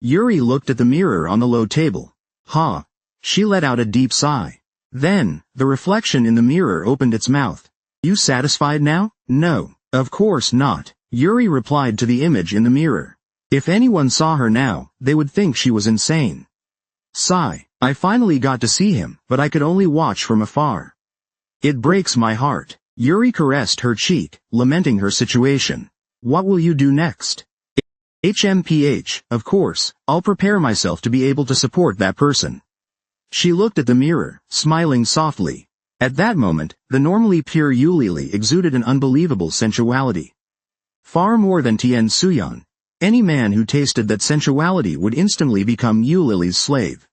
Yuri looked at the mirror on the low table. Ha! She let out a deep sigh. Then, the reflection in the mirror opened its mouth. You satisfied now? No, of course not, Yuri replied to the image in the mirror. If anyone saw her now, they would think she was insane. Sigh, I finally got to see him, but I could only watch from afar. It breaks my heart. Yuri caressed her cheek, lamenting her situation. What will you do next? HMPH, of course, I'll prepare myself to be able to support that person. She looked at the mirror, smiling softly. At that moment, the normally pure Yulili exuded an unbelievable sensuality. Far more than Tien Suyan. Any man who tasted that sensuality would instantly become Yulili's slave.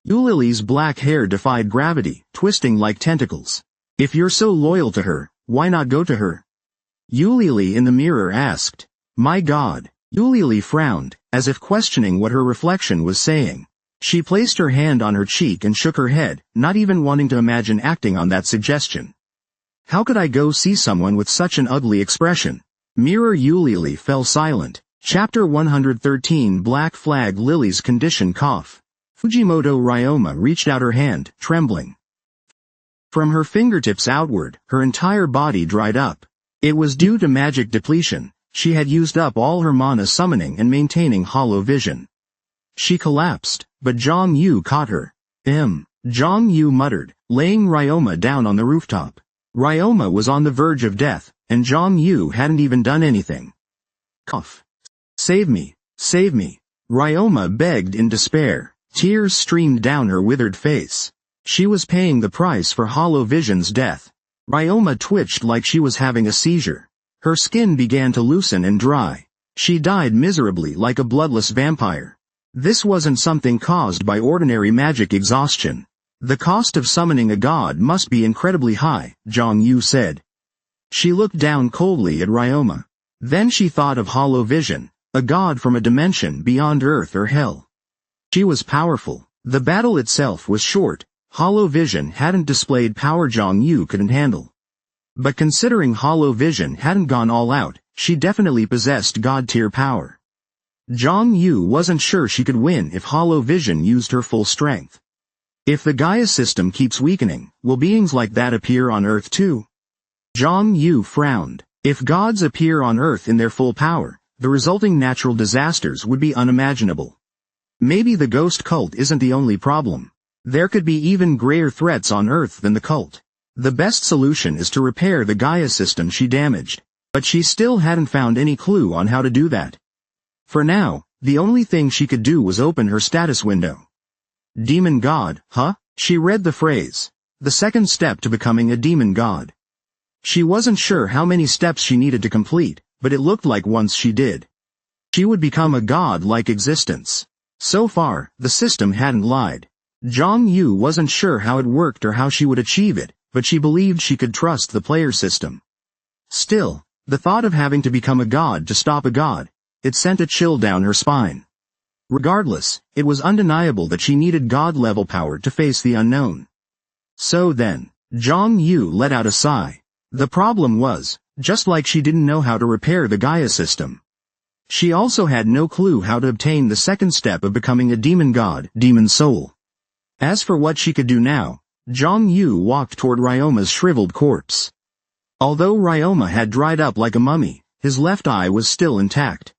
Yulili's black hair defied gravity, twisting like tentacles. If you're so loyal to her, why not go to her? Yulili in the mirror asked. My God. Yulili frowned, as if questioning what her reflection was saying. She placed her hand on her cheek and shook her head, not even wanting to imagine acting on that suggestion. How could I go see someone with such an ugly expression? Mirror Yulili fell silent. Chapter 113 Black Flag Lily's Condition Cough. Fujimoto Ryoma reached out her hand, trembling. From her fingertips outward, her entire body dried up. It was due to magic depletion. She had used up all her mana summoning and maintaining hollow vision. She collapsed, but Jong Yu caught her. Jong Yu muttered, laying Ryoma down on the rooftop. Ryoma was on the verge of death, and Jong Yu hadn't even done anything. Cough. Save me, save me. Ryoma begged in despair. Tears streamed down her withered face. She was paying the price for Hollow Vision's death. Ryoma twitched like she was having a seizure. Her skin began to loosen and dry. She died miserably like a bloodless vampire. This wasn't something caused by ordinary magic exhaustion. The cost of summoning a god must be incredibly high, Jong Yu said. She looked down coldly at Ryoma. Then she thought of Hollow Vision, a god from a dimension beyond Earth or Hell. She was powerful. The battle itself was short. Hollow Vision hadn't displayed power Jong Yu couldn't handle. But considering Hollow Vision hadn't gone all out, she definitely possessed god-tier power. Jong Yu wasn't sure she could win if Hollow Vision used her full strength. If the Gaia system keeps weakening, will beings like that appear on Earth too? Jong Yu frowned. If gods appear on Earth in their full power, the resulting natural disasters would be unimaginable. Maybe the ghost cult isn't the only problem. There could be even greater threats on Earth than the cult. The best solution is to repair the Gaia system she damaged. But she still hadn't found any clue on how to do that. For now, the only thing she could do was open her status window. Demon god, huh? She read the phrase. The second step to becoming a demon god. She wasn't sure how many steps she needed to complete, but it looked like once she did, she would become a god-like existence. So far, the system hadn't lied. Zhang Yu wasn't sure how it worked or how she would achieve it, but she believed she could trust the player system. Still, the thought of having to become a god to stop a god, it sent a chill down her spine. Regardless, it was undeniable that she needed god-level power to face the unknown. So then, Zhang Yu let out a sigh. The problem was, just like she didn't know how to repair the Gaia system, she also had no clue how to obtain the second step of becoming a demon god, demon soul. As for what she could do now, Zhang Yu walked toward Ryoma's shriveled corpse. Although Ryoma had dried up like a mummy, his left eye was still intact.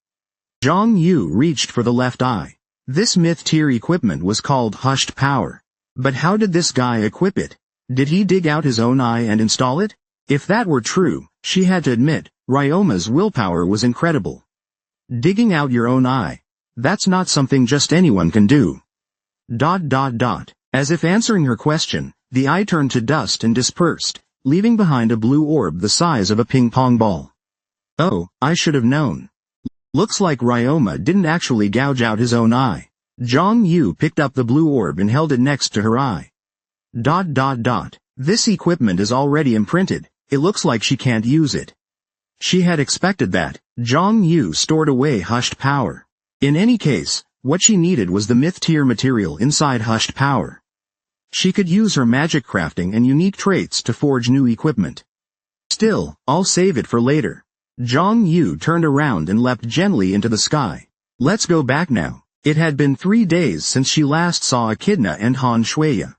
Zhang Yu reached for the left eye. This myth-tier equipment was called Hushed Power. But how did this guy equip it? Did he dig out his own eye and install it? If that were true, she had to admit, Ryoma's willpower was incredible. Digging out your own eye. That's not something just anyone can do. ... As if answering her question, the eye turned to dust and dispersed, leaving behind a blue orb the size of a ping-pong ball. Oh, I should have known. Looks like Ryoma didn't actually gouge out his own eye. Zhang Yu picked up the blue orb and held it next to her eye. ... This equipment is already imprinted, it looks like she can't use it. She had expected that. Zhang Yu stored away Hushed Power. In any case, what she needed was the myth-tier material inside Hushed Power. She could use her magic crafting and unique traits to forge new equipment. Still, I'll save it for later. Zhang Yu turned around and leapt gently into the sky. Let's go back now. It had been 3 days since she last saw Echidna and Han Shueya.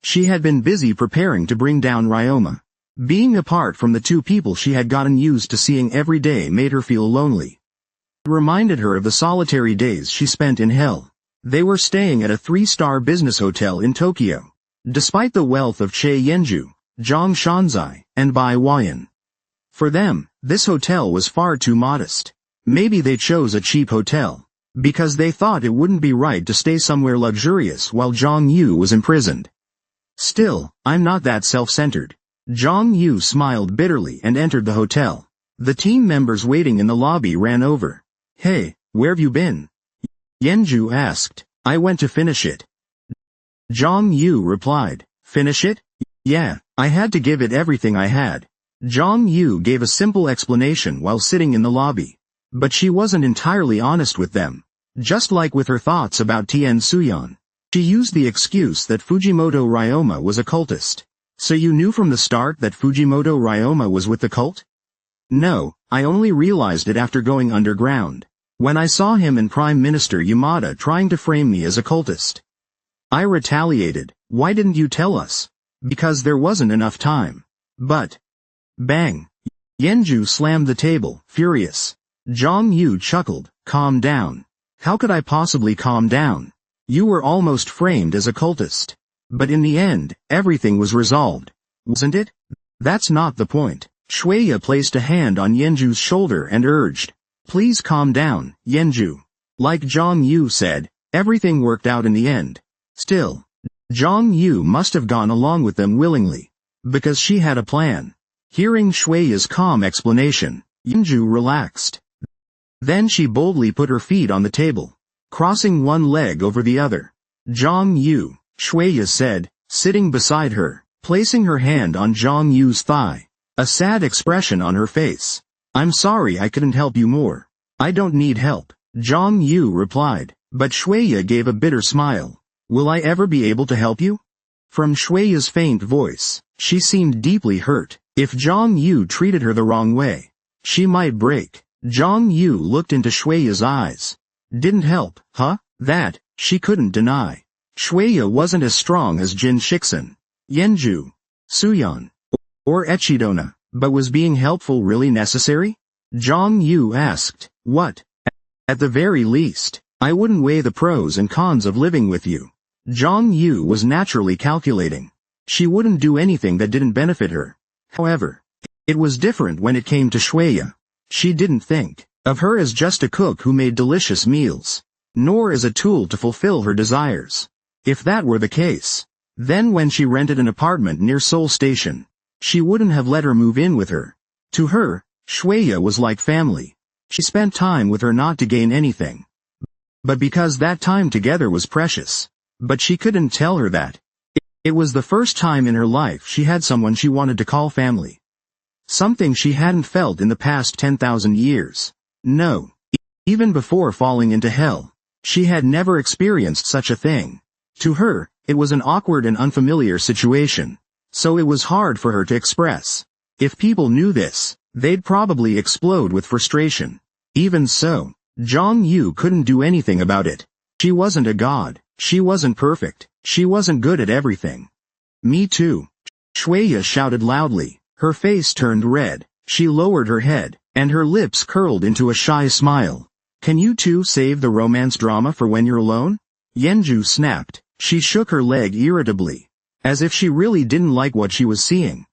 She had been busy preparing to bring down Ryoma. Being apart from the two people she had gotten used to seeing every day made her feel lonely. It reminded her of the solitary days she spent in hell. They were staying at a 3-star business hotel in Tokyo. Despite the wealth of Che Yenju, Zhang Shanzai, and Bai Huayan. For them, this hotel was far too modest. Maybe they chose a cheap hotel, because they thought it wouldn't be right to stay somewhere luxurious while Zhang Yu was imprisoned. Still, I'm not that self-centered. Zhang Yu smiled bitterly and entered the hotel. The team members waiting in the lobby ran over. Hey, where've you been? Yenju asked. I went to finish it. Zhang Yu replied. Finish it? Yeah, I had to give it everything I had. Zhang Yu gave a simple explanation while sitting in the lobby. But she wasn't entirely honest with them. Just like with her thoughts about Tien Suyan. She used the excuse that Fujimoto Ryoma was a cultist. So you knew from the start that Fujimoto Ryoma was with the cult? No, I only realized it after going underground. When I saw him and Prime Minister Yamada trying to frame me as a cultist. I retaliated. Why didn't you tell us? Because there wasn't enough time. But... Bang! Yenju slammed the table, furious. Zhang Yu chuckled. Calm down. How could I possibly calm down? You were almost framed as a cultist. But in the end, everything was resolved. Wasn't it? That's not the point. Shueya placed a hand on Yenju's shoulder and urged. Please calm down, Yenju. Like Zhang Yu said, everything worked out in the end. Still, Zhang Yu must have gone along with them willingly. Because she had a plan. Hearing Shueya's calm explanation, Yenju relaxed. Then she boldly put her feet on the table, crossing one leg over the other. Zhang Yu, Shueya said, sitting beside her, placing her hand on Zhang Yu's thigh. A sad expression on her face. I'm sorry I couldn't help you more. I don't need help, Zhang Yu replied, but Shueya gave a bitter smile. Will I ever be able to help you? From Shueya's faint voice, she seemed deeply hurt. If Zhang Yu treated her the wrong way, she might break. Zhang Yu looked into Shueya's eyes. Didn't help, huh? That, she couldn't deny. Shueya wasn't as strong as Jin Shixin, Yenju, Suyan, or Echidona, But was being helpful really necessary? Zhang Yu asked. What? At the very least, I wouldn't weigh the pros and cons of living with you. Zhang Yu was naturally calculating. She wouldn't do anything that didn't benefit her. However, it was different when it came to Shueya. She didn't think of her as just a cook who made delicious meals, nor as a tool to fulfill her desires. If that were the case, then when she rented an apartment near Seoul Station, she wouldn't have let her move in with her. To her, Shueya was like family. She spent time with her not to gain anything, but because that time together was precious. But she couldn't tell her that. It was the first time in her life she had someone she wanted to call family. Something she hadn't felt in the past 10,000 years. No. Even before falling into hell, she had never experienced such a thing. To her, it was an awkward and unfamiliar situation, so it was hard for her to express. If people knew this, they'd probably explode with frustration. Even so, Zhang Yu couldn't do anything about it. She wasn't a god. She wasn't perfect. She wasn't good at everything. Me too. Shueya shouted loudly. Her face turned red. She lowered her head, and her lips curled into a shy smile. Can you two save the romance drama for when you're alone? Yenju snapped. She shook her leg irritably, as if she really didn't like what she was seeing.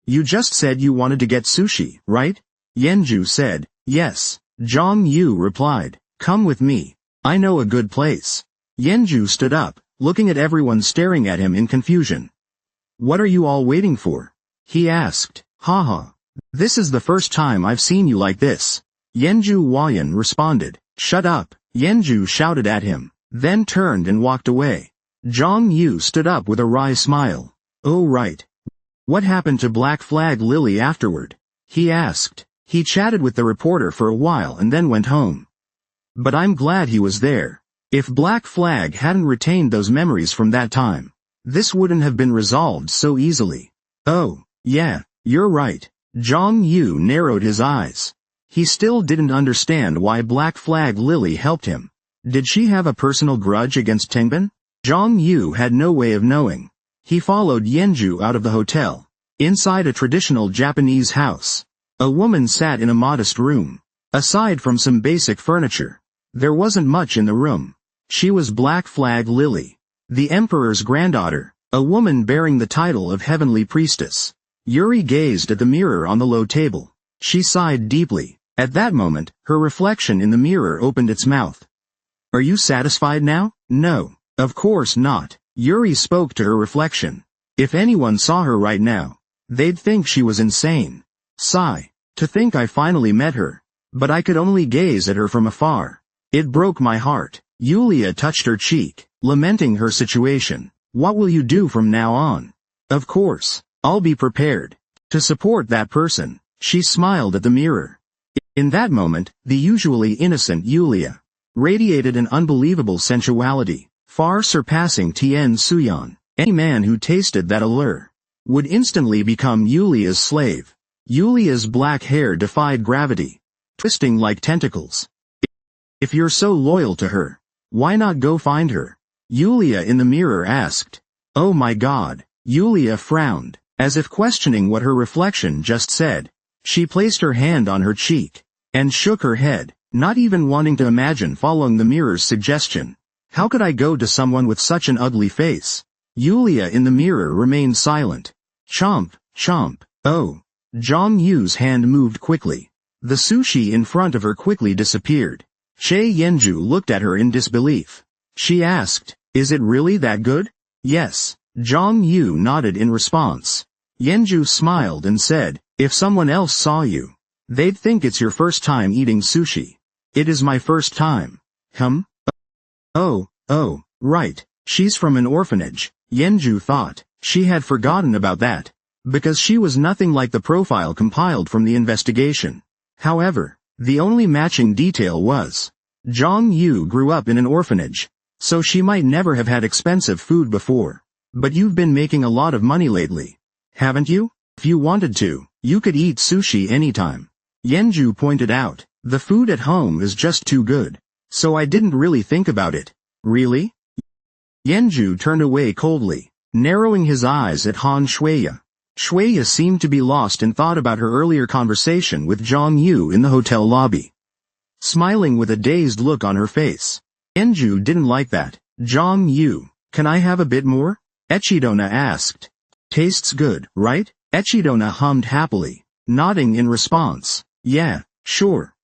You just said you wanted to get sushi, right? Yenju said. Yes. Zhang Yu replied. Come with me. I know a good place. Yenju stood up, looking at everyone staring at him in confusion. What are you all waiting for? He asked. Haha. This is the first time I've seen you like this. Yenju Huayan responded. Shut up. Yenju shouted at him, then turned and walked away. Zhang Yu stood up with a wry smile. Oh right. What happened to Black Flag Lily afterward? He asked. He chatted with the reporter for a while and then went home. But I'm glad he was there. If Black Flag hadn't retained those memories from that time, this wouldn't have been resolved so easily. Oh, yeah, you're right. Zhang Yu narrowed his eyes. He still didn't understand why Black Flag Lily helped him. Did she have a personal grudge against Tengbin? Zhang Yu had no way of knowing. He followed Yenju out of the hotel. Inside a traditional Japanese house, a woman sat in a modest room. Aside from some basic furniture, there wasn't much in the room. She was Black Flag Lily, the Emperor's granddaughter, a woman bearing the title of Heavenly Priestess. Yuri gazed at the mirror on the low table. She sighed deeply. At that moment, her reflection in the mirror opened its mouth. Are you satisfied now? No, of course not. Yuri spoke to her reflection. If anyone saw her right now, they'd think she was insane. Sigh. To think I finally met her. But I could only gaze at her from afar. It broke my heart. Yulia touched her cheek, lamenting her situation. What will you do from now on? Of course, I'll be prepared to support that person. She smiled at the mirror. In that moment, the usually innocent Yulia radiated an unbelievable sensuality, far surpassing Tien Suyan. Any man who tasted that allure would instantly become Yulia's slave. Yulia's black hair defied gravity, twisting like tentacles. If you're so loyal to her, why not go find her? Yulia in the mirror asked. Oh my god. Yulia frowned, as if questioning what her reflection just said. She placed her hand on her cheek, and shook her head, not even wanting to imagine following the mirror's suggestion. How could I go to someone with such an ugly face? Yulia in the mirror remained silent. Chomp, chomp. Oh. Zhang Yu's hand moved quickly. The sushi in front of her quickly disappeared. Che Yenju looked at her in disbelief. She asked, is it really that good? Yes. Zhang Yu nodded in response. Yenju smiled and said, if someone else saw you, they'd think it's your first time eating sushi. It is my first time. Oh, right. She's from an orphanage. Yenju thought. She had forgotten about that, because she was nothing like the profile compiled from the investigation. However, the only matching detail was, Zhang Yu grew up in an orphanage, so she might never have had expensive food before. But you've been making a lot of money lately, haven't you? If you wanted to, you could eat sushi anytime. Yenju pointed out, the food at home is just too good, so I didn't really think about it. Really? Yenju turned away coldly, narrowing his eyes at Han Shuya. Shuya seemed to be lost in thought about her earlier conversation with Zhang Yu in the hotel lobby, smiling with a dazed look on her face. Yenju didn't like that. Zhang Yu, can I have a bit more? Echidona asked. Tastes good, right? Echidona hummed happily, nodding in response. Yeah, sure.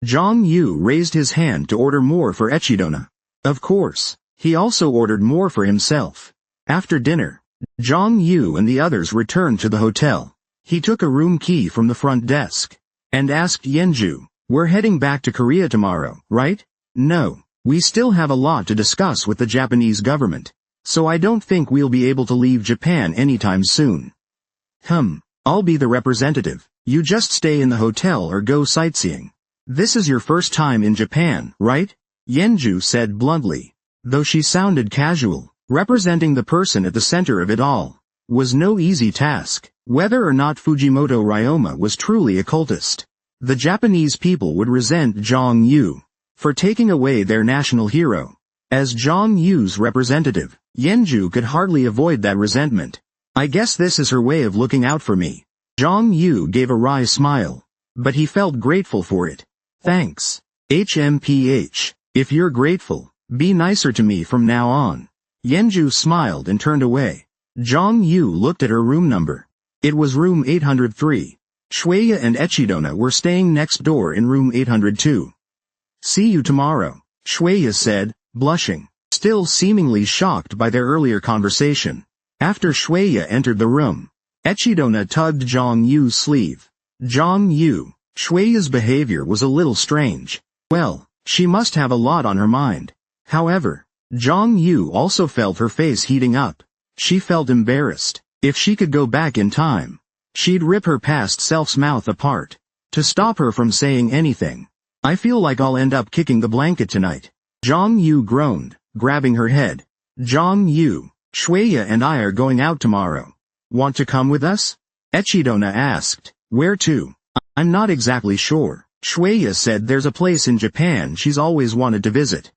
Zhang Yu raised his hand to order more for Echidona. Of course, he also ordered more for himself. After dinner, Zhang Yu and the others returned to the hotel. He took a room key from the front desk, and asked Yenju, we're heading back to Korea tomorrow, right? No, we still have a lot to discuss with the Japanese government, so I don't think we'll be able to leave Japan anytime soon. I'll be the representative. You just stay in the hotel or go sightseeing. This is your first time in Japan, right? Yenju said bluntly. Though she sounded casual, representing the person at the center of it all was no easy task. Whether or not Fujimoto Ryoma was truly a cultist, the Japanese people would resent Zhang Yu for taking away their national hero. As Zhang Yu's representative, Yenju could hardly avoid that resentment. I guess this is her way of looking out for me. Zhang Yu gave a wry smile, but he felt grateful for it. Thanks. HMPH. If you're grateful, be nicer to me from now on. Yenju smiled and turned away. Zhang Yu looked at her room number. It was room 803. Shueya and Echidona were staying next door in room 802. See you tomorrow, Shueya said, blushing, still seemingly shocked by their earlier conversation. After Shueya entered the room, Echidona tugged Zhang Yu's sleeve. Zhang Yu, Shueya's behavior was a little strange. Well, she must have a lot on her mind. However, Zhang Yu also felt her face heating up. She felt embarrassed. If she could go back in time, she'd rip her past self's mouth apart. To stop her from saying anything. I feel like I'll end up kicking the blanket tonight. Zhang Yu groaned, grabbing her head. Zhang Yu, Shueya and I are going out tomorrow. Want to come with us? Echidona asked. Where to? I'm not exactly sure. Shueya said there's a place in Japan she's always wanted to visit.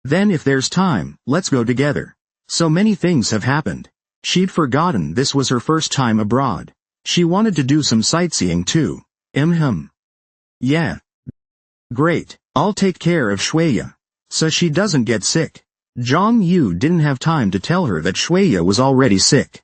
Then if there's time, let's go together. So many things have happened. She'd forgotten this was her first time abroad. She wanted to do some sightseeing too. Yeah. Great, I'll take care of Shueya. So she doesn't get sick. Zhang Yu didn't have time to tell her that Shueya was already sick.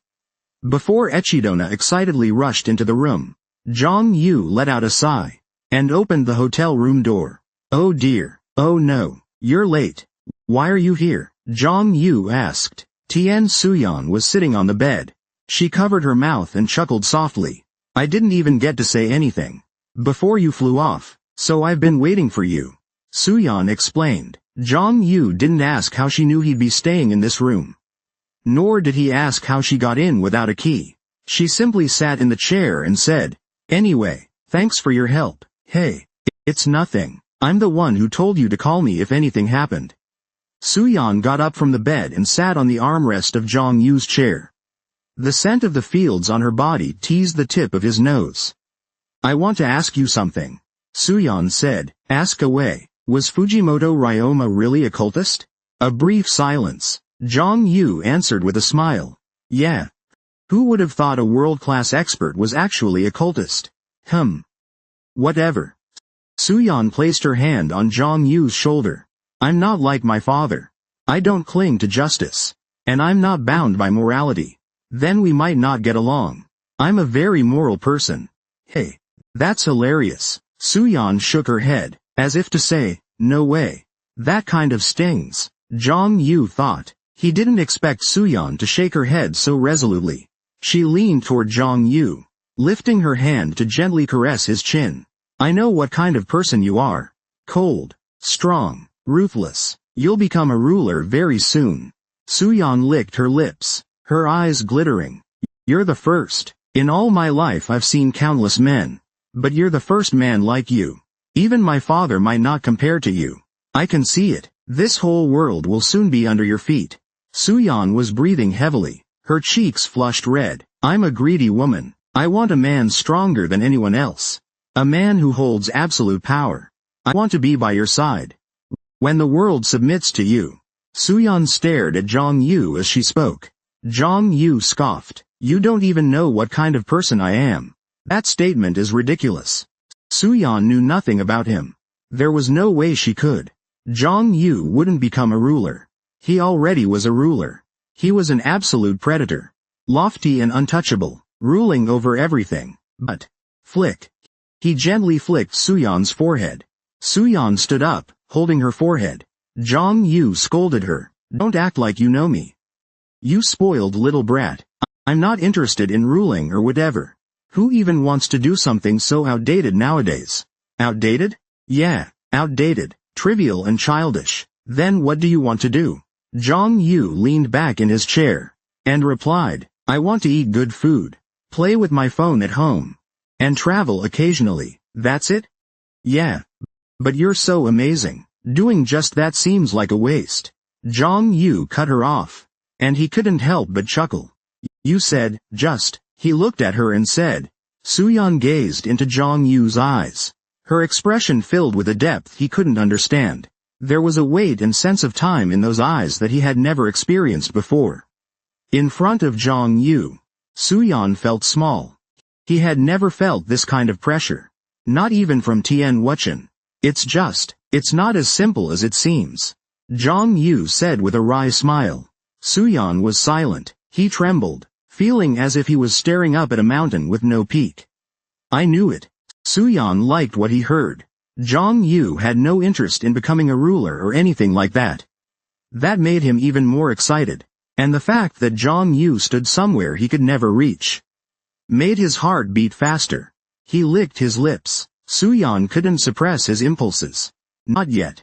Before Echidona excitedly rushed into the room, Zhang Yu let out a sigh, and opened the hotel room door. Oh dear, oh no, you're late. Why are you here? Zhang Yu asked. Tian Suyan was sitting on the bed. She covered her mouth and chuckled softly. I didn't even get to say anything before you flew off, so I've been waiting for you. Suyan explained. Zhang Yu didn't ask how she knew he'd be staying in this room. Nor did he ask how she got in without a key. She simply sat in the chair and said, Anyway, thanks for your help. Hey, it's nothing. I'm the one who told you to call me if anything happened. Suyan got up from the bed and sat on the armrest of Zhang Yu's chair. The scent of the fields on her body teased the tip of his nose. I want to ask you something, Suyan said. Ask away. Was Fujimoto Ryoma really a cultist? A brief silence. Zhang Yu answered with a smile. Yeah. Who would have thought a world-class expert was actually a cultist? Whatever. Suyan placed her hand on Zhang Yu's shoulder. I'm not like my father. I don't cling to justice. And I'm not bound by morality. Then we might not get along. I'm a very moral person. Hey, that's hilarious. Suyan shook her head, as if to say, no way. That kind of stings. Zhang Yu thought. He didn't expect Suyan to shake her head so resolutely. She leaned toward Zhang Yu, lifting her hand to gently caress his chin. I know what kind of person you are. Cold, strong, ruthless. You'll become a ruler very soon. Suyan licked her lips, her eyes glittering. You're the first. In all my life I've seen countless men. But you're the first man like you. Even my father might not compare to you. I can see it. This whole world will soon be under your feet. Suyan was breathing heavily, her cheeks flushed red. I'm a greedy woman. I want a man stronger than anyone else. A man who holds absolute power. I want to be by your side. When the world submits to you. Suyan stared at Zhang Yu as she spoke. Zhang Yu scoffed. You don't even know what kind of person I am. That statement is ridiculous. Suyan knew nothing about him. There was no way she could. Zhang Yu wouldn't become a ruler. He already was a ruler. He was an absolute predator. Lofty and untouchable, ruling over everything. But, flick. He gently flicked Suyan's forehead. Suyan stood up, holding her forehead. Zhang Yu scolded her. Don't act like you know me. You spoiled little brat. I'm not interested in ruling or whatever. Who even wants to do something so outdated nowadays? Outdated? Yeah, outdated, trivial and childish. Then what do you want to do? Zhang Yu leaned back in his chair, and replied, I want to eat good food, play with my phone at home, and travel occasionally. That's it? Yeah. But you're so amazing. Doing just that seems like a waste. Zhang Yu cut her off, and he couldn't help but chuckle. You said, just. He looked at her and said. Suyan gazed into Zhang Yu's eyes. Her expression filled with a depth he couldn't understand. There was a weight and sense of time in those eyes that he had never experienced before. In front of Zhang Yu, Suyan felt small. He had never felt this kind of pressure. Not even from Tian Wuchen. It's not as simple as it seems. Zhang Yu said with a wry smile. Suyan was silent. He trembled, feeling as if he was staring up at a mountain with no peak. I knew it. Suyan liked what he heard. Zhang Yu had no interest in becoming a ruler or anything like that. That made him even more excited, and the fact that Zhang Yu stood somewhere he could never reach made his heart beat faster. He licked his lips. Suyan couldn't suppress his impulses. Not yet.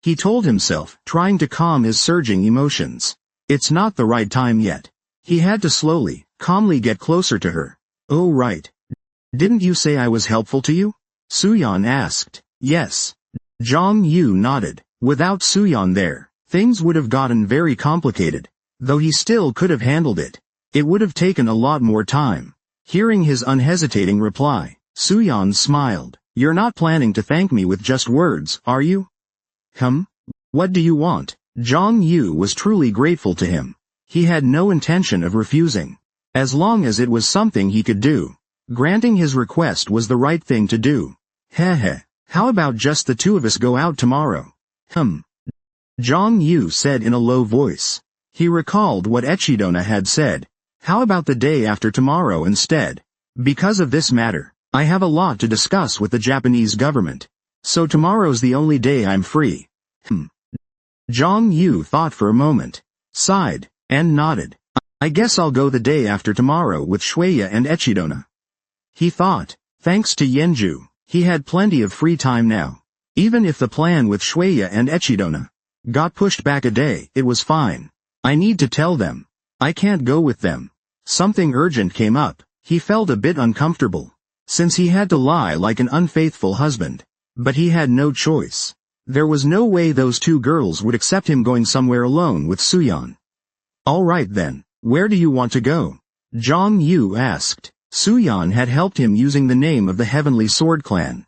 He told himself, trying to calm his surging emotions. It's not the right time yet. He had to slowly, calmly get closer to her. Oh right. Didn't you say I was helpful to you? Suyan asked. Yes. Zhang Yu nodded. Without Suyan there, things would have gotten very complicated. Though he still could have handled it. It would have taken a lot more time. Hearing his unhesitating reply, Suyan smiled. You're not planning to thank me with just words, are you? What do you want? Zhang Yu was truly grateful to him. He had no intention of refusing. As long as it was something he could do. Granting his request was the right thing to do. Heh. How about just the two of us go out tomorrow? Zhang Yu said in a low voice. He recalled what Echidona had said. How about the day after tomorrow instead? Because of this matter, I have a lot to discuss with the Japanese government. So tomorrow's the only day I'm free. Zhang Yu thought for a moment, sighed, and nodded. I guess I'll go the day after tomorrow with Shueya and Echidona. He thought, thanks to Yenju, he had plenty of free time now. Even if the plan with Shueya and Echidona got pushed back a day, it was fine. I need to tell them. I can't go with them. Something urgent came up. He felt a bit uncomfortable, since he had to lie like an unfaithful husband. But he had no choice. There was no way those two girls would accept him going somewhere alone with Suyan. All right then, where do you want to go? Zhang Yu asked. Suyan had helped him using the name of the Heavenly Sword Clan.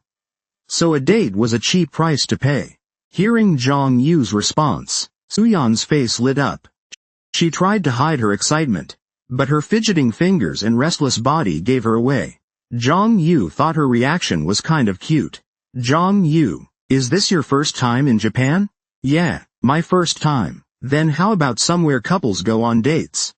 So a date was a cheap price to pay. Hearing Zhang Yu's response, Suyan's face lit up. She tried to hide her excitement, but her fidgeting fingers and restless body gave her away. Zhang Yu thought her reaction was kind of cute. Zhang Yu, is this your first time in Japan? Yeah, my first time. Then how about somewhere couples go on dates?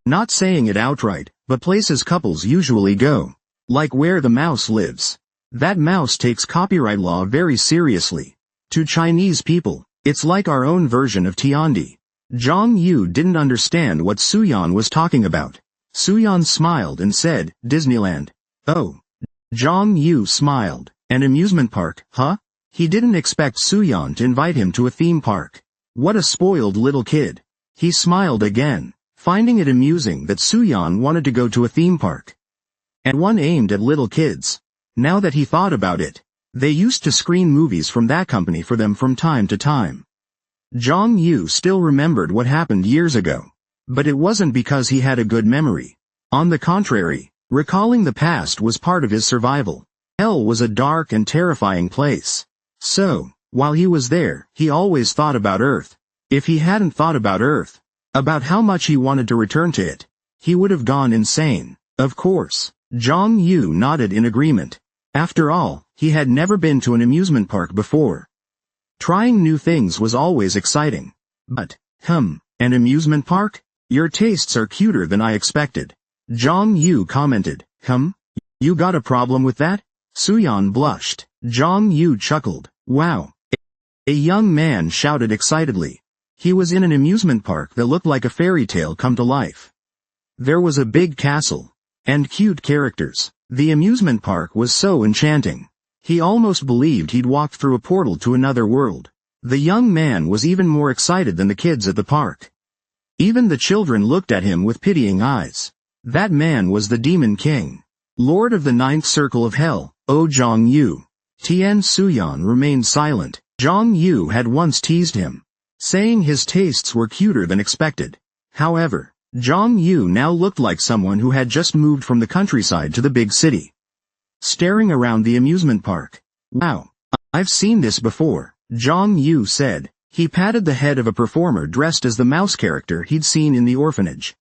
Not saying it outright, but places couples usually go. Like where the mouse lives. That mouse takes copyright law very seriously. To Chinese people, it's like our own version of Tiandi. Zhang Yu didn't understand what Suyan was talking about. Suyan smiled and said, Disneyland. Oh. Zhang Yu smiled. An amusement park, huh? He didn't expect Suyan to invite him to a theme park. What a spoiled little kid. He smiled again, finding it amusing that Suyan wanted to go to a theme park. And one aimed at little kids. Now that he thought about it, they used to screen movies from that company for them from time to time. Zhang Yu still remembered what happened years ago. But it wasn't because he had a good memory. On the contrary, recalling the past was part of his survival. Hell was a dark and terrifying place. So, while he was there, he always thought about Earth. If he hadn't thought about Earth, about how much he wanted to return to it, he would have gone insane. Of course, Zhang Yu nodded in agreement. After all, he had never been to an amusement park before. Trying new things was always exciting. But, an amusement park? Your tastes are cuter than I expected. Zhang Yu commented. You got a problem with that? Suyan blushed. Zhang Yu chuckled. Wow. A young man shouted excitedly. He was in an amusement park that looked like a fairy tale come to life. There was a big castle. And cute characters. The amusement park was so enchanting. He almost believed he'd walked through a portal to another world. The young man was even more excited than the kids at the park. Even the children looked at him with pitying eyes. That man was the Demon King. Lord of the Ninth Circle of Hell, Zhang Yu. Tian Suyan remained silent. Zhang Yu had once teased him, saying his tastes were cuter than expected. However, Zhang Yu now looked like someone who had just moved from the countryside to the big city. Staring around the amusement park. Wow, I've seen this before, Zhang Yu said. He patted the head of a performer dressed as the mouse character he'd seen in the orphanage.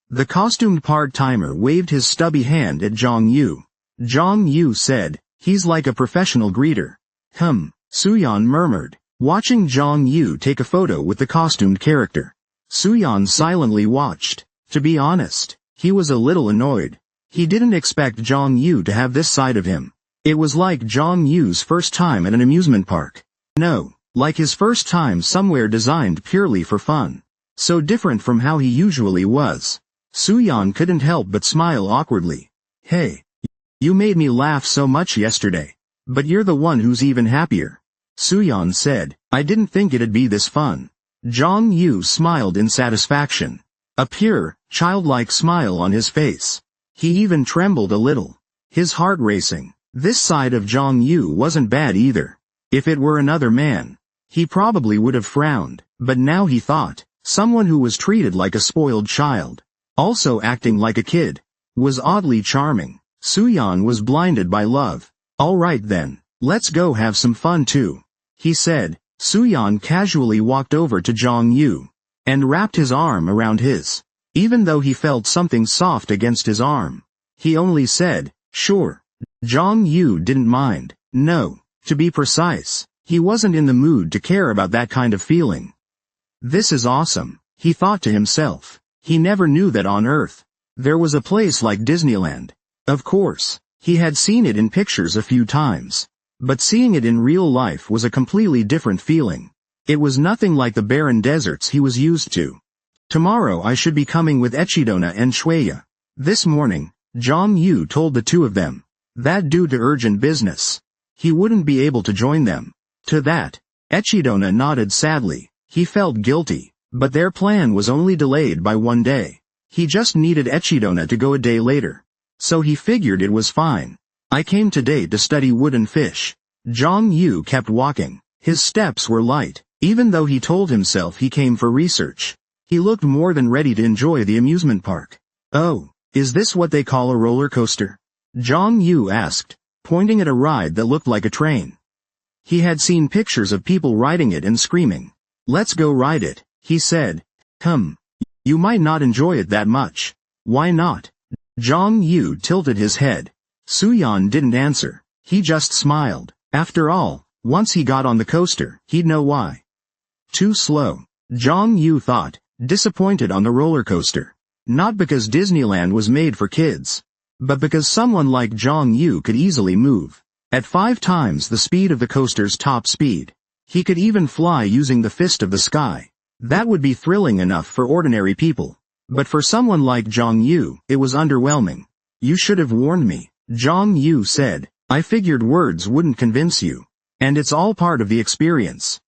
The costumed part-timer waved his stubby hand at Zhang Yu. Zhang Yu said, he's like a professional greeter. Suyan murmured, watching Zhang Yu take a photo with the costumed character. Suyan silently watched, To be honest, he was a little annoyed. He didn't expect Jong Yu to have this side of him. It was like Jong Yu's first time at an amusement park. No, like his first time somewhere designed purely for fun. So different from how he usually was. Suyan couldn't help but smile awkwardly. Hey, you made me laugh so much yesterday. But you're the one who's even happier. Suyan said, I didn't think it'd be this fun. Jong Yu smiled in satisfaction. A pure, childlike smile on his face. He even trembled a little. His heart racing. This side of Jong Yu wasn't bad either. If it were another man, he probably would have frowned, but now he thought, someone who was treated like a spoiled child, also acting like a kid, was oddly charming. Suyan was blinded by love. All right then, let's go have some fun too, he said. Suyan casually walked over to Jong Yu, and wrapped his arm around his. Even though he felt something soft against his arm, he only said, sure. Jong Yu didn't mind. No, to be precise, he wasn't in the mood to care about that kind of feeling. This is awesome, he thought to himself. He never knew that on Earth there was a place like Disneyland. Of course, he had seen it in pictures a few times, but seeing it in real life was a completely different feeling. It was nothing like the barren deserts he was used to. Tomorrow I should be coming with Echidona and Shueya. This morning, Jong Yu told the two of them that due to urgent business, he wouldn't be able to join them. To that, Echidona nodded sadly. He felt guilty, but their plan was only delayed by one day. He just needed Echidona to go a day later. So he figured it was fine. I came today to study wood and fish. Jong Yu kept walking. His steps were light, even though he told himself he came for research. He looked more than ready to enjoy the amusement park. Oh, is this what they call a roller coaster? Jong Yu asked, pointing at a ride that looked like a train. He had seen pictures of people riding it and screaming. Let's go ride it, he said. You might not enjoy it that much. Why not? Jong Yu tilted his head. Suyan didn't answer. He just smiled. After all, once he got on the coaster, he'd know why. Too slow, Jong Yu thought, disappointed on the roller coaster. Not because Disneyland was made for kids, but because someone like Jong Yu could easily move at 5 times the speed of the coaster's top speed. He could even fly using the fist of the sky. That would be thrilling enough for ordinary people. But for someone like Jong Yu, it was underwhelming. You should have warned me, Jong Yu said. I figured words wouldn't convince you. And it's all part of the experience.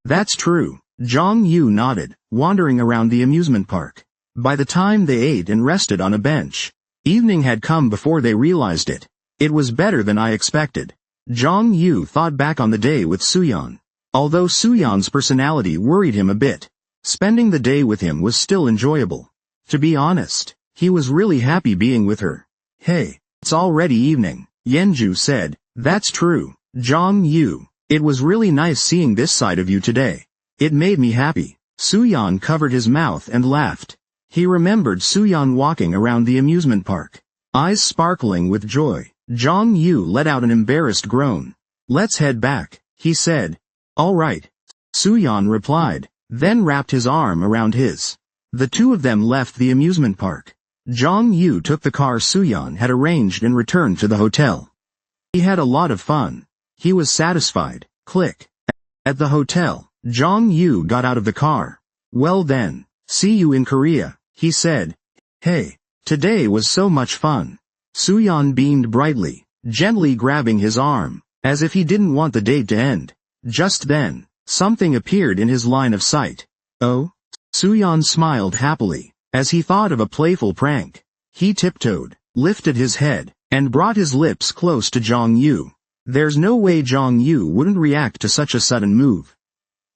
That's true. Jong Yu nodded, wandering around the amusement park. By the time they ate and rested on a bench, evening had come before they realized it. It was better than I expected. Jong Yu thought back on the day with Suyan. Although Suyan's personality worried him a bit, spending the day with him was still enjoyable. To be honest, he was really happy being with her. Hey, it's already evening, Yenju said. That's true, Jong Yu. It was really nice seeing this side of you today. It made me happy. Suyan covered his mouth and laughed. He remembered Suyan walking around the amusement park, eyes sparkling with joy. Jong Yu let out an embarrassed groan. Let's head back, he said. All right, Suyan replied, then wrapped his arm around his. The two of them left the amusement park. Jong Yu took the car Suyan had arranged and returned to the hotel. He had a lot of fun. He was satisfied. Click. At the hotel, Jong Yu got out of the car. Well then, see you in Korea, he said. Hey, today was so much fun. Suyan beamed brightly, gently grabbing his arm, as if he didn't want the date to end. Just then, something appeared in his line of sight. Oh? Suyan smiled happily, as he thought of a playful prank. He tiptoed, lifted his head, and brought his lips close to Jong Yu. There's no way Jong Yu wouldn't react to such a sudden move.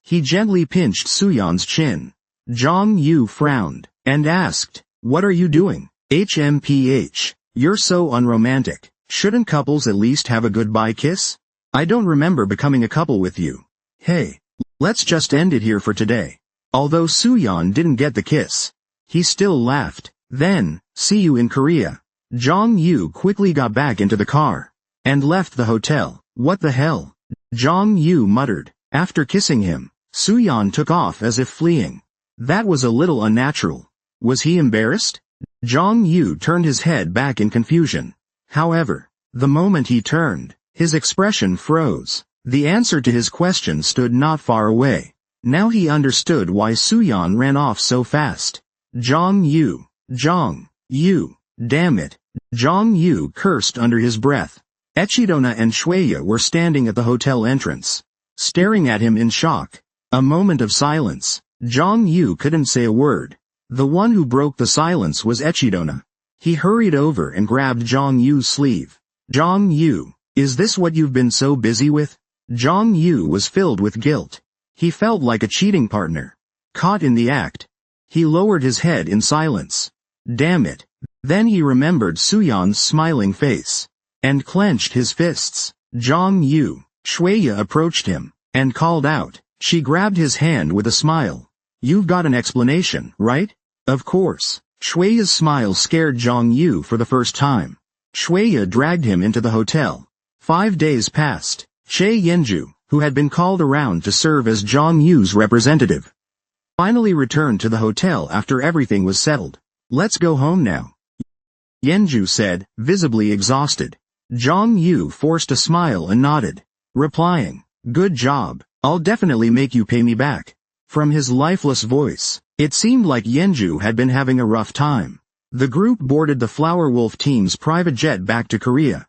He gently pinched Suyan's chin. Jong Yu frowned, and asked, what are you doing? HMPH. You're so unromantic. Shouldn't couples at least have a goodbye kiss? I don't remember becoming a couple with you. Hey, let's just end it here for today. Although Suyan didn't get the kiss, he still laughed. Then, see you in Korea. Jong Yu quickly got back into the car, and left the hotel. What the hell? Jong Yu muttered. After kissing him, Suyan took off as if fleeing. That was a little unnatural. Was he embarrassed? Zhang Yu turned his head back in confusion. However, the moment he turned, his expression froze. The answer to his question stood not far away. Now he understood why Suyan ran off so fast. Zhang Yu. Zhang Yu. Damn it. Zhang Yu cursed under his breath. Echidona and Shueya were standing at the hotel entrance, staring at him in shock. A moment of silence. Zhang Yu couldn't say a word. The one who broke the silence was Echidona. He hurried over and grabbed Zhang Yu's sleeve. Zhang Yu, is this what you've been so busy with? Zhang Yu was filled with guilt. He felt like a cheating partner, caught in the act. He lowered his head in silence. Damn it. Then he remembered Suyan's smiling face, and clenched his fists. Zhang Yu. Shueya approached him, and called out. She grabbed his hand with a smile. You've got an explanation, right? Of course. Shueya's smile scared Zhang Yu for the first time. Shueya dragged him into the hotel. 5 days passed. Che Yenju, who had been called around to serve as Zhang Yu's representative, finally returned to the hotel after everything was settled. Let's go home now, Yenju said, visibly exhausted. Zhang Yu forced a smile and nodded, replying, good job, I'll definitely make you pay me back. From his lifeless voice, it seemed like Yenju had been having a rough time. The group boarded the Flower Wolf team's private jet back to Korea.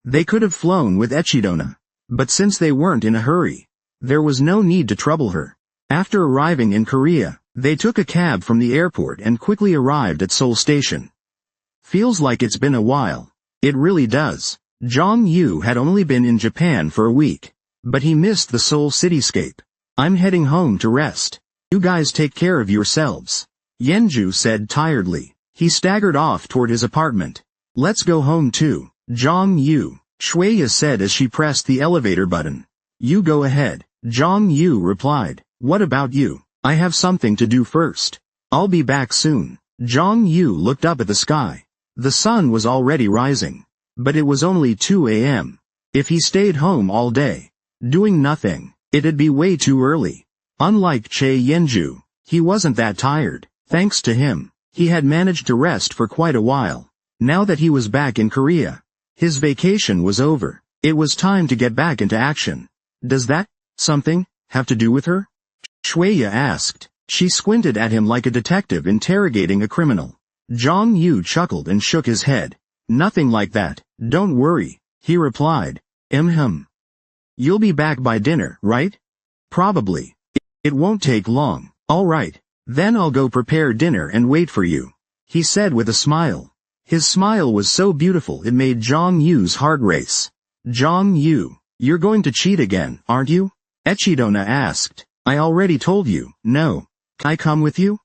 They could have flown with Echidona, but since they weren't in a hurry, there was no need to trouble her. After arriving in Korea, they took a cab from the airport and quickly arrived at Seoul Station. Feels like it's been a while. It really does. Zhang Yu had only been in Japan for a week, but he missed the Seoul cityscape. I'm heading home to rest. You guys take care of yourselves, Yenju said tiredly. He staggered off toward his apartment. Let's go home too, Zhang Yu, Shueya said as she pressed the elevator button. You go ahead, Zhang Yu replied. What about you? I have something to do first. I'll be back soon. Zhang Yu looked up at the sky. The sun was already rising, but it was only 2 a.m. If he stayed home all day, doing nothing, it'd be way too early. Unlike Che Yenju, he wasn't that tired. Thanks to him, he had managed to rest for quite a while. Now that he was back in Korea, his vacation was over. It was time to get back into action. Does that something have to do with her? Shueya asked. She squinted at him like a detective interrogating a criminal. Zhang Yu chuckled and shook his head. Nothing like that. Don't worry, he replied. You'll be back by dinner, right? Probably. It won't take long. All right. Then I'll go prepare dinner and wait for you, he said with a smile. His smile was so beautiful it made Zhang Yu's heart race. Zhang Yu, you're going to cheat again, aren't you? Echidona asked. I already told you, no. Can I come with you?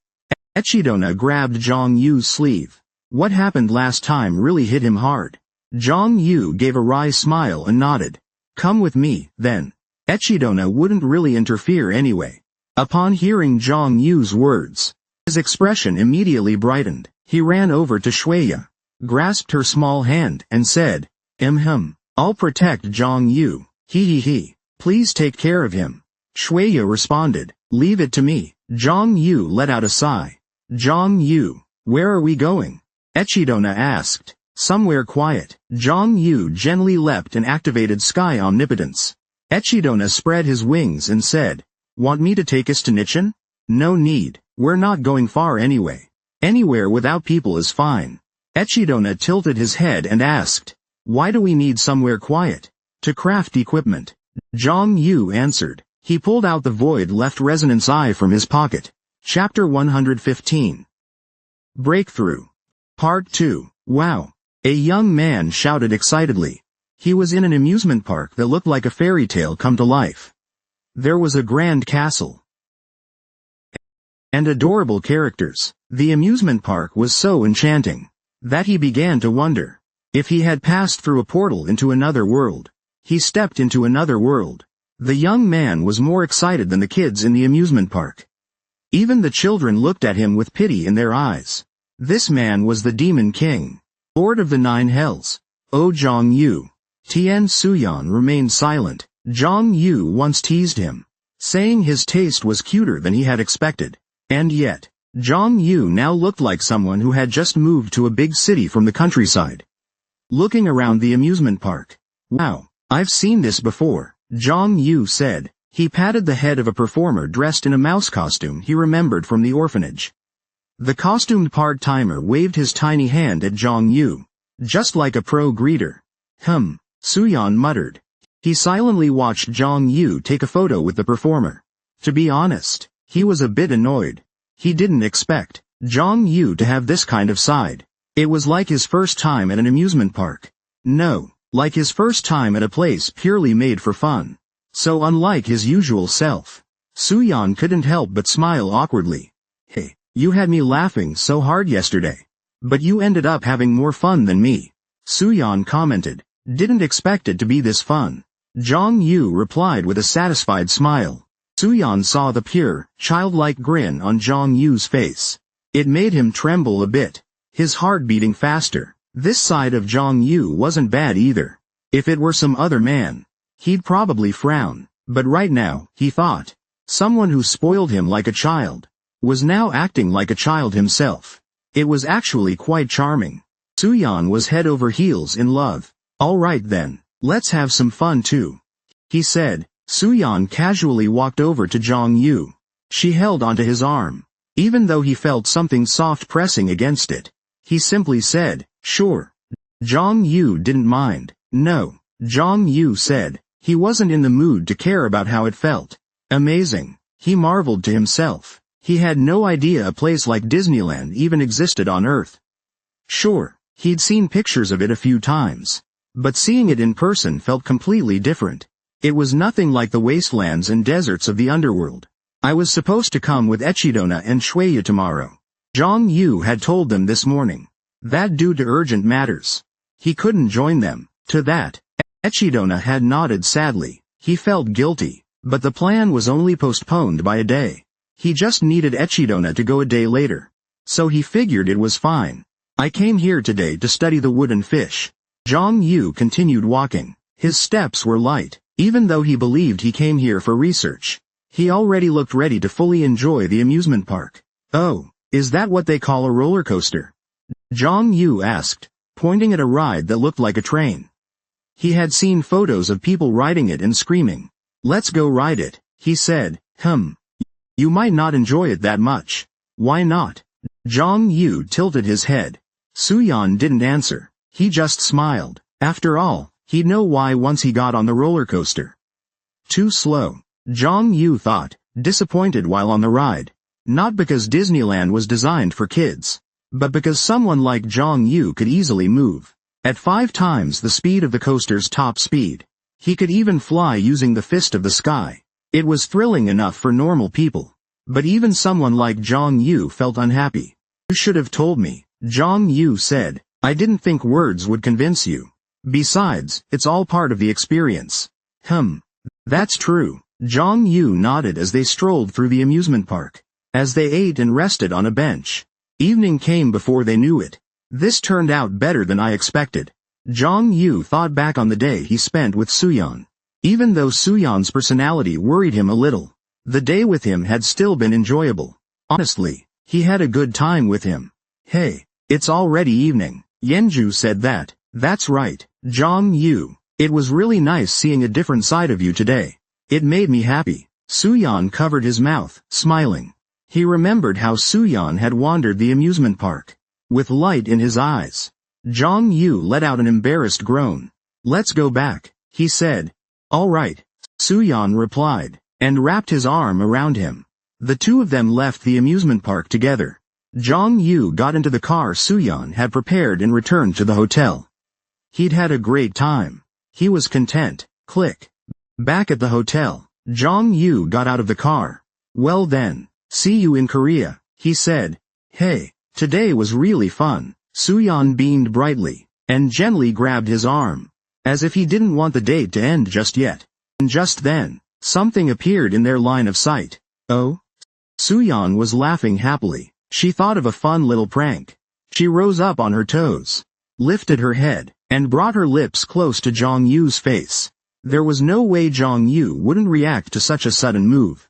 Echidona grabbed Zhang Yu's sleeve. What happened last time really hit him hard. Zhang Yu gave a wry smile and nodded. Come with me, then. Echidona wouldn't really interfere anyway. Upon hearing Zhang Yu's words, his expression immediately brightened. He ran over to Shueya, grasped her small hand, and said, I'll protect Zhang Yu. He. Please take care of him. Shueya responded, leave it to me. Zhang Yu let out a sigh. Zhang Yu, where are we going? Echidona asked. Somewhere quiet. Zhang Yu gently leapt and activated sky omnipotence. Echidona spread his wings and said, want me to take us to Nichon? No need, we're not going far anyway. Anywhere without people is fine. Echidona tilted his head and asked, why do we need somewhere quiet? To craft equipment. Zhang Yu answered. He pulled out the void left resonance eye from his pocket. Chapter 115. Breakthrough. Part 2. Wow. A young man shouted excitedly. He was in an amusement park that looked like a fairy tale come to life. There was a grand castle and adorable characters. The amusement park was so enchanting that he began to wonder if he had passed through a portal into another world. He stepped into another world. The young man was more excited than the kids in the amusement park. Even the children looked at him with pity in their eyes. This man was the Demon King, Lord of the Nine Hells. Oh Zhang Yu. Tian Suyan remained silent. Zhang Yu once teased him, saying his taste was cuter than he had expected. And yet, Zhang Yu now looked like someone who had just moved to a big city from the countryside. Looking around the amusement park. Wow, I've seen this before, Zhang Yu said. He patted the head of a performer dressed in a mouse costume he remembered from the orphanage. The costumed part-timer waved his tiny hand at Zhang Yu, just like a pro greeter. Suyan muttered. He silently watched Zhang Yu take a photo with the performer. To be honest, he was a bit annoyed. He didn't expect Zhang Yu to have this kind of side. It was like his first time at an amusement park. No, like his first time at a place purely made for fun. So unlike his usual self, Suyan couldn't help but smile awkwardly. Hey, you had me laughing so hard yesterday. But you ended up having more fun than me, Suyan commented. Didn't expect it to be this fun. Zhang Yu replied with a satisfied smile. Suyan saw the pure, childlike grin on Zhang Yu's face. It made him tremble a bit, his heart beating faster. This side of Zhang Yu wasn't bad either. If it were some other man, he'd probably frown. But right now, he thought, someone who spoiled him like a child was now acting like a child himself. It was actually quite charming. Suyan was head over heels in love. All right then, let's have some fun too, he said. Suyan casually walked over to Zhang Yu. She held onto his arm. Even though he felt something soft pressing against it, he simply said, sure. Zhang Yu didn't mind. No, Zhang Yu said. He wasn't in the mood to care about how it felt. Amazing, he marveled to himself. He had no idea a place like Disneyland even existed on Earth. Sure, he'd seen pictures of it a few times. But seeing it in person felt completely different. It was nothing like the wastelands and deserts of the underworld. I was supposed to come with Echidona and Shueya tomorrow. Zhang Yu had told them this morning. That due to urgent matters, he couldn't join them. To that, Echidona had nodded sadly. He felt guilty, but the plan was only postponed by a day. He just needed Echidona to go a day later. So he figured it was fine. I came here today to study the wooden fish. Zhang Yu continued walking. His steps were light. Even though he believed he came here for research, he already looked ready to fully enjoy the amusement park. Oh, is that what they call a roller coaster? Zhang Yu asked, pointing at a ride that looked like a train. He had seen photos of people riding it and screaming. Let's go ride it, he said. You might not enjoy it that much. Why not? Zhang Yu tilted his head. Suyan didn't answer. He just smiled. After all, he'd know why once he got on the roller coaster. Too slow, Zhang Yu thought, disappointed while on the ride. Not because Disneyland was designed for kids, but because someone like Zhang Yu could easily move at 5 times the speed of the coaster's top speed. He could even fly using the fist of the sky. It was thrilling enough for normal people. But even someone like Zhang Yu felt unhappy. You should have told me, Zhang Yu said. I didn't think words would convince you. Besides, it's all part of the experience. That's true. Zhang Yu nodded as they strolled through the amusement park. As they ate and rested on a bench, evening came before they knew it. This turned out better than I expected. Zhang Yu thought back on the day he spent with Suyan. Even though Suyan's personality worried him a little, the day with him had still been enjoyable. Honestly, he had a good time with him. Hey, it's already evening. Yenju said that. That's right, Zhang Yu. It was really nice seeing a different side of you today. It made me happy. Suyan covered his mouth, smiling. He remembered how Suyan had wandered the amusement park, with light in his eyes. Zhang Yu let out an embarrassed groan. Let's go back, he said. All right, Suyan replied, and wrapped his arm around him. The two of them left the amusement park together. Zhang Yu got into the car Suyan had prepared and returned to the hotel. He'd had a great time. He was content. Click. Back at the hotel, Zhang Yu got out of the car. Well then, see you in Korea, he said. Hey, today was really fun. Suyan beamed brightly, and gently grabbed his arm, as if he didn't want the date to end just yet. And just then, something appeared in their line of sight. Oh? Suyan was laughing happily. She thought of a fun little prank. She rose up on her toes, lifted her head, and brought her lips close to Zhang Yu's face. There was no way Zhang Yu wouldn't react to such a sudden move.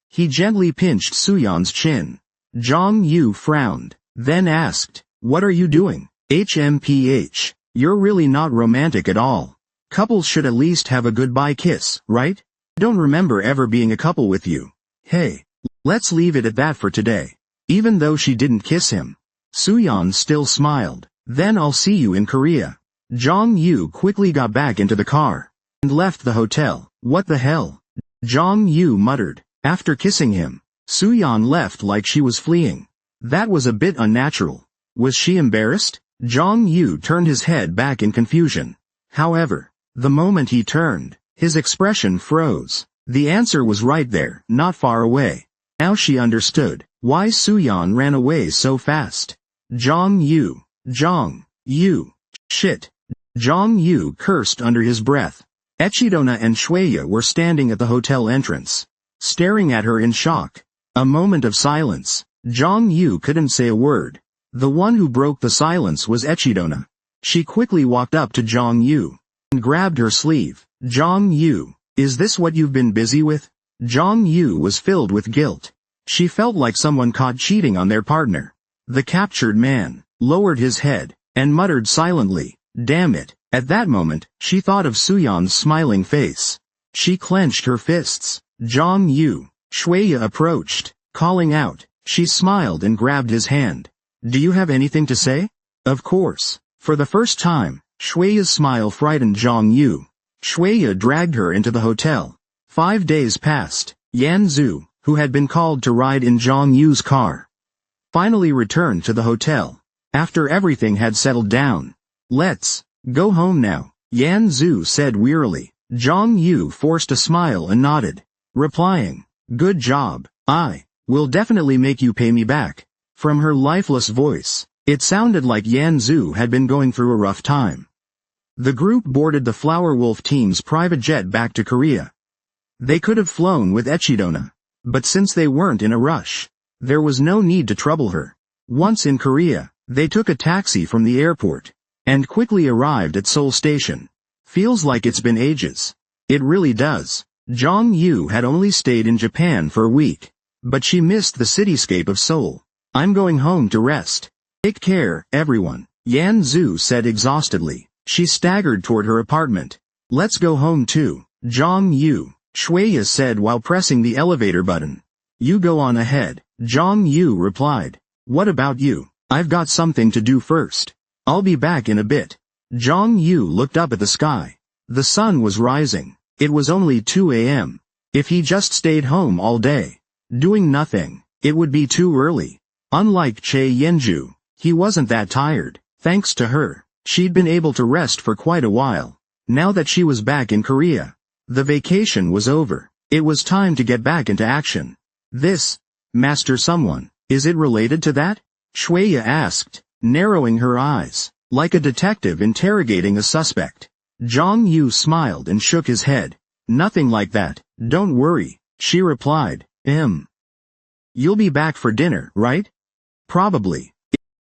He gently pinched Suyan's chin. Zhang Yu frowned, then asked, "What are you doing?" HMPH. You're really not romantic at all. Couples should at least have a goodbye kiss, right? I don't remember ever being a couple with you. Hey. Let's leave it at that for today. Even though she didn't kiss him, Suyeon still smiled. Then I'll see you in Korea. Zhang Yu quickly got back into the car and left the hotel. What the hell? Zhang Yu muttered. After kissing him, Suyeon left like she was fleeing. That was a bit unnatural. Was she embarrassed? Zhang Yu turned his head back in confusion. However, the moment he turned, his expression froze. The answer was right there, not far away. Now she understood why Suyeon ran away so fast. Zhang Yu. Shit. Zhang Yu cursed under his breath. Echidona and Shueya were standing at the hotel entrance, staring at her in shock. A moment of silence. Zhang Yu couldn't say a word. The one who broke the silence was Echidona. She quickly walked up to Zhang Yu and grabbed her sleeve. Zhang Yu, is this what you've been busy with? Zhang Yu was filled with guilt. She felt like someone caught cheating on their partner. The captured man lowered his head and muttered silently, "Damn it." At that moment, she thought of Suyeon's smiling face. She clenched her fists. Zhang Yu. Shueya approached, calling out. She smiled and grabbed his hand. Do you have anything to say? Of course. For the first time, Shueya's smile frightened Zhang Yu. Shueya dragged her into the hotel. 5 days passed. Yan Zhu, who had been called to ride in Zhang Yu's car, finally returned to the hotel. After everything had settled down. Let's go home now, Yan Zhu said wearily. Zhang Yu forced a smile and nodded, replying, "Good job. I will definitely make you pay me back." From her lifeless voice, it sounded like Yan Zhu had been going through a rough time. The group boarded the Flower Wolf team's private jet back to Korea. They could have flown with Echidona, but since they weren't in a rush, there was no need to trouble her. Once in Korea, they took a taxi from the airport and quickly arrived at Seoul Station. Feels like it's been ages. It really does. Zhang Yu had only stayed in Japan for a week, but she missed the cityscape of Seoul. I'm going home to rest. Take care, everyone, Yan Zhu said exhaustedly. She staggered toward her apartment. Let's go home too, Zhang Yu, Shueya said while pressing the elevator button. You go on ahead, Zhang Yu replied. What about you? I've got something to do first. I'll be back in a bit. Zhang Yu looked up at the sky. The sun was rising. It was only 2 a.m. If he just stayed home all day, doing nothing, it would be too early. Unlike Che Yenju, he wasn't that tired. Thanks to her, she'd been able to rest for quite a while. Now that she was back in Korea, the vacation was over. It was time to get back into action. This, Master Someone, is it related to that? Shueya asked, narrowing her eyes, like a detective interrogating a suspect. Zhang Yu smiled and shook his head. Nothing like that, don't worry, she replied. You'll be back for dinner, right? Probably.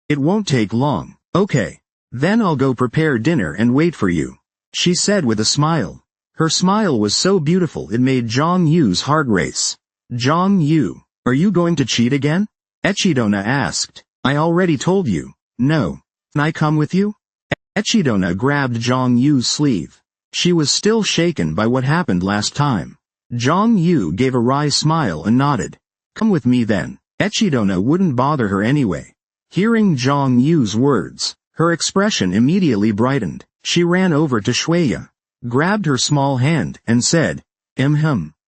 It won't take long. Okay. Then I'll go prepare dinner and wait for you, she said with a smile. Her smile was so beautiful it made Zhang Yu's heart race. Zhang Yu, are you going to cheat again? Echidona asked. I already told you. No. Can I come with you? Echidona grabbed Zhang Yu's sleeve. She was still shaken by what happened last time. Zhang Yu gave a wry smile and nodded. Come with me then. Echidona wouldn't bother her anyway. Hearing Zhang Yu's words, her expression immediately brightened. She ran over to Shueya, grabbed her small hand, and said,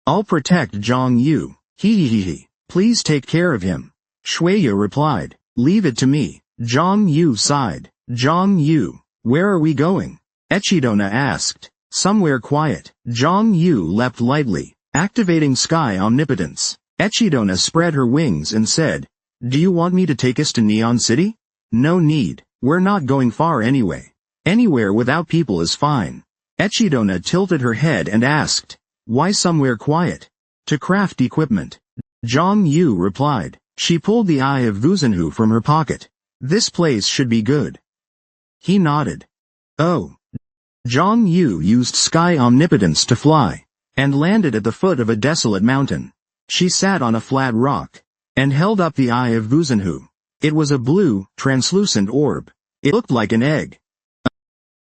I'll protect Zhang Yu. He. Please take care of him. Shueya replied, Leave it to me. Zhang Yu sighed. Zhang Yu, where are we going? Echidona asked. Somewhere quiet. Zhang Yu leapt lightly, activating sky omnipotence. Echidona spread her wings and said, Do you want me to take us to Neon City? No need, we're not going far anyway. Anywhere without people is fine. Echidona tilted her head and asked, Why somewhere quiet? To craft equipment. Zhang Yu replied. She pulled the Eye of Vuzenhu from her pocket. This place should be good. He nodded. Oh. Zhang Yu used sky omnipotence to fly, and landed at the foot of a desolate mountain. She sat on a flat rock, and held up the eye of Vuzenhu. It was a blue, translucent orb. It looked like an egg.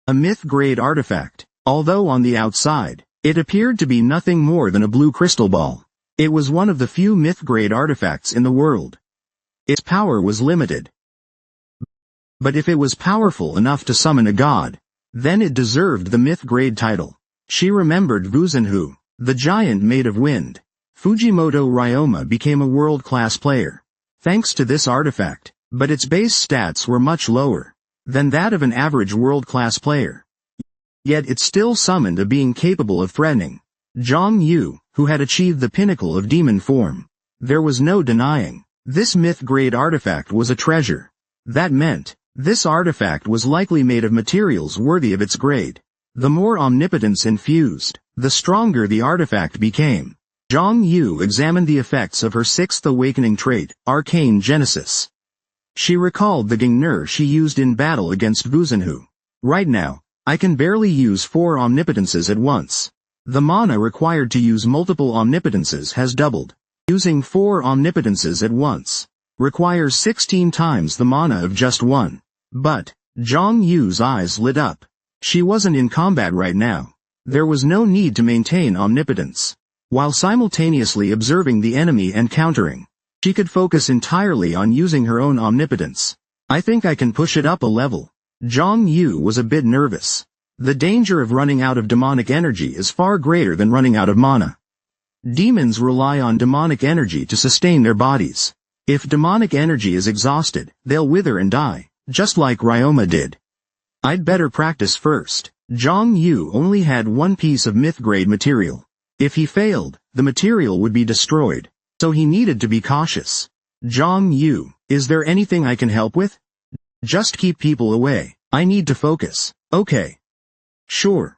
A myth-grade artifact, although on the outside, it appeared to be nothing more than a blue crystal ball. It was one of the few myth-grade artifacts in the world. Its power was limited. But if it was powerful enough to summon a god, then it deserved the myth-grade title. She remembered Vuzenhu, the giant made of wind. Fujimoto Ryoma became a world-class player, thanks to this artifact, but its base stats were much lower than that of an average world-class player. Yet it still summoned a being capable of threatening Zhang Yu, who had achieved the pinnacle of demon form. There was no denying, this myth-grade artifact was a treasure. That meant, this artifact was likely made of materials worthy of its grade. The more omnipotence infused, the stronger the artifact became. Zhang Yu examined the effects of her sixth awakening trait, Arcane Genesis. She recalled the Gingner she used in battle against Vuzenhu. Right now, I can barely use 4 omnipotences at once. The mana required to use multiple omnipotences has doubled. Using 4 omnipotences at once requires 16 times the mana of just one. But, Zhang Yu's eyes lit up. She wasn't in combat right now. There was no need to maintain omnipotence. While simultaneously observing the enemy and countering, she could focus entirely on using her own omnipotence. I think I can push it up a level. Zhang Yu was a bit nervous. The danger of running out of demonic energy is far greater than running out of mana. Demons rely on demonic energy to sustain their bodies. If demonic energy is exhausted, they'll wither and die, just like Ryoma did. I'd better practice first. Zhang Yu only had one piece of myth-grade material. If he failed, the material would be destroyed, so he needed to be cautious. Zhang Yu, is there anything I can help with? Just keep people away. I need to focus. Okay. Sure.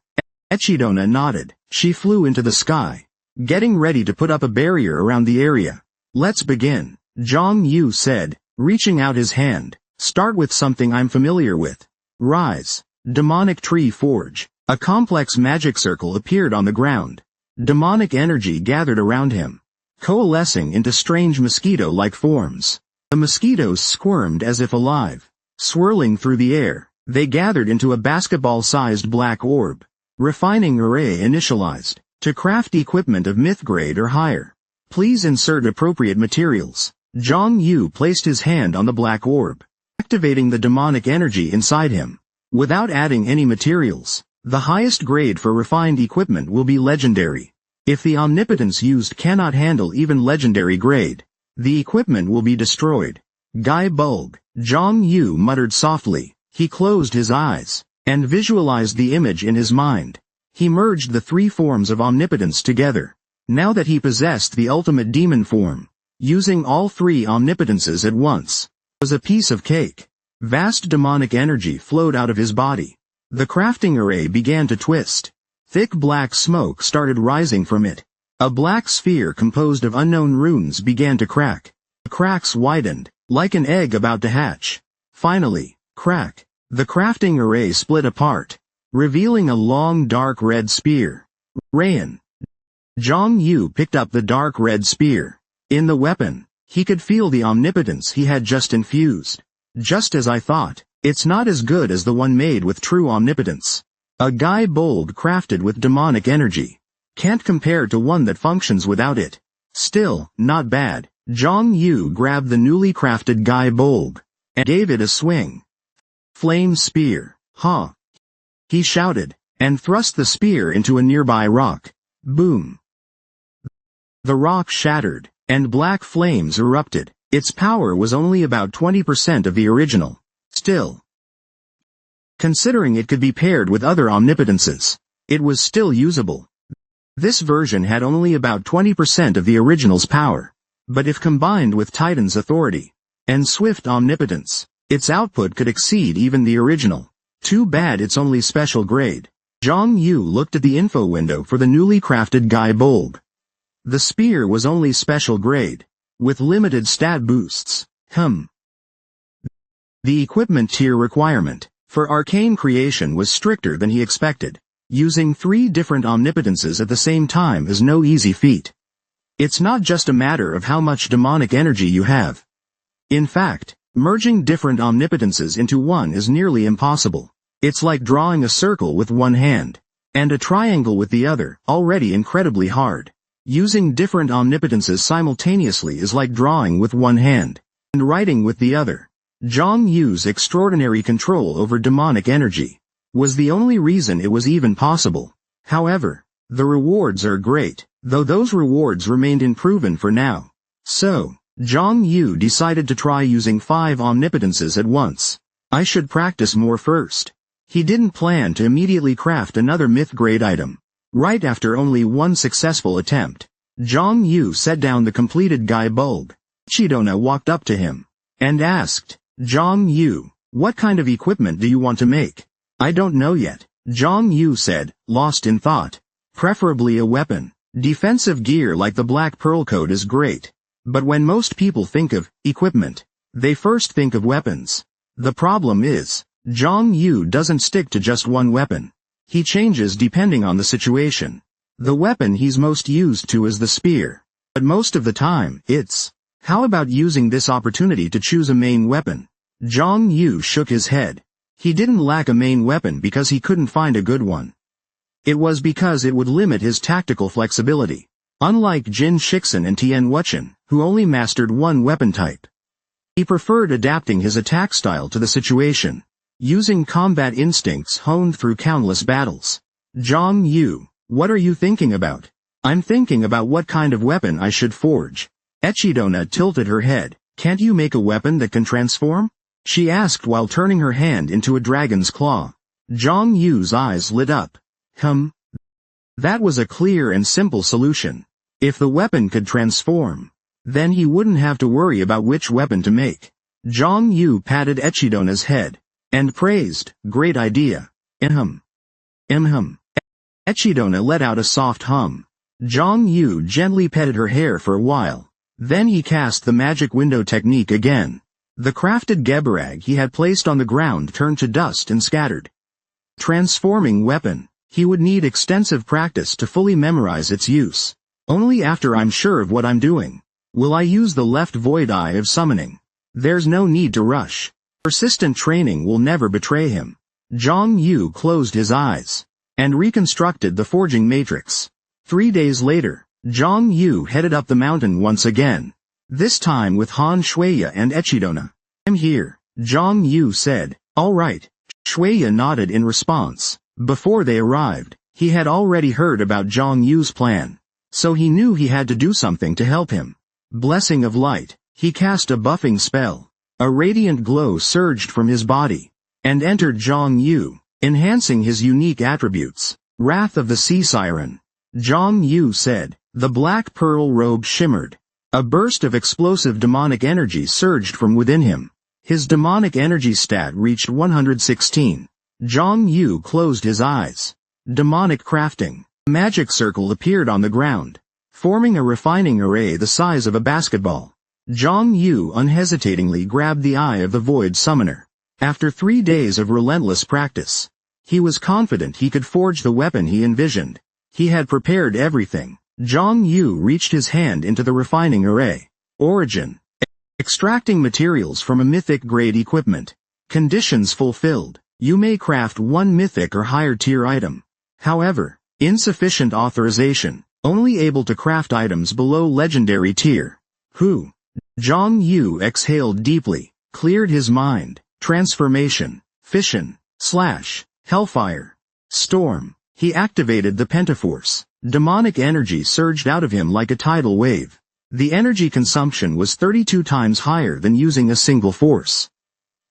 Echidona nodded. She flew into the sky, getting ready to put up a barrier around the area. Let's begin, Zhang Yu said, reaching out his hand. Start with something I'm familiar with. Rise. Demonic Tree Forge. A complex magic circle appeared on the ground. Demonic energy gathered around him, coalescing into strange mosquito-like forms. The mosquitoes squirmed as if alive. Swirling through the air, they gathered into a basketball-sized black orb. Refining array initialized. To craft equipment of myth grade or higher, please insert appropriate materials. Zhang Yu placed his hand on the black orb, activating the demonic energy inside him. Without adding any materials, the highest grade for refined equipment will be legendary. If the omnipotence used cannot handle even legendary grade, the equipment will be destroyed. Gai Bulg, Zhang Yu muttered softly. He closed his eyes and visualized the image in his mind. He merged the 3 forms of omnipotence together. Now that he possessed the ultimate demon form, using all 3 omnipotences at once was a piece of cake. Vast demonic energy flowed out of his body. The crafting array began to twist. Thick black smoke started rising from it. A black sphere composed of unknown runes began to crack. The cracks widened, like an egg about to hatch. Finally, crack. The crafting array split apart, revealing a long dark red spear. Rayan. Zhang Yu picked up the dark red spear. In the weapon, he could feel the omnipotence he had just infused. Just as I thought, it's not as good as the one made with true omnipotence. A Gai Bold crafted with demonic energy can't compare to one that functions without it. Still, not bad. Zhang Yu grabbed the newly crafted Gai Bold and gave it a swing. Flame spear. Ha! He shouted, and thrust the spear into a nearby rock. Boom! The rock shattered, and black flames erupted. Its power was only about 20% of the original. Still, considering it could be paired with other omnipotences, it was still usable. This version had only about 20% of the original's power. But if combined with Titan's authority and swift omnipotence, its output could exceed even the original. Too bad it's only special grade. Zhang Yu looked at the info window for the newly crafted Gai Bulb. The spear was only special grade, with limited stat boosts. The equipment tier requirement for arcane creation was stricter than he expected. Using 3 different omnipotences at the same time is no easy feat. It's not just a matter of how much demonic energy you have. In fact, merging different omnipotences into one is nearly impossible. It's like drawing a circle with one hand, and a triangle with the other, already incredibly hard. Using different omnipotences simultaneously is like drawing with one hand, and writing with the other. Zhang Yu's extraordinary control over demonic energy was the only reason it was even possible. However, the rewards are great, though those rewards remained unproven for now. So, Zhang Yu decided to try using 5 omnipotences at once. I should practice more first. He didn't plan to immediately craft another myth-grade item. Right after only one successful attempt, Zhang Yu set down the completed Gai bulb. Chidona walked up to him and asked, Zhang Yu, what kind of equipment do you want to make? I don't know yet, Zhang Yu said, lost in thought. Preferably a weapon. Defensive gear like the Black Pearl Code is great. But when most people think of equipment, they first think of weapons. The problem is, Zhang Yu doesn't stick to just one weapon. He changes depending on the situation. The weapon he's most used to is the spear. But most of the time, it's, how about using this opportunity to choose a main weapon? Zhang Yu shook his head. He didn't lack a main weapon because he couldn't find a good one. It was because it would limit his tactical flexibility. Unlike Jin Shixin and Tian Wuchen, who only mastered one weapon type. He preferred adapting his attack style to the situation, using combat instincts honed through countless battles. Zhang Yu, what are you thinking about? I'm thinking about what kind of weapon I should forge. Echidona tilted her head. Can't you make a weapon that can transform? She asked while turning her hand into a dragon's claw. Zhang Yu's eyes lit up. That was a clear and simple solution. If the weapon could transform, then he wouldn't have to worry about which weapon to make. Zhang Yu patted Echidona's head and praised, great idea. Echidona let out a soft hum. Zhang Yu gently petted her hair for a while. Then he cast the magic window technique again. The crafted geberag he had placed on the ground turned to dust and scattered. Transforming weapon. He would need extensive practice to fully memorize its use. Only after I'm sure of what I'm doing will I use the left void eye of summoning. There's no need to rush. Persistent training will never betray him. Zhang Yu closed his eyes and reconstructed the forging matrix. 3 days later, Zhang Yu headed up the mountain once again. This time with Han Shuya and Echidona. I'm here, Zhang Yu said. All right. Shuya nodded in response. Before they arrived, he had already heard about Zhang Yu's plan, so he knew he had to do something to help him. Blessing of Light, he cast a buffing spell. A radiant glow surged from his body and entered Zhang Yu, enhancing his unique attributes. Wrath of the Sea Siren. Zhang Yu said. The black pearl robe shimmered. A burst of explosive demonic energy surged from within him. His demonic energy stat reached 116. Zhang Yu closed his eyes. Demonic crafting. A magic circle appeared on the ground, forming a refining array the size of a basketball. Zhang Yu unhesitatingly grabbed the eye of the Void Summoner. After 3 days of relentless practice, he was confident he could forge the weapon he envisioned. He had prepared everything. Zhang Yu reached his hand into the refining array. Origin. Extracting materials from a mythic-grade equipment. Conditions fulfilled. You may craft one mythic or higher tier item. However, insufficient authorization. Only able to craft items below legendary tier. Zhang Yu exhaled deeply, cleared his mind. Transformation. Fission. / Hellfire. Storm. He activated the Pentaforce. Demonic energy surged out of him like a tidal wave. The energy consumption was 32 times higher than using a single force.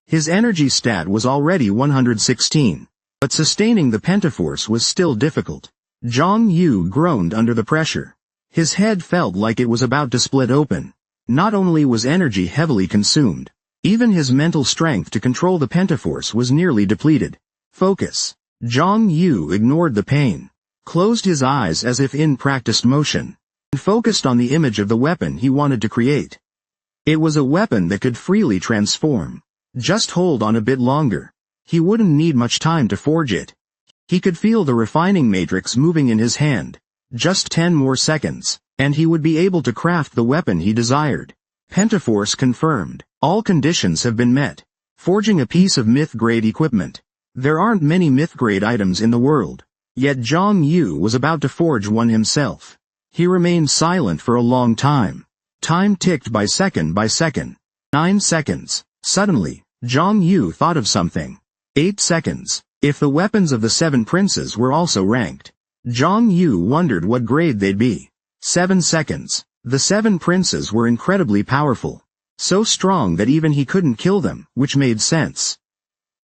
His energy stat was already 116, but sustaining the Pentaforce was still difficult. Zhang Yu groaned under the pressure. His head felt like it was about to split open. Not only was energy heavily consumed, even his mental strength to control the Pentaforce was nearly depleted. Focus. Zhang Yu ignored the pain, closed his eyes as if in practiced motion, and focused on the image of the weapon he wanted to create. It was a weapon that could freely transform. Just hold on a bit longer. He wouldn't need much time to forge it. He could feel the refining matrix moving in his hand. Just 10 more seconds. and he would be able to craft the weapon he desired. Pentaforce confirmed. All conditions have been met. Forging a piece of myth-grade equipment. There aren't many myth-grade items in the world. Yet Zhang Yu was about to forge one himself. He remained silent for a long time. Time ticked by second. 9 seconds. Suddenly, Zhang Yu thought of something. 8 seconds. If the weapons of the 7 princes were also ranked, Zhang Yu wondered what grade they'd be. 7 seconds. The 7 princes were incredibly powerful. So strong that even he couldn't kill them, which made sense.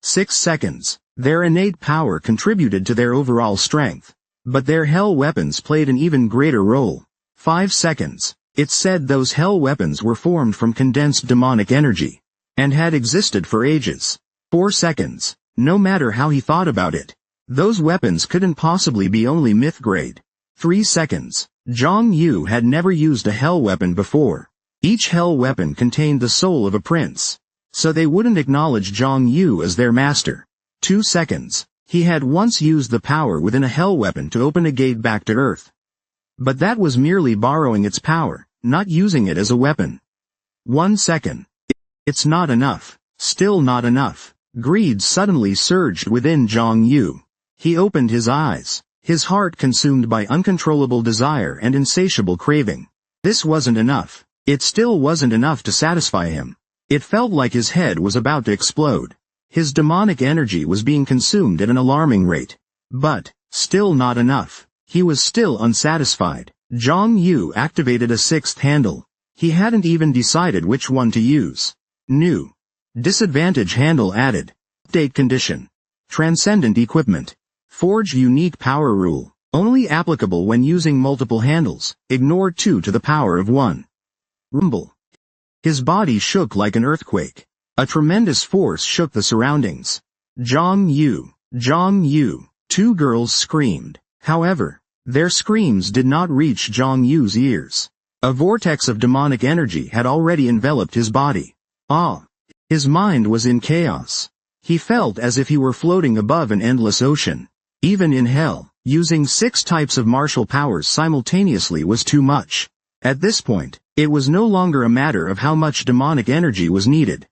6 seconds. Their innate power contributed to their overall strength. But their hell weapons played an even greater role. 5 seconds. It's said those hell weapons were formed from condensed demonic energy, and had existed for ages. 4 seconds. No matter how he thought about it, those weapons couldn't possibly be only myth-grade. 3 seconds. Zhang Yu had never used a hell weapon before. Each hell weapon contained the soul of a prince, so they wouldn't acknowledge Zhang Yu as their master. 2 seconds. He had once used the power within a hell weapon to open a gate back to Earth. But that was merely borrowing its power, not using it as a weapon. 1 second. It's not enough. Still not enough. Greed suddenly surged within Zhang Yu. He opened his eyes, his heart consumed by uncontrollable desire and insatiable craving. This wasn't enough. It still wasn't enough to satisfy him. It felt like his head was about to explode. His demonic energy was being consumed at an alarming rate. But, still not enough. He was still unsatisfied. Zhang Yu activated a 6th handle. He hadn't even decided which one to use. New. Disadvantage handle added. Update condition. Transcendent equipment. Forge unique power rule. Only applicable when using multiple handles. Ignore 2 to the power of 1. Rumble. His body shook like an earthquake. A tremendous force shook the surroundings. Zhang Yu. Zhang Yu. 2 girls screamed. However, their screams did not reach Zhang Yu's ears. A vortex of demonic energy had already enveloped his body. His mind was in chaos. He felt as if he were floating above an endless ocean. Even in hell, using 6 types of martial powers simultaneously was too much. At this point, it was no longer a matter of how much demonic energy was needed.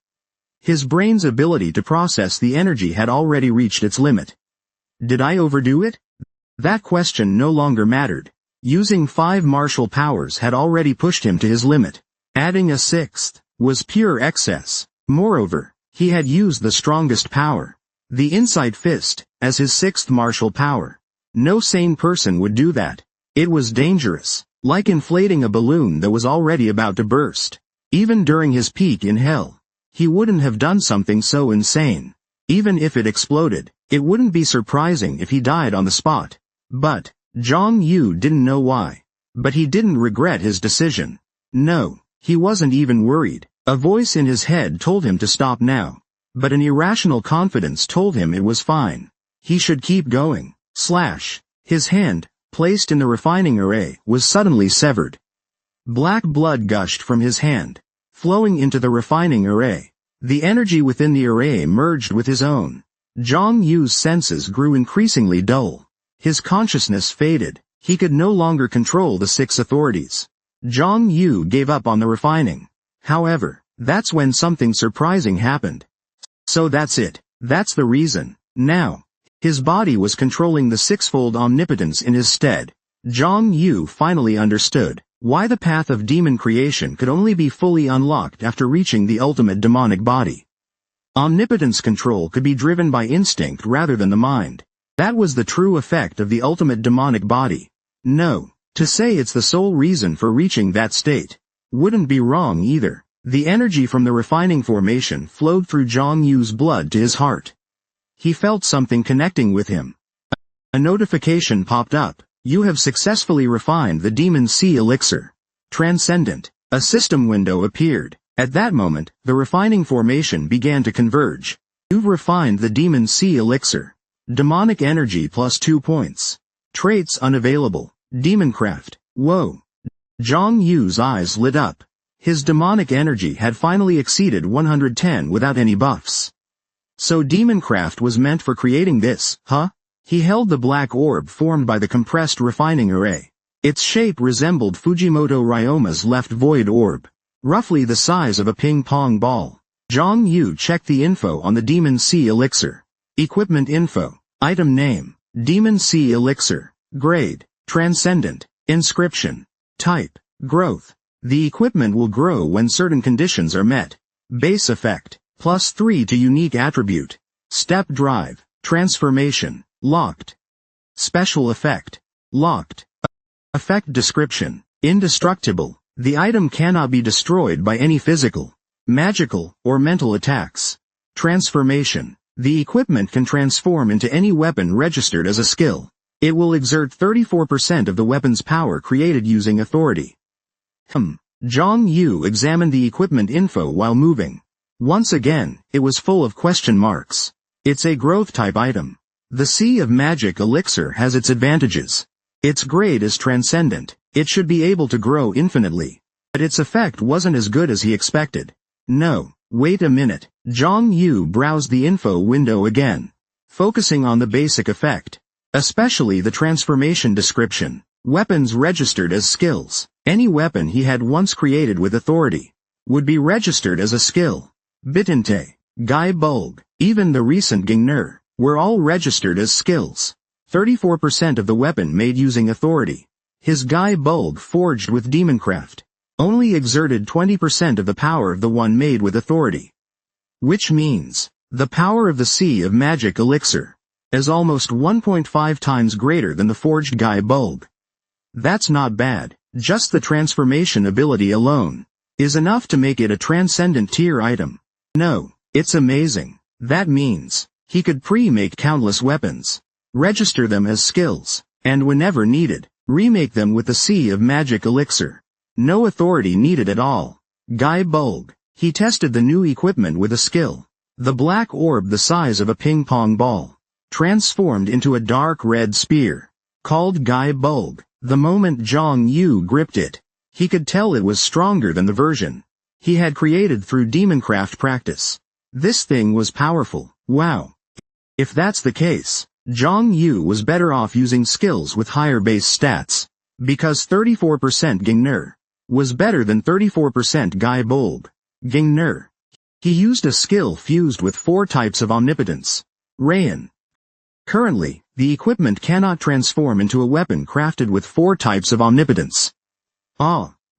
His brain's ability to process the energy had already reached its limit. Did I overdo it? That question no longer mattered. Using 5 martial powers had already pushed him to his limit. Adding a 6th was pure excess. Moreover, he had used the strongest power, the Insight Fist, as his 6th martial power. No sane person would do that. It was dangerous, like inflating a balloon that was already about to burst. Even during his peak in hell, he wouldn't have done something so insane. Even if it exploded, it wouldn't be surprising if he died on the spot. But, Zhang Yu didn't know why. But he didn't regret his decision. No, he wasn't even worried. A voice in his head told him to stop now. But an irrational confidence told him it was fine. He should keep going. His hand, placed in the refining array, was suddenly severed. Black blood gushed from his hand, flowing into the refining array. The energy within the array merged with his own. Zhang Yu's senses grew increasingly dull. His consciousness faded. He could no longer control the 6 authorities. Zhang Yu gave up on the refining. However, that's when something surprising happened. So that's it. That's the reason. Now, his body was controlling the 6-fold omnipotence in his stead. Zhang Yu finally understood why the path of demon creation could only be fully unlocked after reaching the ultimate demonic body. Omnipotence control could be driven by instinct rather than the mind. That was the true effect of the ultimate demonic body. No, to say it's the sole reason for reaching that state wouldn't be wrong either. The energy from the refining formation flowed through Zhang Yu's blood to his heart. He felt something connecting with him. A notification popped up. You have successfully refined the Demon Sea Elixir. Transcendent. A system window appeared. At that moment, the refining formation began to converge. You've refined the Demon Sea Elixir. Demonic energy plus 2 points. Traits unavailable. Demoncraft. Whoa. Zhang Yu's eyes lit up. His demonic energy had finally exceeded 110 without any buffs. So Demoncraft was meant for creating this, huh? He held the black orb formed by the compressed refining array. Its shape resembled Fujimoto Ryoma's left void orb, roughly the size of a ping-pong ball. Zhang Yu checked the info on the Demon Sea Elixir. Equipment info. Item name. Demon Sea Elixir. Grade. Transcendent. Inscription. Type. Growth. The equipment will grow when certain conditions are met. Base effect. +3 to unique attribute. Step drive. Transformation. Locked. Special effect. Locked. Effect description. Indestructible. The item cannot be destroyed by any physical, magical, or mental attacks. Transformation. The equipment can transform into any weapon registered as a skill. It will exert 34% of the weapon's power created using authority. Zhang Yu examined the equipment info while moving. Once again, it was full of question marks. It's a growth-type item. The Sea of Magic Elixir has its advantages. Its grade is transcendent. It should be able to grow infinitely. But its effect wasn't as good as he expected. No, wait a minute. Zhang Yu browsed the info window again, focusing on the basic effect, especially the transformation description. Weapons registered as skills. Any weapon he had once created with authority would be registered as a skill. Bitente, Gai Bulg, even the recent Gingner, were all registered as skills. 34% of the weapon made using authority. His Gai Bulg forged with Demoncraft only exerted 20% of the power of the one made with authority. Which means, the power of the Sea of Magic Elixir is almost 1.5 times greater than the forged Gai Bulg. That's not bad. Just the transformation ability alone is enough to make it a transcendent tier item. No, it's amazing. That means, he could pre-make countless weapons, register them as skills, and whenever needed, remake them with the Sea of Magic Elixir. No authority needed at all. Gai Bulg. He tested the new equipment with a skill. The black orb the size of a ping-pong ball transformed into a dark red spear, called Gai Bulg. The moment Zhang Yu gripped it, he could tell it was stronger than the version he had created through Demoncraft practice. This thing was powerful. Wow. If that's the case, Zhang Yu was better off using skills with higher base stats, because 34% Gingner was better than 34% Gai Bulg. Gingner. He used a skill fused with 4 types of omnipotence. Rayan. Currently, the equipment cannot transform into a weapon crafted with 4 types of omnipotence.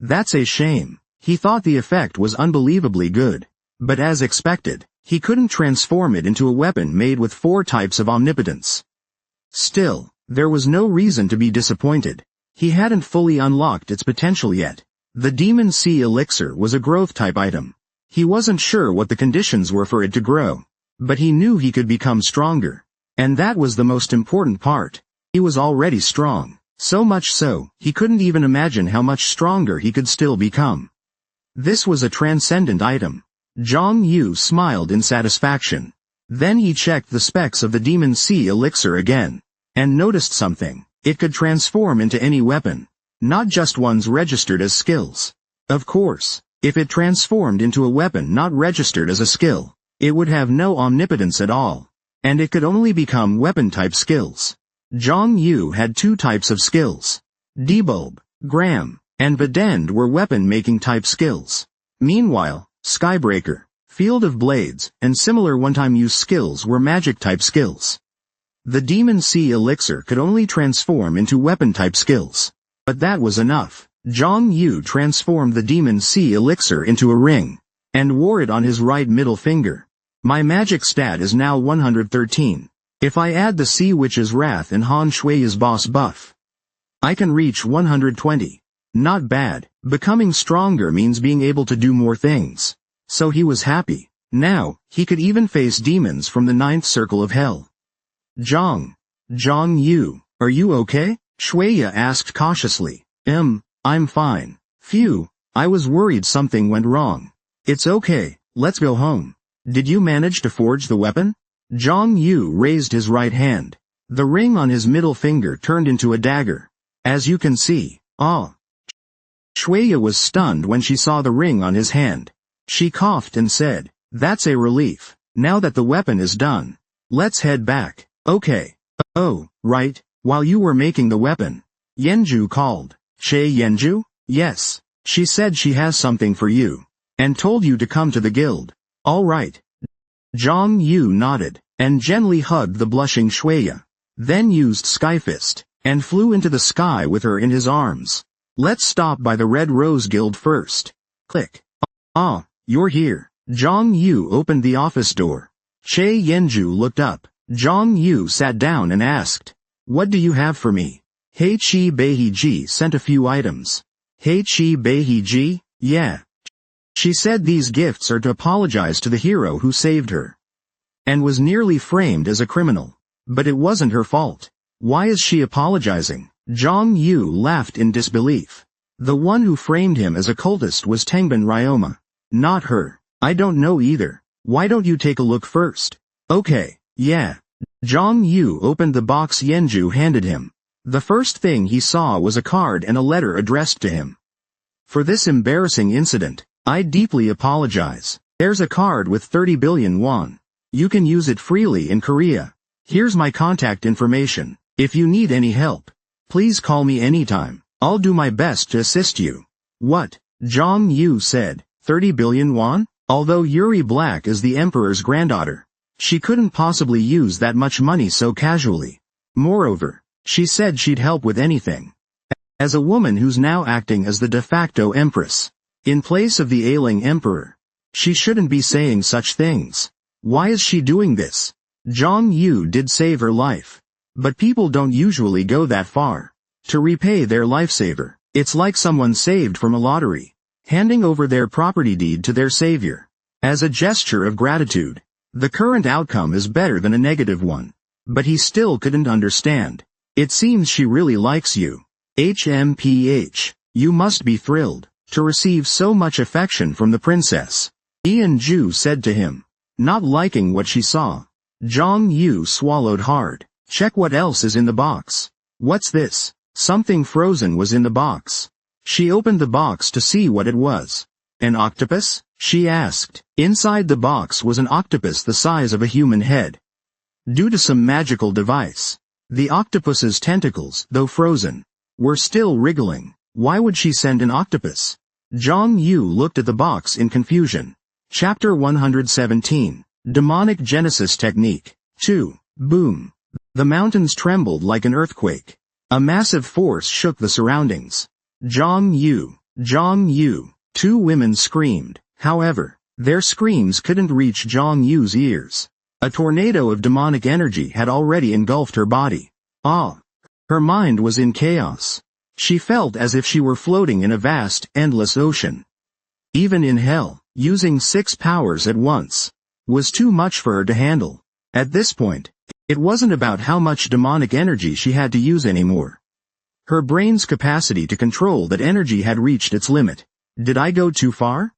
That's a shame. He thought the effect was unbelievably good. But as expected, he couldn't transform it into a weapon made with 4 types of omnipotence. Still, there was no reason to be disappointed. He hadn't fully unlocked its potential yet. The Demon Sea Elixir was a growth-type item. He wasn't sure what the conditions were for it to grow, but he knew he could become stronger. And that was the most important part. He was already strong. So much so, he couldn't even imagine how much stronger he could still become. This was a transcendent item. Zhang Yu smiled in satisfaction. Then he checked the specs of the Demon Sea Elixir again, and noticed something. It could transform into any weapon, not just ones registered as skills. Of course, if it transformed into a weapon not registered as a skill, it would have no omnipotence at all, and it could only become weapon-type skills. Zhang Yu had 2 types of skills. Debulb, Gram, and Vidend were weapon-making type skills. Meanwhile, Skybreaker, Field of Blades, and similar one-time use skills were magic-type skills. The Demon Sea Elixir could only transform into weapon-type skills. But that was enough. Zhang Yu transformed the Demon Sea Elixir into a ring, and wore it on his right middle finger. My magic stat is now 113. If I add the Sea Witch's Wrath and Han Shui's boss buff, I can reach 120. Not bad. Becoming stronger means being able to do more things. So he was happy. Now, he could even face demons from the 9th circle of hell. Zhang Yu, are you okay? Shuya asked cautiously. I'm fine. Phew, I was worried something went wrong. It's okay, let's go home. Did you manage to forge the weapon? Zhang Yu raised his right hand. The ring on his middle finger turned into a dagger. As you can see. Shuya was stunned when she saw the ring on his hand. She coughed and said, "That's a relief. Now that the weapon is done, let's head back." Okay. Oh, right, while you were making the weapon, Yenju called. Che Yenju? Yes. She said she has something for you. And told you to come to the guild. All right. Zhang Yu nodded, and gently hugged the blushing Shueya. Then used Skyfist, and flew into the sky with her in his arms. Let's stop by the Red Rose Guild first. Click. Ah, you're here. Zhang Yu opened the office door. Che Yenju looked up. Zhang Yu sat down and asked, "What do you have for me?" Heichi Beihiji sent a few items. Heichi Beihiji? Yeah. She said these gifts are to apologize to the hero who saved her. And was nearly framed as a criminal. But it wasn't her fault. Why is she apologizing? Zhang Yu laughed in disbelief. The one who framed him as a cultist was Tengbin Ryoma. Not her. I don't know either. Why don't you take a look first? Okay, yeah. Zhang Yu opened the box Yenju handed him. The first thing he saw was a card and a letter addressed to him. For this embarrassing incident, I deeply apologize. There's a card with 30 billion won. You can use it freely in Korea. Here's my contact information. If you need any help, please call me anytime. I'll do my best to assist you. What? Zhang Yu said. 30 billion won? Although Yuri Black is the emperor's granddaughter, she couldn't possibly use that much money so casually. Moreover, she said she'd help with anything. As a woman who's now acting as the de facto empress, in place of the ailing emperor, she shouldn't be saying such things. Why is she doing this? Zhang Yu did save her life. But people don't usually go that far. To repay their lifesaver, it's like someone saved from a lottery, handing over their property deed to their savior. As a gesture of gratitude, the current outcome is better than a negative one. But he still couldn't understand. It seems she really likes you. HMPH. You must be thrilled to receive so much affection from the princess. Ian Ju said to him, not liking what she saw. Zhang Yu swallowed hard. Check what else is in the box. What's this? Something frozen was in the box. She opened the box to see what it was. An octopus? She asked. Inside the box was an octopus the size of a human head. Due to some magical device, the octopus's tentacles, though frozen, were still wriggling. Why would she send an octopus? Zhang Yu looked at the box in confusion. Chapter 117. Demonic Genesis Technique. 2. Boom. The mountains trembled like an earthquake. A massive force shook the surroundings. Zhang Yu. Zhang Yu. Two women screamed. However, their screams couldn't reach Zhang Yu's ears. A tornado of demonic energy had already engulfed her body. Ah! Her mind was in chaos. She felt as if she were floating in a vast, endless ocean. Even in hell, using 6 powers at once was too much for her to handle. At this point, it wasn't about how much demonic energy she had to use anymore. Her brain's capacity to control that energy had reached its limit. Did I go too far?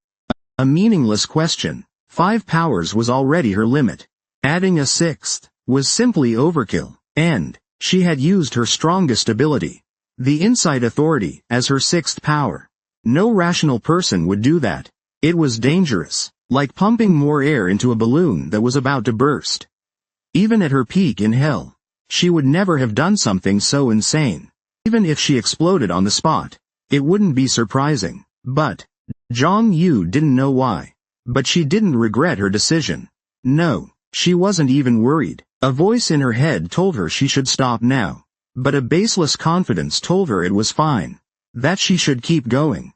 A meaningless question. 5 powers was already her limit. Adding a 6th was simply overkill, and she had used her strongest ability, the Insight Authority, as her 6th power. No rational person would do that. It was dangerous, like pumping more air into a balloon that was about to burst. Even at her peak in hell, she would never have done something so insane. Even if she exploded on the spot, it wouldn't be surprising. But Zhang Yu didn't know why. But she didn't regret her decision. No. She wasn't even worried. A voice in her head told her she should stop now. But a baseless confidence told her it was fine. That she should keep going.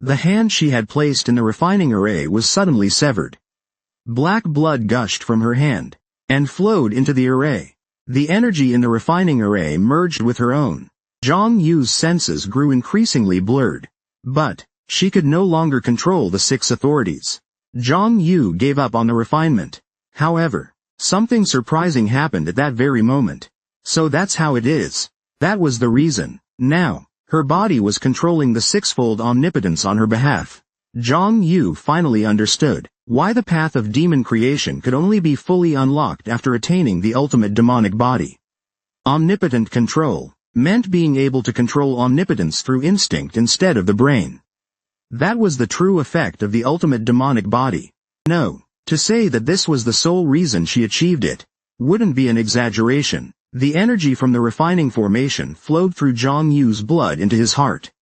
The hand she had placed in the refining array was suddenly severed. Black blood gushed from her hand, and flowed into the array. The energy in the refining array merged with her own. Zhang Yu's senses grew increasingly blurred. But she could no longer control the 6 authorities. Zhang Yu gave up on the refinement. However, something surprising happened at that very moment. So that's how it is. That was the reason. Now, her body was controlling the 6-fold omnipotence on her behalf. Zhang Yu finally understood why the path of demon creation could only be fully unlocked after attaining the ultimate demonic body. Omnipotent control meant being able to control omnipotence through instinct instead of the brain. That was the true effect of the ultimate demonic body. No. To say that this was the sole reason she achieved it wouldn't be an exaggeration. The energy from the refining formation flowed through Zhang Yu's blood into his heart.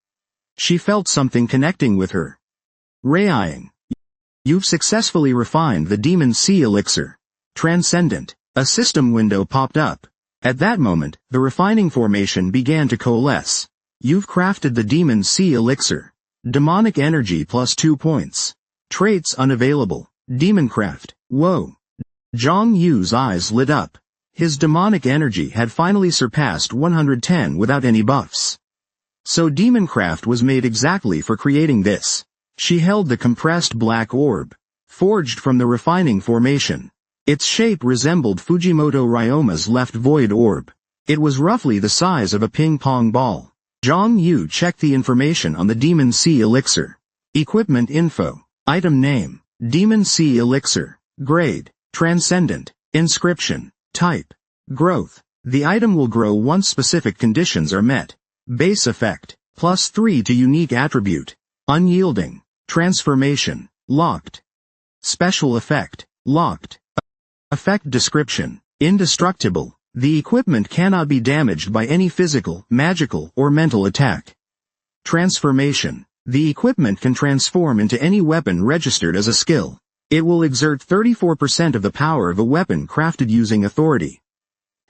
She felt something connecting with her. Raying. You've successfully refined the Demon Sea Elixir. Transcendent. A system window popped up. At that moment, the refining formation began to coalesce. You've crafted the Demon Sea Elixir. Demonic energy plus 2 points. Traits unavailable. Demoncraft. Whoa. Zhang Yu's eyes lit up. His demonic energy had finally surpassed 110 without any buffs. So Demoncraft was made exactly for creating this. She held the compressed black orb, forged from the refining formation. Its shape resembled Fujimoto Ryoma's left void orb. It was roughly the size of a ping-pong ball. Zhang Yu checked the information on the Demon Sea Elixir. Equipment info. Item name. Demon Sea Elixir. Grade. Transcendent. Inscription. Type. Growth. The item will grow once specific conditions are met. Base effect. +3 to unique attribute. Unyielding. Transformation. Locked. Special effect. Locked. Effect description. Indestructible. The equipment cannot be damaged by any physical, magical, or mental attack. Transformation. The equipment can transform into any weapon registered as a skill. It will exert 34% of the power of a weapon crafted using authority.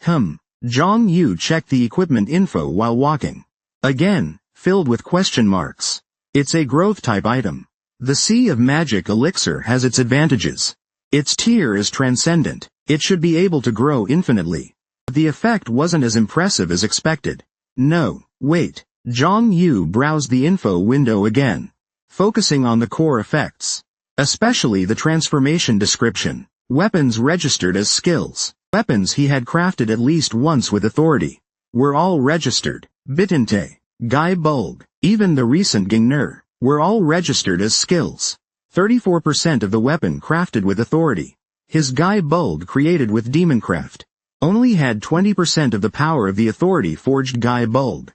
Zhang Yu checked the equipment info while walking. Again, filled with question marks. It's a growth-type item. The Sea of Magic Elixir has its advantages. Its tier is transcendent. It should be able to grow infinitely. But the effect wasn't as impressive as expected. No, wait. Zhang Yu browsed the info window again, focusing on the core effects. Especially the transformation description. Weapons registered as skills. Weapons he had crafted at least once with authority. Were all registered. Bitente, Gai Bulg, even the recent Gingner, were all registered as skills. 34% of the weapon crafted with authority. His Gai Bulg created with Demoncraft only had 20% of the power of the authority forged Gai Bulg.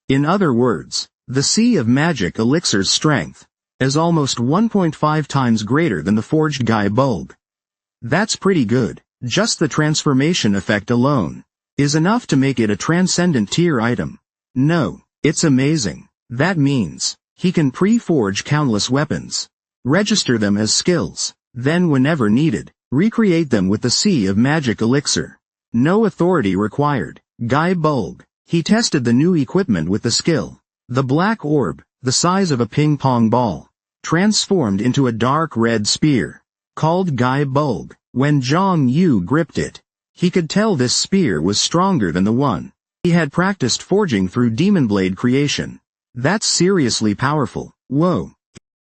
In other words, the Sea of Magic Elixir's strength is almost 1.5 times greater than the forged Gai Bulg. That's pretty good. Just the transformation effect alone is enough to make it a transcendent tier item. No, it's amazing. That means he can pre-forge countless weapons, register them as skills, then whenever needed, recreate them with the Sea of Magic Elixir. No authority required. Gai Bulg. He tested the new equipment with the skill. The black orb, the size of a ping-pong ball, transformed into a dark red spear, called Gai Bulg. When Zhang Yu gripped it, he could tell this spear was stronger than the one he had practiced forging through Demon Blade creation. That's seriously powerful. Whoa.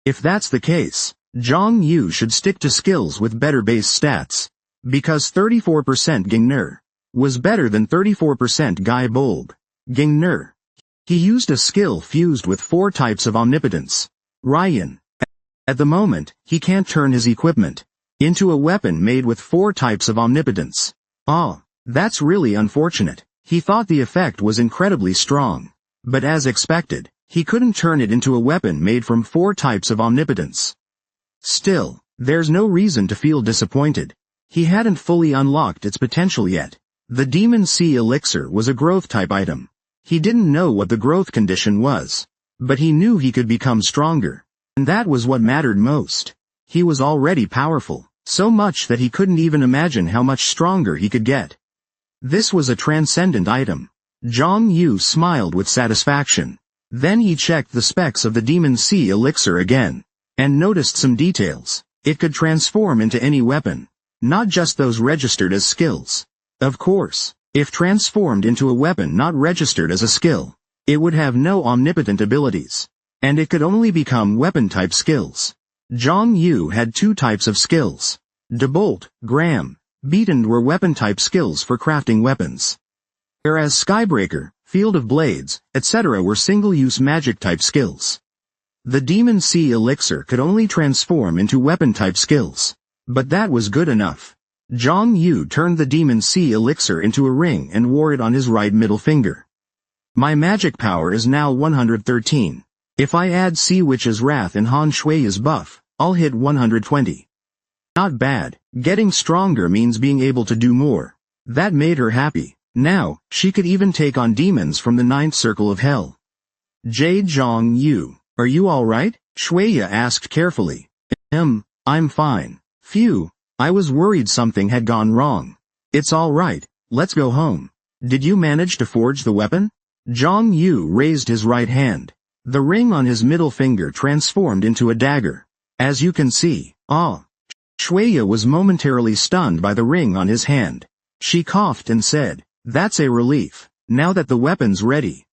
If that's the case, Zhang Yu should stick to skills with better base stats. Because 34% Gingner was better than 34% Gai Bulg. Gingner. He used a skill fused with 4 types of omnipotence. Ryan. At the moment, he can't turn his equipment into a weapon made with 4 types of omnipotence. That's really unfortunate. He thought the effect was incredibly strong. But as expected, he couldn't turn it into a weapon made from 4 types of omnipotence. Still, there's no reason to feel disappointed. He hadn't fully unlocked its potential yet. The Demon Sea Elixir was a growth-type item. He didn't know what the growth condition was, but he knew he could become stronger. And that was what mattered most. He was already powerful, so much that he couldn't even imagine how much stronger he could get. This was a transcendent item. Zhang Yu smiled with satisfaction. Then he checked the specs of the Demon Sea Elixir again, and noticed some details. It could transform into any weapon, not just those registered as skills. Of course, if transformed into a weapon not registered as a skill, it would have no omnipotent abilities, and it could only become weapon-type skills. Zhang Yu had 2 types of skills. Debolt, Gram, Beaten were weapon-type skills for crafting weapons. Whereas Skybreaker, Field of Blades, etc. were single-use magic-type skills. The Demon Sea Elixir could only transform into weapon-type skills. But that was good enough. Zhang Yu turned the Demon Sea Elixir into a ring and wore it on his right middle finger. My magic power is now 113. If I add Sea Witch's Wrath and Han Shui's buff, I'll hit 120. Not bad. Getting stronger means being able to do more. That made her happy. Now, she could even take on demons from the ninth circle of hell. Zhang Yu, are you alright? Shuya asked carefully. I'm fine. Phew, I was worried something had gone wrong. It's alright, let's go home. Did you manage to forge the weapon? Zhang Yu raised his right hand. The ring on his middle finger transformed into a dagger. As you can see, Shuya was momentarily stunned by the ring on his hand. She coughed and said, that's a relief. Now that the weapon's ready.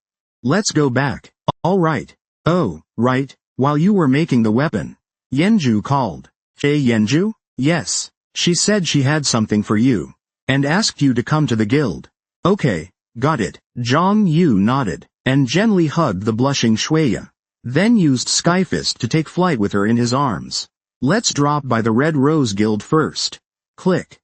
Let's go back. Alright. Oh, right, while you were making the weapon. Yenju called. Yenju? Yes. She said she had something for you. And asked you to come to the guild. Okay, got it. Zhang Yu nodded, and gently hugged the blushing Shuya. Then used Skyfist to take flight with her in his arms. Let's drop by the Red Rose Guild first. Click.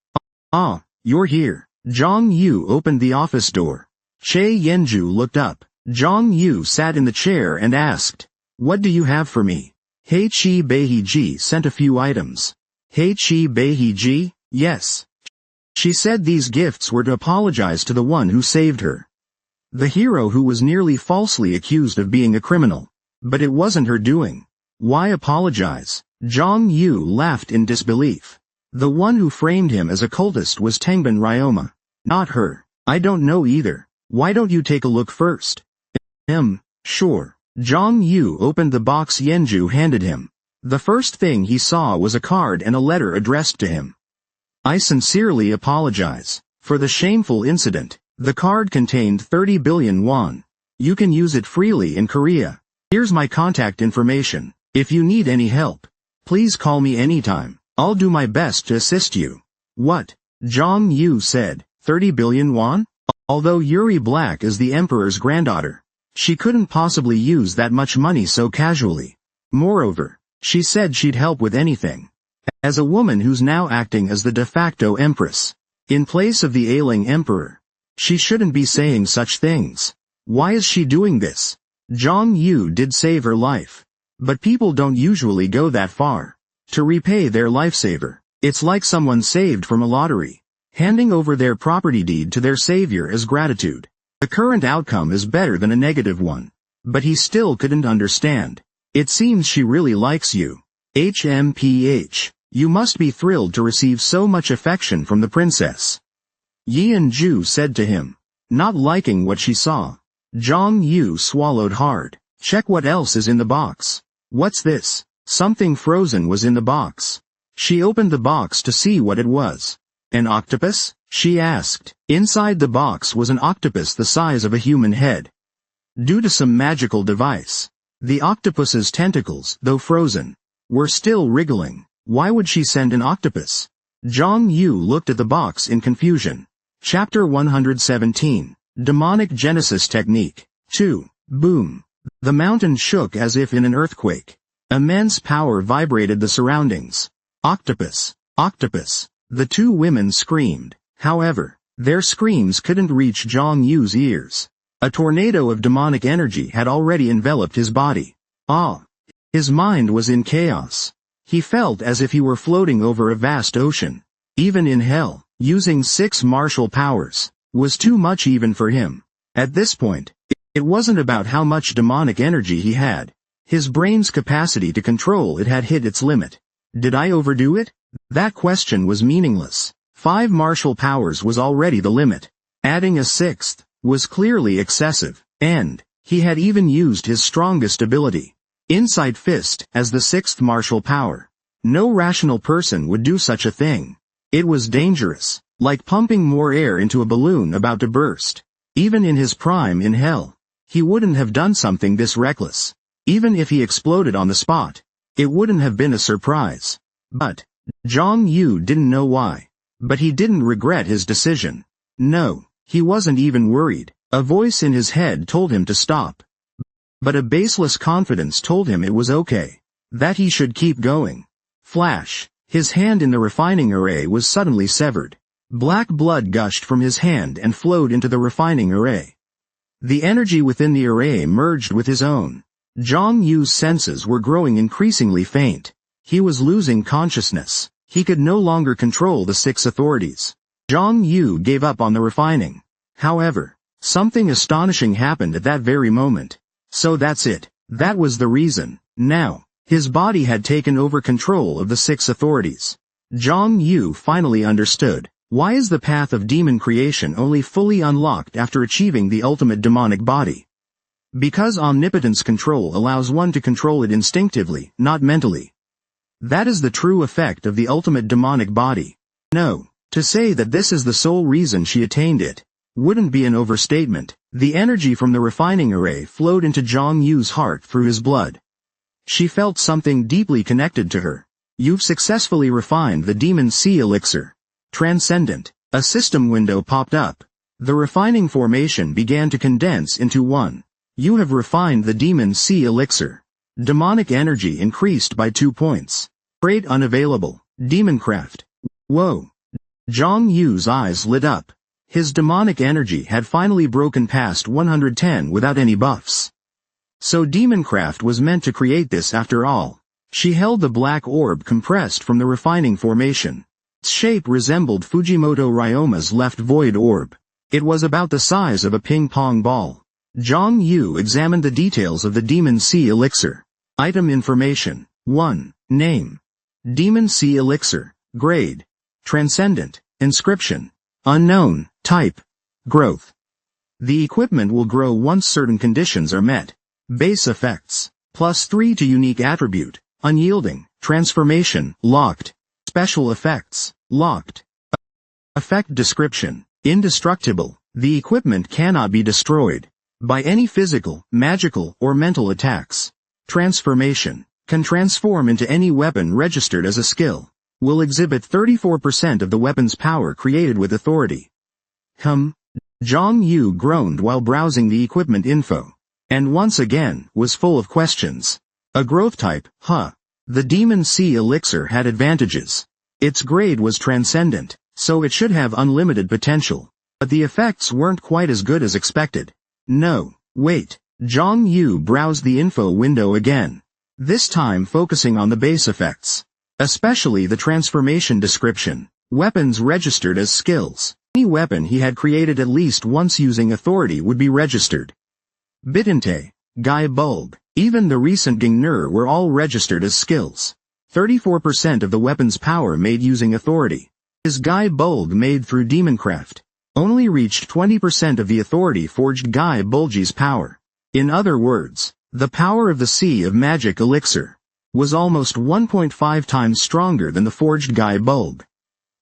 You're here. Zhang Yu opened the office door. Yenju looked up. Zhang Yu sat in the chair and asked, what do you have for me? Heichi Beihiji sent a few items. Heichi Beihiji? Yes. She said these gifts were to apologize to the one who saved her. The hero who was nearly falsely accused of being a criminal. But it wasn't her doing. Why apologize? Zhang Yu laughed in disbelief. The one who framed him as a cultist was Tengbin Ryoma. Not her. I don't know either. Why don't you take a look first? Sure. Zhang Yu opened the box Yenju handed him. The first thing he saw was a card and a letter addressed to him. I sincerely apologize for the shameful incident. The card contained 30 billion won. You can use it freely in Korea. Here's my contact information. If you need any help, please call me anytime. I'll do my best to assist you. What? Zhang Yu said. 30 billion won? Although Yuri Black is the emperor's granddaughter, she couldn't possibly use that much money so casually. Moreover, she said she'd help with anything. As a woman who's now acting as the de facto empress, in place of the ailing emperor, she shouldn't be saying such things. Why is she doing this? Zhang Yu did save her life. But people don't usually go that far to repay their lifesaver. It's like someone saved from a lottery, handing over their property deed to their savior as gratitude. The current outcome is better than a negative one. But he still couldn't understand. It seems she really likes you. HMPH. You must be thrilled to receive so much affection from the princess. Yenju said to him, not liking what she saw. Zhang Yu swallowed hard. Check what else is in the box. What's this? Something frozen was in the box. She opened the box to see what it was. An octopus? She asked. Inside the box was an octopus the size of a human head. Due to some magical device, the octopus's tentacles, though frozen, were still wriggling. Why would she send an octopus? Zhang Yu looked at the box in confusion. Chapter 117. Demonic Genesis Technique. 2. Boom. The mountain shook as if in an earthquake. Immense power vibrated the surroundings. Octopus! Octopus! The two women screamed. However, their screams couldn't reach Zhang Yu's ears. A tornado of demonic energy had already enveloped his body. His mind was in chaos. He felt as if he were floating over a vast ocean. Even in hell, using 6 martial powers was too much even for him. At this point, it wasn't about how much demonic energy he had. His brain's capacity to control it had hit its limit. Did I overdo it? That question was meaningless. 5 martial powers was already the limit. Adding a 6th was clearly excessive, and he had even used his strongest ability, Insight Fist, as the 6th martial power. No rational person would do such a thing. It was dangerous, like pumping more air into a balloon about to burst. Even in his prime in hell, he wouldn't have done something this reckless. Even if he exploded on the spot, it wouldn't have been a surprise. But Zhang Yu didn't know why. But he didn't regret his decision. No, he wasn't even worried. A voice in his head told him to stop. But a baseless confidence told him it was okay. That he should keep going. Flash. His hand in the refining array was suddenly severed. Black blood gushed from his hand and flowed into the refining array. The energy within the array merged with his own. Zhang Yu's senses were growing increasingly faint. He was losing consciousness. He could no longer control the 6 authorities. Zhang Yu gave up on the refining. However, something astonishing happened at that very moment. So that's it. That was the reason. Now, his body had taken over control of the 6 authorities. Zhang Yu finally understood. Why is the path of demon creation only fully unlocked after achieving the ultimate demonic body? Because omnipotence control allows one to control it instinctively, not mentally. That is the true effect of the ultimate demonic body. No, to say that this is the sole reason she attained it wouldn't be an overstatement. The energy from the refining array flowed into Zhang Yu's heart through his blood. She felt something deeply connected to her. You've successfully refined the Demon Sea Elixir. Transcendent. A system window popped up. The refining formation began to condense into one. You have refined the Demon Sea Elixir. Demonic energy increased by 2 points. Trait unavailable. Demoncraft. Whoa. Zhang Yu's eyes lit up. His demonic energy had finally broken past 110 without any buffs. So Demoncraft was meant to create this after all. She held the black orb compressed from the refining formation. Its shape resembled Fujimoto Ryoma's left void orb. It was about the size of a ping-pong ball. Zhang Yu examined the details of the Demon Sea Elixir. Item information. 1. Name. Demon Sea Elixir. Grade. Transcendent. Inscription. Unknown. Type. Growth. The equipment will grow once certain conditions are met. Base effects. +3 to unique attribute. Unyielding. Transformation. Locked. Special effects. Locked. Effect description. Indestructible. The equipment cannot be destroyed by any physical, magical, or mental attacks. Transformation. Can transform into any weapon registered as a skill. Will exhibit 34% of the weapon's power created with authority. Zhang Yu groaned while browsing the equipment info. And once again, was full of questions. A growth type, The Demon Sea Elixir had advantages. Its grade was transcendent, so it should have unlimited potential. But the effects weren't quite as good as expected. No, wait. Zhang Yu browsed the info window again. This time focusing on the base effects. Especially the transformation description. Weapons registered as skills. Any weapon he had created at least once using authority would be registered. Bitente, Gai Bulb, even the recent Gingnur were all registered as skills. 34% of the weapon's power made using authority. His Gai Bulb made through Demoncraft only reached 20% of the authority forged Gai Bulji's power. In other words, the power of the Sea of Magic Elixir was almost 1.5 times stronger than the forged Gai Bulb.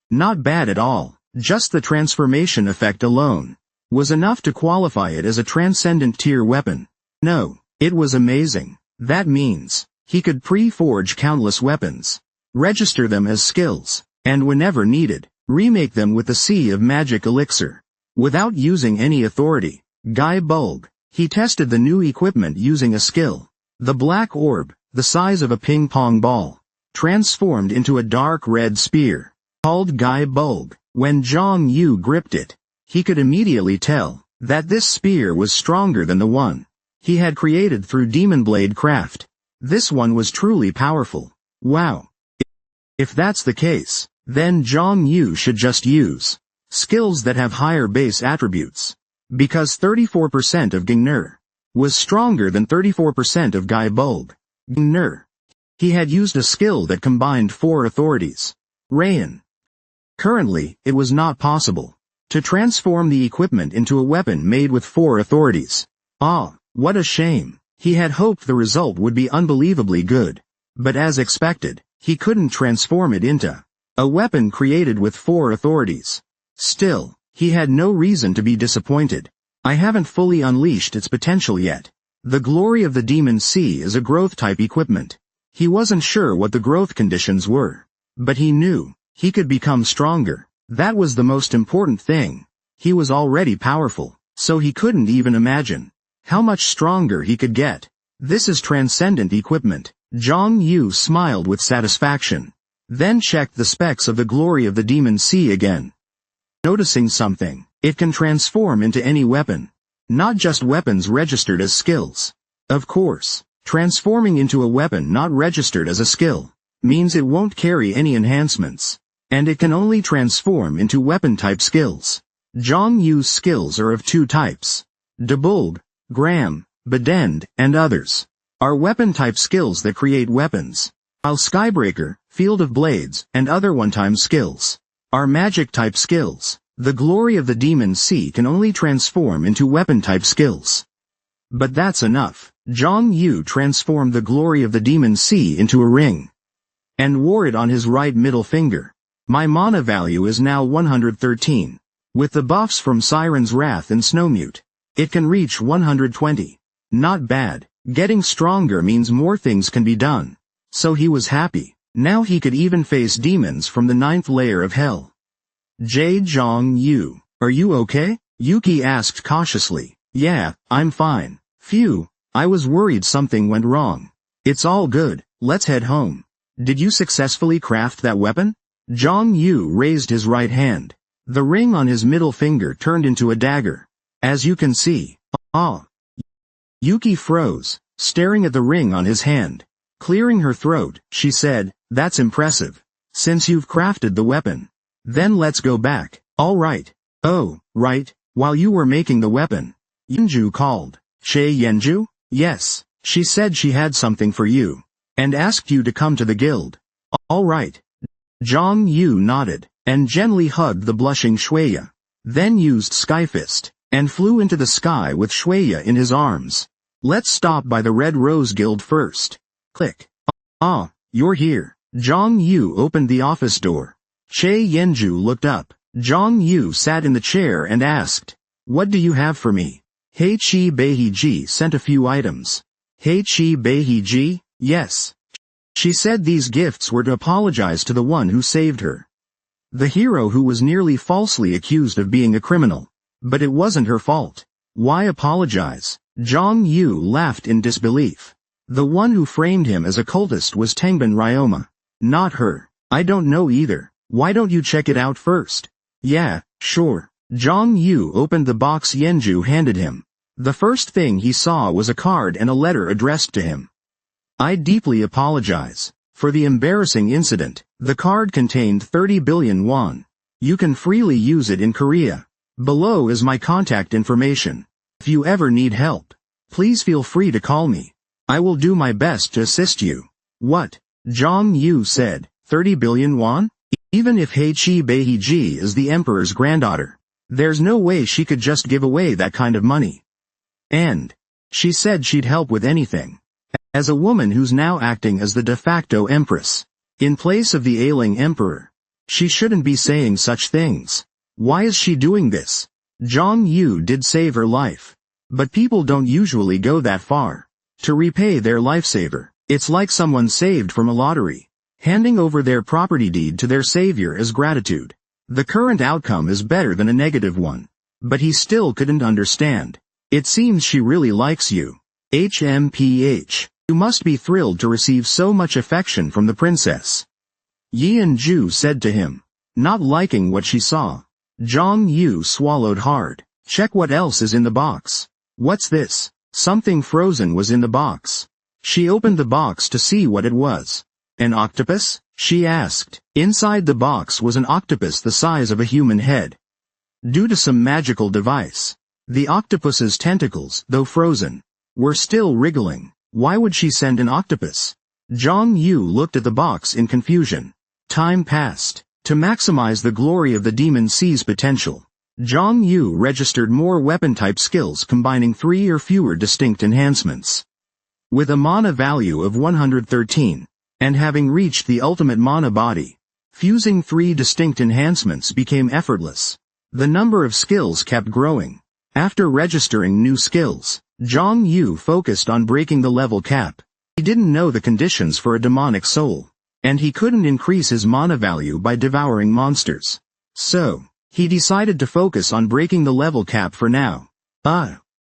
Not bad at all. Just the transformation effect alone was enough to qualify it as a transcendent tier weapon. No, it was amazing. That means he could pre-forge countless weapons, register them as skills, and whenever needed, remake them with the Sea of Magic Elixir. Without using any authority. Gai Bulb. He tested the new equipment using a skill. The black orb, the size of a ping-pong ball, transformed into a dark red spear, called Gai Bulb. When Zhang Yu gripped it, he could immediately tell that this spear was stronger than the one he had created through Demon Blade Craft. This one was truly powerful. Wow. If that's the case, then Zhang Yu should just use skills that have higher base attributes. Because 34% of Gingnur was stronger than 34% of Gai Bulb. Gingnur. He had used a skill that combined 4 authorities. Rayan. Currently, it was not possible to transform the equipment into a weapon made with 4 authorities. What a shame. He had hoped the result would be unbelievably good. But as expected, he couldn't transform it into a weapon created with 4 authorities. Still, he had no reason to be disappointed. I haven't fully unleashed its potential yet. The glory of the Demon Sea is a growth-type equipment. He wasn't sure what the growth conditions were. But he knew he could become stronger. That was the most important thing. He was already powerful, so he couldn't even imagine how much stronger he could get. This is transcendent equipment. Zhang Yu smiled with satisfaction. Then checked the specs of the glory of the Demon Sea again. Noticing something, it can transform into any weapon. Not just weapons registered as skills. Of course, transforming into a weapon not registered as a skill means it won't carry any enhancements. And it can only transform into weapon-type skills. Zhang Yu's skills are of two types. Debulg, Gram, Bedend, and others are weapon-type skills that create weapons, while Skybreaker, Field of Blades, and other one-time skills are magic-type skills. The glory of the Demon Sea can only transform into weapon-type skills. But that's enough. Zhang Yu transformed the glory of the Demon Sea into a ring and wore it on his right middle finger. My mana value is now 113. With the buffs from Siren's Wrath and Snowmute, it can reach 120. Not bad. Getting stronger means more things can be done. So he was happy. Now he could even face demons from the 9th layer of hell. Zhang Yu, are you okay? Yuki asked cautiously. Yeah, I'm fine. Phew, I was worried something went wrong. It's all good, let's head home. Did you successfully craft that weapon? Zhang Yu raised his right hand. The ring on his middle finger turned into a dagger. As you can see. Yuki froze, staring at the ring on his hand. Clearing her throat, she said, that's impressive. Since you've crafted the weapon, then let's go back. All right. Oh, right, while you were making the weapon, Yenju called. Che Yenju? Yes, she said she had something for you, and asked you to come to the guild. All right. Zhang Yu nodded, and gently hugged the blushing Shueya. Then used Skyfist, and flew into the sky with Shueya in his arms. Let's stop by the Red Rose Guild first. Click. Ah, you're here. Zhang Yu opened the office door. Che Yenju looked up. Zhang Yu sat in the chair and asked, what do you have for me? Heichi Beihiji sent a few items. Heichi Beihiji? Yes. She said these gifts were to apologize to the one who saved her. The hero who was nearly falsely accused of being a criminal. But it wasn't her fault. Why apologize? Zhang Yu laughed in disbelief. The one who framed him as a cultist was Tengbin Ryoma. Not her. I don't know either. Why don't you check it out first? Yeah, sure. Zhang Yu opened the box Yenju handed him. The first thing he saw was a card and a letter addressed to him. I deeply apologize for the embarrassing incident. The card contained 30 billion won. You can freely use it in Korea. Below is my contact information. If you ever need help, please feel free to call me. I will do my best to assist you. What? Zhang Yu said. 30 billion won? Even if Heichi Beihiji is the emperor's granddaughter, there's no way she could just give away that kind of money. And she said she'd help with anything. As a woman who's now acting as the de facto empress, in place of the ailing emperor, she shouldn't be saying such things. Why is she doing this? Zhang Yu did save her life. But people don't usually go that far to repay their lifesaver. It's like someone saved from a lottery, handing over their property deed to their savior as gratitude. The current outcome is better than a negative one. But he still couldn't understand. It seems she really likes you. HMPH. You must be thrilled to receive so much affection from the princess. Yenju said to him, not liking what she saw. Zhang Yu swallowed hard. Check what else is in the box. What's this? Something frozen was in the box. She opened the box to see what it was. An octopus? She asked. Inside the box was an octopus the size of a human head. Due to some magical device, the octopus's tentacles, though frozen, were still wriggling. Why would she send an octopus? Zhang Yu looked at the box in confusion. Time passed. To maximize the glory of the Demon Sea's potential, Zhang Yu registered more weapon-type skills combining 3 or fewer distinct enhancements. With a mana value of 113, and having reached the ultimate mana body, fusing 3 distinct enhancements became effortless. The number of skills kept growing. After registering new skills, Zhang Yu focused on breaking the level cap. He didn't know the conditions for a demonic soul, and he couldn't increase his mana value by devouring monsters. So, he decided to focus on breaking the level cap for now.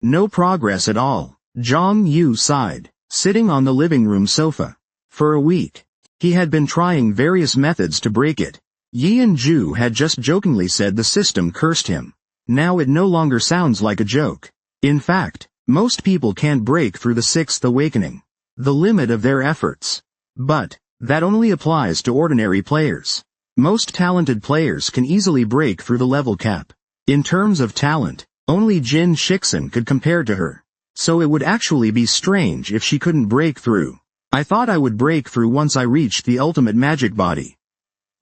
No progress at all. Zhang Yu sighed, sitting on the living room sofa. For a week, he had been trying various methods to break it. Yenju had just jokingly said the system cursed him. Now it no longer sounds like a joke. In fact, most people can't break through the 6th awakening, the limit of their efforts. But that only applies to ordinary players. Most talented players can easily break through the level cap. In terms of talent, only Jin Shixin could compare to her. So it would actually be strange if she couldn't break through. I thought I would break through once I reached the ultimate magic body.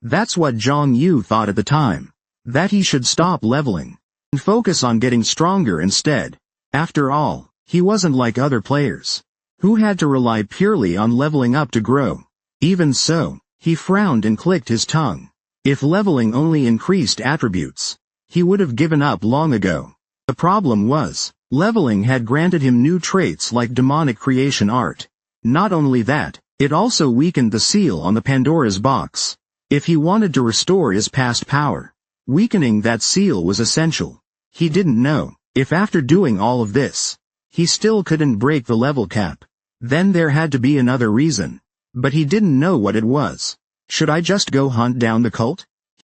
That's what Zhang Yu thought at the time. That he should stop leveling and focus on getting stronger instead. After all, he wasn't like other players who had to rely purely on leveling up to grow. Even so, he frowned and clicked his tongue. If leveling only increased attributes, he would have given up long ago. The problem was, leveling had granted him new traits like demonic creation art. Not only that, it also weakened the seal on the Pandora's box. If he wanted to restore his past power, weakening that seal was essential. He didn't know if after doing all of this, he still couldn't break the level cap. Then there had to be another reason. But he didn't know what it was. Should I just go hunt down the cult?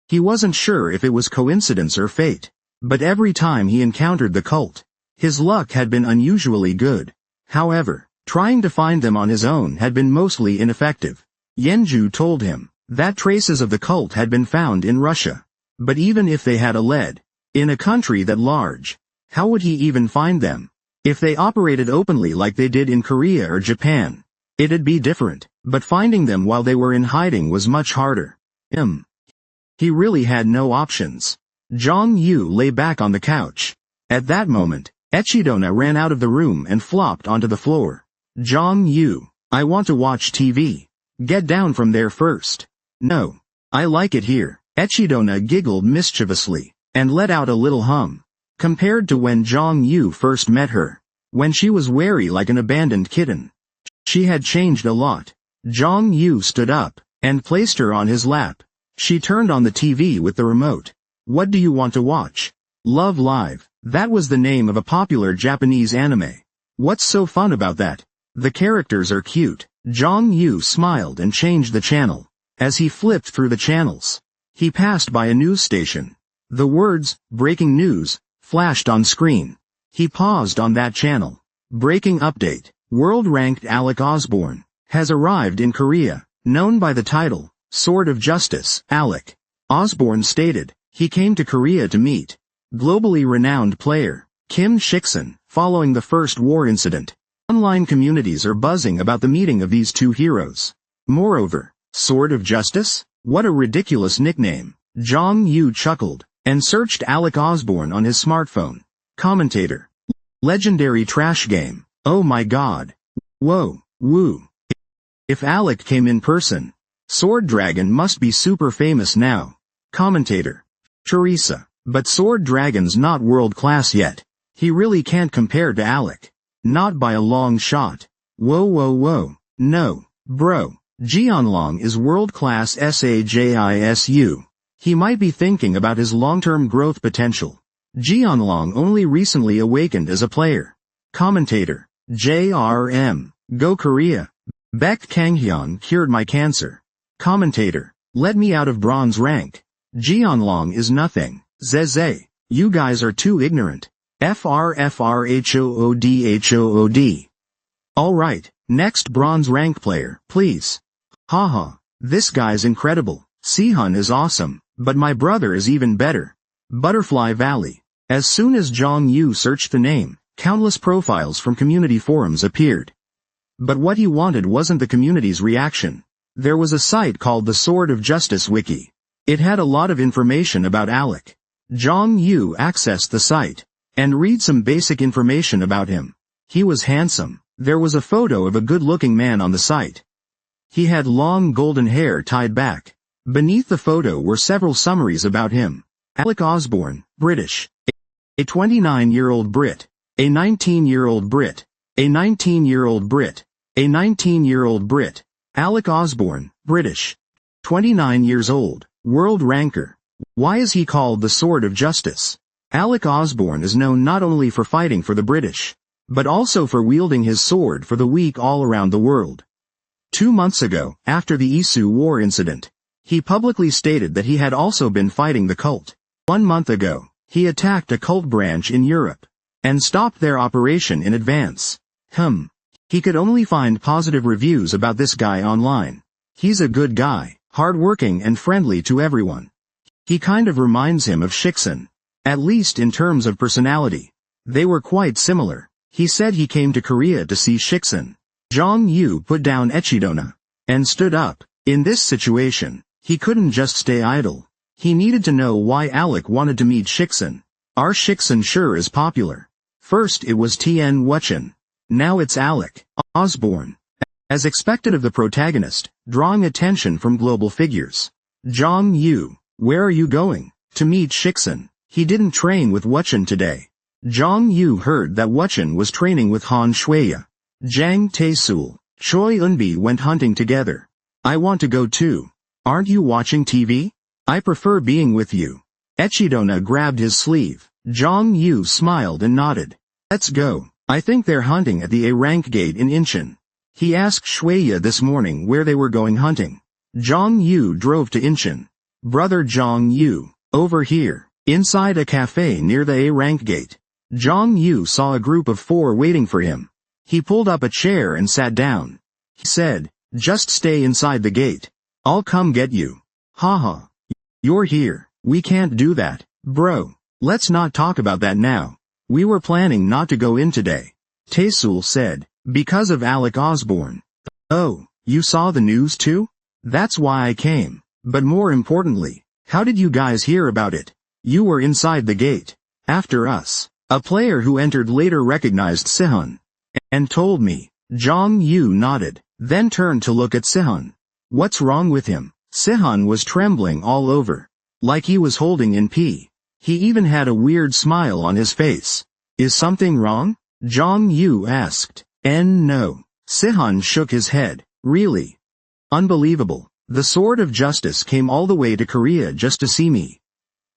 He wasn't sure if it was coincidence or fate. But every time he encountered the cult, his luck had been unusually good. However, trying to find them on his own had been mostly ineffective. Yenju told him that traces of the cult had been found in Russia. But even if they had led in a country that large, how would he even find them? If they operated openly like they did in Korea or Japan, it'd be different, but finding them while they were in hiding was much harder. He really had no options. Zhang Yu lay back on the couch. At that moment, Echidona ran out of the room and flopped onto the floor. Zhang Yu, I want to watch TV. Get down from there first. No. I like it here. Echidona giggled mischievously, and let out a little hum. Compared to when Zhang Yu first met her, when she was wary like an abandoned kitten, she had changed a lot. Zhang Yu stood up, and placed her on his lap. She turned on the TV with the remote. What do you want to watch? Love Live. That was the name of a popular Japanese anime. What's so fun about that? The characters are cute. Zhang Yu smiled and changed the channel. As he flipped through the channels, he passed by a news station. The words, breaking news, flashed on screen. He paused on that channel. Breaking update. World-ranked Alec Osborne has arrived in Korea, known by the title, Sword of Justice. Alec Osborne stated, he came to Korea to meet globally renowned player Kim Shixin, following the first war incident. Online communities are buzzing about the meeting of these two heroes. Moreover, Sword of Justice? What a ridiculous nickname. Zhang Yu chuckled, and searched Alec Osborne on his smartphone. Commentator. Legendary trash game. Oh my god. Whoa, woo. If Alec came in person, Sword Dragon must be super famous now. Commentator. Teresa. But Sword Dragon's not world class yet. He really can't compare to Alec. Not by a long shot. Whoa whoa whoa. No, bro. Jianlong is world class SAJISU. He might be thinking about his long-term growth potential. Jianlong only recently awakened as a player. Commentator. JRM. Go Korea. Baek Kanghyun cured my cancer. Commentator. Let me out of bronze rank. Jianlong is nothing. Zeze. You guys are too ignorant. FRFRHOODHOOD. Alright, next bronze rank player, please. Haha. This guy's incredible. Sihun is awesome, but my brother is even better. Butterfly Valley. As soon as Zhang Yu searched the name, countless profiles from community forums appeared. But what he wanted wasn't the community's reaction. There was a site called the Sword of Justice Wiki. It had a lot of information about Alec. Zhang Yu accessed the site, and read some basic information about him. He was handsome. There was a photo of a good-looking man on the site. He had long golden hair tied back. Beneath the photo were several summaries about him. Alec Osborne, British. A 29-year-old Brit. A 19-year-old Brit. A 19-year-old Brit. A 19-year-old Brit. Alec Osborne, British. 29 years old. World ranker. Why is he called the Sword of Justice? Alec Osborne is known not only for fighting for the British, but also for wielding his sword for the weak all around the world. 2 months ago, after the Isu War incident, he publicly stated that he had also been fighting the cult. 1 month ago, he attacked a cult branch in Europe, and stopped their operation in advance. He could only find positive reviews about this guy online. He's a good guy, hardworking and friendly to everyone. He kind of reminds him of Shixin. At least in terms of personality. They were quite similar. He said he came to Korea to see Shiksen. Jong Yu put down Echidona and stood up. In this situation, he couldn't just stay idle. He needed to know why Alec wanted to meet Shiksen. Our Shiksen sure is popular. First it was Tien Wuchen. Now it's Alec Osborne. As expected of the protagonist, drawing attention from global figures. Jong Yu, where are you going? To meet Shiksen. He didn't train with Wuchen today. Jong Yu heard that Wuchen was training with Han Shuya. Jang Taesul, Choi Eunbi went hunting together. I want to go too. Aren't you watching TV? I prefer being with you. Echidona grabbed his sleeve. Jong Yu smiled and nodded. Let's go. I think they're hunting at the A-rank gate in Incheon. He asked Shuya this morning where they were going hunting. Jong Yu drove to Incheon. Brother Jong Yu, over here, inside a cafe near the A-rank gate. Jong Yu saw a group of 4 waiting for him. He pulled up a chair and sat down. He said, just stay inside the gate. I'll come get you. Haha. You're here. We can't do that, bro. Let's not talk about that now. We were planning not to go in today. Taesul said, because of Alec Osborne. Oh, you saw the news too? That's why I came. But more importantly, how did you guys hear about it? You were inside the gate. After us. A player who entered later recognized Sihun. And told me. Jong Yu nodded, then turned to look at Sihun. What's wrong with him? Sihun was trembling all over. Like he was holding in pee. He even had a weird smile on his face. Is something wrong? Jong Yu asked. No. Sihun shook his head. Really? Unbelievable. The Sword of Justice came all the way to Korea just to see me.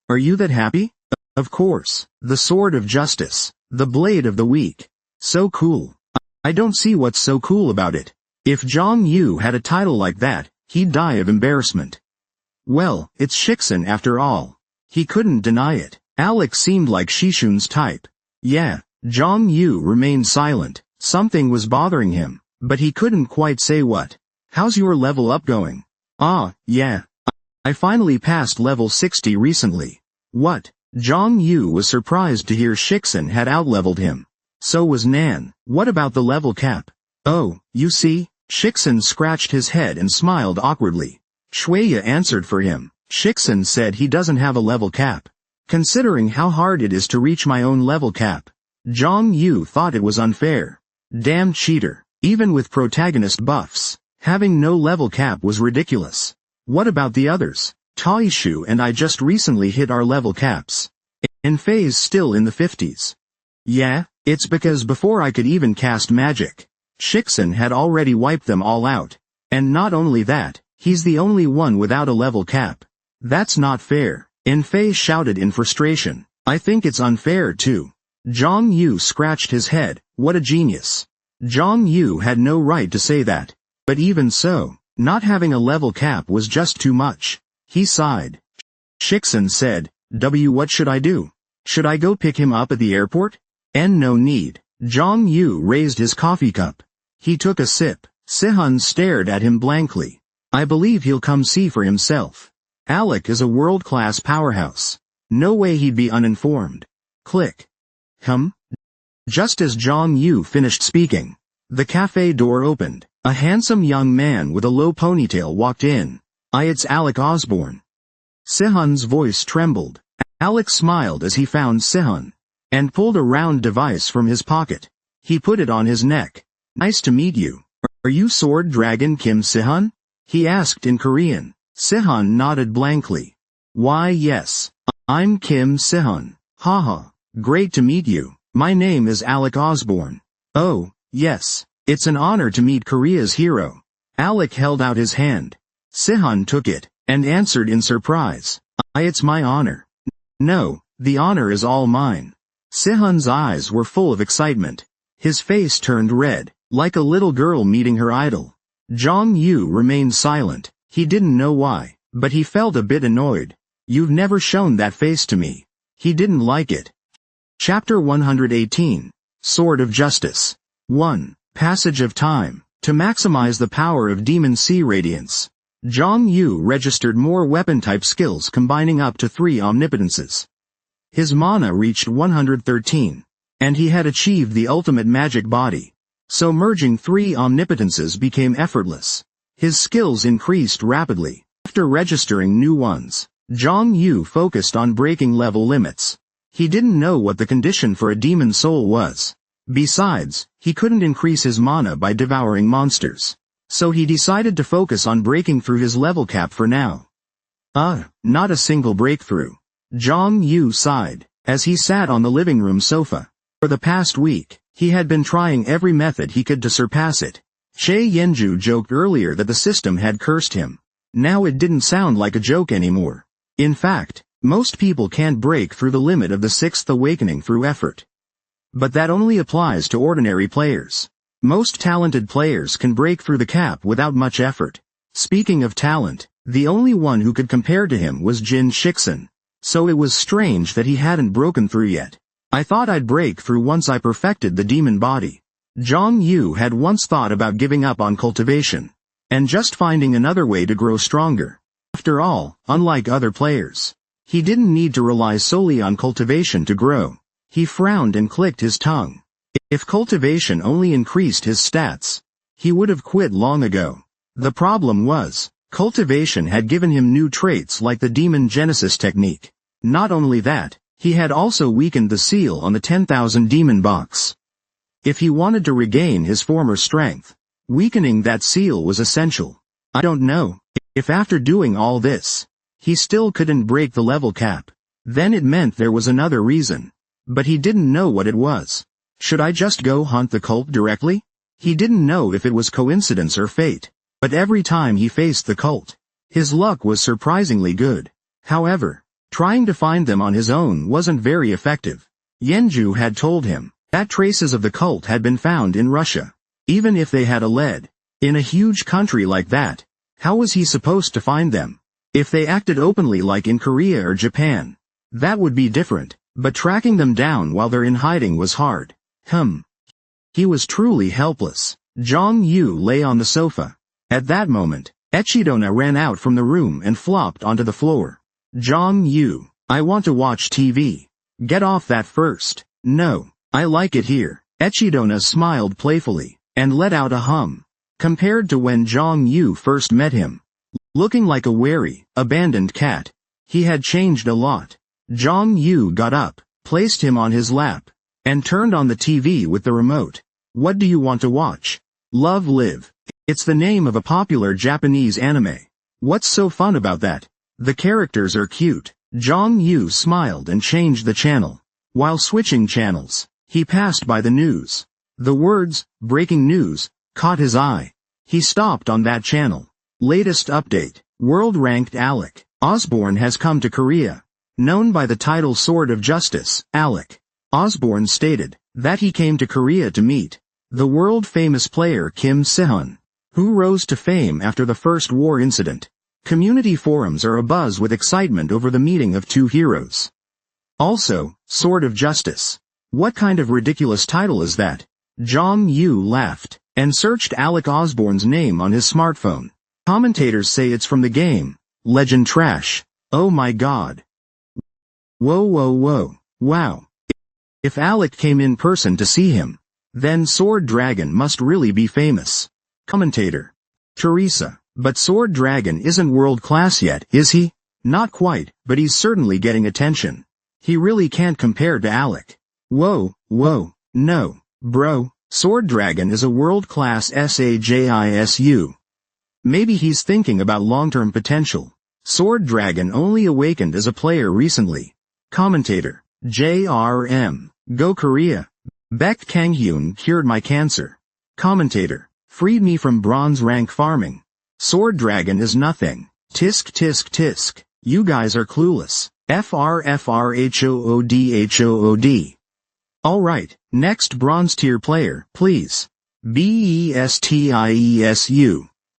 Are you that happy? Of course. The Sword of Justice. The Blade of the Weak. So cool. I don't see what's so cool about it. If Jong Yu had a title like that, he'd die of embarrassment. Well, it's Shiksen after all. He couldn't deny it. Alex seemed like Shishun's type. Yeah. Jong Yu remained silent. Something was bothering him, but he couldn't quite say what. How's your level up going? Ah, yeah. I finally passed level 60 recently. What? Jong Yu was surprised to hear Shiksen had outleveled him. So was Nan. What about the level cap? Oh, you see? Shiksen scratched his head and smiled awkwardly. Shuya answered for him. Shiksen said he doesn't have a level cap. Considering how hard it is to reach my own level cap. Jong Yu thought it was unfair. Damn cheater. Even with protagonist buffs, having no level cap was ridiculous. What about the others? Taishu and I just recently hit our level caps. And Faye's still in the 50s. Yeah, it's because before I could even cast magic, Shiksen had already wiped them all out. And not only that, he's the only one without a level cap. That's not fair. Faye shouted in frustration. I think it's unfair too. Jong Yu scratched his head. What a genius. Jong Yu had no right to say that. But even so, not having a level cap was just too much. He sighed. Shiksen said, what should I do? Should I go pick him up at the airport? No need. Jong Yu raised his coffee cup. He took a sip. Sihun stared at him blankly. I believe he'll come see for himself. Alec is a world-class powerhouse. No way he'd be uninformed. Click. Just as Jong Yu finished speaking, the cafe door opened. A handsome young man with a low ponytail walked in. It's Alec Osborne. Sihun's voice trembled. Alec smiled as he found Sihun, and pulled a round device from his pocket. He put it on his neck. Nice to meet you. Are you Sword Dragon Kim Sihun? He asked in Korean. Sihun nodded blankly. Why yes. I'm Kim Sihun. Haha. Great to meet you. My name is Alec Osborne. Oh, yes. It's an honor to meet Korea's hero. Alec held out his hand. Sihun took it, and answered in surprise. It's my honor. No, the honor is all mine. Sihun's eyes were full of excitement. His face turned red, like a little girl meeting her idol. Jong Yu remained silent. He didn't know why, but he felt a bit annoyed. You've never shown that face to me. He didn't like it. Chapter 118. Sword of Justice. 1. Passage of Time. To maximize the power of Demon Sea Radiance, Jong Yu registered more weapon-type skills combining up to 3 omnipotences. His mana reached 113. And he had achieved the ultimate magic body. So merging 3 omnipotences became effortless. His skills increased rapidly. After registering new ones, Zhang Yu focused on breaking level limits. He didn't know what the condition for a demon soul was. Besides, he couldn't increase his mana by devouring monsters. So he decided to focus on breaking through his level cap for now. Not a single breakthrough. Zhang Yu sighed, as he sat on the living room sofa. For the past week, he had been trying every method he could to surpass it. Xie Yanju joked earlier that the system had cursed him. Now it didn't sound like a joke anymore. In fact, most people can't break through the limit of the 6th awakening through effort. But that only applies to ordinary players. Most talented players can break through the cap without much effort. Speaking of talent, the only one who could compare to him was Jin Shixin. So it was strange that he hadn't broken through yet. I thought I'd break through once I perfected the demon body. Zhang Yu had once thought about giving up on cultivation, and just finding another way to grow stronger. After all, unlike other players, he didn't need to rely solely on cultivation to grow. He frowned and clicked his tongue. If cultivation only increased his stats, he would have quit long ago. The problem was, cultivation had given him new traits like the Demon Genesis technique. Not only that, he had also weakened the seal on the 10,000 demon box. If he wanted to regain his former strength, weakening that seal was essential. I don't know if after doing all this, he still couldn't break the level cap. Then it meant there was another reason. But he didn't know what it was. Should I just go hunt the cult directly? He didn't know if it was coincidence or fate. But every time he faced the cult, his luck was surprisingly good. However, trying to find them on his own wasn't very effective. Yanju had told him that traces of the cult had been found in Russia. Even if they had alleged, in a huge country like that, how was he supposed to find them? If they acted openly like in Korea or Japan, that would be different, but tracking them down while they're in hiding was hard. He was truly helpless. Zhang Yu lay on the sofa. At that moment, Echidona ran out from the room and flopped onto the floor. Zhang Yu, I want to watch TV. Get off that first. No, I like it here. Echidona smiled playfully, and let out a hum. Compared to when Zhang Yu first met him, looking like a wary, abandoned cat, he had changed a lot. Zhang Yu got up, placed him on his lap, and turned on the TV with the remote. What do you want to watch? Love Live. It's the name of a popular Japanese anime. What's so fun about that? The characters are cute. Zhang Yu smiled and changed the channel. While switching channels, he passed by the news. The words, breaking news, caught his eye. He stopped on that channel. Latest update. World-ranked Alec Osborne has come to Korea. Known by the title Sword of Justice, Alec Osborne stated that he came to Korea to meet the world-famous player Kim Sehun, who rose to fame after the First War incident. Community forums are abuzz with excitement over the meeting of two heroes. Also, Sword of Justice. What kind of ridiculous title is that? Zhang Yu laughed, and searched Alec Osborne's name on his smartphone. Commentators say it's from the game, Legend Trash. Oh my god. Whoa. Wow. If Alec came in person to see him, then Sword Dragon must really be famous. Commentator. Teresa. But Sword Dragon isn't world-class yet, is he? Not quite, but he's certainly getting attention. He really can't compare to Alec. Whoa, no, bro, Sword Dragon is a world-class SAJISU. Maybe he's thinking about long-term potential. Sword Dragon only awakened as a player recently. Commentator. JRM. Go Korea. Baek Kanghyun cured my cancer. Commentator. Freed me from bronze rank farming. Sword Dragon is nothing. Tisk. You guys are clueless. FRFRHOODHOOD. Alright, next bronze tier player, please. BESTIESU.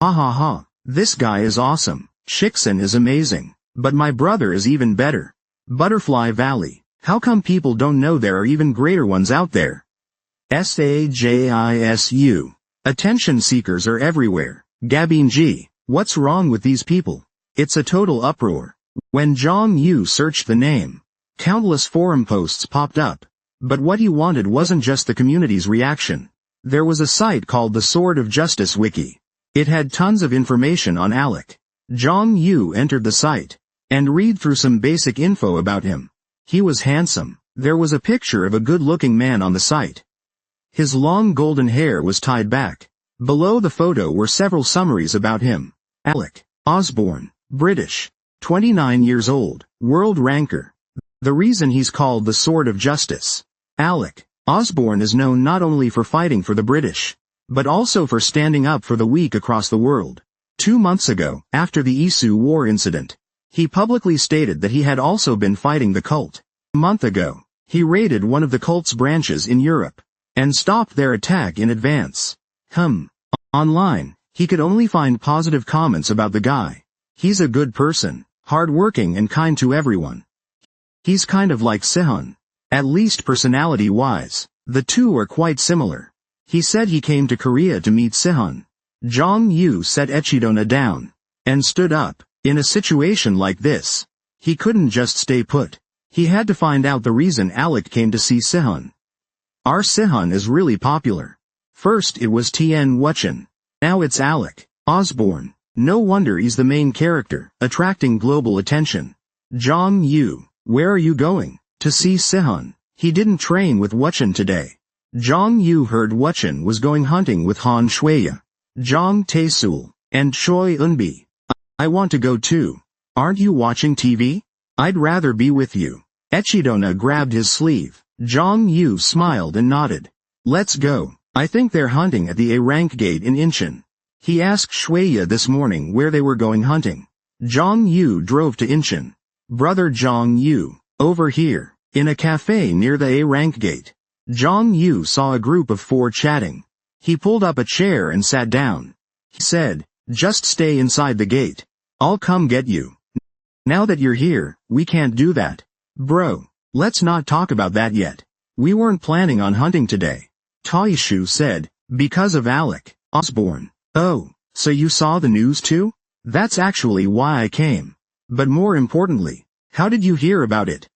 Ha. This guy is awesome. Shixin is amazing. But my brother is even better. Butterfly Valley. How come people don't know there are even greater ones out there? SAJISU. Attention seekers are everywhere. Gabin-G. What's wrong with these people? It's a total uproar. When Zhang Yu searched the name, Countless forum posts popped up. But what he wanted wasn't just the community's reaction. There was a site called the Sword of Justice Wiki. It had tons of information on Alec. Jong Yu entered the site and read through some basic info about him. He was handsome. There was a picture of a good-looking man on the site. His long golden hair was tied back. Below the photo were several summaries about him. Alec Osborne, British, 29 years old, world ranker. The reason he's called the Sword of Justice. Alec Osborne is known not only for fighting for the British, but also for standing up for the weak across the world. 2 months ago, after the Isu War incident, he publicly stated that he had also been fighting the cult. A month ago, he raided one of the cult's branches in Europe and stopped their attack in advance. Online, he could only find positive comments about the guy. He's a good person, hardworking and kind to everyone. He's kind of like Sehun. At least personality-wise, the two are quite similar. He said he came to Korea to meet Sehun. Jong Yu set Echidona down and stood up. In a situation like this, he couldn't just stay put. He had to find out the reason Alec came to see Sehun. Our Sehun is really popular. First it was Tien Wuchen. Now it's Alec Osborne. No wonder he's the main character, attracting global attention. Jong Yu, where are you going? To see Sehun. He didn't train with Wuchen today. Jong Yu heard Wuchen was going hunting with Han Shueya, Jong Taesul, and Choi Eunbi. I want to go too. Aren't you watching TV? I'd rather be with you. Echidona grabbed his sleeve. Jong Yu smiled and nodded. Let's go. I think they're hunting at the A-rank gate in Incheon. He asked Shueya this morning where they were going hunting. Jong Yu drove to Incheon. Brother Jong Yu, over here, in a cafe near the A-rank gate. Jong Yu saw a group of 4 chatting. He pulled up a chair and sat down. He said, just stay inside the gate. I'll come get you. Now that you're here, we can't do that. Bro, let's not talk about that yet. We weren't planning on hunting today. Taishu said, because of Alec Osborne. Oh, so you saw the news too? That's actually why I came. But more importantly, how did you hear about it?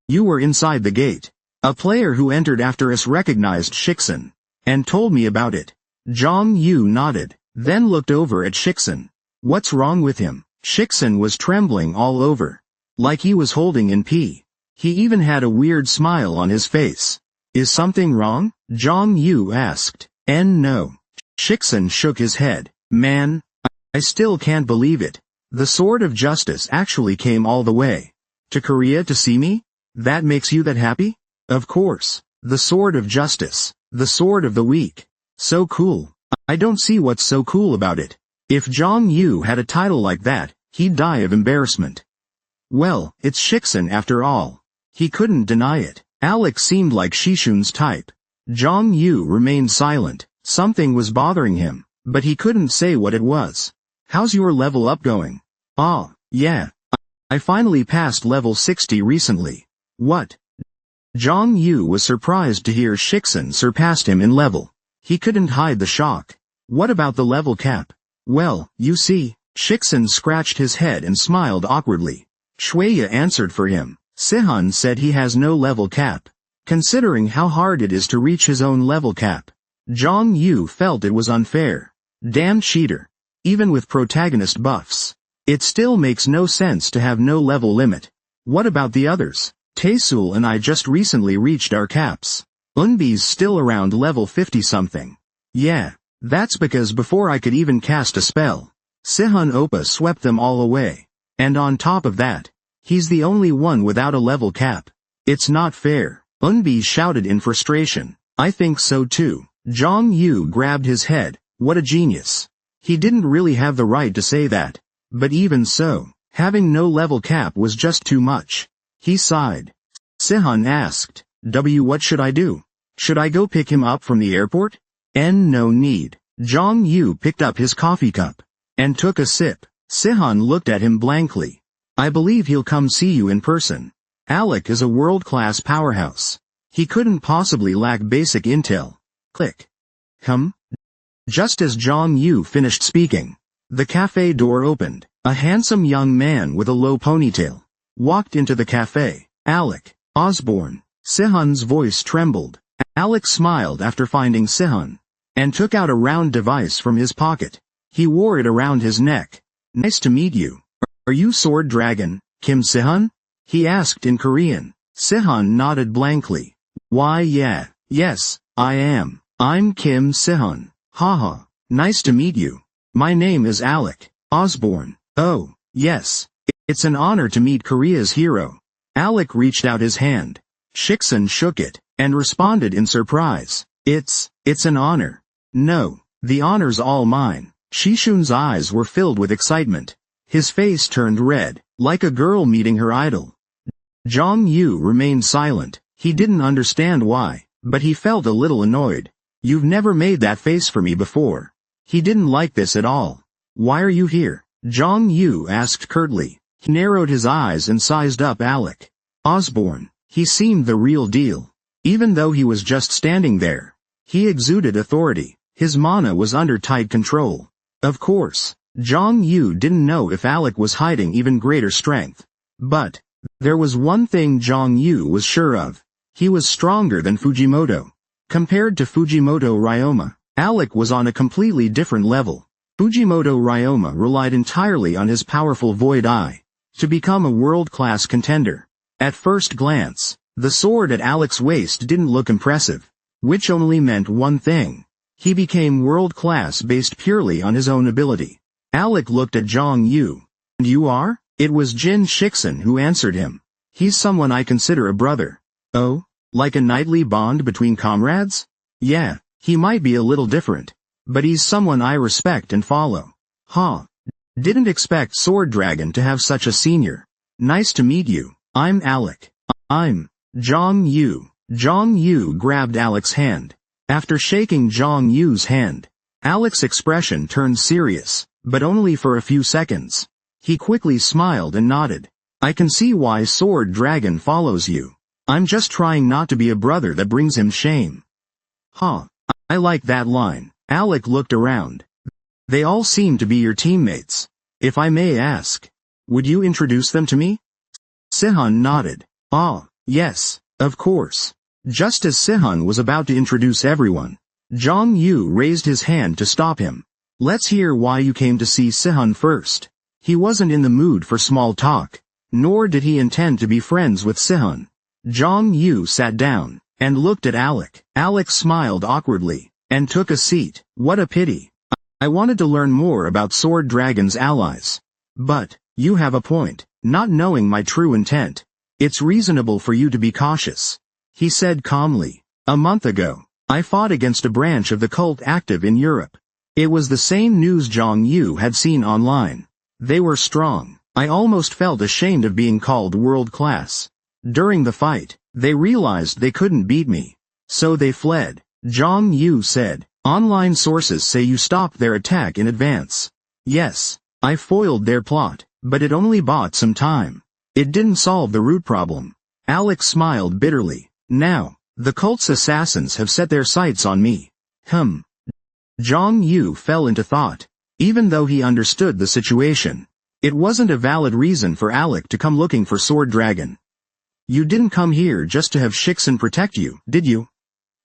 You were inside the gate. A player who entered after us recognized Shiksen and told me about it. Jong Yu nodded, then looked over at Shiksen. What's wrong with him? Shiksen was trembling all over, like he was holding in pee. He even had a weird smile on his face. Is something wrong? Jong Yu asked. No. Shiksen shook his head. Man, I still can't believe it. The Sword of Justice actually came all the way to Korea to see me? That makes you that happy? Of course. The Sword of Justice. The Sword of the Weak. So cool. I don't see what's so cool about it. If Jong Yu had a title like that, he'd die of embarrassment. Well, it's Shiksen after all. He couldn't deny it. Alex seemed like Shishun's type. Jong Yu remained silent. Something was bothering him, but he couldn't say what it was. How's your level up going? Ah, yeah. I finally passed level 60 recently. What? Jong Yu was surprised to hear Shiksen surpassed him in level. He couldn't hide the shock. What about the level cap? Well, you see, Shiksen scratched his head and smiled awkwardly. Shueya answered for him. Sehun said he has no level cap. Considering how hard it is to reach his own level cap, Jong Yu felt it was unfair. Damn cheater. Even with protagonist buffs, it still makes no sense to have no level limit. What about the others? Taesul and I just recently reached our caps. Eunbi's still around level 50-something. Yeah, that's because before I could even cast a spell, Sehun Oppa swept them all away. And on top of that, he's the only one without a level cap. It's not fair. Eunbi shouted in frustration. I think so too. Jong Yu grabbed his head. What a genius. He didn't really have the right to say that. But even so, having no level cap was just too much. He sighed. Sehun asked, what should I do? Should I go pick him up from the airport? No need. Jong Yu picked up his coffee cup and took a sip. Sehun looked at him blankly. I believe he'll come see you in person. Alec is a world-class powerhouse. He couldn't possibly lack basic intel. Click. Just as Jong Yu finished speaking, the cafe door opened. A handsome young man with a low ponytail walked into the cafe. Alec, Osborne. Sihun's voice trembled. Alec smiled after finding Sihun, and took out a round device from his pocket. He wore it around his neck. Nice to meet you. Are you Sword Dragon, Kim Sihun? He asked in Korean. Sihun nodded blankly. Why yes, I am. I'm Kim Sihun. Haha. Nice to meet you. My name is Alec, Osborne. Oh, yes. It's an honor to meet Korea's hero. Alec reached out his hand. Shiksun shook it, and responded in surprise. It's an honor. No, the honor's all mine. Shishun's eyes were filled with excitement. His face turned red, like a girl meeting her idol. Zhang Yu remained silent. He didn't understand why, but he felt a little annoyed. You've never made that face for me before. He didn't like this at all. Why are you here? Zhang Yu asked curtly. He narrowed his eyes and sized up Alec. Osborne. He seemed the real deal. Even though he was just standing there, he exuded authority. His mana was under tight control. Of course, Zhang Yu didn't know if Alec was hiding even greater strength. But there was one thing Zhang Yu was sure of. He was stronger than Fujimoto. Compared to Fujimoto Ryoma, Alec was on a completely different level. Fujimoto Ryoma relied entirely on his powerful Void Eye to become a world-class contender. At first glance, the sword at Alec's waist didn't look impressive, which only meant one thing. He became world-class based purely on his own ability. Alec looked at Zhang Yu. And you are? It was Jin Shiksun who answered him. He's someone I consider a brother. Oh? Like a knightly bond between comrades? Yeah, he might be a little different, but he's someone I respect and follow. Huh. Didn't expect Sword Dragon to have such a senior. Nice to meet you. I'm Alec. I'm Zhang Yu. Zhang Yu grabbed Alec's hand. After shaking Zhang Yu's hand, Alec's expression turned serious, but only for a few seconds. He quickly smiled and nodded. I can see why Sword Dragon follows you. I'm just trying not to be a brother that brings him shame. Huh. I like that line. Alec looked around. They all seem to be your teammates. If I may ask, would you introduce them to me? Sihun nodded. Ah, yes, of course. Just as Sihun was about to introduce everyone, Zhang Yu raised his hand to stop him. Let's hear why you came to see Sihun first. He wasn't in the mood for small talk, nor did he intend to be friends with Sihun. Zhang Yu sat down, and looked at Alec. Alec smiled awkwardly, and took a seat. What a pity. I wanted to learn more about Sword Dragon's allies. But, you have a point. Not knowing my true intent, it's reasonable for you to be cautious. He said calmly. A month ago, I fought against a branch of the cult active in Europe. It was the same news Zhang Yu had seen online. They were strong. I almost felt ashamed of being called world-class. During the fight, they realized they couldn't beat me. So they fled. Zhang Yu said. Online sources say you stopped their attack in advance. Yes, I foiled their plot. But it only bought some time. It didn't solve the root problem. Alec smiled bitterly. Now, the cult's assassins have set their sights on me. Zhang Yu fell into thought. Even though he understood the situation, it wasn't a valid reason for Alec to come looking for Sword Dragon. You didn't come here just to have Shiksun protect you, did you?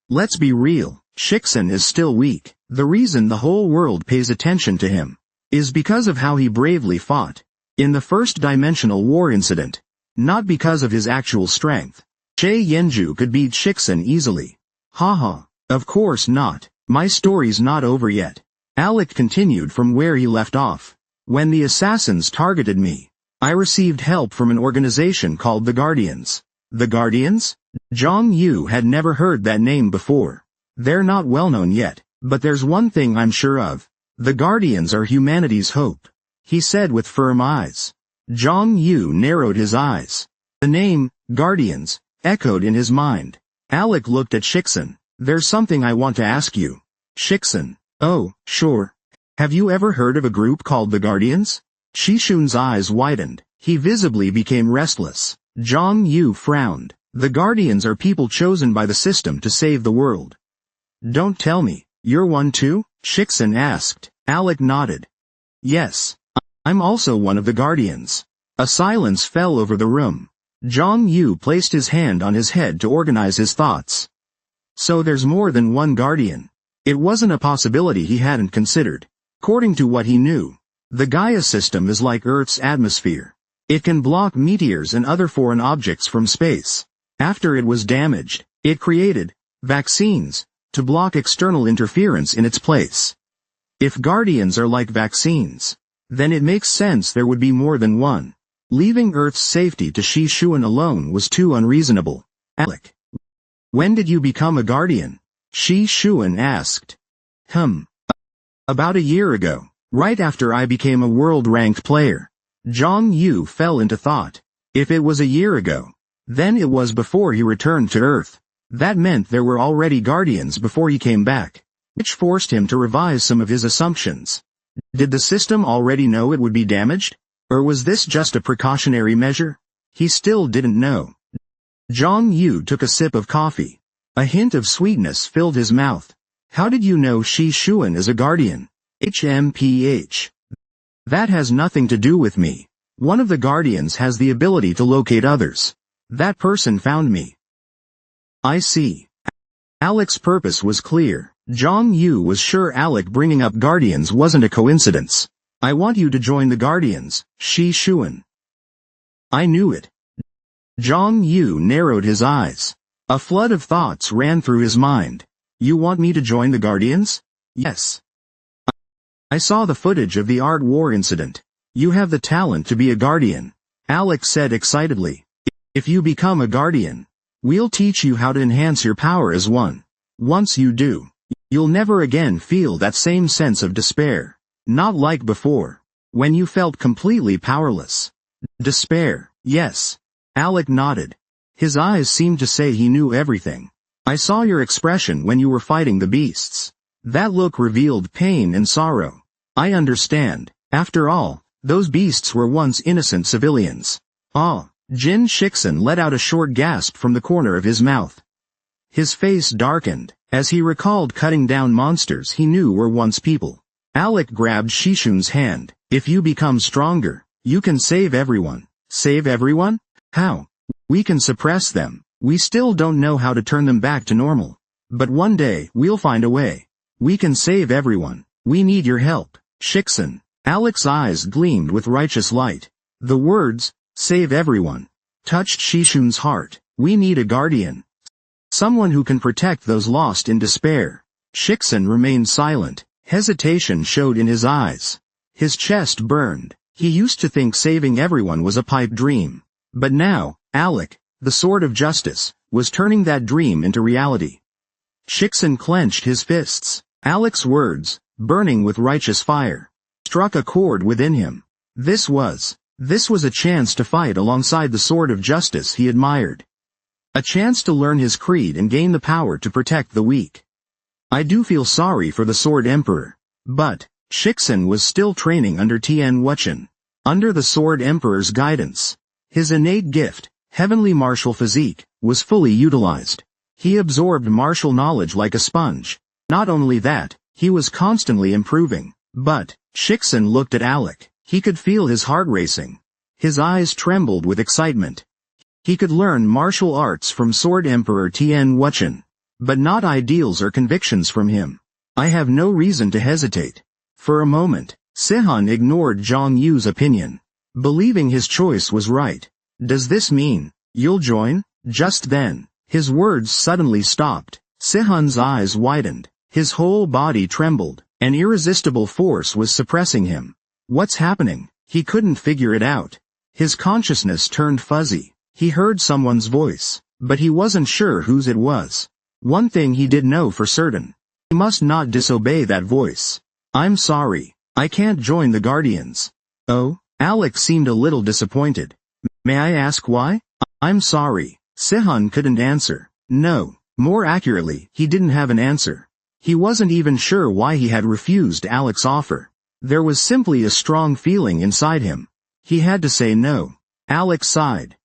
Let's be real, Shiksun is still weak. The reason the whole world pays attention to him is because of how he bravely fought in the first dimensional war incident, not because of his actual strength. Che Yenju could beat Shiksun easily. Haha, of course not. My story's not over yet. Alec continued from where he left off. When the assassins targeted me, I received help from an organization called the Guardians. The Guardians? Zhang Yu had never heard that name before. They're not well known yet, but there's one thing I'm sure of. The Guardians are humanity's hope. He said with firm eyes. Zhang Yu narrowed his eyes. The name, Guardians, echoed in his mind. Alec looked at Shiksun. There's something I want to ask you. Shiksun. Oh, sure. Have you ever heard of a group called the Guardians? Shishun's eyes widened. He visibly became restless. Zhang Yu frowned. The Guardians are people chosen by the system to save the world. Don't tell me, you're one too? Shiksun asked. Alec nodded. Yes. I'm also one of the Guardians. A silence fell over the room. Zhang Yu placed his hand on his head to organize his thoughts. So there's more than one guardian. It wasn't a possibility he hadn't considered. According to what he knew, the Gaia system is like Earth's atmosphere. It can block meteors and other foreign objects from space. After it was damaged, it created vaccines to block external interference in its place. If guardians are like vaccines, then it makes sense there would be more than one. Leaving Earth's safety to Shi Shuan alone was too unreasonable. Alec, when did you become a guardian? Shi Shuan asked. About a year ago, right after I became a world-ranked player. Zhang Yu fell into thought. If it was a year ago, then it was before he returned to Earth. That meant there were already guardians before he came back, which forced him to revise some of his assumptions. Did the system already know it would be damaged? Or was this just a precautionary measure? He still didn't know. Zhang Yu took a sip of coffee. A hint of sweetness filled his mouth. How did you know Shi Shuan is a guardian? HMPH. That has nothing to do with me. One of the guardians has the ability to locate others. That person found me. I see. Alec's purpose was clear. Zhang Yu was sure Alec bringing up guardians wasn't a coincidence. I want you to join the guardians, Shi Shuan. I knew it. Zhang Yu narrowed his eyes. A flood of thoughts ran through his mind. You want me to join the guardians? Yes. I saw the footage of the art war incident. You have the talent to be a guardian, Alec said excitedly. If you become a guardian, we'll teach you how to enhance your power as one. Once you do, you'll never again feel that same sense of despair. Not like before, when you felt completely powerless. Despair, yes. Alec nodded. His eyes seemed to say he knew everything. I saw your expression when you were fighting the beasts. That look revealed pain and sorrow. I understand. After all, those beasts were once innocent civilians. Ah, Jin Shixin let out a short gasp from the corner of his mouth. His face darkened, as he recalled cutting down monsters he knew were once people. Alec grabbed Shishun's hand. If you become stronger, you can save everyone. Save everyone? How? We can suppress them. We still don't know how to turn them back to normal. But one day, we'll find a way. We can save everyone. We need your help, Shixin. Alec's eyes gleamed with righteous light. The words, save everyone, touched Shishun's heart. We need a guardian. Someone who can protect those lost in despair. Shixin remained silent. Hesitation showed in his eyes. His chest burned. He used to think saving everyone was a pipe dream. But now, Alec, the sword of justice, was turning that dream into reality. Shixin clenched his fists. Alec's words, burning with righteous fire, struck a chord within him. This was a chance to fight alongside the sword of justice he admired. A chance to learn his creed and gain the power to protect the weak. I do feel sorry for the Sword Emperor. But, Shixin was still training under Tian Wuchen. Under the Sword Emperor's guidance, his innate gift, heavenly martial physique, was fully utilized. He absorbed martial knowledge like a sponge. Not only that, he was constantly improving. But, Shixin looked at Alec. He could feel his heart racing. His eyes trembled with excitement. He could learn martial arts from Sword Emperor Tian Wuchen, but not ideals or convictions from him. I have no reason to hesitate. For a moment, Sihun ignored Zhang Yu's opinion, believing his choice was right. Does this mean, you'll join? Just then, his words suddenly stopped. Sihun's eyes widened. His whole body trembled. An irresistible force was suppressing him. What's happening? He couldn't figure it out. His consciousness turned fuzzy. He heard someone's voice, but he wasn't sure whose it was. One thing he did know for certain. He must not disobey that voice. I'm sorry. I can't join the Guardians. Oh? Alec seemed a little disappointed. May I ask why? I'm sorry. Sihun couldn't answer. No. More accurately, he didn't have an answer. He wasn't even sure why he had refused Alec's offer. There was simply a strong feeling inside him. He had to say no. Alec sighed.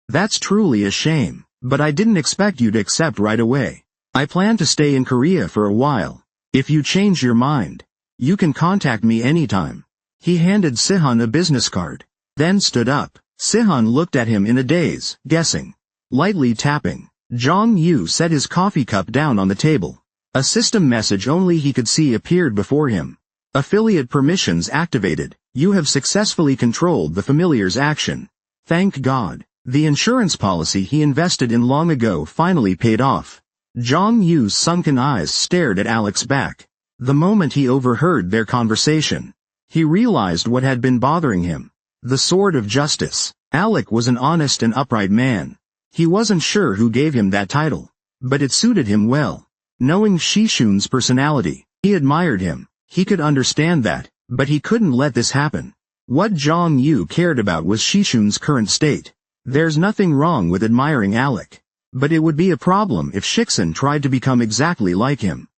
That's truly a shame, but I didn't expect you to accept right away. I plan to stay in Korea for a while. If you change your mind, you can contact me anytime. He handed Sihun a business card, then stood up. Sihon looked at him in a daze, guessing. Lightly tapping, Zhang Yu set his coffee cup down on the table. A system message only he could see appeared before him. Affiliate permissions activated. You have successfully controlled the familiar's action. Thank God. The insurance policy he invested in long ago finally paid off. Zhang Yu's sunken eyes stared at Alec's back. The moment he overheard their conversation, he realized what had been bothering him. The sword of justice. Alec was an honest and upright man. He wasn't sure who gave him that title, but it suited him well. Knowing Shishun's personality, he admired him. He could understand that, but he couldn't let this happen. What Zhang Yu cared about was Shishun's current state. There's nothing wrong with admiring Alec, but it would be a problem if Shixun tried to become exactly like him.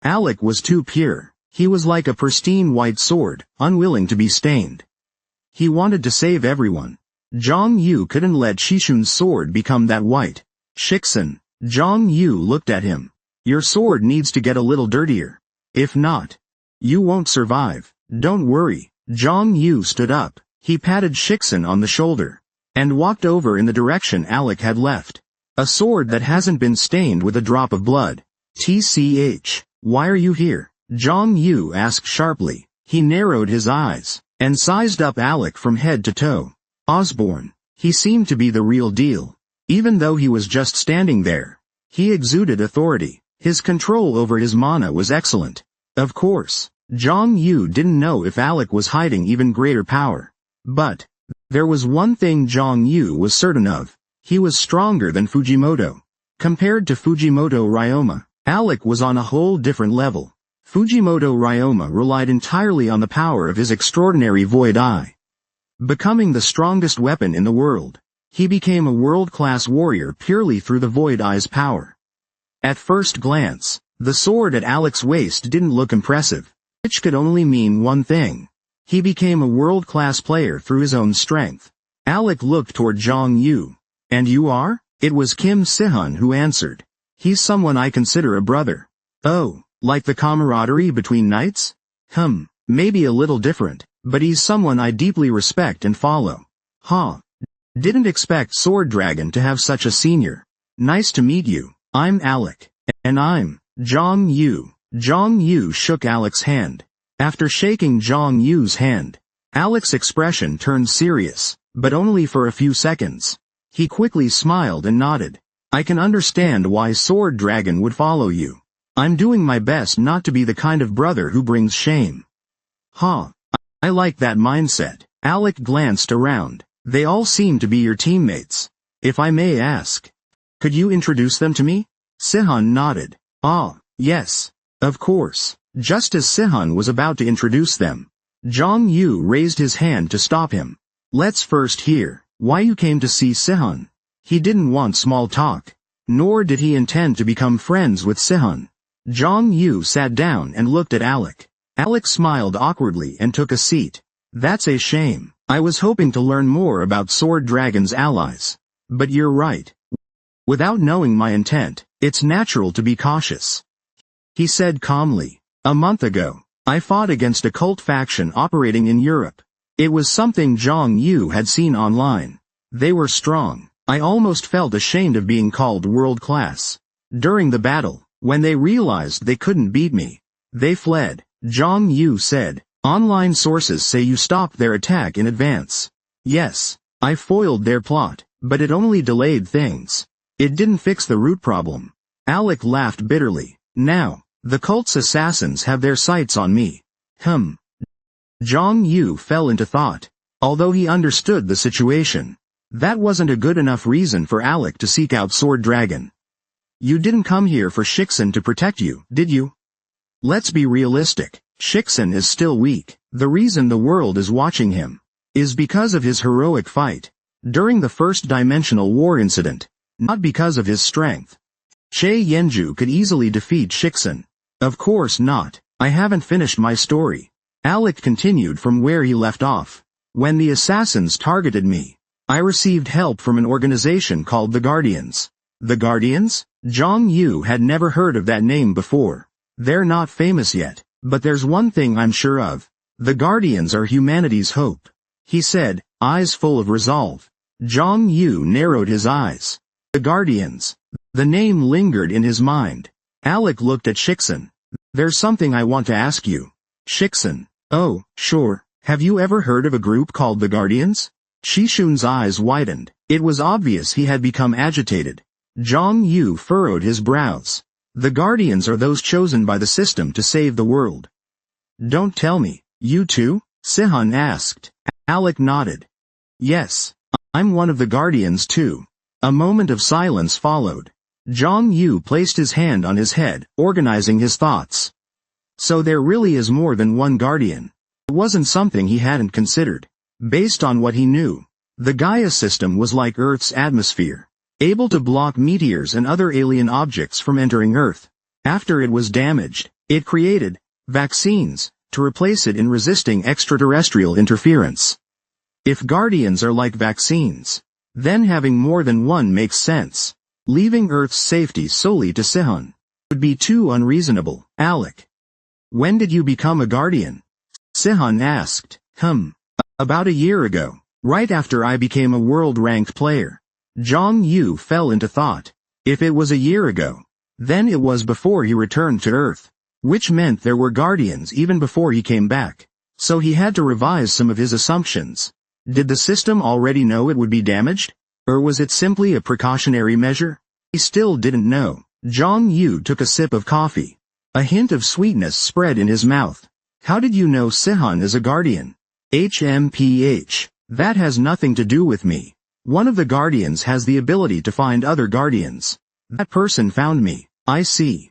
Alec was too pure. He was like a pristine white sword, unwilling to be stained. He wanted to save everyone. Zhang Yu couldn't let Shishun's sword become that white. Shixun. Zhang Yu looked at him. Your sword needs to get a little dirtier. If not, you won't survive. Don't worry. Zhang Yu stood up. He patted Shixun on the shoulder and walked over in the direction Alec had left. A sword that hasn't been stained with a drop of blood. TCH. Why are you here? Zhang Yu asked sharply. He narrowed his eyes and sized up Alec from head to toe. Osborne. He seemed to be the real deal. Even though he was just standing there, he exuded authority. His control over his mana was excellent. Of course, Zhang Yu didn't know if Alec was hiding even greater power. But there was one thing Zhang Yu was certain of. He was stronger than Fujimoto. Compared to Fujimoto Ryoma, Alec was on a whole different level. Fujimoto Ryoma relied entirely on the power of his extraordinary Void Eye, becoming the strongest weapon in the world. He became a world-class warrior purely through the Void Eye's power. At first glance, the sword at Alec's waist didn't look impressive, which could only mean one thing. He became a world-class player through his own strength. Alec looked toward Zhang Yu. And you are? It was Kim Sihon who answered. He's someone I consider a brother. Oh, like the camaraderie between knights? Maybe a little different, but he's someone I deeply respect and follow. Didn't expect Sword Dragon to have such a senior. Nice to meet you. I'm Alec. And I'm Zhang Yu. Zhang Yu shook Alec's hand. After shaking Zhang Yu's hand, Alec's expression turned serious, but only for a few seconds. He quickly smiled and nodded. I can understand why Sword Dragon would follow you. I'm doing my best not to be the kind of brother who brings shame. I like that mindset. Alec glanced around. They all seem to be your teammates. If I may ask, could you introduce them to me? Sihon nodded. Yes. Of course. Just as Sihon was about to introduce them, Zhang Yu raised his hand to stop him. Let's first hear why you came to see Sihon. He didn't want small talk, nor did he intend to become friends with Sihon. Zhang Yu sat down and looked at Alec. Alec smiled awkwardly and took a seat. That's a shame. I was hoping to learn more about Sword Dragon's allies. But you're right. Without knowing my intent, it's natural to be cautious. He said calmly. A month ago, I fought against a cult faction operating in Europe. It was something Zhang Yu had seen online. They were strong. I almost felt ashamed of being called world-class. During the battle, when they realized they couldn't beat me, they fled. Zhang Yu said, online sources say you stopped their attack in advance. Yes, I foiled their plot, but it only delayed things. It didn't fix the root problem. Alec laughed bitterly. Now, the cult's assassins have their sights on me. Zhang Yu fell into thought. Although he understood the situation, that wasn't a good enough reason for Alec to seek out Sword Dragon. You didn't come here for Shixun to protect you, did you? Let's be realistic. Shixun is still weak. The reason the world is watching him is because of his heroic fight during the first dimensional war incident, not because of his strength. Che Yenju could easily defeat Shixun. Of course not. I haven't finished my story. Alec continued from where he left off. When the assassins targeted me, I received help from an organization called the Guardians. The Guardians? Zhang Yu had never heard of that name before. They're not famous yet, but there's one thing I'm sure of. The Guardians are humanity's hope. He said, eyes full of resolve. Zhang Yu narrowed his eyes. The Guardians. The name lingered in his mind. Alec looked at Shixin. There's something I want to ask you. Shixin. Oh, sure. Have you ever heard of a group called the Guardians? Shishun's eyes widened. It was obvious he had become agitated. Zhang Yu furrowed his brows. The Guardians are those chosen by the system to save the world. Don't tell me, you too? Sihun asked. Alec nodded. Yes. I'm one of the Guardians too. A moment of silence followed. Zhang Yu placed his hand on his head, organizing his thoughts. So there really is more than one Guardian. It wasn't something he hadn't considered. Based on what he knew, the Gaia system was like Earth's atmosphere, able to block meteors and other alien objects from entering Earth. After it was damaged, it created vaccines to replace it in resisting extraterrestrial interference. If Guardians are like vaccines, then having more than one makes sense. Leaving Earth's safety solely to Sihun would be too unreasonable. Alec. When did you become a Guardian? Sihun asked. About a year ago, right after I became a world-ranked player. Zhang Yu fell into thought. If it was a year ago, then it was before he returned to Earth, which meant there were Guardians even before he came back. So he had to revise some of his assumptions. Did the system already know it would be damaged? Or was it simply a precautionary measure? He still didn't know. Zhang Yu took a sip of coffee. A hint of sweetness spread in his mouth. How did you know Sihun is a Guardian? HMPH. That has nothing to do with me. One of the Guardians has the ability to find other Guardians. That person found me. I see.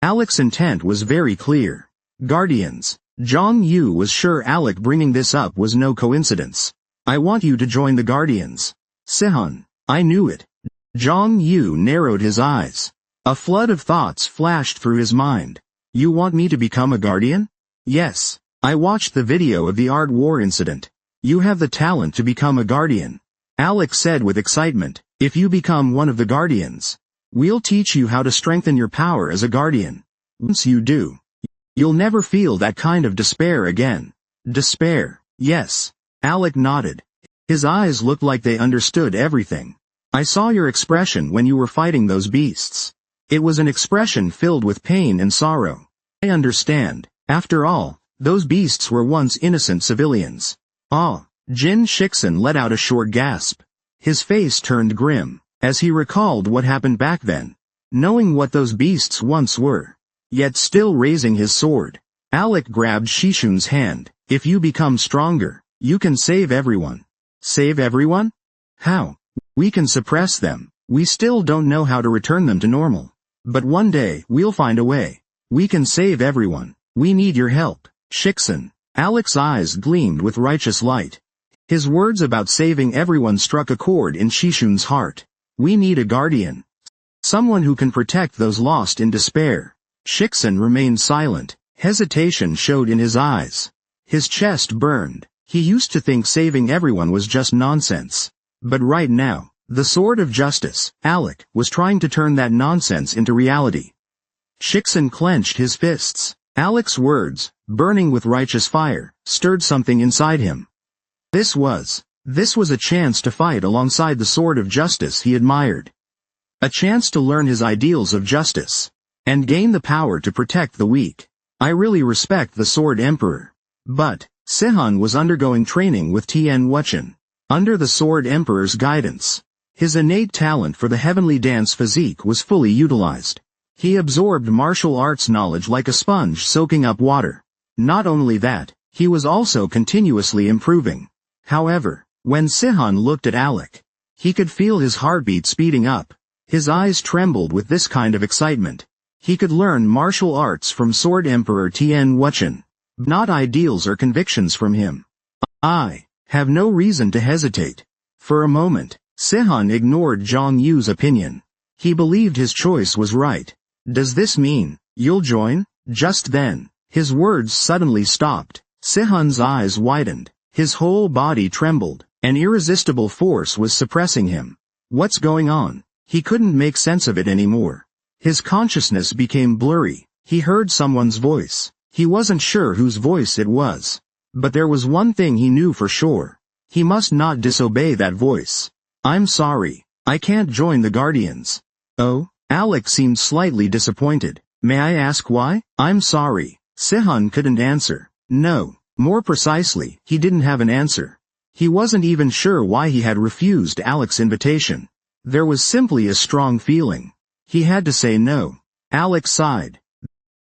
Alec's intent was very clear. Guardians. Zhang Yu was sure Alec bringing this up was no coincidence. I want you to join the Guardians. Sihun. I knew it. Zhang Yu narrowed his eyes. A flood of thoughts flashed through his mind. You want me to become a Guardian? Yes. I watched the video of the Art War incident. You have the talent to become a Guardian. Alec said with excitement. If you become one of the Guardians, we'll teach you how to strengthen your power as a Guardian. Once you do, you'll never feel that kind of despair again. Despair. Yes. Alec nodded. His eyes looked like they understood everything. I saw your expression when you were fighting those beasts. It was an expression filled with pain and sorrow. I understand. After all, those beasts were once innocent civilians. Ah. Jin Shixin let out a short gasp. His face turned grim, as he recalled what happened back then. Knowing what those beasts once were, yet still raising his sword. Alec grabbed Shishun's hand. If you become stronger, you can save everyone. Save everyone? How? We can suppress them. We still don't know how to return them to normal. But one day, we'll find a way. We can save everyone. We need your help. Shixin. Alec's eyes gleamed with righteous light. His words about saving everyone struck a chord in Shishun's heart. We need a Guardian. Someone who can protect those lost in despair. Shixin remained silent. Hesitation showed in his eyes. His chest burned. He used to think saving everyone was just nonsense. But right now, the sword of justice, Alec, was trying to turn that nonsense into reality. Shixin clenched his fists. Alec's words, burning with righteous fire, stirred something inside him. This was a chance to fight alongside the sword of justice he admired. A chance to learn his ideals of justice, and gain the power to protect the weak. I really respect the Sword Emperor. But, Sihun was undergoing training with Tien Wuchen. Under the Sword Emperor's guidance, his innate talent for the heavenly dance physique was fully utilized. He absorbed martial arts knowledge like a sponge soaking up water. Not only that, he was also continuously improving. However, when Sihun looked at Alec, he could feel his heartbeat speeding up. His eyes trembled with this kind of excitement. He could learn martial arts from Sword Emperor Tien Wuchen, not ideals or convictions from him. I have no reason to hesitate. For a moment, Sihun ignored Zhang Yu's opinion. He believed his choice was right. Does this mean you'll join? Just then, his words suddenly stopped. Sihun's eyes widened. His whole body trembled. An irresistible force was suppressing him. What's going on? He couldn't make sense of it anymore. His consciousness became blurry. He heard someone's voice. He wasn't sure whose voice it was. But there was one thing he knew for sure. He must not disobey that voice. I'm sorry. I can't join the Guardians. Oh? Alec seemed slightly disappointed. May I ask why? I'm sorry. Sihun couldn't answer. No. More precisely, he didn't have an answer. He wasn't even sure why he had refused Alec's invitation. There was simply a strong feeling. He had to say no. Alec sighed.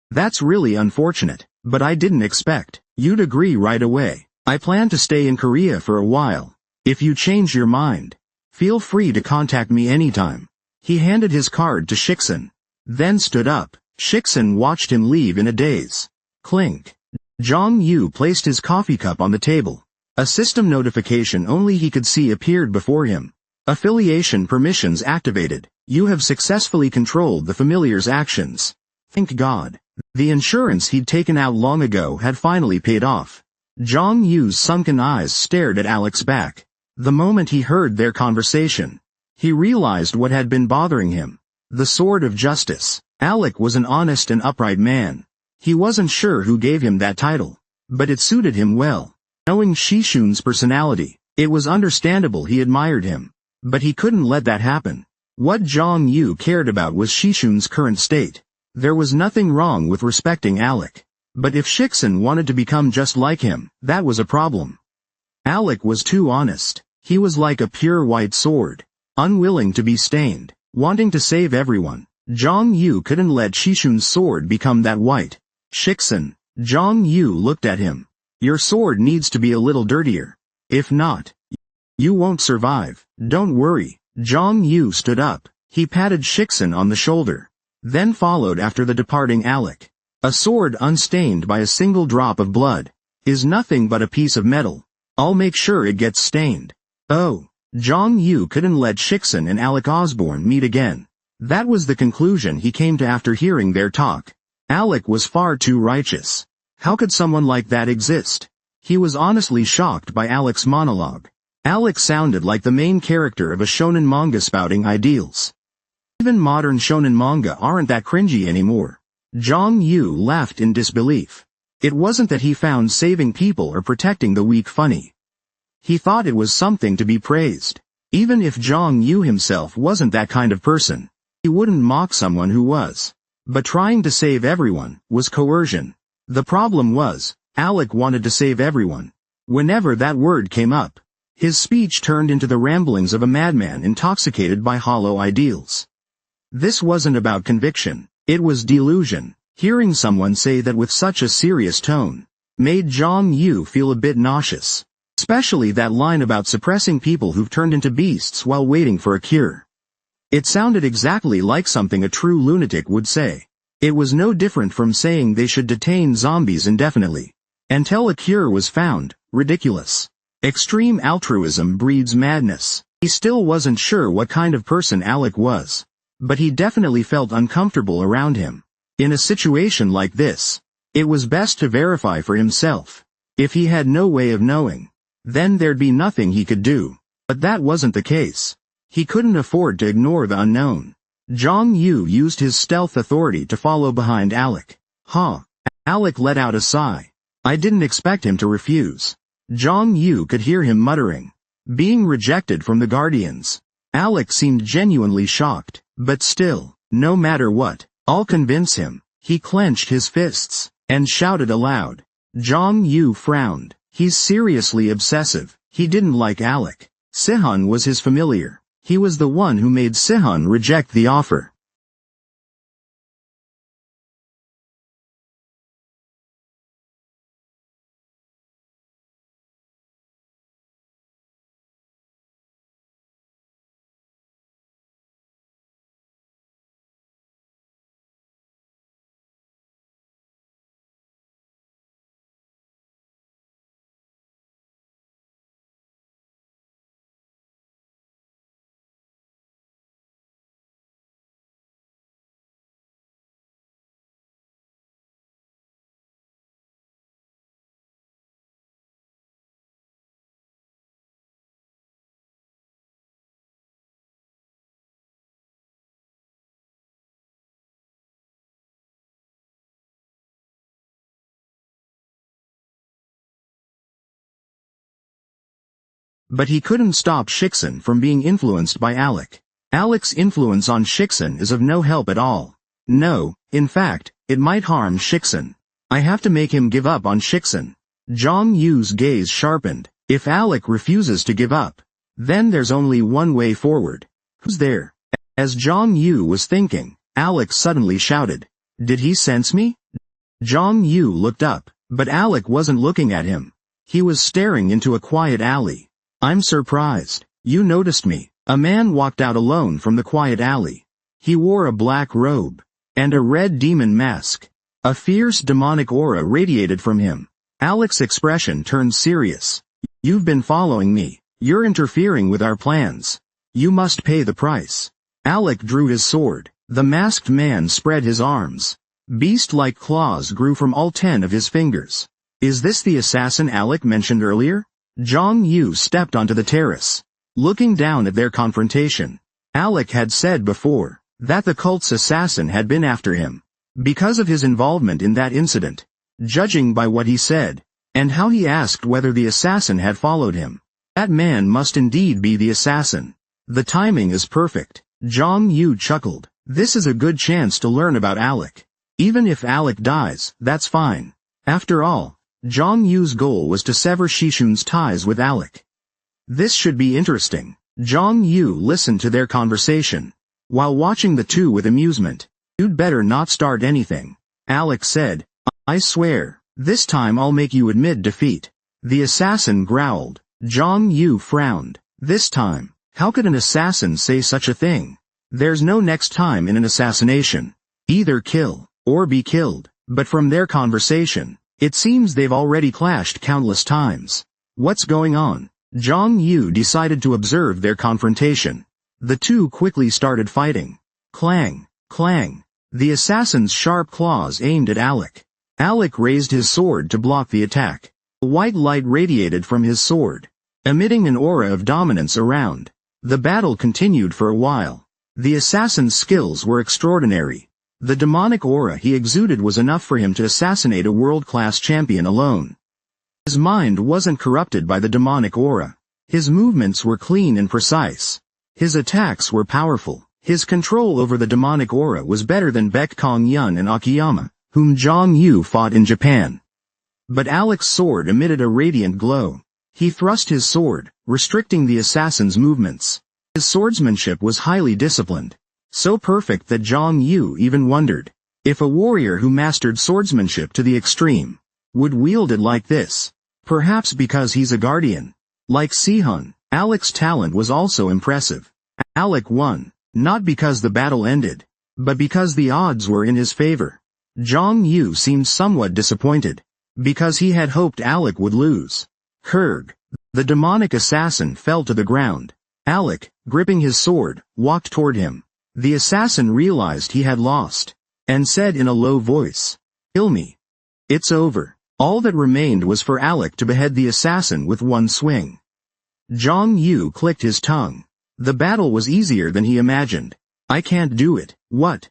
That's really unfortunate, but I didn't expect you'd agree right away. I plan to stay in Korea for a while. If you change your mind, feel free to contact me anytime. He handed his card to Shiksen, then stood up. Shiksen watched him leave in a daze. Clink. Jong Yu placed his coffee cup on the table. A system notification only he could see appeared before him. Affiliation permissions activated. You have successfully controlled the familiar's actions. Thank God. The insurance he'd taken out long ago had finally paid off. Jong Yu's sunken eyes stared at Alec's back. The moment he heard their conversation, he realized what had been bothering him. The sword of justice. Alec was an honest and upright man. He wasn't sure who gave him that title, but it suited him well. Knowing Shishun's personality, it was understandable he admired him. But he couldn't let that happen. What Jong Yu cared about was Shishun's current state. There was nothing wrong with respecting Alec. But if Shiksen wanted to become just like him, that was a problem. Alec was too honest. He was like a pure white sword, unwilling to be stained, wanting to save everyone. Jong Yu couldn't let Shishun's sword become that white. Shiksen. Jong Yu looked at him. Your sword needs to be a little dirtier. If not, you won't survive. Don't worry. Jong Yu stood up. He patted Shiksen on the shoulder, then followed after the departing Alec. A sword unstained by a single drop of blood is nothing but a piece of metal. I'll make sure it gets stained. Oh. Jong Yu couldn't let Shiksen and Alec Osborne meet again. That was the conclusion he came to after hearing their talk. Alec was far too righteous. How could someone like that exist? He was honestly shocked by Alec's monologue. Alec sounded like the main character of a shonen manga spouting ideals. Even modern shonen manga aren't that cringy anymore. Jong Yu laughed in disbelief. It wasn't that he found saving people or protecting the weak funny. He thought it was something to be praised. Even if Jong Yu himself wasn't that kind of person, he wouldn't mock someone who was. But trying to save everyone was coercion. The problem was, Alec wanted to save everyone. Whenever that word came up, his speech turned into the ramblings of a madman intoxicated by hollow ideals. This wasn't about conviction. It was delusion. Hearing someone say that with such a serious tone made Jong Yu feel a bit nauseous. Especially that line about suppressing people who've turned into beasts while waiting for a cure. It sounded exactly like something a true lunatic would say. It was no different from saying they should detain zombies indefinitely until a cure was found. Ridiculous. Extreme altruism breeds madness. He still wasn't sure what kind of person Alec was, but he definitely felt uncomfortable around him. In a situation like this, it was best to verify for himself. If he had no way of knowing, then there'd be nothing he could do. But that wasn't the case. He couldn't afford to ignore the unknown. Jong Yu used his stealth authority to follow behind Alec. Huh. Alec let out a sigh. I didn't expect him to refuse. Jong Yu could hear him muttering. Being rejected from the Guardians. Alec seemed genuinely shocked. But still, no matter what, I'll convince him. He clenched his fists and shouted aloud. Jong Yu frowned. He's seriously obsessive. He didn't like Alec. Sihun was his familiar. He was the one who made Sihun reject the offer. But he couldn't stop Shiksen from being influenced by Alec. Alec's influence on Shiksen is of no help at all. No, in fact, it might harm Shiksen. I have to make him give up on Shiksen. Zhang Yu's gaze sharpened. If Alec refuses to give up, then there's only one way forward. Who's there? As Zhang Yu was thinking, Alec suddenly shouted. Did he sense me? Zhang Yu looked up, but Alec wasn't looking at him. He was staring into a quiet alley. I'm surprised. You noticed me. A man walked out alone from the quiet alley. He wore a black robe and a red demon mask. A fierce demonic aura radiated from him. Alec's expression turned serious. You've been following me. You're interfering with our plans. You must pay the price. Alec drew his sword. The masked man spread his arms. Beast-like claws grew from all 10 of his fingers. Is this the assassin Alec mentioned earlier? Zhang Yu stepped onto the terrace. Looking down at their confrontation, Alec had said before that the cult's assassin had been after him because of his involvement in that incident. Judging by what he said, and how he asked whether the assassin had followed him, that man must indeed be the assassin. The timing is perfect. Zhang Yu chuckled. This is a good chance to learn about Alec. Even if Alec dies, that's fine. After all, Zhang Yu's goal was to sever Shishun's ties with Alec. This should be interesting. Zhang Yu listened to their conversation, while watching the two with amusement. You'd better not start anything. Alec said. I swear, this time I'll make you admit defeat. The assassin growled. Zhang Yu frowned. This time, how could an assassin say such a thing? There's no next time in an assassination. Either kill, or be killed. But from their conversation, it seems they've already clashed countless times. What's going on? Zhang Yu decided to observe their confrontation. The two quickly started fighting. Clang, clang. The assassin's sharp claws aimed at Alec. Alec raised his sword to block the attack. A white light radiated from his sword, emitting an aura of dominance around. The battle continued for a while. The assassin's skills were extraordinary. The demonic aura he exuded was enough for him to assassinate a world-class champion alone. His mind wasn't corrupted by the demonic aura. His movements were clean and precise. His attacks were powerful. His control over the demonic aura was better than Baek Kong Yun and Akiyama, whom Zhang Yu fought in Japan. But Alec's sword emitted a radiant glow. He thrust his sword, restricting the assassin's movements. His swordsmanship was highly disciplined, so perfect that Zhang Yu even wondered if a warrior who mastered swordsmanship to the extreme would wield it like this. Perhaps because he's a guardian. Like Sihun, Alec's talent was also impressive. Alec won, not because the battle ended, but because the odds were in his favor. Zhang Yu seemed somewhat disappointed, because he had hoped Alec would lose. Kurg, the demonic assassin, fell to the ground. Alec, gripping his sword, walked toward him. The assassin realized he had lost, and said in a low voice, "Kill me. It's over." All that remained was for Alec to behead the assassin with one swing. Zhang Yu clicked his tongue. The battle was easier than he imagined. I can't do it. What?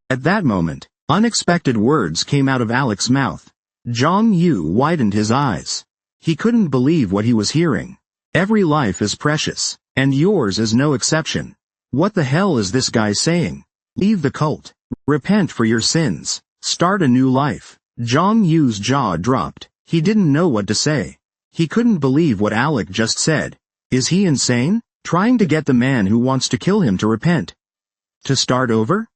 At that moment, unexpected words came out of Alec's mouth. Zhang Yu widened his eyes. He couldn't believe what he was hearing. Every life is precious, and yours is no exception. What the hell is this guy saying? Leave the cult. Repent for your sins. Start a new life. Zhang Yu's jaw dropped. He didn't know what to say. He couldn't believe what Alec just said. Is he insane? Trying to get the man who wants to kill him to repent? To start over?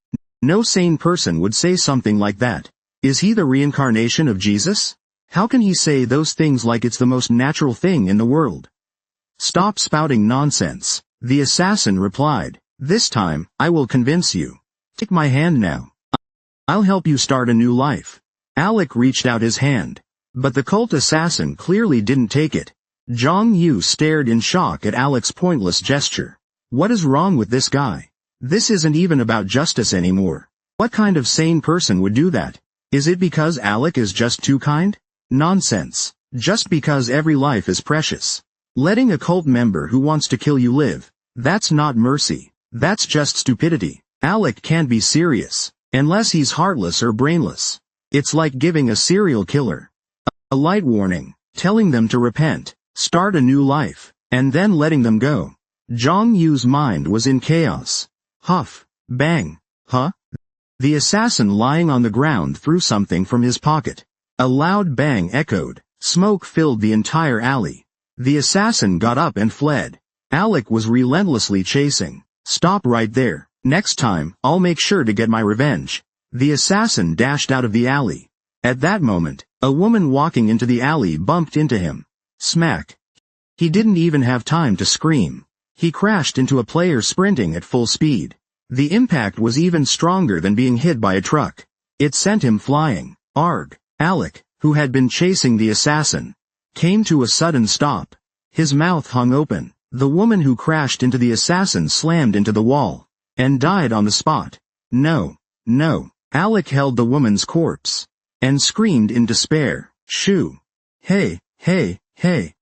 No sane person would say something like that. Is he the reincarnation of Jesus? How can he say those things like it's the most natural thing in the world? Stop spouting nonsense, the assassin replied. This time, I will convince you. Take my hand now. I'll help you start a new life. Alec reached out his hand, but the cult assassin clearly didn't take it. Zhang Yu stared in shock at Alec's pointless gesture. What is wrong with this guy? This isn't even about justice anymore. What kind of sane person would do that? Is it because Alec is just too kind? Nonsense. Just because every life is precious. Letting a cult member who wants to kill you live, that's not mercy. That's just stupidity. Alec can't be serious, unless he's heartless or brainless. It's like giving a serial killer a light warning, telling them to repent, start a new life, and then letting them go. Zhang Yu's mind was in chaos. Huff. Bang. Huh? The assassin lying on the ground threw something from his pocket. A loud bang echoed. Smoke filled the entire alley. The assassin got up and fled. Alec was relentlessly chasing. Stop right there. Next time, I'll make sure to get my revenge. The assassin dashed out of the alley. At that moment, a woman walking into the alley bumped into him. Smack. He didn't even have time to scream. He crashed into a player sprinting at full speed. The impact was even stronger than being hit by a truck. It sent him flying. Arg. Alec, who had been chasing the assassin, came to a sudden stop. His mouth hung open. The woman who crashed into the assassin slammed into the wall and died on the spot. No. No. Alec held the woman's corpse and screamed in despair. Shoo. Hey, hey, hey.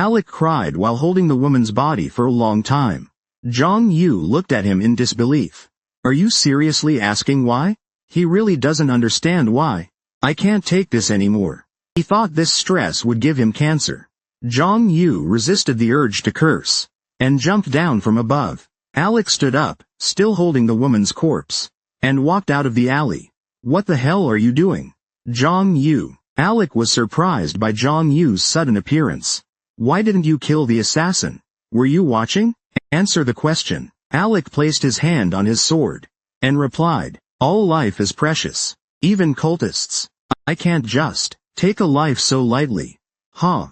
Alec cried while holding the woman's body for a long time. Zhang Yu looked at him in disbelief. Are you seriously asking why? He really doesn't understand why. I can't take this anymore. He thought this stress would give him cancer. Zhang Yu resisted the urge to curse and jumped down from above. Alec stood up, still holding the woman's corpse, and walked out of the alley. What the hell are you doing? Zhang Yu. Alec was surprised by Zhang Yu's sudden appearance. Why didn't you kill the assassin? Were you watching? Answer the question. Alec placed his hand on his sword and replied, all life is precious. Even cultists. I can't just take a life so lightly. Huh?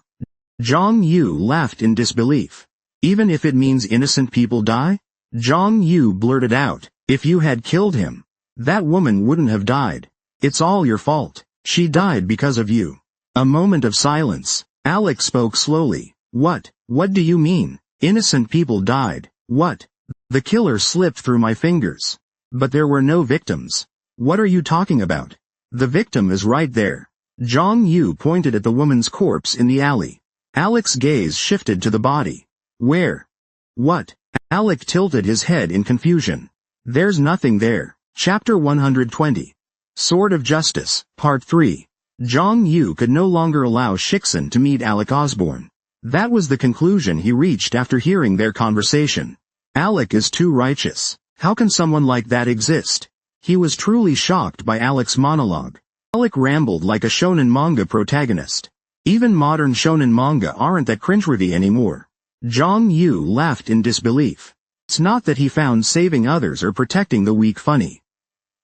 Zhang Yu laughed in disbelief. Even if it means innocent people die? Zhang Yu blurted out, if you had killed him, that woman wouldn't have died. It's all your fault. She died because of you. A moment of silence. Alec spoke slowly. What do you mean? Innocent people died. What? The killer slipped through my fingers. But there were no victims. What are you talking about? The victim is right there. Zhang Yu pointed at the woman's corpse in the alley. Alec's gaze shifted to the body. Where? What? Alec tilted his head in confusion. There's nothing there. Chapter 120. Sword of Justice, Part 3. Zhang Yu could no longer allow Shixin to meet Alec Osborne. That was the conclusion he reached after hearing their conversation. Alec is too righteous. How can someone like that exist? He was truly shocked by Alec's monologue. Alec rambled like a shonen manga protagonist. Even modern shonen manga aren't that cringeworthy anymore. Zhang Yu laughed in disbelief. It's not that he found saving others or protecting the weak funny.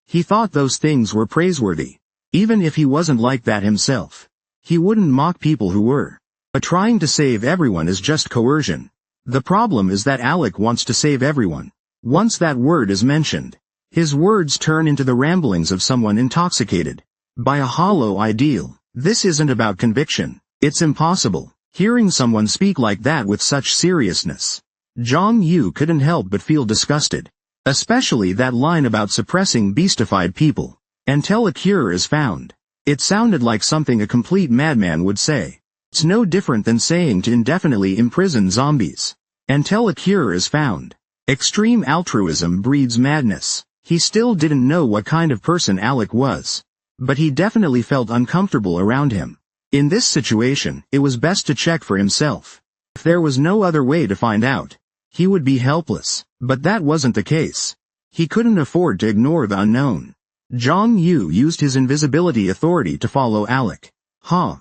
He thought those things were praiseworthy. Even if he wasn't like that himself, he wouldn't mock people who were. But trying to save everyone is just coercion. The problem is that Alec wants to save everyone. Once that word is mentioned, his words turn into the ramblings of someone intoxicated by a hollow ideal. This isn't about conviction. It's impossible. Hearing someone speak like that with such seriousness, Zhang Yu couldn't help but feel disgusted. Especially that line about suppressing beastified people until a cure is found. It sounded like something a complete madman would say. It's no different than saying to indefinitely imprison zombies until a cure is found. Extreme altruism breeds madness. He still didn't know what kind of person Alec was, but he definitely felt uncomfortable around him. In this situation, it was best to check for himself. If there was no other way to find out, he would be helpless, but that wasn't the case. He couldn't afford to ignore the unknown. Zhang Yu used his invisibility authority to follow Alec. Huh?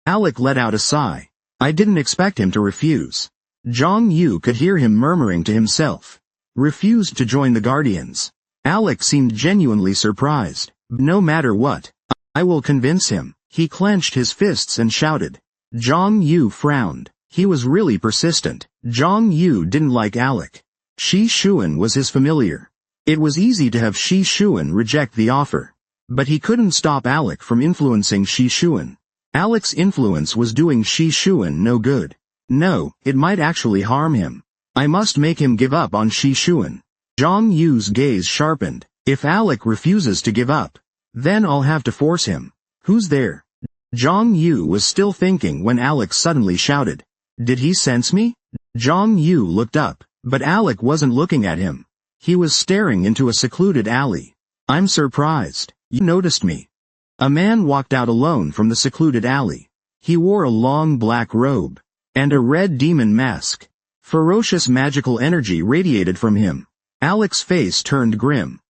Alec let out a sigh. I didn't expect him to refuse. Zhang Yu could hear him murmuring to himself. Refused to join the Guardians. Alec seemed genuinely surprised. No matter what, I will convince him. He clenched his fists and shouted. Zhang Yu frowned. He was really persistent. Zhang Yu didn't like Alec. Shi Xuan was his familiar. It was easy to have Shi Xuan reject the offer. But he couldn't stop Alec from influencing Shi Xuan. Alec's influence was doing Shi Xuan no good. No, it might actually harm him. I must make him give up on Shi Xuan. Zhang Yu's gaze sharpened. If Alec refuses to give up, then I'll have to force him. Who's there? Zhang Yu was still thinking when Alec suddenly shouted. Did he sense me? Zhang Yu looked up, but Alec wasn't looking at him. He was staring into a secluded alley. I'm surprised. You noticed me. A man walked out alone from the secluded alley. He wore a long black robe. and a red demon mask. Ferocious magical energy radiated from him. Alec's face turned grim.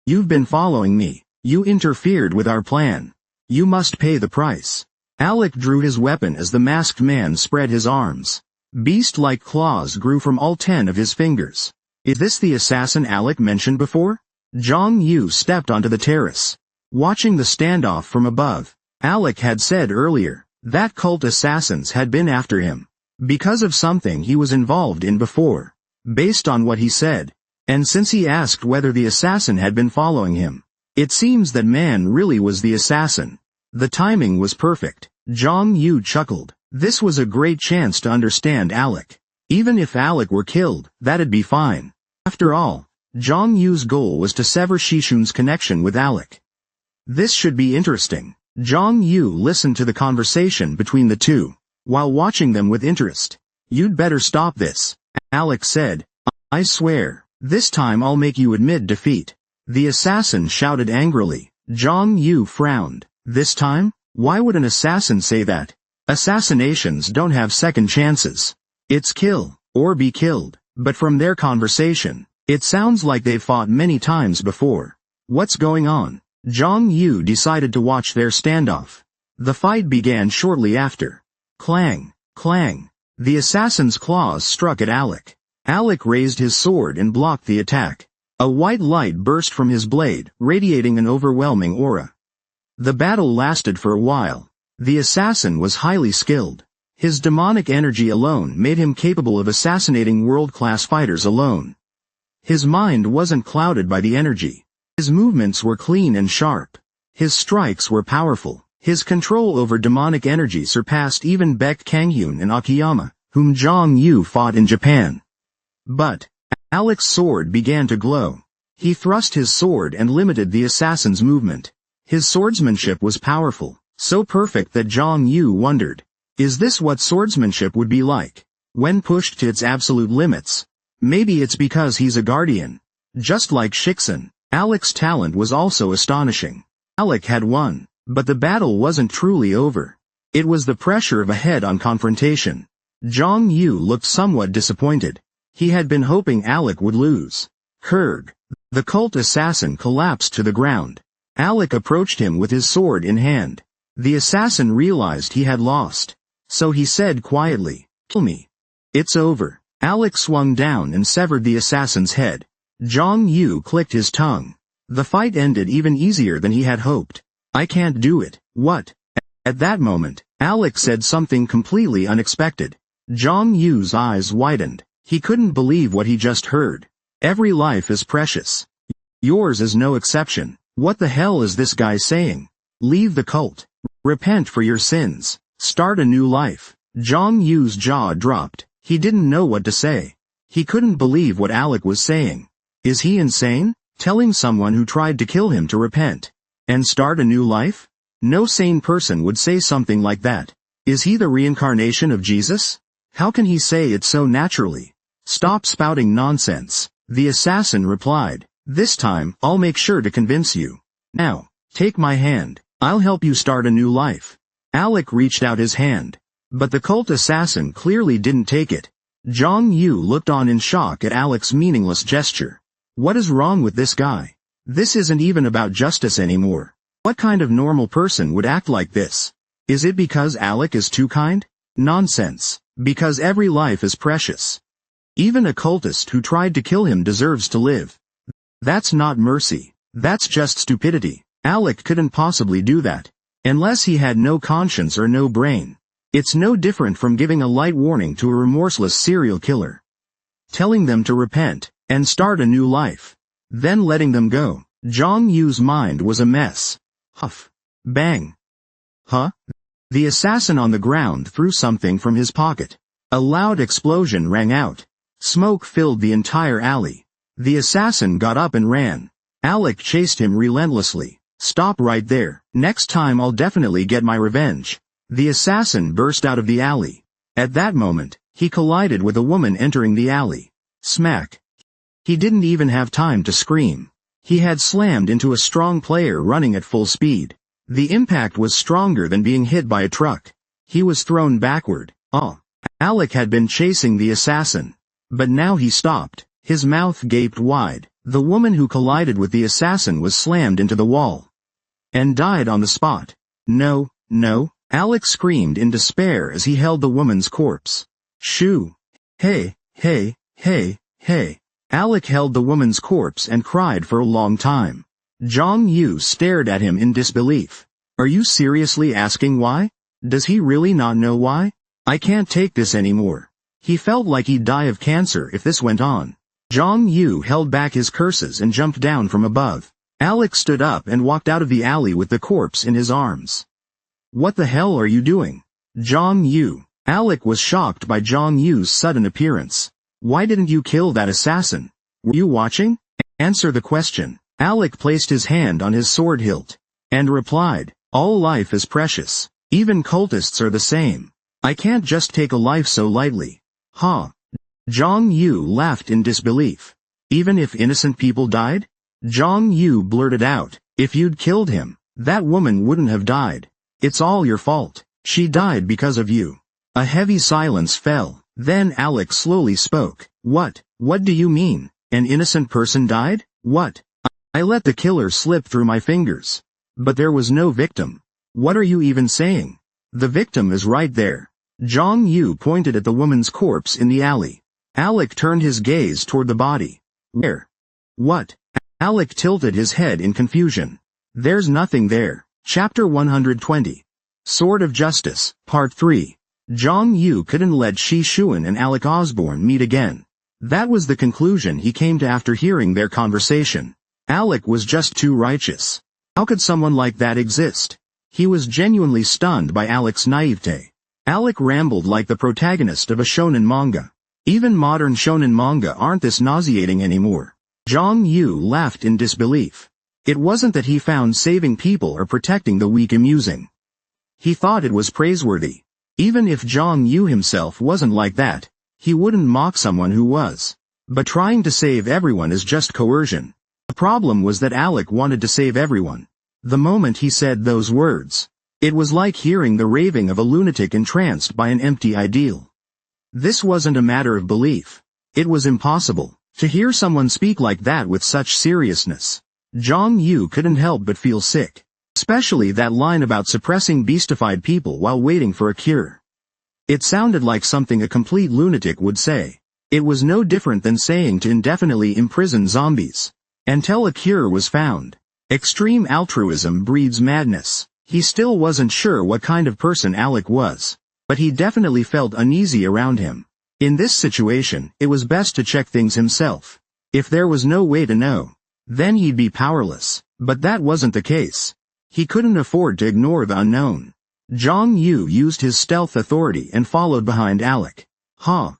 "You've been following me. You interfered with our plan. You must pay the price." Alec drew his weapon as the masked man spread his arms. Beast-like claws grew from all 10 of his fingers. "Is this the assassin Alec mentioned before?" Zhang Yu stepped onto the terrace. Watching the standoff from above, Alec had said earlier that cult assassins had been after him because of something he was involved in before, based on what he said. And since he asked whether the assassin had been following him, it seems that man really was the assassin. The timing was perfect. Zhang Yu chuckled. This was a great chance to understand Alec. Even if Alec were killed, that'd be fine. After all, Zhang Yu's goal was to sever Shishun's connection with Alec. This should be interesting. Zhang Yu listened to the conversation between the two, while watching them with interest. "You'd better stop this," Alec said. "I swear, this time I'll make you admit defeat." The assassin shouted angrily. Zhang Yu frowned. "This time? Why would an assassin say that? Assassinations don't have second chances. It's kill, or be killed." But from their conversation, it sounds like they've fought many times before. What's going on? Zhang Yu decided to watch their standoff. The fight began shortly after. Clang, clang. The assassin's claws struck at Alec. Alec raised his sword and blocked the attack. A white light burst from his blade, radiating an overwhelming aura. The battle lasted for a while. The assassin was highly skilled. His demonic energy alone made him capable of assassinating world-class fighters alone. His mind wasn't clouded by the energy. His movements were clean and sharp. His strikes were powerful. His control over demonic energy surpassed even Baek Kanghyun and Akiyama, whom Zhang Yu fought in Japan. But Alec's sword began to glow. He thrust his sword and limited the assassin's movement. His swordsmanship was powerful, so perfect that Zhang Yu wondered, is this what swordsmanship would be like, when pushed to its absolute limits? Maybe it's because he's a guardian. Just like Shixin, Alec's talent was also astonishing. Alec had won, but the battle wasn't truly over. It was the pressure of a head-on confrontation. Zhang Yu looked somewhat disappointed. He had been hoping Alec would lose. Kurg. The cult assassin collapsed to the ground. Alec approached him with his sword in hand. The assassin realized he had lost. So he said quietly, "Kill me. It's over." Alec swung down and severed the assassin's head. Zhang Yu clicked his tongue. The fight ended even easier than he had hoped. "I can't do it." "What?" At that moment, Alec said something completely unexpected. Zhang Yu's eyes widened. He couldn't believe what he just heard. "Every life is precious. Yours is no exception." What the hell is this guy saying? Leave the cult. Repent for your sins. Start a new life. Zhang Yu's jaw dropped. He didn't know what to say. He couldn't believe what Alec was saying. Is he insane? Telling someone who tried to kill him to repent and start a new life? No sane person would say something like that. Is he the reincarnation of Jesus? How can he say it so naturally? Stop spouting nonsense. The assassin replied. This time, I'll make sure to convince you. Now, take my hand. I'll help you start a new life. Alec reached out his hand. But the cult assassin clearly didn't take it. Zhang Yu looked on in shock at Alec's meaningless gesture. What is wrong with this guy? This isn't even about justice anymore. What kind of normal person would act like this? Is it because Alec is too kind? Nonsense. Because every life is precious. Even a cultist who tried to kill him deserves to live. That's not mercy. That's just stupidity. Alec couldn't possibly do that. Unless he had no conscience or no brain. It's no different from giving a light warning to a remorseless serial killer. Telling them to repent and start a new life. Then letting them go. Zhang Yu's mind was a mess. Huff. Bang. Huh? The assassin on the ground threw something from his pocket. A loud explosion rang out. Smoke filled the entire alley. The assassin got up and ran. Alec chased him relentlessly. Stop right there. Next time I'll definitely get my revenge. The assassin burst out of the alley. At that moment, he collided with a woman entering the alley. Smack. He didn't even have time to scream. He had slammed into a strong player running at full speed. The impact was stronger than being hit by a truck. He was thrown backward. Alec had been chasing the assassin. But now he stopped. His mouth gaped wide. The woman who collided with the assassin was slammed into the wall and died on the spot. No, no, Alec screamed in despair as he held the woman's corpse. Shoo! Hey, hey, hey, hey. Alec held the woman's corpse and cried for a long time. Zhang Yu stared at him in disbelief. Are you seriously asking why? Does he really not know why? I can't take this anymore. He felt like he'd die of cancer if this went on. Zhang Yu held back his curses and jumped down from above. Alec stood up and walked out of the alley with the corpse in his arms. What the hell are you doing? Zhang Yu. Alec was shocked by Zhang Yu's sudden appearance. Why didn't you kill that assassin? Were you watching? Answer the question. Alec placed his hand on his sword hilt and replied, all life is precious. Even cultists are the same. I can't just take a life so lightly. Huh? Zhang Yu laughed in disbelief. Even if innocent people died? Zhang Yu blurted out, if you'd killed him, that woman wouldn't have died. It's all your fault. She died because of you. A heavy silence fell. Then Alec slowly spoke. What do you mean? An innocent person died? What? I let the killer slip through my fingers. But there was no victim. What are you even saying? The victim is right there. Zhang Yu pointed at the woman's corpse in the alley. Alec turned his gaze toward the body. Where? What? Alec tilted his head in confusion. There's nothing there. Chapter 120. Sword of Justice, Part 3. Zhang Yu couldn't let Shi Xuan and Alec Osborne meet again. That was the conclusion he came to after hearing their conversation. Alec was just too righteous. How could someone like that exist? He was genuinely stunned by Alec's naivete. Alec rambled like the protagonist of a shonen manga. Even modern shonen manga aren't this nauseating anymore. Zhang Yu laughed in disbelief. It wasn't that he found saving people or protecting the weak amusing. He thought it was praiseworthy. Even if Zhang Yu himself wasn't like that, he wouldn't mock someone who was. But trying to save everyone is just coercion. The problem was that Alec wanted to save everyone. The moment he said those words, it was like hearing the raving of a lunatic entranced by an empty ideal. This wasn't a matter of belief. It was impossible to hear someone speak like that with such seriousness. Zhang Yu couldn't help but feel sick. Especially that line about suppressing beastified people while waiting for a cure. It sounded like something a complete lunatic would say. It was no different than saying to indefinitely imprison zombies until a cure was found. Extreme altruism breeds madness. He still wasn't sure what kind of person Alec was, but he definitely felt uneasy around him. In this situation, it was best to check things himself. If there was no way to know, then he'd be powerless, but that wasn't the case. He couldn't afford to ignore the unknown. Zhang Yu used his stealth authority and followed behind Alec. Huh?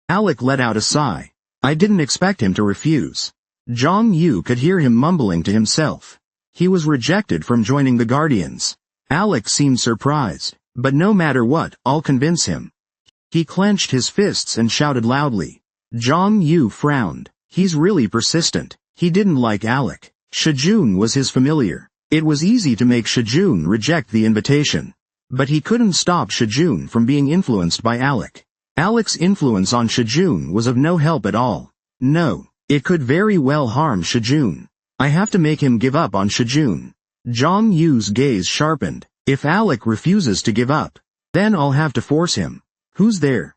Alec let out a sigh. I didn't expect him to refuse. Zhang Yu could hear him mumbling to himself. He was rejected from joining the Guardians. Alec seemed surprised, but no matter what, I'll convince him. He clenched his fists and shouted loudly. Zhang Yu frowned. He's really persistent. He didn't like Alec. Shijun was his familiar. It was easy to make Shijun reject the invitation. But he couldn't stop Shijun from being influenced by Alec. Alec's influence on Shijun was of no help at all. No, it could very well harm Shijun. I have to make him give up on Shijun. Zhang Yu's gaze sharpened. If Alec refuses to give up, then I'll have to force him. Who's there?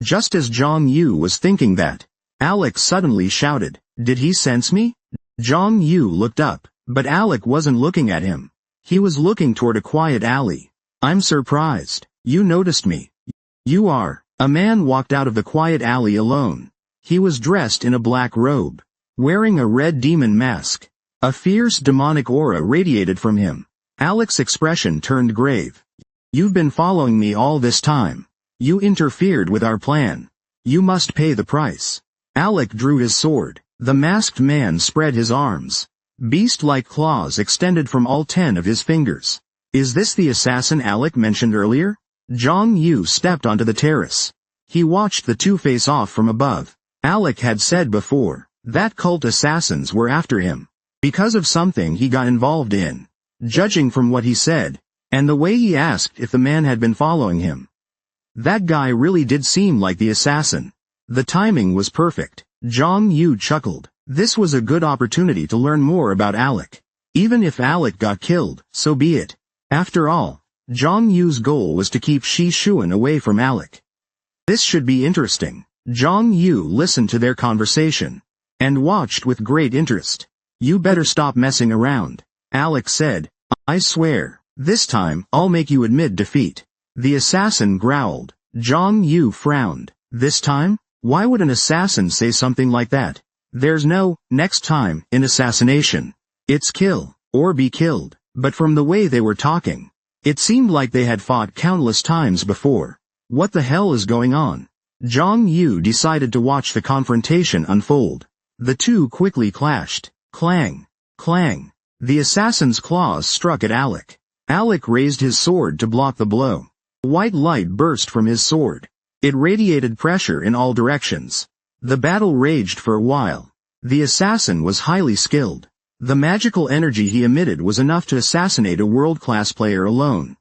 Just as Zhang Yu was thinking that, Alec suddenly shouted, Did he sense me? Zhang Yu looked up, but Alec wasn't looking at him. He was looking toward a quiet alley. I'm surprised. You noticed me. You are. A man walked out of the quiet alley alone. He was dressed in a black robe, wearing a red demon mask. A fierce demonic aura radiated from him. Alec's expression turned grave. You've been following me all this time. You interfered with our plan. You must pay the price. Alec drew his sword. The masked man spread his arms. Beast-like claws extended from all 10 of his fingers. Is this the assassin Alec mentioned earlier? Zhang Yu stepped onto the terrace. He watched the two face off from above. Alec had said before that cult assassins were after him because of something he got involved in. Judging from what he said, and the way he asked if the man had been following him, That guy really did seem like the assassin. The timing was perfect. Zhang Yu chuckled. This was a good opportunity to learn more about Alec. Even if Alec got killed, so be it. After all, Zhang Yu's goal was to keep Shi Xuan away from Alec. This should be interesting. Zhang Yu listened to their conversation and watched with great interest. You better stop messing around, Alec said. I swear, this time I'll make you admit defeat. The assassin growled. Zhang Yu frowned. This time? Why would an assassin say something like that? There's no next time in assassination. It's kill, or be killed. But from the way they were talking, it seemed like they had fought countless times before. What the hell is going on? Zhang Yu decided to watch the confrontation unfold. The two quickly clashed. Clang, clang. The assassin's claws struck at Alec. Alec raised his sword to block the blow. White light burst from his sword. It radiated pressure in all directions. The battle raged for a while. The assassin was highly skilled. The magical energy he emitted was enough to assassinate a world-class player alone.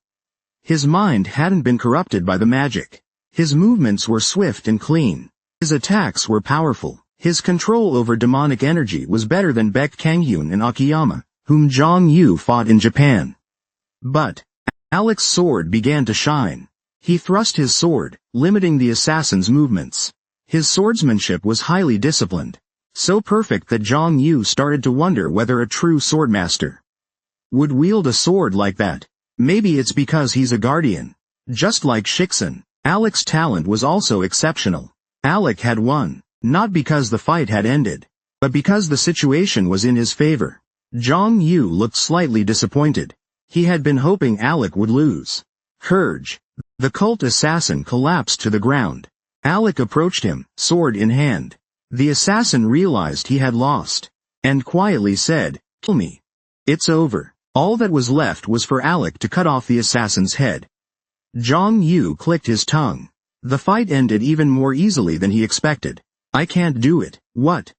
His mind hadn't been corrupted by the magic. His movements were swift and clean. His attacks were powerful. His control over demonic energy was better than Baek Kangyun and Akiyama, whom Zhang Yu fought in Japan. But Alec's sword began to shine. He thrust his sword, limiting the assassin's movements. His swordsmanship was highly disciplined. So perfect that Zhang Yu started to wonder whether a true swordmaster would wield a sword like that. Maybe it's because he's a guardian. Just like Shixin, Alec's talent was also exceptional. Alec had won, not because the fight had ended, but because the situation was in his favor. Zhang Yu looked slightly disappointed. He had been hoping Alec would lose. Courage. The cult assassin collapsed to the ground. Alec approached him, sword in hand. The assassin realized he had lost, and quietly said, "Kill me." It's over. All that was left was for Alec to cut off the assassin's head. Zhang Yu clicked his tongue. The fight ended even more easily than he expected. I can't do it. What?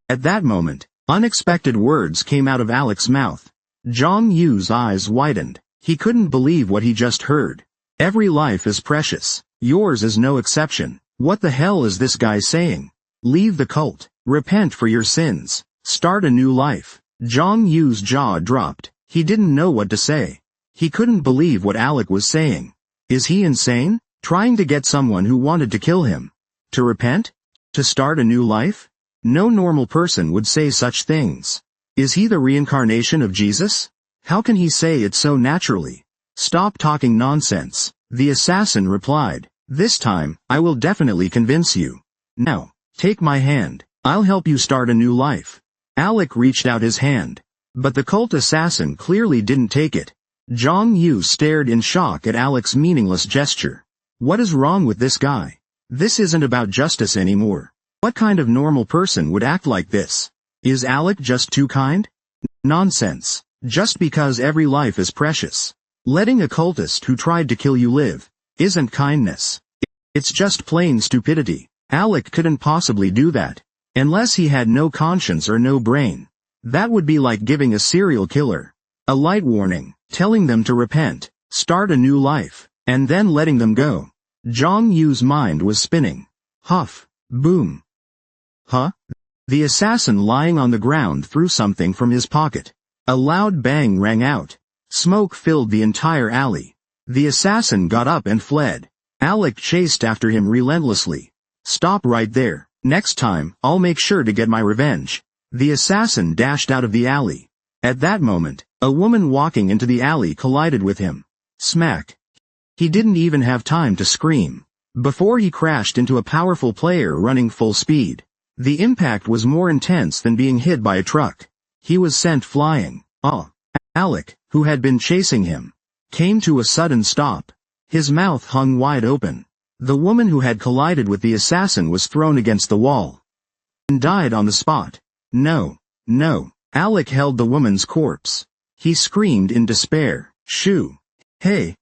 At that moment, unexpected words came out of Alec's mouth. Zhang Yu's eyes widened. He couldn't believe what he just heard. Every life is precious. Yours is no exception. What the hell is this guy saying? Leave the cult. Repent for your sins. Start a new life. Zhang Yu's jaw dropped. He didn't know what to say. He couldn't believe what Alec was saying. Is he insane? Trying to get someone who wanted to kill him to repent? To start a new life? No normal person would say such things. Is he the reincarnation of Jesus? How can he say it so naturally? Stop talking nonsense, the assassin replied. This time, I will definitely convince you. Now, take my hand. I'll help you start a new life. Alec reached out his hand. But the cult assassin clearly didn't take it. Zhang Yu stared in shock at Alec's meaningless gesture. What is wrong with this guy? This isn't about justice anymore. What kind of normal person would act like this? Is Alec just too kind? Nonsense. Just because every life is precious. Letting a cultist who tried to kill you live isn't kindness. It's just plain stupidity. Alec couldn't possibly do that. Unless he had no conscience or no brain. That would be like giving a serial killer a light warning, telling them to repent, start a new life, and then letting them go. Zhang Yu's mind was spinning. Huff. Boom. Huh? The assassin lying on the ground threw something from his pocket. A loud bang rang out. Smoke filled the entire alley. The assassin got up and fled. Alec chased after him relentlessly. Stop right there. Next time, I'll make sure to get my revenge. The assassin dashed out of the alley. At that moment, a woman walking into the alley collided with him. Smack. He didn't even have time to scream before he crashed into a powerful player running full speed. The impact was more intense than being hit by a truck. He was sent flying. Alec, who had been chasing him, came to a sudden stop. His mouth hung wide open. The woman who had collided with the assassin was thrown against the wall and died on the spot. No. Alec held the woman's corpse. He screamed in despair. Shoo. Hey.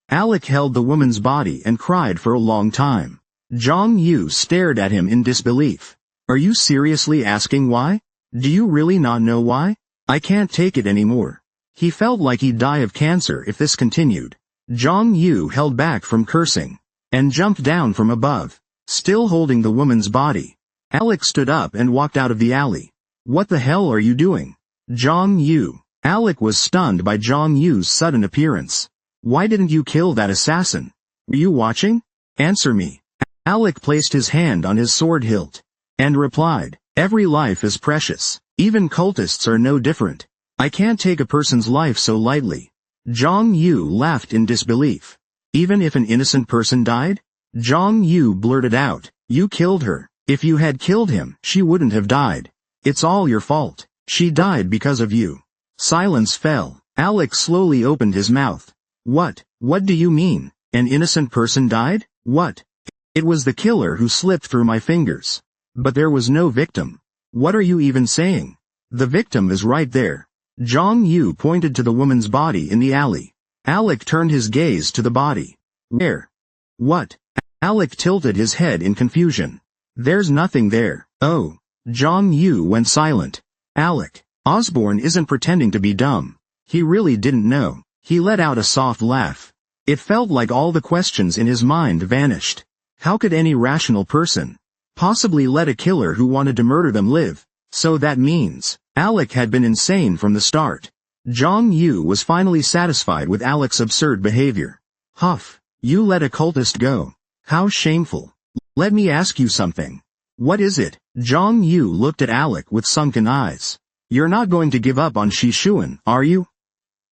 Alec held the woman's body and cried for a long time. Zhang Yu stared at him in disbelief. Are you seriously asking why? Do you really not know why? I can't take it anymore. He felt like he'd die of cancer if this continued. Zhang Yu held back from cursing and jumped down from above, still holding the woman's body. Alec stood up and walked out of the alley. What the hell are you doing? Zhang Yu. Alec was stunned by Zhang Yu's sudden appearance. Why didn't you kill that assassin? Were you watching? Answer me. Alec placed his hand on his sword hilt and replied, every life is precious. Even cultists are no different. I can't take a person's life so lightly. Zhang Yu laughed in disbelief. Even if an innocent person died? Zhang Yu blurted out, you killed her. If you had killed him, she wouldn't have died. It's all your fault. She died because of you. Silence fell. Alec slowly opened his mouth. What do you mean? An innocent person died? What? It was the killer who slipped through my fingers. But there was no victim. What are you even saying? The victim is right there. Zhang Yu pointed to the woman's body in the alley. Alec turned his gaze to the body. Where? What? Alec tilted his head in confusion. There's nothing there. Oh. Zhang Yu went silent. Alec. Osborne isn't pretending to be dumb. He really didn't know. He let out a soft laugh. It felt like all the questions in his mind vanished. How could any rational person possibly let a killer who wanted to murder them live? So that means Alec had been insane from the start. Zhang Yu was finally satisfied with Alec's absurd behavior. Huff, you let a cultist go. How shameful. Let me ask you something. What is it? Zhang Yu looked at Alec with sunken eyes. You're not going to give up on Shishuan, are you?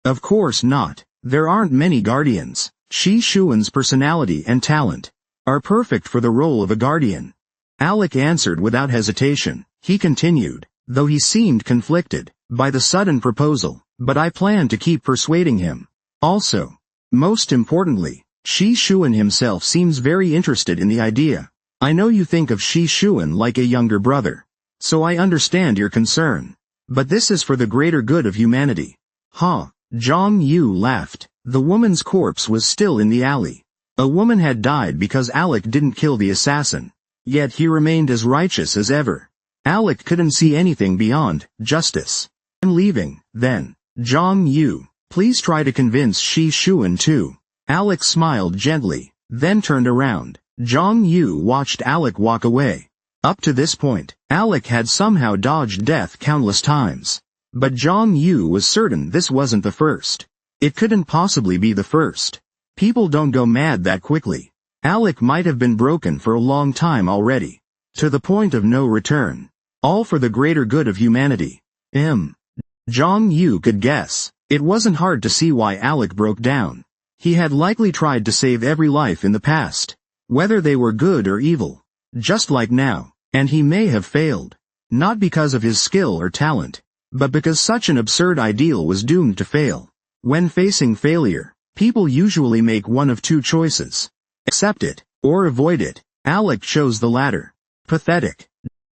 Of course not. There aren't many guardians. Shishuan's personality and talent are perfect for the role of a guardian. Alec answered without hesitation. He continued, though he seemed conflicted by the sudden proposal, but I plan to keep persuading him. Also, most importantly, Shishuan himself seems very interested in the idea. I know you think of Shishuan like a younger brother, so I understand your concern. But this is for the greater good of humanity. Ha! Zhang Yu laughed. The woman's corpse was still in the alley. A woman had died because Alec didn't kill the assassin. Yet he remained as righteous as ever. Alec couldn't see anything beyond justice. I'm leaving, then. Zhang Yu, please try to convince Shishuan too. Alec smiled gently, then turned around. Zhang Yu watched Alec walk away. Up to this point, Alec had somehow dodged death countless times. But Zhang Yu was certain this wasn't the first. It couldn't possibly be the first. People don't go mad that quickly. Alec might have been broken for a long time already. To the point of no return. All for the greater good of humanity. Zhang Yu could guess. It wasn't hard to see why Alec broke down. He had likely tried to save every life in the past, whether they were good or evil. Just like now, and he may have failed. Not because of his skill or talent, but because such an absurd ideal was doomed to fail. When facing failure, people usually make one of two choices. Accept it, or avoid it. Alec chose the latter. Pathetic.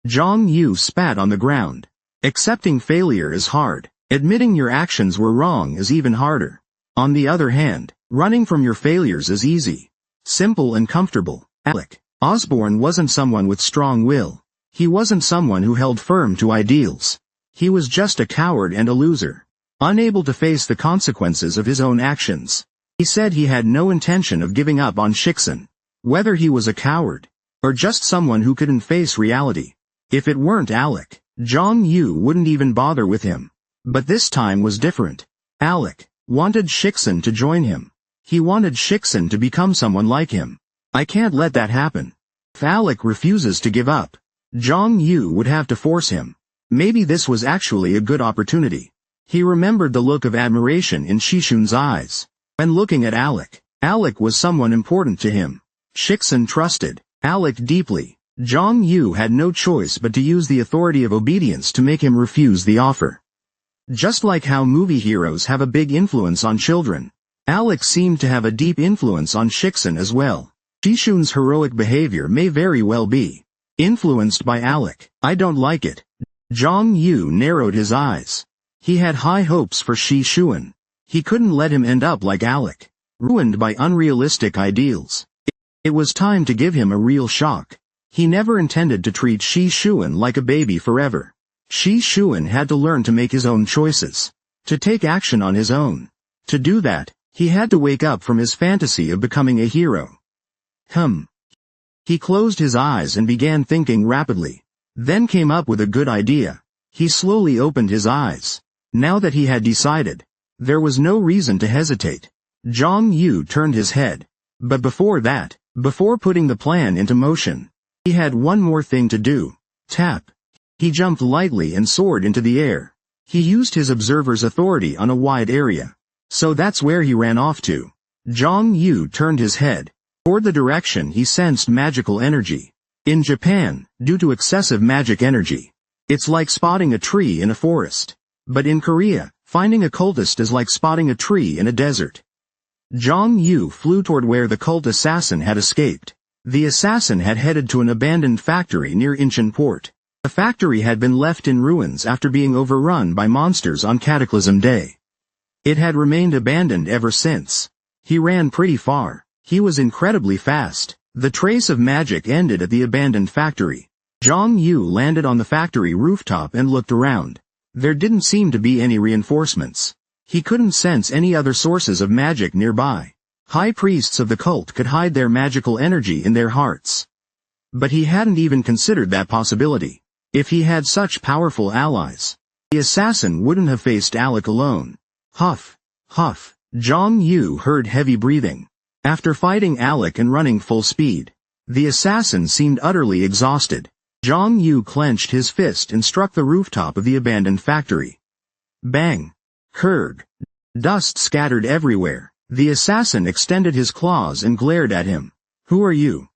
Zhang Yu spat on the ground. Accepting failure is hard. Admitting your actions were wrong is even harder. On the other hand, running from your failures is easy. Simple and comfortable. Alec Osborne wasn't someone with strong will. He wasn't someone who held firm to ideals. He was just a coward and a loser, unable to face the consequences of his own actions. He said he had no intention of giving up on Shixin, whether he was a coward, or just someone who couldn't face reality. If it weren't Alec, Zhang Yu wouldn't even bother with him. But this time was different. Alec wanted Shixin to join him. He wanted Shixin to become someone like him. I can't let that happen. If Alec refuses to give up, Zhang Yu would have to force him. Maybe this was actually a good opportunity. He remembered the look of admiration in Shishun's eyes. When looking at Alec, Alec was someone important to him. Shixin trusted Alec deeply. Zhang Yu had no choice but to use the authority of obedience to make him refuse the offer. Just like how movie heroes have a big influence on children, Alec seemed to have a deep influence on Shixin as well. Shishun's heroic behavior may very well be influenced by Alec. I don't like it. Zhang Yu narrowed his eyes. He had high hopes for Shishuan. He couldn't let him end up like Alec, ruined by unrealistic ideals. It was time to give him a real shock. He never intended to treat Shishuan like a baby forever. Shishuan had to learn to make his own choices, to take action on his own. To do that, He had to wake up from his fantasy of becoming a hero. He closed his eyes and began thinking rapidly. Then came up with a good idea. He slowly opened his eyes. Now that he had decided, there was no reason to hesitate. Zhang Yu turned his head. But before that, before putting the plan into motion, he had one more thing to do. Tap. He jumped lightly and soared into the air. He used his observer's authority on a wide area. So that's where he ran off to. Zhang Yu turned his head. Toward the direction he sensed magical energy. In Japan, due to excessive magic energy, it's like spotting a tree in a forest. But in Korea, finding a cultist is like spotting a tree in a desert. Zhang Yu flew toward where the cult assassin had escaped. The assassin had headed to an abandoned factory near Incheon Port. The factory had been left in ruins after being overrun by monsters on Cataclysm Day. It had remained abandoned ever since. He ran pretty far. He was incredibly fast. The trace of magic ended at the abandoned factory. Zhang Yu landed on the factory rooftop and looked around. There didn't seem to be any reinforcements. He couldn't sense any other sources of magic nearby. High priests of the cult could hide their magical energy in their hearts. But he hadn't even considered that possibility. If he had such powerful allies, the assassin wouldn't have faced Alec alone. Huff, huff. Zhang Yu heard heavy breathing. After fighting Alec and running full speed, the assassin seemed utterly exhausted. Zhang Yu clenched his fist and struck the rooftop of the abandoned factory. Bang! Kerg! Dust scattered everywhere. The assassin extended his claws and glared at him. Who are you?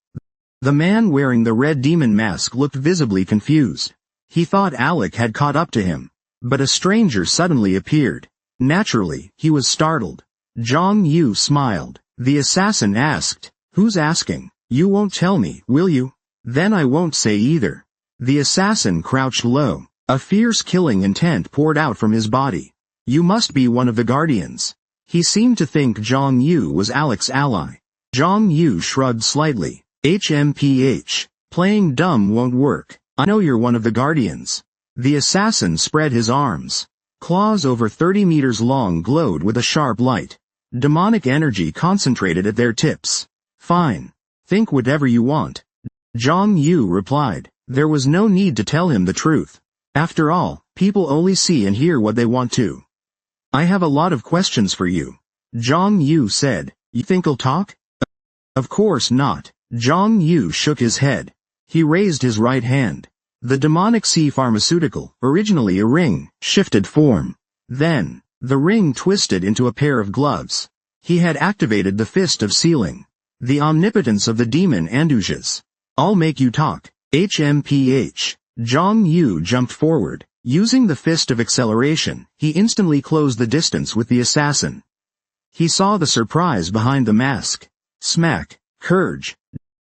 The man wearing the red demon mask looked visibly confused. He thought Alec had caught up to him. But a stranger suddenly appeared. Naturally, he was startled. Zhang Yu smiled. The assassin asked, "Who's asking? You won't tell me, will you?" "Then I won't say either." The assassin crouched low. A fierce killing intent poured out from his body. "You must be one of the guardians." He seemed to think Zhang Yu was Alec's ally. Zhang Yu shrugged slightly. HMPH. Playing dumb won't work. I know you're one of the guardians. The assassin spread his arms. Claws over 30 meters long glowed with a sharp light. Demonic energy concentrated at their tips. Fine. Think whatever you want. Zhang Yu replied. There was no need to tell him the truth. After all, people only see and hear what they want to. I have a lot of questions for you. Zhang Yu said. You think I'll talk? Of course not. Zhang Yu shook his head. He raised his right hand. The demonic sea pharmaceutical, originally a ring, shifted form. Then, the ring twisted into a pair of gloves. He had activated the fist of sealing. The omnipotence of the demon Andujas. I'll make you talk. HMPH. Zhang Yu jumped forward. Using the fist of acceleration, he instantly closed the distance with the assassin. He saw the surprise behind the mask. Smack. Courage.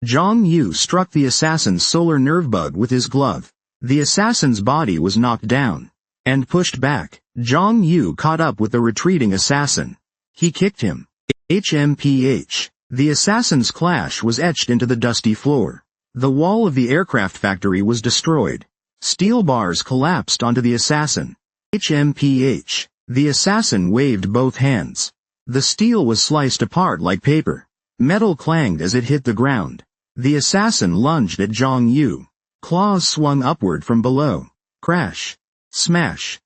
Zhang Yu struck the assassin's solar nerve bug with his glove. The assassin's body was knocked down and pushed back. Zhang Yu caught up with the retreating assassin. He kicked him. HMPH. The assassin's clash was etched into the dusty floor. The wall of the aircraft factory was destroyed. Steel bars collapsed onto the assassin. HMPH. The assassin waved both hands. The steel was sliced apart like paper. Metal clanged as it hit the ground. The assassin lunged at Zhang Yu. Claws swung upward from below. Crash. Smash.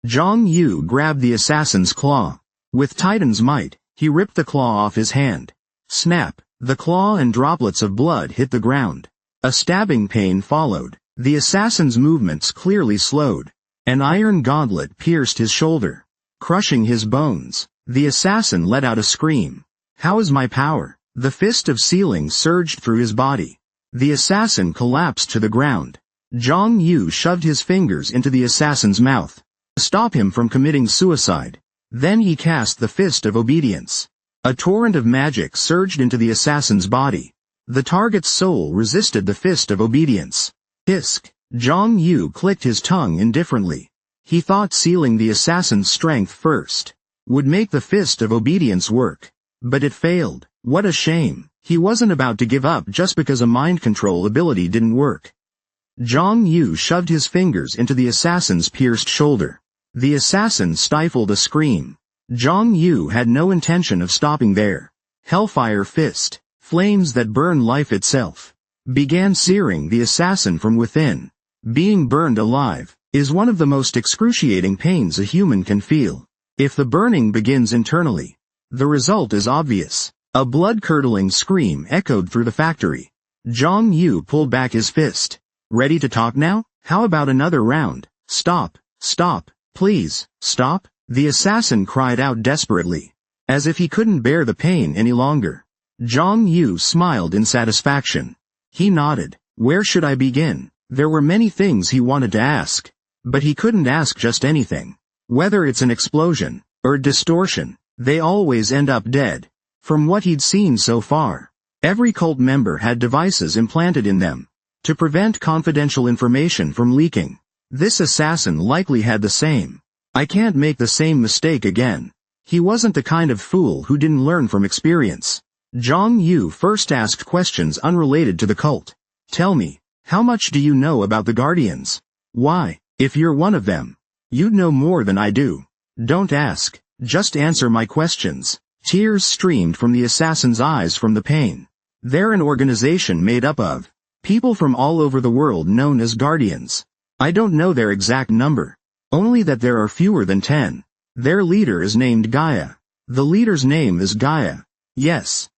Zhang Yu grabbed the assassin's claw. With Titan's might, he ripped the claw off his hand. Snap. The claw and droplets of blood hit the ground. A stabbing pain followed. The assassin's movements clearly slowed. An iron gauntlet pierced his shoulder, crushing his bones. The assassin let out a scream. How is my power? The fist of sealing surged through his body. The assassin collapsed to the ground. Zhang Yu shoved his fingers into the assassin's mouth to stop him from committing suicide. Then he cast the fist of obedience. A torrent of magic surged into the assassin's body. The target's soul resisted the fist of obedience. Hisk. Zhang Yu clicked his tongue indifferently. He thought sealing the assassin's strength first would make the fist of obedience work. But it failed. What a shame. He wasn't about to give up just because a mind control ability didn't work. Zhang Yu shoved his fingers into the assassin's pierced shoulder. The assassin stifled a scream. Zhang Yu had no intention of stopping there. Hellfire fist, flames that burn life itself, began searing the assassin from within. Being burned alive is one of the most excruciating pains a human can feel. If the burning begins internally, the result is obvious. A blood-curdling scream echoed through the factory. Zhang Yu pulled back his fist. Ready to talk now? How about another round? Stop, please, stop. The assassin cried out desperately, as if he couldn't bear the pain any longer. Zhang Yu smiled in satisfaction. He nodded. Where should I begin? There were many things he wanted to ask, but he couldn't ask just anything. Whether it's an explosion or distortion, they always end up dead. From what he'd seen so far, every cult member had devices implanted in them to prevent confidential information from leaking. This assassin likely had the same. I can't make the same mistake again. He wasn't the kind of fool who didn't learn from experience. Zhang Yu first asked questions unrelated to the cult. Tell me, how much do you know about the Guardians? Why, if you're one of them, you'd know more than I do. Don't ask, just answer my questions. Tears streamed from the assassin's eyes from the pain. They're an organization made up of people from all over the world known as Guardians. I don't know their exact number, only that there are fewer than 10. Their leader is named Gaia. The leader's name is Gaia. Yes.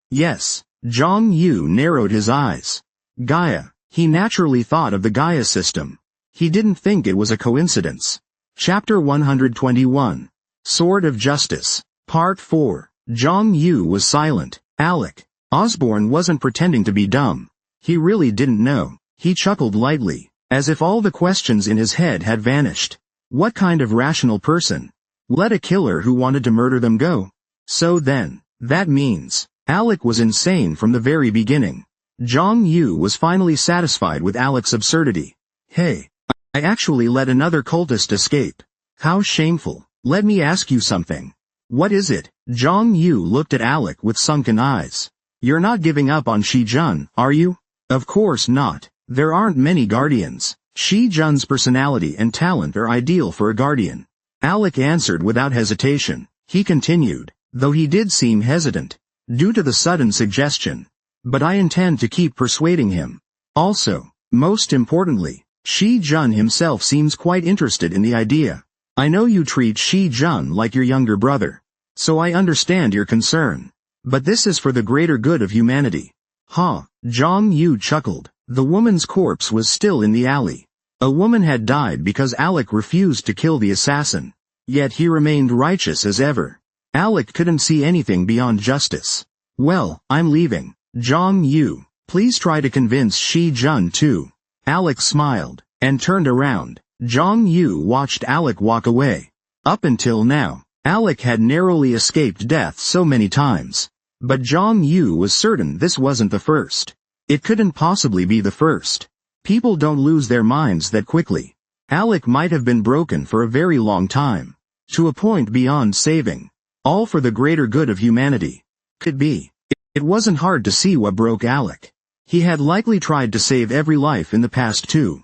Zhang Yu narrowed his eyes. Gaia. He naturally thought of the Gaia system. He didn't think it was a coincidence. Chapter 121. Sword of Justice. Part 4. Zhang Yu was silent. Alec. Osborne wasn't pretending to be dumb. He really didn't know. He chuckled lightly, as if all the questions in his head had vanished. What kind of rational person let a killer who wanted to murder them go? So then, that means Alec was insane from the very beginning. Zhang Yu was finally satisfied with Alec's absurdity. Hey, I actually let another cultist escape. How shameful. Let me ask you something. What is it? Zhang Yu looked at Alec with sunken eyes. You're not giving up on Shi Jun, are you? Of course not. There aren't many guardians. Shi Jun's personality and talent are ideal for a guardian. Alec answered without hesitation. He continued, though he did seem hesitant, due to the sudden suggestion. But I intend to keep persuading him. Also, most importantly, Shi Jun himself seems quite interested in the idea. I know you treat Shi Jun like your younger brother, so I understand your concern. But this is for the greater good of humanity. Ha! Zhang Yu chuckled. The woman's corpse was still in the alley. A woman had died because Alec refused to kill the assassin. Yet he remained righteous as ever. Alec couldn't see anything beyond justice. Well, I'm leaving. Zhang Yu, please try to convince Shi Jun too. Alec smiled, and turned around. Zhang Yu watched Alec walk away. Up until now, Alec had narrowly escaped death so many times. But Zhang Yu was certain this wasn't the first. It couldn't possibly be the first. People don't lose their minds that quickly. Alec might have been broken for a very long time, to a point beyond saving, all for the greater good of humanity. Could be. It wasn't hard to see what broke Alec. He had likely tried to save every life in the past too.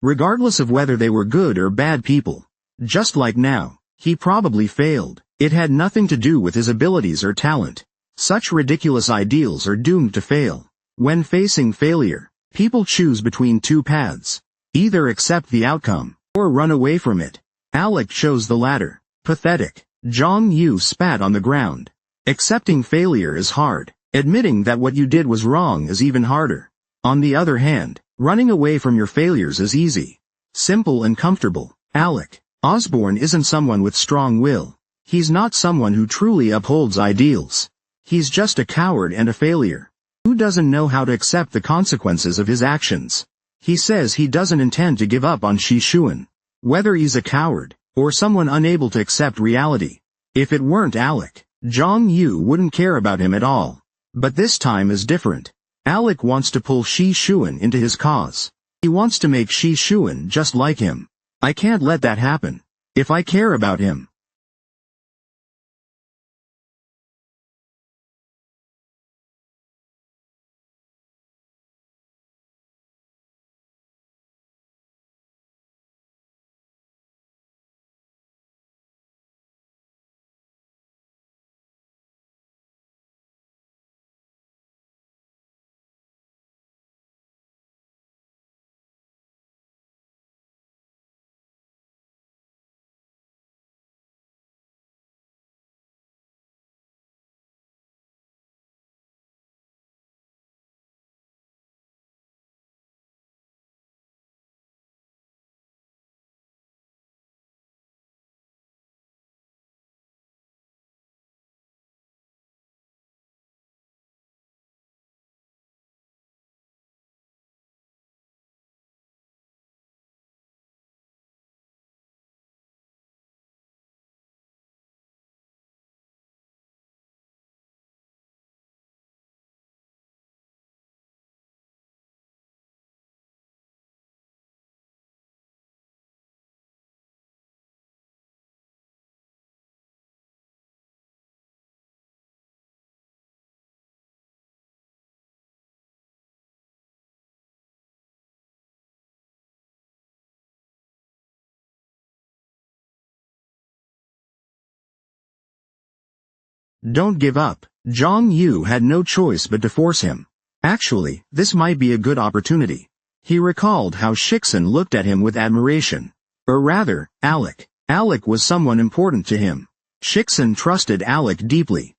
Regardless of whether they were good or bad people. Just like now, he probably failed. It had nothing to do with his abilities or talent. Such ridiculous ideals are doomed to fail. When facing failure, people choose between two paths. Either accept the outcome, or run away from it. Alec chose the latter. Pathetic. Zhang Yu spat on the ground. Accepting failure is hard. Admitting that what you did was wrong is even harder. On the other hand, running away from your failures is easy. Simple and comfortable. Alec. Osborne isn't someone with strong will. He's not someone who truly upholds ideals. He's just a coward and a failure, who doesn't know how to accept the consequences of his actions. He says he doesn't intend to give up on Shi Xuan. Whether he's a coward, or someone unable to accept reality. If it weren't Alec, Zhang Yu wouldn't care about him at all. But this time is different. Alec wants to pull Shi Xuan into his cause. He wants to make Shi Xuan just like him. I can't let that happen. If I care about him, Don't give up. Zhang Yu had no choice but to force him. Actually, this might be a good opportunity. He recalled how Shixin looked at him with admiration. Or rather, Alec. Alec was someone important to him. Shixin trusted Alec deeply.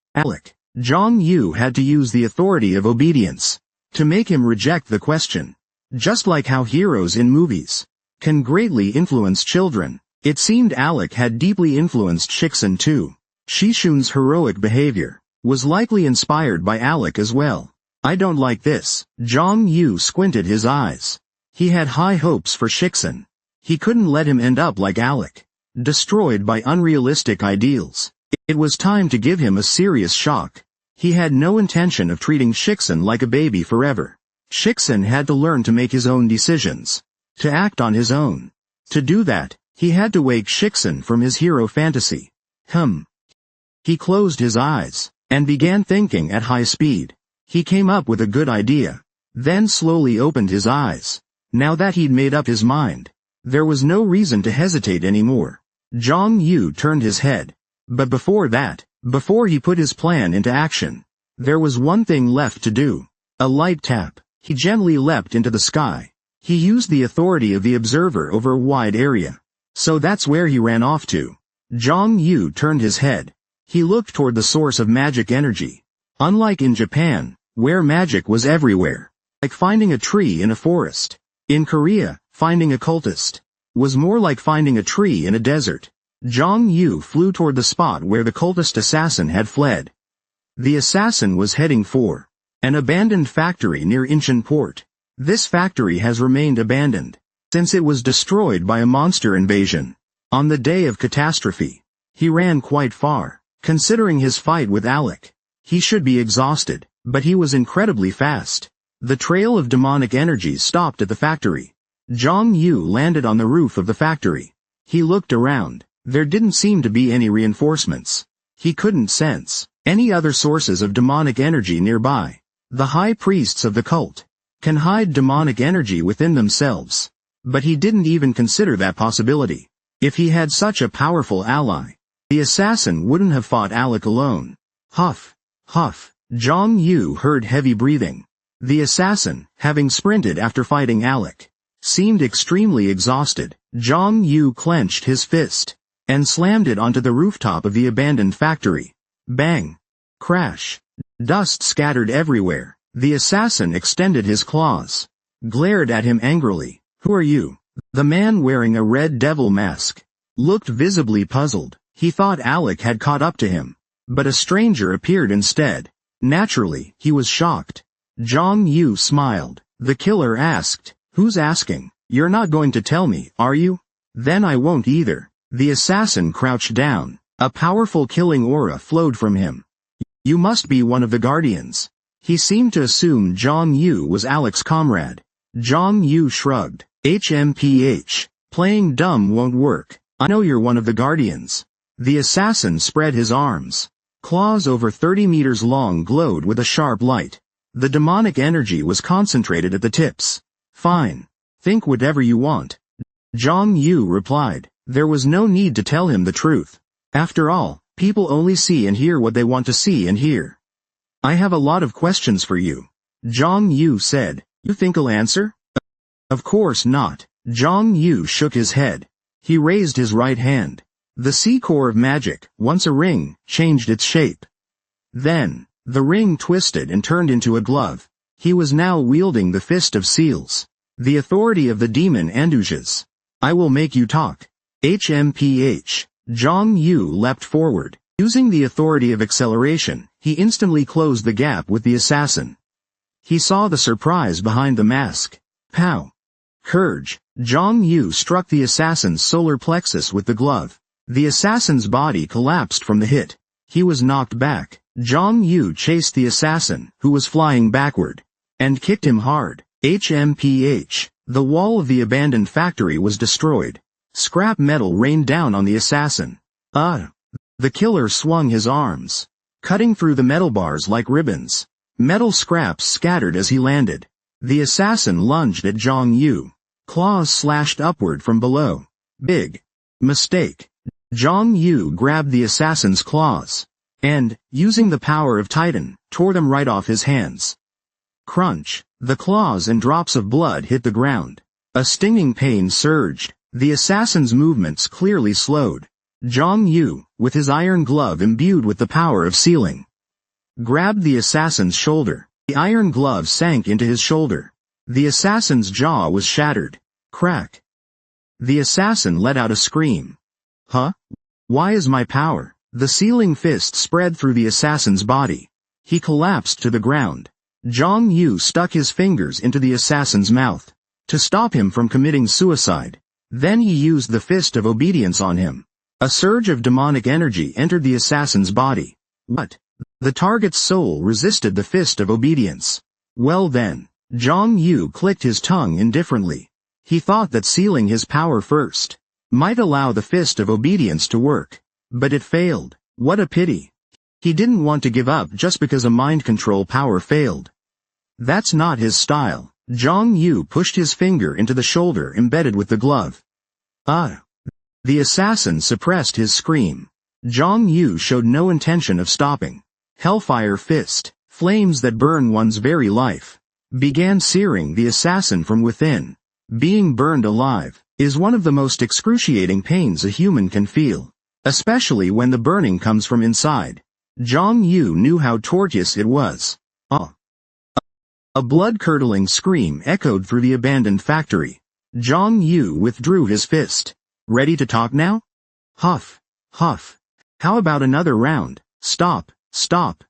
Zhang Yu had to use the authority of obedience to make him reject the question. Just like how heroes in movies can greatly influence children, it seemed Alec had deeply influenced Shixin too. Shixun's heroic behavior was likely inspired by Alec as well. I don't like this. Zhang Yu squinted his eyes. He had high hopes for Shixin. He couldn't let him end up like Alec, destroyed by unrealistic ideals. It was time to give him a serious shock. He had no intention of treating Shixin like a baby forever. Shixin had to learn to make his own decisions, to act on his own. To do that, he had to wake Shixin from his hero fantasy. He closed his eyes and began thinking at high speed. He came up with a good idea, then slowly opened his eyes. Now that he'd made up his mind, there was no reason to hesitate anymore. Zhang Yu turned his head. But before that, before he put his plan into action, there was one thing left to do. A light tap. He gently leapt into the sky. He used the authority of the observer over a wide area. So that's where he ran off to. Zhang Yu turned his head. He looked toward the source of magic energy. Unlike in Japan, where magic was everywhere, like finding a tree in a forest. In Korea, finding a cultist was more like finding a tree in a desert. Zhang Yu flew toward the spot where the cultist assassin had fled. The assassin was heading for an abandoned factory near Incheon Port. This factory has remained abandoned since it was destroyed by a monster invasion. On the day of catastrophe, he ran quite far. Considering his fight with Alec, he should be exhausted, but he was incredibly fast. The trail of demonic energies stopped at the factory. Zhang Yu landed on the roof of the factory. He looked around. There didn't seem to be any reinforcements. He couldn't sense any other sources of demonic energy nearby. The high priests of the cult can hide demonic energy within themselves. But he didn't even consider that possibility. If he had such a powerful ally, the assassin wouldn't have fought Alec alone. Huff, huff. Zhang Yu heard heavy breathing. The assassin, having sprinted after fighting Alec, seemed extremely exhausted. Zhang Yu clenched his fist and slammed it onto the rooftop of the abandoned factory. Bang! Crash! Dust scattered everywhere. The assassin extended his claws, glared at him angrily. Who are you? The man wearing a red devil mask looked visibly puzzled. He thought Alec had caught up to him, but a stranger appeared instead. Naturally, he was shocked. Zhang Yu smiled. The killer asked, "Who's asking? You're not going to tell me, are you? Then I won't either." The assassin crouched down. A powerful killing aura flowed from him. "You must be one of the guardians." He seemed to assume Zhang Yu was Alec's comrade. Zhang Yu shrugged. HMPH. Playing dumb won't work. I know you're one of the guardians. The assassin spread his arms. Claws over 30 meters long glowed with a sharp light. The demonic energy was concentrated at the tips. Fine. Think whatever you want. Zhang Yu replied. There was no need to tell him the truth. After all, people only see and hear what they want to see and hear. I have a lot of questions for you. Zhang Yu said. You think I'll answer? Of course not. Zhang Yu shook his head. He raised his right hand. The sea core of magic, once a ring, changed its shape. Then, the ring twisted and turned into a glove. He was now wielding the fist of seals. The authority of the demon Andujas. I will make you talk. HMPH. Zhang Yu leapt forward. Using the authority of acceleration, he instantly closed the gap with the assassin. He saw the surprise behind the mask. Pow! Courage. Zhang Yu struck the assassin's solar plexus with the glove. The assassin's body collapsed from the hit. He was knocked back. Zhang Yu chased the assassin, who was flying backward, and kicked him hard. HMPH. The wall of the abandoned factory was destroyed. Scrap metal rained down on the assassin. The killer swung his arms, cutting through the metal bars like ribbons. Metal scraps scattered as he landed. The assassin lunged at Zhang Yu. Claws slashed upward from below. Big mistake. Zhang Yu grabbed the assassin's claws and, using the power of Titan, tore them right off his hands. Crunch. The claws and drops of blood hit the ground. A stinging pain surged. The assassin's movements clearly slowed. Zhang Yu, with his iron glove imbued with the power of sealing, grabbed the assassin's shoulder. The iron glove sank into his shoulder. The assassin's jaw was shattered. Crack. The assassin let out a scream. Huh? Why is my power? The sealing fist spread through the assassin's body. He collapsed to the ground. Zhang Yu stuck his fingers into the assassin's mouth to stop him from committing suicide. Then he used the fist of obedience on him. A surge of demonic energy entered the assassin's body. What? The target's soul resisted the fist of obedience. Well then, Zhang Yu clicked his tongue indifferently. He thought that sealing his power first might allow the fist of obedience to work. But it failed. What a pity. He didn't want to give up just because a mind control power failed. That's not his style. Zhang Yu pushed his finger into the shoulder embedded with the glove. Ah! The assassin suppressed his scream. Zhang Yu showed no intention of stopping. Hellfire fist, flames that burn one's very life, began searing the assassin from within. Being burned alive is one of the most excruciating pains a human can feel, especially when the burning comes from inside. Zhang Yu knew how torturous it was. Ah! A blood-curdling scream echoed through the abandoned factory. Zhang Yu withdrew his fist. Ready to talk now? Huff. Huff. How about another round? Stop. Stop.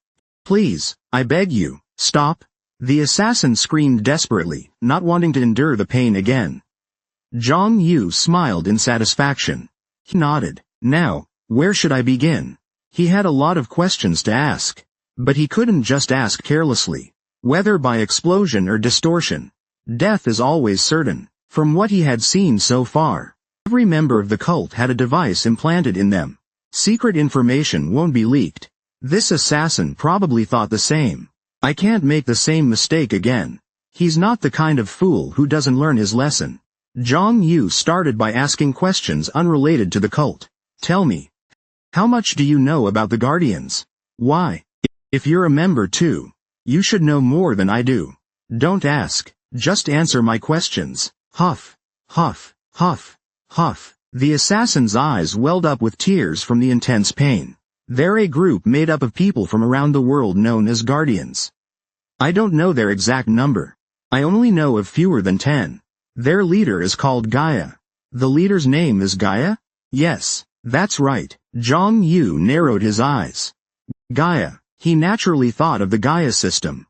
Please, I beg you, stop. The assassin screamed desperately, not wanting to endure the pain again. Zhang Yu smiled in satisfaction. He nodded. Now, where should I begin? He had a lot of questions to ask. But he couldn't just ask carelessly. Whether by explosion or distortion, death is always certain. From what he had seen so far, every member of the cult had a device implanted in them. Secret information won't be leaked. This assassin probably thought the same. I can't make the same mistake again. He's not the kind of fool who doesn't learn his lesson. Zhang Yu started by asking questions unrelated to the cult. Tell me, how much do you know about the Guardians? Why? If you're a member too, you should know more than I do. Don't ask, just answer my questions. Huff, huff, huff, huff. The assassin's eyes welled up with tears from the intense pain. They're a group made up of people from around the world known as Guardians. I don't know their exact number. I only know of fewer than 10. Their leader is called Gaia. The leader's name is Gaia? Yes, that's right. Zhang Yu narrowed his eyes. Gaia. He naturally thought of the Gaia system.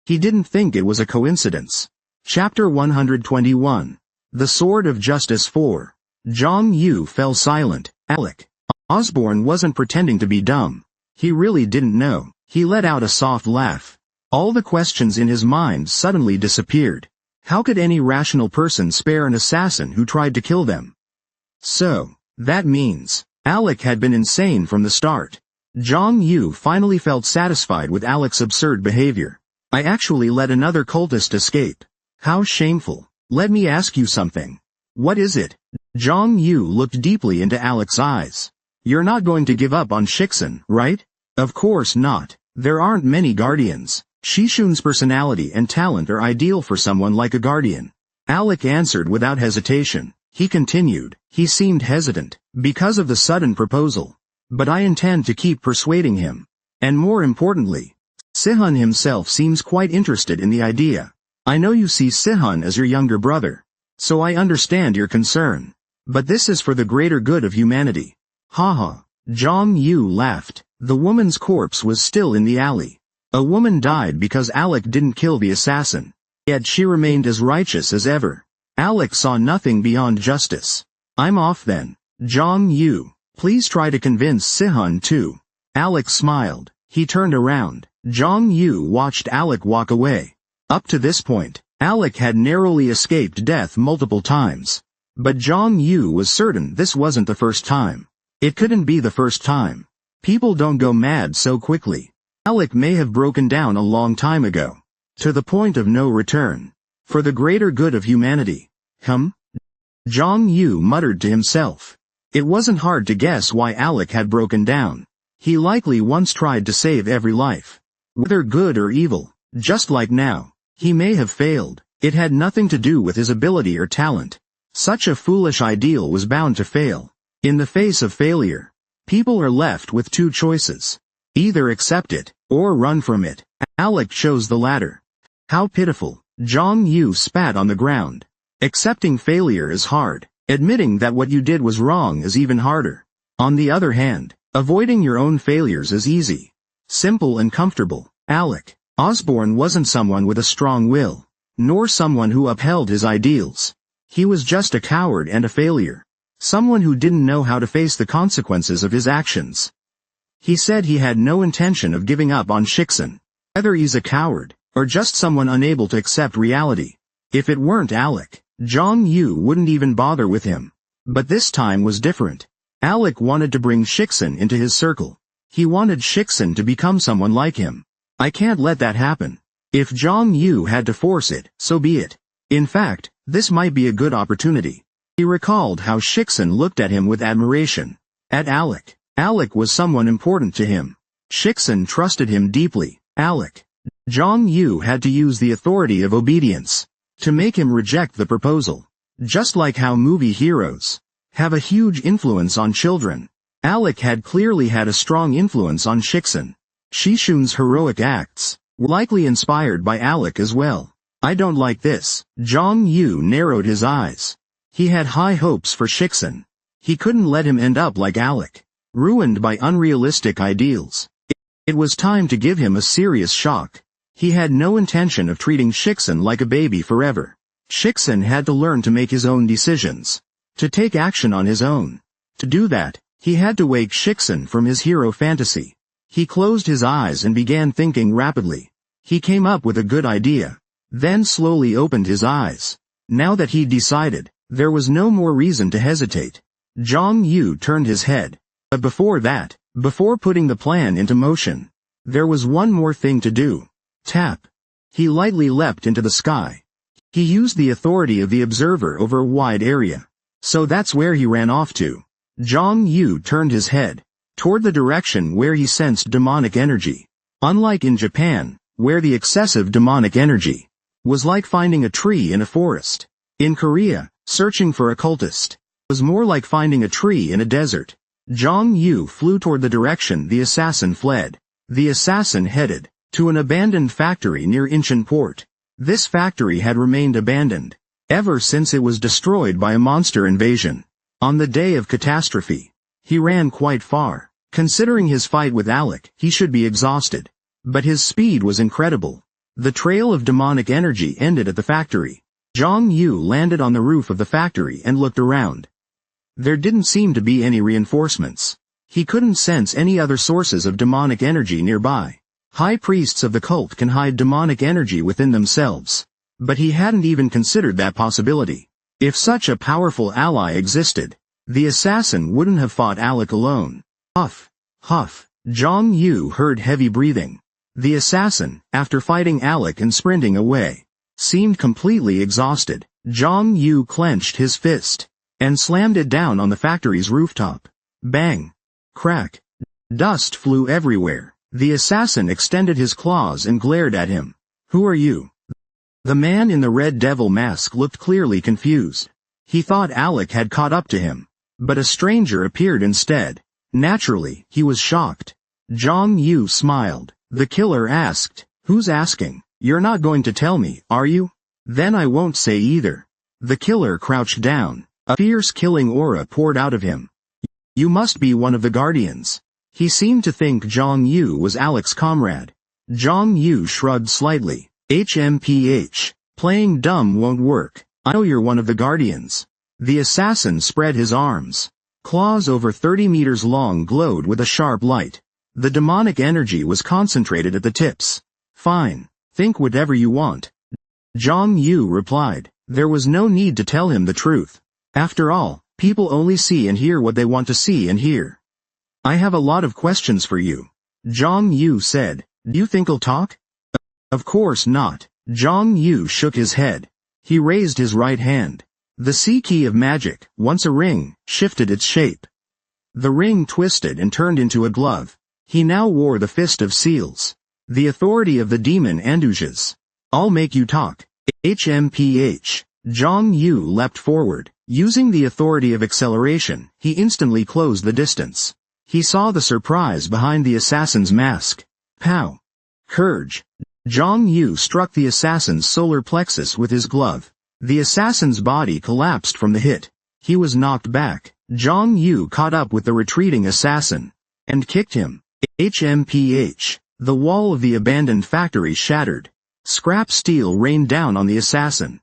He didn't think it was a coincidence. Chapter 121. The Sword of Justice 4. Zhang Yu fell silent. Alec. Osborne wasn't pretending to be dumb. He really didn't know. He let out a soft laugh. All the questions in his mind suddenly disappeared. How could any rational person spare an assassin who tried to kill them? So, that means, Alec had been insane from the start. Zhang Yu finally felt satisfied with Alec's absurd behavior. I actually let another cultist escape. How shameful. Let me ask you something. What is it? Zhang Yu looked deeply into Alec's eyes. You're not going to give up on Shixin, right? Of course not. There aren't many guardians. Shishun's personality and talent are ideal for someone like a guardian. Alec answered without hesitation. He continued. He seemed hesitant, because of the sudden proposal. But I intend to keep persuading him. And more importantly, Sihun himself seems quite interested in the idea. I know you see Sihun as your younger brother. So I understand your concern. But this is for the greater good of humanity. Haha. Zhang Yu laughed. The woman's corpse was still in the alley. A woman died because Alec didn't kill the assassin. Yet she remained as righteous as ever. Alec saw nothing beyond justice. I'm off then. Zhang Yu. Please try to convince Sihun too. Alec smiled. He turned around. Zhang Yu watched Alec walk away. Up to this point, Alec had narrowly escaped death multiple times. But Zhang Yu was certain this wasn't the first time. It couldn't be the first time. People don't go mad so quickly. Alec may have broken down a long time ago. To the point of no return. For the greater good of humanity. Zhang Yu muttered to himself. It wasn't hard to guess why Alec had broken down. He likely once tried to save every life. Whether good or evil, just like now. He may have failed. It had nothing to do with his ability or talent. Such a foolish ideal was bound to fail. In the face of failure, people are left with two choices. Either accept it, or run from it. Alec chose the latter. How pitiful. Zhang Yu spat on the ground. Accepting failure is hard. Admitting that what you did was wrong is even harder. On the other hand, avoiding your own failures is easy. Simple and comfortable. Alec Osborne wasn't someone with a strong will, nor someone who upheld his ideals. He was just a coward and a failure. Someone who didn't know how to face the consequences of his actions. He said he had no intention of giving up on Shixin. Whether he's a coward, or just someone unable to accept reality. If it weren't Alec, Zhang Yu wouldn't even bother with him. But this time was different. Alec wanted to bring Shixin into his circle. He wanted Shixin to become someone like him. I can't let that happen. If Zhang Yu had to force it, so be it. In fact, this might be a good opportunity. He recalled how Shixin looked at him with admiration. At Alec. Alec was someone important to him. Shixin trusted him deeply. Alec. Zhang Yu had to use the authority of obedience to make him reject the proposal. Just like how movie heroes have a huge influence on children. Alec had clearly had a strong influence on Shixin. Shishun's heroic acts were likely inspired by Alec as well. I don't like this. Zhang Yu narrowed his eyes. He had high hopes for Shixin. He couldn't let him end up like Alec, ruined by unrealistic ideals. It was time to give him a serious shock. He had no intention of treating Shixin like a baby forever. Shixin had to learn to make his own decisions, to take action on his own. To do that, he had to wake Shixin from his hero fantasy. He closed his eyes and began thinking rapidly. He came up with a good idea, then slowly opened his eyes. Now that he'd decided, there was no more reason to hesitate. Zhang Yu turned his head. But before that, before putting the plan into motion, there was one more thing to do. Tap. He lightly leapt into the sky. He used the authority of the observer over a wide area. So that's where he ran off to. Zhang Yu turned his head toward the direction where he sensed demonic energy. Unlike in Japan, where the excessive demonic energy was like finding a tree in a forest. In Korea, searching for a cultist was more like finding a tree in a desert. Zhang Yu flew toward the direction the assassin fled. The assassin headed to an abandoned factory near Incheon Port. This factory had remained abandoned ever since it was destroyed by a monster invasion. On the day of catastrophe, he ran quite far. Considering his fight with Alec, he should be exhausted. But his speed was incredible. The trail of demonic energy ended at the factory. Zhang Yu landed on the roof of the factory and looked around. There didn't seem to be any reinforcements. He couldn't sense any other sources of demonic energy nearby. High priests of the cult can hide demonic energy within themselves. But he hadn't even considered that possibility. If such a powerful ally existed, the assassin wouldn't have fought Alec alone. Huff, huff. Zhang Yu heard heavy breathing. The assassin, after fighting Alec and sprinting away, seemed completely exhausted. Zhang Yu clenched his fist and slammed it down on the factory's rooftop. Bang! Crack! Dust flew everywhere. The assassin extended his claws and glared at him. Who are you? The man in the red devil mask looked clearly confused. He thought Alec had caught up to him, but a stranger appeared instead. Naturally, he was shocked. Zhang Yu smiled. The killer asked, "Who's asking? You're not going to tell me, are you? Then I won't say either." The killer crouched down. A fierce killing aura poured out of him. "You must be one of the guardians." He seemed to think Zhang Yu was Alec's comrade. Zhang Yu shrugged slightly. HMPH. Playing dumb won't work. I know you're one of the guardians. The assassin spread his arms. Claws over 30 meters long glowed with a sharp light. The demonic energy was concentrated at the tips. Fine. Think whatever you want. Zhang Yu replied. There was no need to tell him the truth. After all, people only see and hear what they want to see and hear. I have a lot of questions for you. Zhang Yu said. Do you think I'll talk? Of course not. Zhang Yu shook his head. He raised his right hand. The sea key of magic, once a ring, shifted its shape. The ring twisted and turned into a glove. He now wore the Fist of Seals, the authority of the demon Andujas. I'll make you talk. HMPH. Zhang Yu leapt forward. Using the authority of acceleration, he instantly closed the distance. He saw the surprise behind the assassin's mask. Pow! Courage. Zhang Yu struck the assassin's solar plexus with his glove. The assassin's body collapsed from the hit. He was knocked back. Zhang Yu caught up with the retreating assassin and kicked him. HMPH. The wall of the abandoned factory shattered. Scrap steel rained down on the assassin.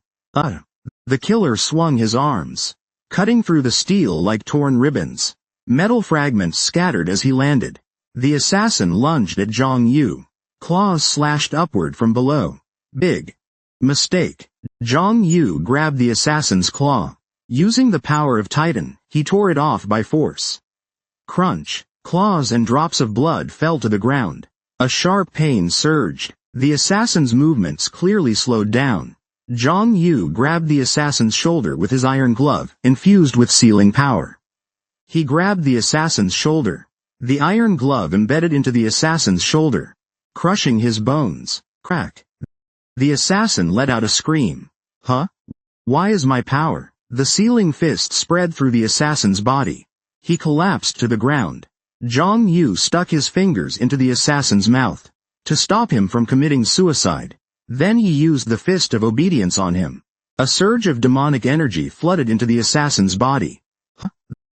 The killer swung his arms, cutting through the steel like torn ribbons. Metal fragments scattered as he landed. The assassin lunged at Zhang Yu. Claws slashed upward from below. Big mistake. Zhang Yu grabbed the assassin's claw. Using the power of Titan, he tore it off by force. Crunch. Claws and drops of blood fell to the ground. A sharp pain surged. The assassin's movements clearly slowed down. Zhang Yu grabbed the assassin's shoulder with his iron glove, infused with sealing power. He grabbed the assassin's shoulder. The iron glove embedded into the assassin's shoulder, crushing his bones. Crack. The assassin let out a scream. Huh? Why is my power? The sealing fist spread through the assassin's body. He collapsed to the ground. Zhang Yu stuck his fingers into the assassin's mouth to stop him from committing suicide. Then he used the Fist of Obedience on him. A surge of demonic energy flooded into the assassin's body.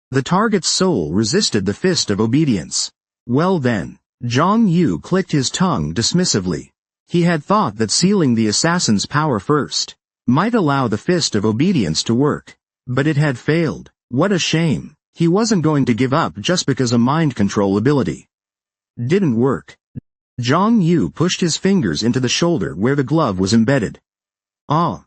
The target's soul resisted the Fist of Obedience. Well then, Zhang Yu clicked his tongue dismissively. He had thought that sealing the assassin's power first might allow the Fist of Obedience to work. But it had failed. What a shame. He wasn't going to give up just because a mind control ability didn't work. Zhang Yu pushed his fingers into the shoulder where the glove was embedded. Ah!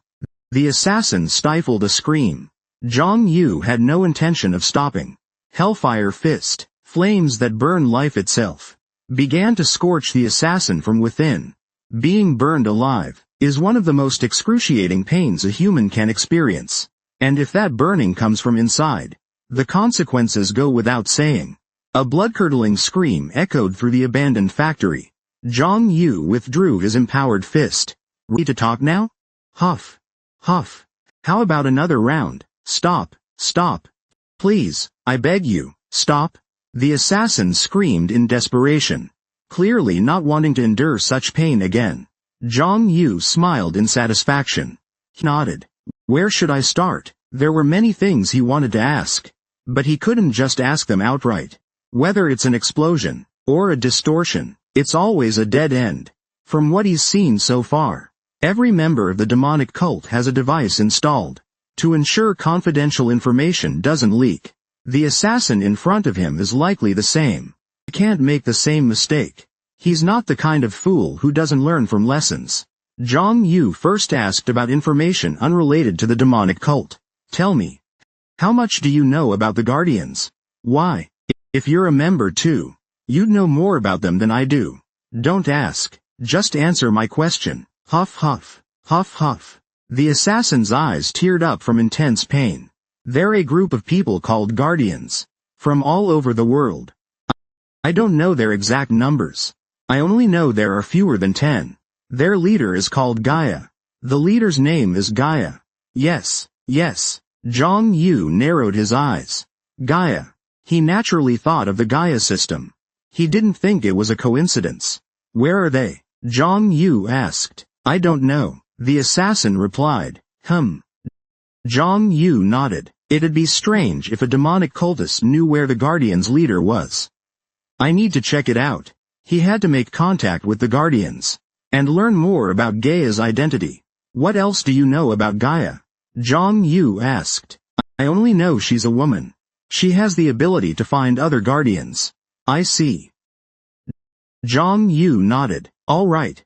The assassin stifled a scream. Zhang Yu had no intention of stopping. Hellfire Fist, flames that burn life itself, began to scorch the assassin from within. Being burned alive is one of the most excruciating pains a human can experience. And if that burning comes from inside, the consequences go without saying. A blood-curdling scream echoed through the abandoned factory. Zhang Yu withdrew his empowered fist. Ready to talk now? Huff. Huff. How about another round? Stop. Stop. Please, I beg you, stop. The assassin screamed in desperation, clearly not wanting to endure such pain again. Zhang Yu smiled in satisfaction. He nodded. Where should I start? There were many things he wanted to ask, but he couldn't just ask them outright. Whether it's an explosion or a distortion, it's always a dead end. From what he's seen so far, every member of the demonic cult has a device installed to ensure confidential information doesn't leak. The assassin in front of him is likely the same. He can't make the same mistake. He's not the kind of fool who doesn't learn from lessons. Zhang Yu first asked about information unrelated to the demonic cult. Tell me, how much do you know about the Guardians? Why? If you're a member too, you'd know more about them than I do. Don't ask. Just answer my question. Huff huff. Huff huff. The assassin's eyes teared up from intense pain. They're a group of people called Guardians, from all over the world. I don't know their exact numbers. I only know there are fewer than 10. Their leader is called Gaia. The leader's name is Gaia. Yes, yes. Zhang Yu narrowed his eyes. Gaia. He naturally thought of the Gaia system. He didn't think it was a coincidence. Where are they? Zhang Yu asked. I don't know. The assassin replied. Zhang Yu nodded. It'd be strange if a demonic cultist knew where the Guardian's leader was. I need to check it out. He had to make contact with the Guardians and learn more about Gaia's identity. What else do you know about Gaia? Zhang Yu asked. I only know she's a woman. She has the ability to find other Guardians. I see. Zhang Yu nodded. All right.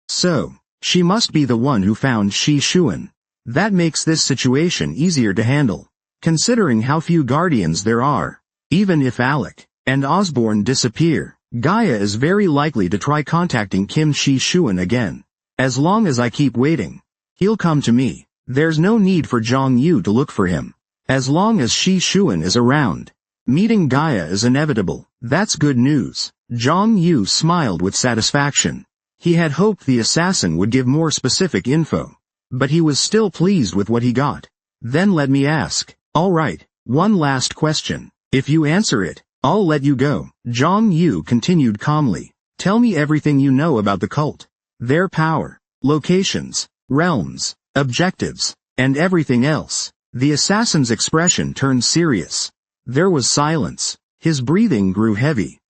So, she must be the one who found Shi Xuan. That makes this situation easier to handle, considering how few Guardians there are. Even if Alec and Osborne disappear, Gaia is very likely to try contacting Kim Shi Xuan again. As long as I keep waiting, he'll come to me. There's no need for Zhang Yu to look for him. As long as Shi Xuan is around, meeting Gaia is inevitable. That's good news. Zhang Yu smiled with satisfaction. He had hoped the assassin would give more specific info, but he was still pleased with what he got. Then let me ask. All right, one last question. If you answer it, I'll let you go. Zhang Yu continued calmly. Tell me everything you know about the cult. Their power, locations, realms, objectives, and everything else. The assassin's expression turned serious. There was silence. His breathing grew heavy.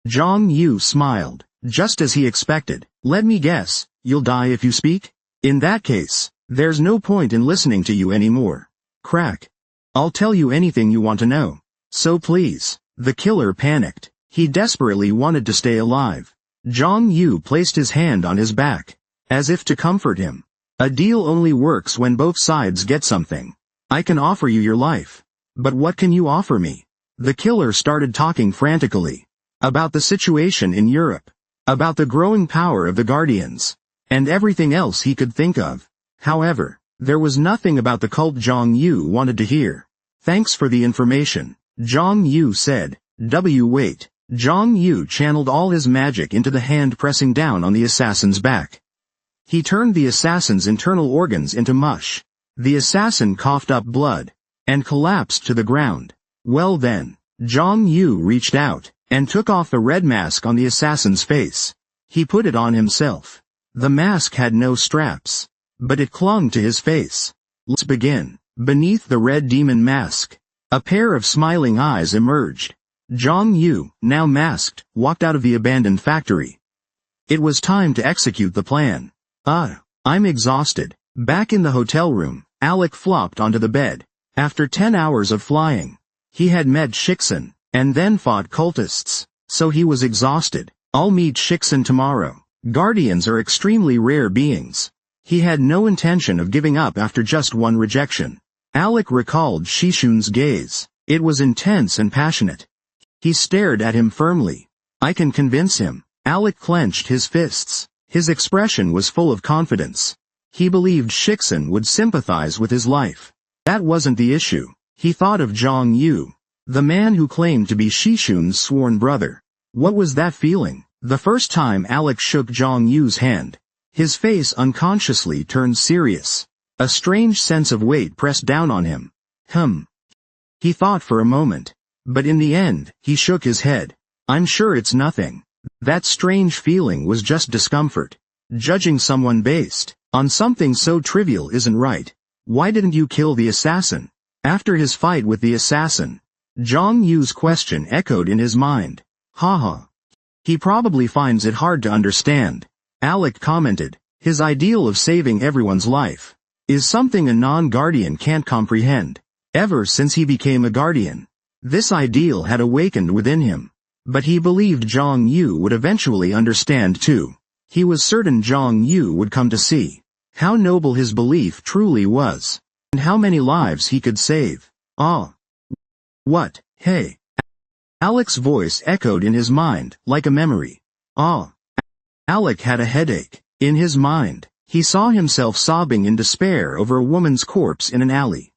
Zhang Yu smiled, just as he expected. Let me guess, you'll die if you speak? In that case, there's no point in listening to you anymore. Crack. I'll tell you anything you want to know. So please. The killer panicked. He desperately wanted to stay alive. Zhang Yu placed his hand on his back, as if to comfort him. A deal only works when both sides get something. I can offer you your life. But what can you offer me? The killer started talking frantically. About the situation in Europe. About the growing power of the Guardians. And everything else he could think of. However, there was nothing about the cult Zhang Yu wanted to hear. Thanks for the information, Zhang Yu said. Wait. Zhang Yu channeled all his magic into the hand pressing down on the assassin's back. He turned the assassin's internal organs into mush. The assassin coughed up blood, and collapsed to the ground. Well then, Zhang Yu reached out, and took off the red mask on the assassin's face. He put it on himself. The mask had no straps, but it clung to his face. Let's begin. Beneath the red demon mask, a pair of smiling eyes emerged. Zhang Yu, now masked, walked out of the abandoned factory. It was time to execute the plan. I'm exhausted. Back in the hotel room, Alec flopped onto the bed. After 10 hours of flying, he had met Shixin, and then fought cultists, so he was exhausted. I'll meet Shixin tomorrow. Guardians are extremely rare beings. He had no intention of giving up after just one rejection. Alec recalled Shishun's gaze. It was intense and passionate. He stared at him firmly. I can convince him. Alec clenched his fists. His expression was full of confidence. He believed Shixin would sympathize with his life. That wasn't the issue. He thought of Zhang Yu, the man who claimed to be Shishun's sworn brother. What was that feeling? The first time Alec shook Zhang Yu's hand, his face unconsciously turned serious. A strange sense of weight pressed down on him. He thought for a moment, but in the end, he shook his head. I'm sure it's nothing. That strange feeling was just discomfort. Judging someone based on something so trivial isn't right. Why didn't you kill the assassin? After his fight with the assassin, Zhang Yu's question echoed in his mind. Haha. He probably finds it hard to understand. Alec commented. His ideal of saving everyone's life is something a non-guardian can't comprehend. Ever since he became a guardian, this ideal had awakened within him. But he believed Zhang Yu would eventually understand too. He was certain Zhang Yu would come to see how noble his belief truly was, and how many lives he could save. What? Hey. Alec's voice echoed in his mind, like a memory. Alec had a headache. In his mind, he saw himself sobbing in despair over a woman's corpse in an alley.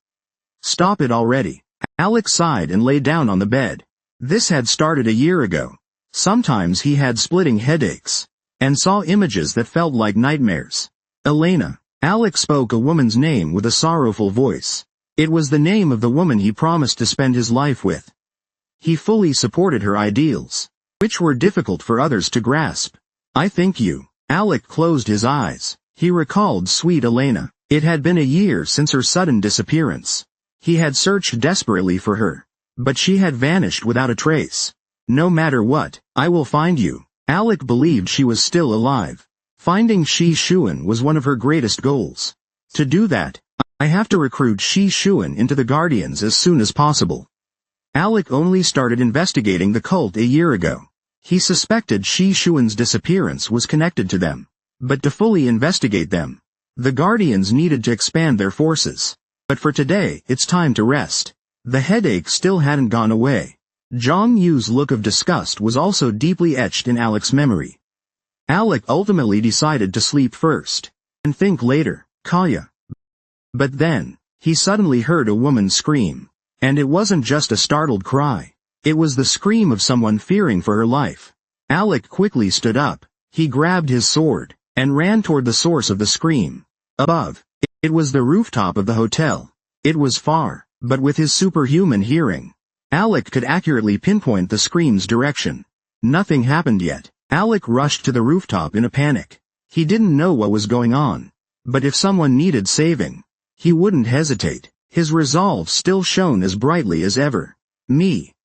Stop it already. Alec sighed and lay down on the bed. This had started a year ago. Sometimes he had splitting headaches, and saw images that felt like nightmares. Elena. Alec spoke a woman's name with a sorrowful voice. It was the name of the woman he promised to spend his life with. He fully supported her ideals, which were difficult for others to grasp. I think you. Alec closed his eyes. He recalled sweet Elena. It had been a year since her sudden disappearance. He had searched desperately for her, but she had vanished without a trace. No matter what, I will find you. Alec believed she was still alive. Finding Shi Shuan was one of her greatest goals. To do that, I have to recruit Shi Shuan into the Guardians as soon as possible. Alec only started investigating the cult a year ago. He suspected Shi Shuan's disappearance was connected to them. But to fully investigate them, the Guardians needed to expand their forces. But for today, it's time to rest. The headache still hadn't gone away. Zhang Yu's look of disgust was also deeply etched in Alec's memory. Alec ultimately decided to sleep first, and think later. Kaya. But then, he suddenly heard a woman scream. And it wasn't just a startled cry. It was the scream of someone fearing for her life. Alec quickly stood up. He grabbed his sword, and ran toward the source of the scream. Above, it was the rooftop of the hotel. It was far, but with his superhuman hearing, Alec could accurately pinpoint the scream's direction. Nothing happened yet. Alec rushed to the rooftop in a panic. He didn't know what was going on, but if someone needed saving, he wouldn't hesitate. His resolve still shone as brightly as ever.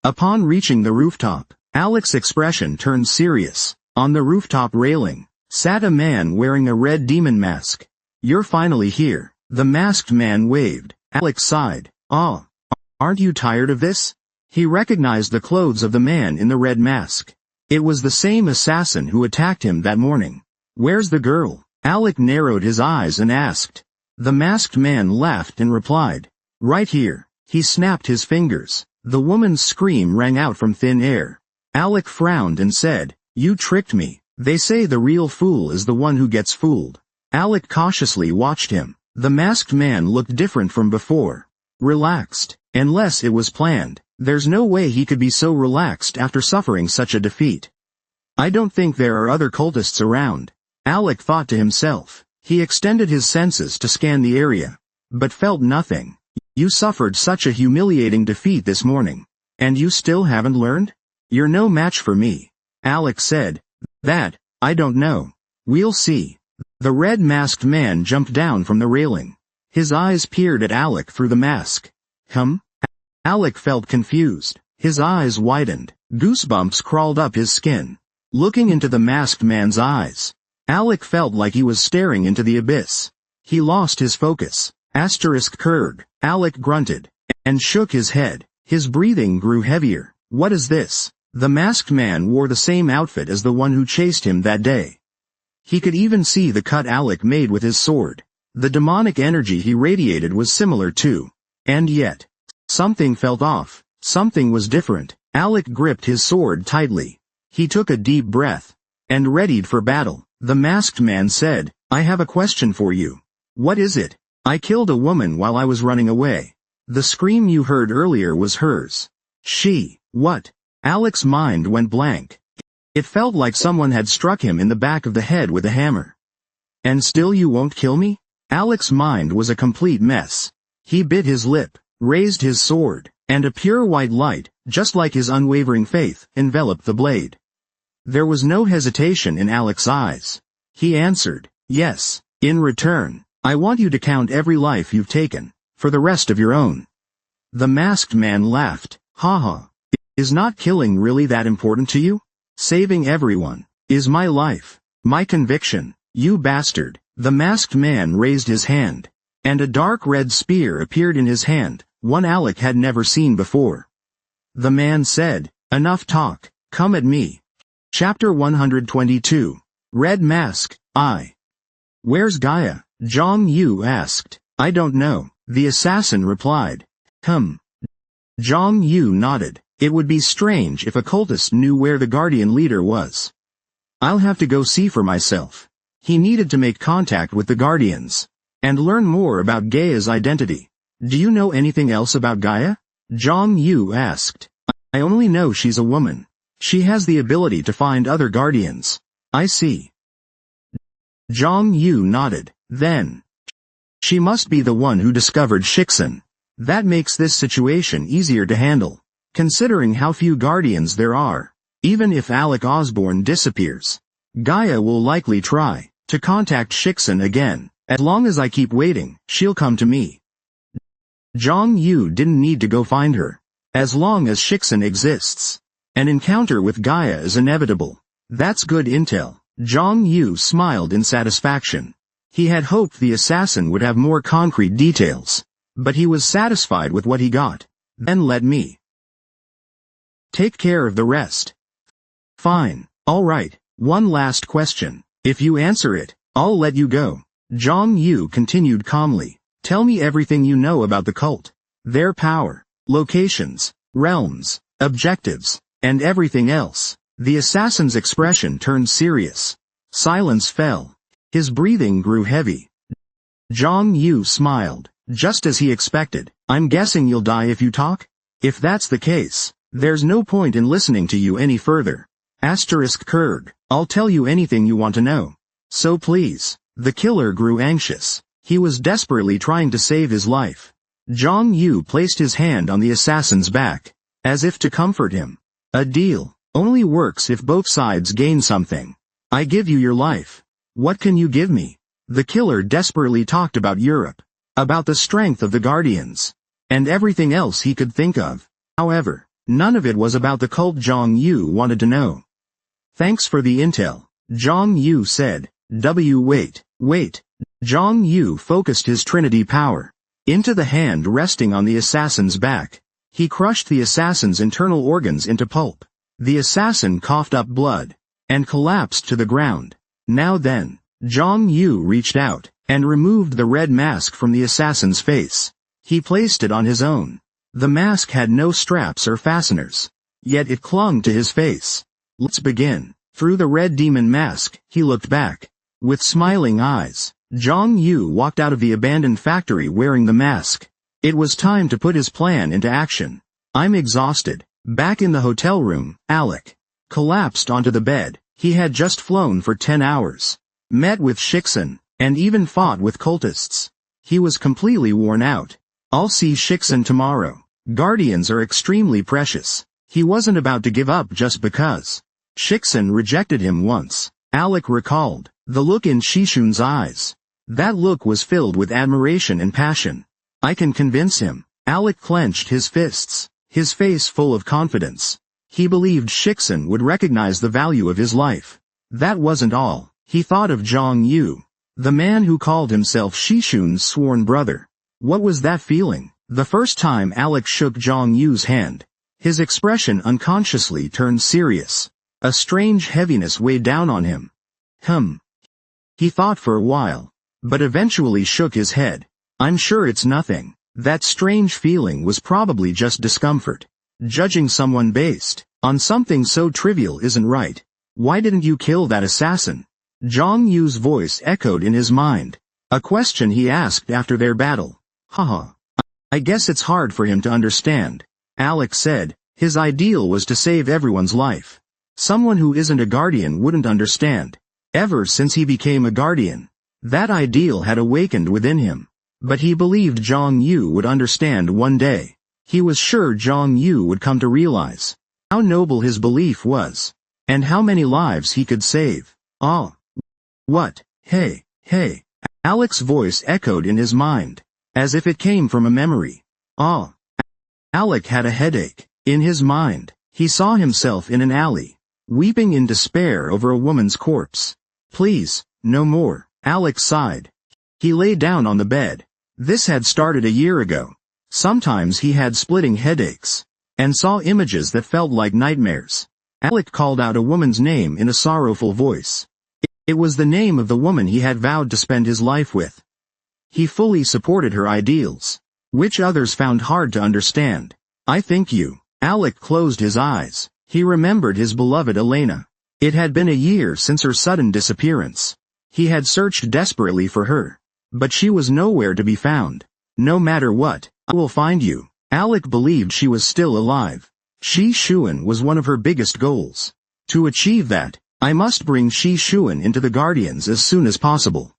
Upon reaching the rooftop, Alec's expression turned serious. On the rooftop railing sat a man wearing a red demon mask. "You're finally here." The masked man waved. Alec sighed. "Ah, aren't you tired of this?" He recognized the clothes of the man in the red mask. It was the same assassin who attacked him that morning. "Where's the girl?" Alec narrowed his eyes and asked. The masked man laughed and replied, "Right here." He snapped his fingers. The woman's scream rang out from thin air. Alec frowned and said, "You tricked me. They say the real fool is the one who gets fooled." Alec cautiously watched him. The masked man looked different from before. Relaxed. Unless it was planned. There's no way he could be so relaxed after suffering such a defeat. "I don't think there are other cultists around," Alec thought to himself. He extended his senses to scan the area, but felt nothing. "You suffered such a humiliating defeat this morning, and you still haven't learned? You're no match for me," Alec said. "That, I don't know. We'll see." The red-masked man jumped down from the railing. His eyes peered at Alec through the mask. Alec felt confused. His eyes widened. Goosebumps crawled up his skin. Looking into the masked man's eyes, Alec felt like he was staring into the abyss. He lost his focus. Kurg. Alec grunted, and shook his head. His breathing grew heavier. "What is this?" The masked man wore the same outfit as the one who chased him that day. He could even see the cut Alec made with his sword. The demonic energy he radiated was similar too. And yet, something felt off. Something was different. Alec gripped his sword tightly. He took a deep breath, and readied for battle. The masked man said, "I have a question for you." "What is it?" "I killed a woman while I was running away. The scream you heard earlier was hers." "She, what?" Alec's mind went blank. It felt like someone had struck him in the back of the head with a hammer. "And still you won't kill me?" Alec's mind was a complete mess. He bit his lip, raised his sword, and a pure white light, just like his unwavering faith, enveloped the blade. There was no hesitation in Alec's eyes. He answered, "Yes. In return, I want you to count every life you've taken, for the rest of your own." The masked man laughed. "Haha. Is not killing really that important to you? Saving everyone is my life, my conviction, you bastard." The masked man raised his hand, and a dark red spear appeared in his hand, one Alec had never seen before. The man said, "Enough talk, come at me." Chapter 122. Red Mask, I. "Where's Gaia?" Zhang Yu asked. "I don't know," the assassin replied. Zhang Yu nodded. It would be strange if a cultist knew where the Guardian leader was. "I'll have to go see for myself." He needed to make contact with the Guardians, and learn more about Gaia's identity. "Do you know anything else about Gaia?" Zhang Yu asked. "I only know she's a woman. She has the ability to find other Guardians." "I see." Zhang Yu nodded. "Then, she must be the one who discovered Shixin. That makes this situation easier to handle, considering how few Guardians there are. Even if Alec Osborne disappears, Gaia will likely try to contact Shixin again. As long as I keep waiting, she'll come to me." Zhang Yu didn't need to go find her. As long as Shixin exists, an encounter with Gaia is inevitable. That's good intel. Zhang Yu smiled in satisfaction. He had hoped the assassin would have more concrete details, but he was satisfied with what he got. "Then let me take care of the rest." "Fine. All right. One last question. If you answer it, I'll let you go." Zhang Yu continued calmly. "Tell me everything you know about the cult. Their power, locations, realms, objectives, and everything else." The assassin's expression turned serious. Silence fell. His breathing grew heavy. Zhang Yu smiled, just as he expected. "I'm guessing you'll die if you talk? If that's the case, there's no point in listening to you any further." Asterisk Kurg. I'll tell you anything you want to know. So please. The killer grew anxious. He was desperately trying to save his life. Zhang Yu placed his hand on the assassin's back, as if to comfort him. A deal only works if both sides gain something. I give you your life. What can you give me? The killer desperately talked about Europe, about the strength of the Guardians, and everything else he could think of. However, none of it was about the cult Zhang Yu wanted to know. Thanks for the intel, Zhang Yu said. Wait. Zhang Yu focused his Trinity power into the hand resting on the assassin's back. He crushed the assassin's internal organs into pulp. The assassin coughed up blood and collapsed to the ground. Now then, Zhang Yu reached out and removed the red mask from the assassin's face. He placed it on his own. The mask had no straps or fasteners, yet it clung to his face. Let's begin. Through the red demon mask, he looked back. With smiling eyes, Zhang Yu walked out of the abandoned factory wearing the mask. It was time to put his plan into action. I'm exhausted. Back in the hotel room, Alec collapsed onto the bed. He had just flown for 10 hours, met with Shixin, and even fought with cultists. He was completely worn out. I'll see Shixin tomorrow. Guardians are extremely precious. He wasn't about to give up just because Shixin rejected him once. Alec recalled the look in Shishun's eyes. That look was filled with admiration and passion. I can convince him. Alec clenched his fists, his face full of confidence. He believed Shixin would recognize the value of his life. That wasn't all. He thought of Zhang Yu, the man who called himself Shishun's sworn brother. What was that feeling? The first time Alec shook Zhang Yu's hand, his expression unconsciously turned serious. A strange heaviness weighed down on him. He thought for a while, but eventually shook his head. I'm sure it's nothing. That strange feeling was probably just discomfort. Judging someone based on something so trivial isn't right. Why didn't you kill that assassin? Zhang Yu's voice echoed in his mind. A question he asked after their battle. Haha. I guess it's hard for him to understand. Alec said. His ideal was to save everyone's life. Someone who isn't a guardian wouldn't understand. Ever since he became a guardian, that ideal had awakened within him. But he believed Zhang Yu would understand one day. He was sure Zhang Yu would come to realize how noble his belief was, and how many lives he could save. Ah. What? Hey. Alec's voice echoed in his mind, as if it came from a memory. Ah. Alec had a headache. In his mind, he saw himself in an alley, weeping in despair over a woman's corpse. Please, no more. Alec sighed. He lay down on the bed. This had started a year ago. Sometimes he had splitting headaches, and saw images that felt like nightmares. Alec called out a woman's name in a sorrowful voice. It was the name of the woman he had vowed to spend his life with. He fully supported her ideals, which others found hard to understand. I think you. Alec closed his eyes. He remembered his beloved Elena. It had been a year since her sudden disappearance. He had searched desperately for her, but she was nowhere to be found. No matter what, I will find you. Alec believed she was still alive. Shi Shuan was one of her biggest goals. To achieve that, I must bring Shi Shuan into the Guardians as soon as possible.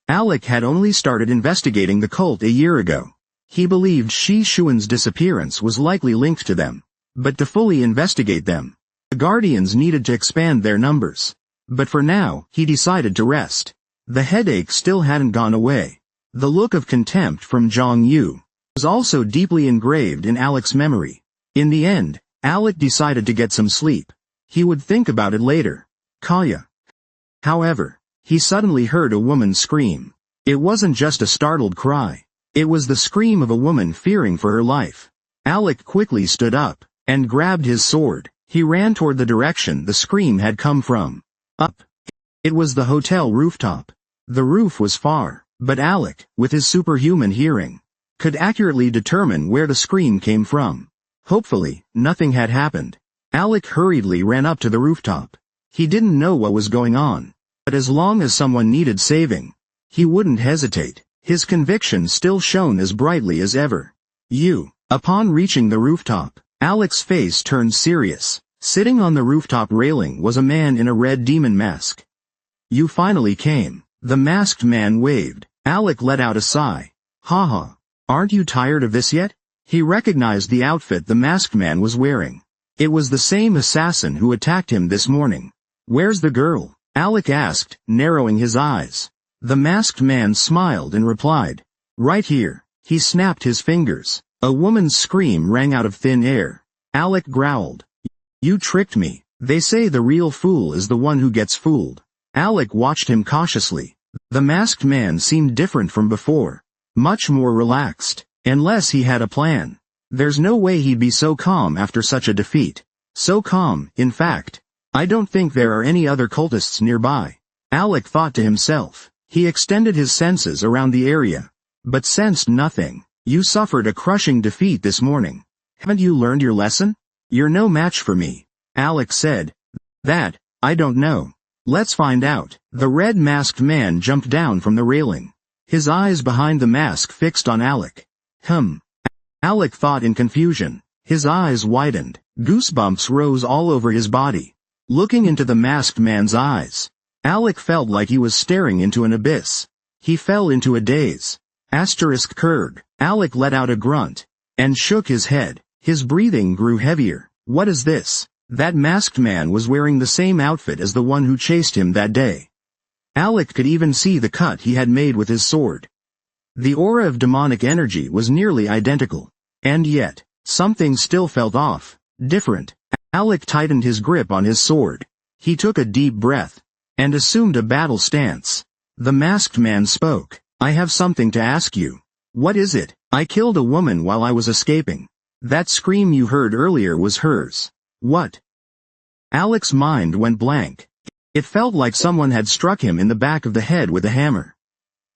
Alec had only started investigating the cult a year ago. He believed Shi Shuan's disappearance was likely linked to them. But to fully investigate them, the Guardians needed to expand their numbers. But for now, he decided to rest. The headache still hadn't gone away. The look of contempt from Zhang Yu was also deeply engraved in Alec's memory. In the end, Alec decided to get some sleep. He would think about it later. Kaya. However, he suddenly heard a woman scream. It wasn't just a startled cry. It was the scream of a woman fearing for her life. Alec quickly stood up and grabbed his sword. He ran toward the direction the scream had come from. Up. It was the hotel rooftop. The roof was far, but Alec, with his superhuman hearing, could accurately determine where the scream came from. Hopefully, nothing had happened. Alec hurriedly ran up to the rooftop. He didn't know what was going on, but as long as someone needed saving, he wouldn't hesitate. His conviction still shone as brightly as ever. Upon reaching the rooftop, Alec's face turned serious. Sitting on the rooftop railing was a man in a red demon mask. You finally came. The masked man waved. Alec let out a sigh. Haha. Aren't you tired of this yet? He recognized the outfit the masked man was wearing. It was the same assassin who attacked him this morning. Where's the girl? Alec asked, narrowing his eyes. The masked man smiled and replied. Right here. He snapped his fingers. A woman's scream rang out of thin air. Alec growled. You tricked me. They say the real fool is the one who gets fooled. Alec watched him cautiously. The masked man seemed different from before. Much more relaxed. Unless he had a plan. There's no way he'd be so calm after such a defeat. So calm, in fact. I don't think there are any other cultists nearby. Alec thought to himself. He extended his senses around the area. But sensed nothing. You suffered a crushing defeat this morning. Haven't you learned your lesson? You're no match for me. Alec said. That, I don't know. Let's find out. The red masked man jumped down from the railing. His eyes behind the mask fixed on Alec. Alec thought in confusion. His eyes widened. Goosebumps rose all over his body. Looking into the masked man's eyes, Alec felt like he was staring into an abyss. He fell into a daze. Kurg. Alec let out a grunt. And shook his head. His breathing grew heavier. What is this? That masked man was wearing the same outfit as the one who chased him that day. Alec could even see the cut he had made with his sword. The aura of demonic energy was nearly identical. And yet, something still felt off. Different. Alec tightened his grip on his sword. He took a deep breath. And assumed a battle stance. The masked man spoke. I have something to ask you. What is it? I killed a woman while I was escaping. That scream you heard earlier was hers. What? Alec's mind went blank. It felt like someone had struck him in the back of the head with a hammer.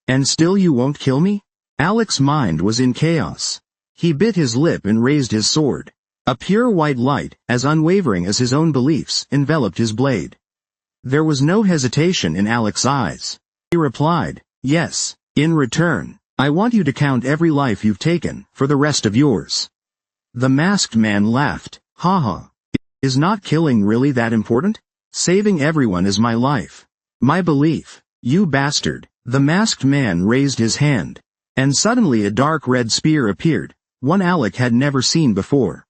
And still you won't kill me? Alec's mind was in chaos. He bit his lip and raised his sword. A pure white light, as unwavering as his own beliefs, enveloped his blade. There was no hesitation in Alec's eyes. He replied, yes. In return, I want you to count every life you've taken, for the rest of yours. The masked man laughed. Haha. Is not killing really that important? Saving everyone is my life. My belief. You bastard. The masked man raised his hand. And suddenly a dark red spear appeared, one Alec had never seen before.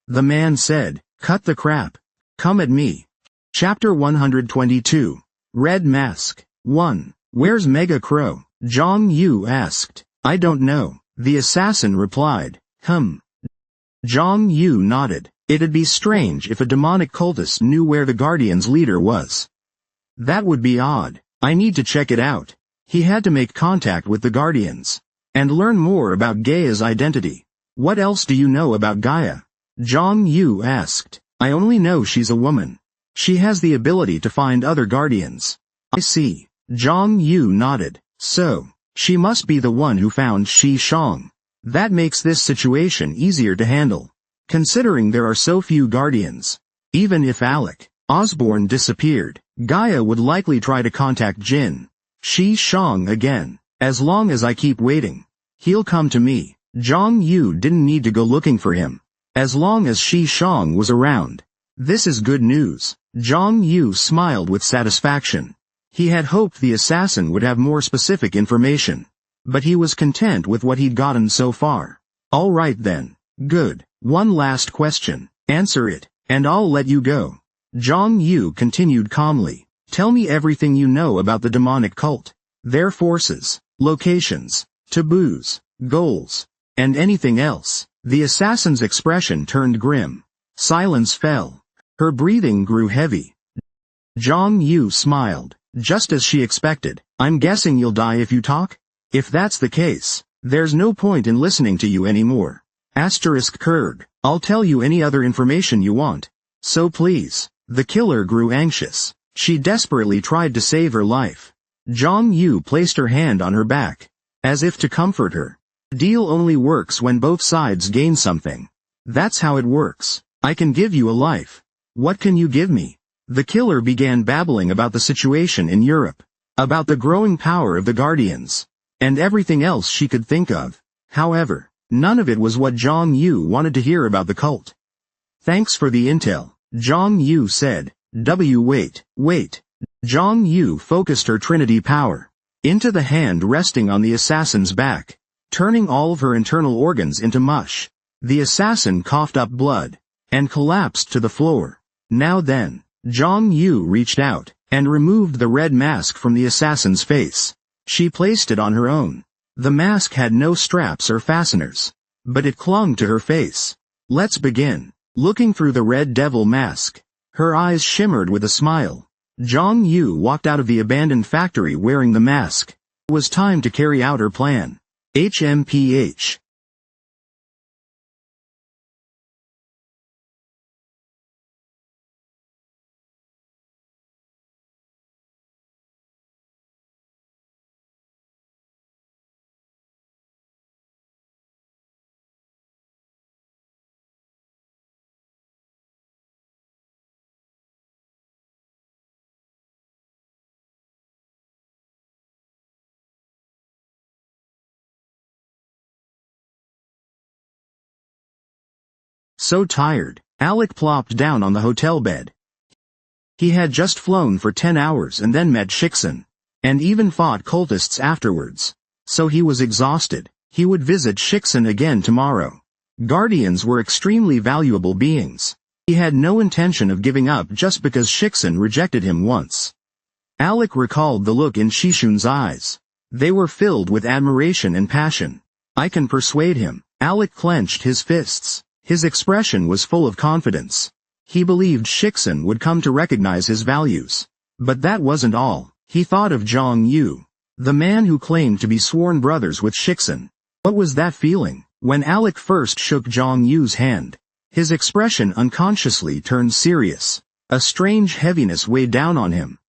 The man said, cut the crap. Come at me. Chapter 122. Red Mask. 1. Where's Mega Crow? Zhang Yu asked. I don't know. The assassin replied. Zhang Yu nodded. It'd be strange if a demonic cultist knew where the Guardian's leader was. That would be odd. I need to check it out. He had to make contact with the Guardians. And learn more about Gaia's identity. What else do you know about Gaia? Zhang Yu asked. I only know she's a woman. She has the ability to find other Guardians. I see. Zhang Yu nodded. So, she must be the one who found Shi Shang. That makes this situation easier to handle. Considering there are so few Guardians. Even if Alec Osborne disappeared, Gaia would likely try to contact Jin Shi Shang again. As long as I keep waiting, he'll come to me. Zhang Yu didn't need to go looking for him. As long as Shi Shang was around. This is good news. Zhang Yu smiled with satisfaction. He had hoped the assassin would have more specific information. But he was content with what he'd gotten so far. All right then. Good. One last question. Answer it, and I'll let you go. Zhang Yu continued calmly. Tell me everything you know about the demonic cult. Their forces, locations, taboos, goals, and anything else. The assassin's expression turned grim. Silence fell. Her breathing grew heavy. Zhang Yu smiled, just as she expected. I'm guessing you'll die if you talk? If that's the case, there's no point in listening to you anymore. Kurg. I'll tell you any other information you want. So please. The killer grew anxious. She desperately tried to save her life. Zhang Yu placed her hand on her back, as if to comfort her. Deal only works when both sides gain something. That's how it works. I can give you a life. What can you give me? The killer began babbling about the situation in Europe, about the growing power of the Guardians, and everything else she could think of. However, none of it was what Zhang Yu wanted to hear about the cult. Thanks for the intel. Zhang Yu said. Wait. Zhang Yu focused her Trinity power into the hand resting on the assassin's back, turning all of her internal organs into mush. The assassin coughed up blood and collapsed to the floor. Now then, Zhang Yu reached out and removed the red mask from the assassin's face. She placed it on her own. The mask had no straps or fasteners, but it clung to her face. Let's begin. Looking through the red devil mask, her eyes shimmered with a smile. Zhang Yu walked out of the abandoned factory wearing the mask. It was time to carry out her plan. HMPH. So tired, Alec plopped down on the hotel bed. He had just flown for 10 hours and then met Shixin, and even fought cultists afterwards. So he was exhausted. He would visit Shixin again tomorrow. Guardians were extremely valuable beings. He had no intention of giving up just because Shixin rejected him once. Alec recalled the look in Shishun's eyes. They were filled with admiration and passion. I can persuade him. Alec clenched his fists. His expression was full of confidence. He believed Shixin would come to recognize his values. But that wasn't all. He thought of Zhang Yu, the man who claimed to be sworn brothers with Shixin. What was that feeling? When Alec first shook Zhang Yu's hand, his expression unconsciously turned serious. A strange heaviness weighed down on him.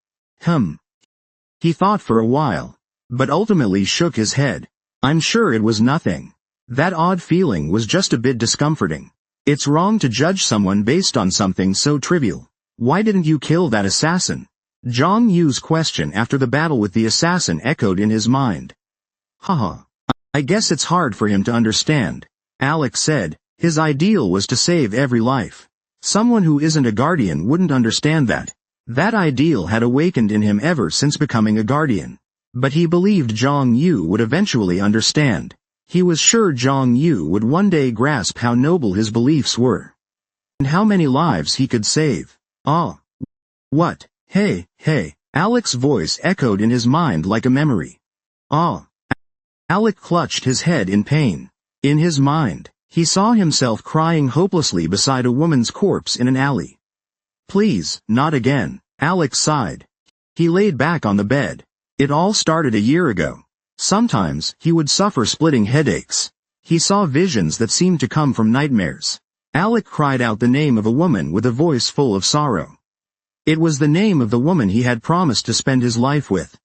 He thought for a while, but ultimately shook his head. I'm sure it was nothing. That odd feeling was just a bit discomforting. It's wrong to judge someone based on something so trivial. Why didn't you kill that assassin? Zhang Yu's question after the battle with the assassin echoed in his mind. Haha. I guess it's hard for him to understand. Alec said. His ideal was to save every life. Someone who isn't a guardian wouldn't understand that. That ideal had awakened in him ever since becoming a guardian. But he believed Zhang Yu would eventually understand. He was sure Zhang Yu would one day grasp how noble his beliefs were. And how many lives he could save. Ah. What? Hey. Alec's voice echoed in his mind like a memory. Ah. Alec clutched his head in pain. In his mind, he saw himself crying hopelessly beside a woman's corpse in an alley. Please, not again. Alec sighed. He laid back on the bed. It all started a year ago. Sometimes, he would suffer splitting headaches. He saw visions that seemed to come from nightmares. Alec cried out the name of a woman with a voice full of sorrow. It was the name of the woman he had promised to spend his life with.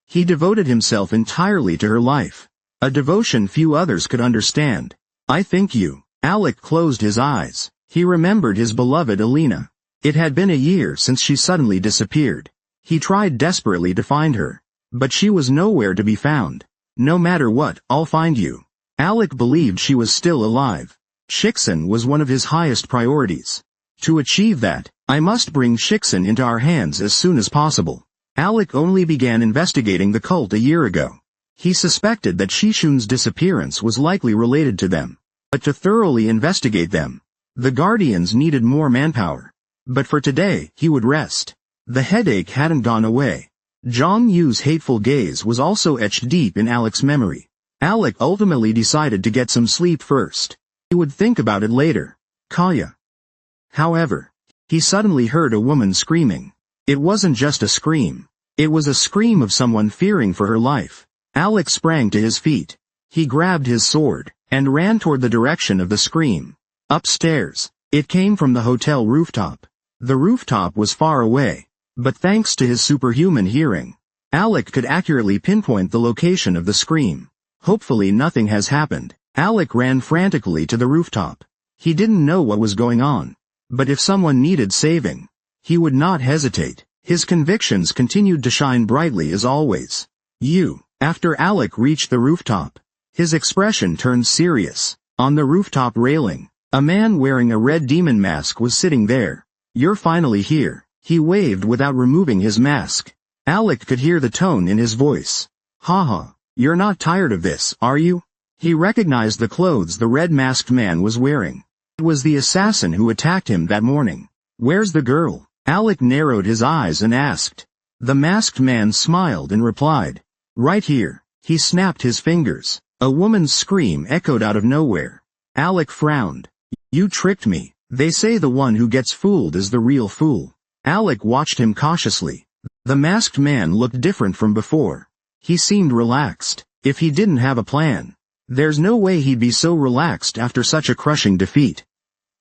He devoted himself entirely to her life. A devotion few others could understand. I think you. Alec closed his eyes. He remembered his beloved Alina. It had been a year since she suddenly disappeared. He tried desperately to find her. But she was nowhere to be found. No matter what, I'll find you. Alec believed she was still alive. Shixin was one of his highest priorities. To achieve that, I must bring Shixin into our hands as soon as possible. Alec only began investigating the cult a year ago. He suspected that Shishun's disappearance was likely related to them. But to thoroughly investigate them, the Guardians needed more manpower. But for today, he would rest. The headache hadn't gone away. Zhang Yu's hateful gaze was also etched deep in Alec's memory. Alec ultimately decided to get some sleep first. He would think about it later. Kaya. However, he suddenly heard a woman screaming. It wasn't just a scream. It was a scream of someone fearing for her life. Alec sprang to his feet. He grabbed his sword and ran toward the direction of the scream. Upstairs. It came from the hotel rooftop. The rooftop was far away. But thanks to his superhuman hearing, Alec could accurately pinpoint the location of the scream. Hopefully nothing has happened. Alec ran frantically to the rooftop. He didn't know what was going on. But if someone needed saving, he would not hesitate. His convictions continued to shine brightly as always. After Alec reached the rooftop, his expression turned serious. On the rooftop railing, a man wearing a red demon mask was sitting there. You're finally here. He waved without removing his mask. Alec could hear the tone in his voice. Haha, you're not tired of this, are you? He recognized the clothes the red-masked man was wearing. It was the assassin who attacked him that morning. Where's the girl? Alec narrowed his eyes and asked. The masked man smiled and replied. Right here. He snapped his fingers. A woman's scream echoed out of nowhere. Alec frowned. You tricked me. They say the one who gets fooled is the real fool. Alec watched him cautiously. The masked man looked different from before. He seemed relaxed. If he didn't have a plan, there's no way he'd be so relaxed after such a crushing defeat.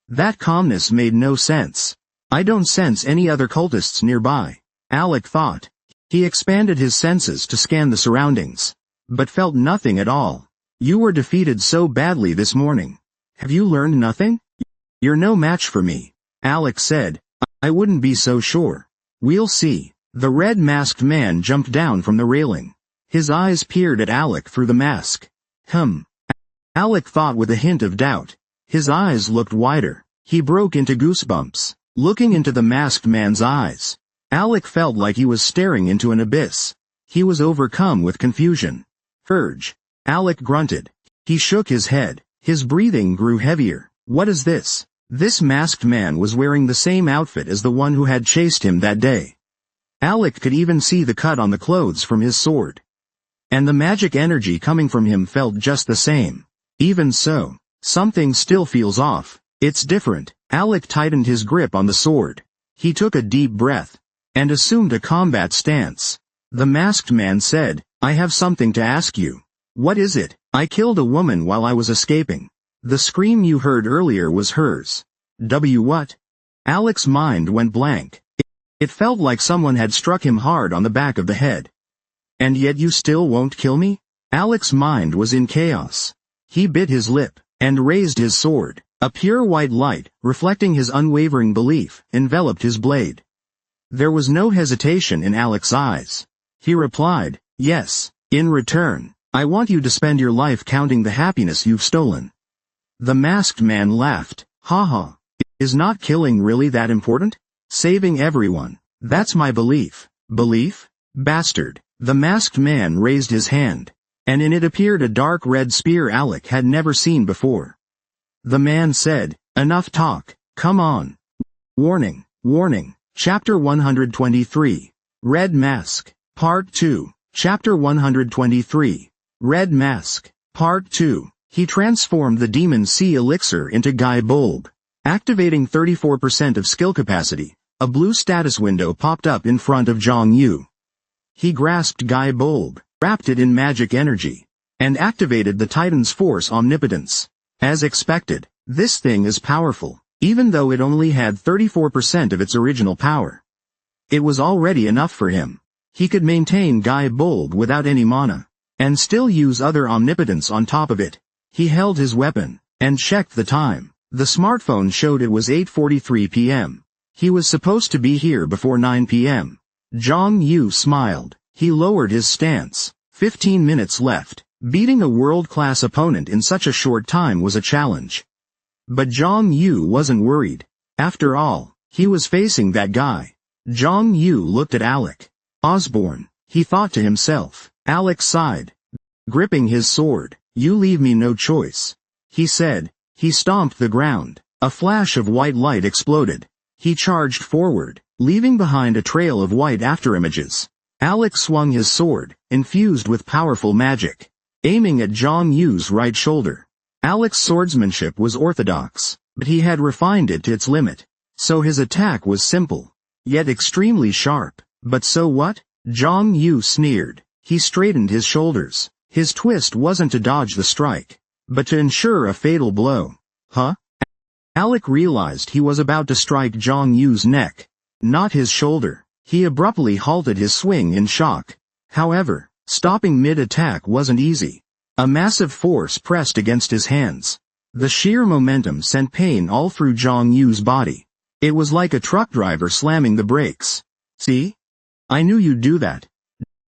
That calmness made no sense. I don't sense any other cultists nearby, Alec thought. He expanded his senses to scan the surroundings, but felt nothing at all. You were defeated so badly this morning. Have you learned nothing? You're no match for me, Alec said. I wouldn't be so sure. We'll see. The red-masked man jumped down from the railing. His eyes peered at Alec through the mask. Alec thought with a hint of doubt. His eyes looked wider. He broke into goosebumps, looking into the masked man's eyes. Alec felt like he was staring into an abyss. He was overcome with confusion. Urge. Alec grunted. He shook his head. His breathing grew heavier. What is this? This masked man was wearing the same outfit as the one who had chased him that day. Alec could even see the cut on the clothes from his sword. And the magic energy coming from him felt just the same. Even so, something still feels off. It's different. Alec tightened his grip on the sword. He took a deep breath and assumed a combat stance. The masked man said, I have something to ask you. What is it? I killed a woman while I was escaping. The scream you heard earlier was hers. What? Alec's mind went blank. It felt like someone had struck him hard on the back of the head. And yet you still won't kill me? Alec's mind was in chaos. He bit his lip and raised his sword. A pure white light, reflecting his unwavering belief, enveloped his blade. There was no hesitation in Alec's eyes. He replied, yes, in return, I want you to spend your life counting the happiness you've stolen. The masked man laughed. Haha. Is not killing really that important? Saving everyone. That's my belief. Belief? Bastard. The masked man raised his hand, and in it appeared a dark red spear Alec had never seen before. The man said, enough talk, come on. Warning, warning. Chapter 123. Red Mask. Part 2. Chapter 123. Red Mask. Part 2. He transformed the Demon Sea Elixir into Guy Bulb. Activating 34% of skill capacity, a blue status window popped up in front of Zhang Yu. He grasped Guy Bulb, wrapped it in magic energy, and activated the Titan's Force Omnipotence. As expected, this thing is powerful, even though it only had 34% of its original power. It was already enough for him. He could maintain Guy Bulb without any mana, and still use other omnipotence on top of it. He held his weapon, and checked the time. The smartphone showed it was 8:43 p.m. He was supposed to be here before 9 p.m. Zhang Yu smiled. He lowered his stance. 15 minutes left. Beating a world-class opponent in such a short time was a challenge. But Zhang Yu wasn't worried. After all, he was facing that guy. Zhang Yu looked at Alec. Osborne, he thought to himself. Alec sighed, gripping his sword. You leave me no choice, he said. He stomped the ground. A flash of white light exploded. He charged forward, leaving behind a trail of white afterimages. Alec swung his sword, infused with powerful magic, aiming at Zhang Yu's right shoulder. Alec's swordsmanship was orthodox, but he had refined it to its limit. So his attack was simple, yet extremely sharp. But so what? Zhang Yu sneered. He straightened his shoulders. His twist wasn't to dodge the strike, but to ensure a fatal blow. Huh? Alec realized he was about to strike Zhang Yu's neck, not his shoulder. He abruptly halted his swing in shock. However, stopping mid-attack wasn't easy. A massive force pressed against his hands. The sheer momentum sent pain all through Zhang Yu's body. It was like a truck driver slamming the brakes. See? I knew you'd do that,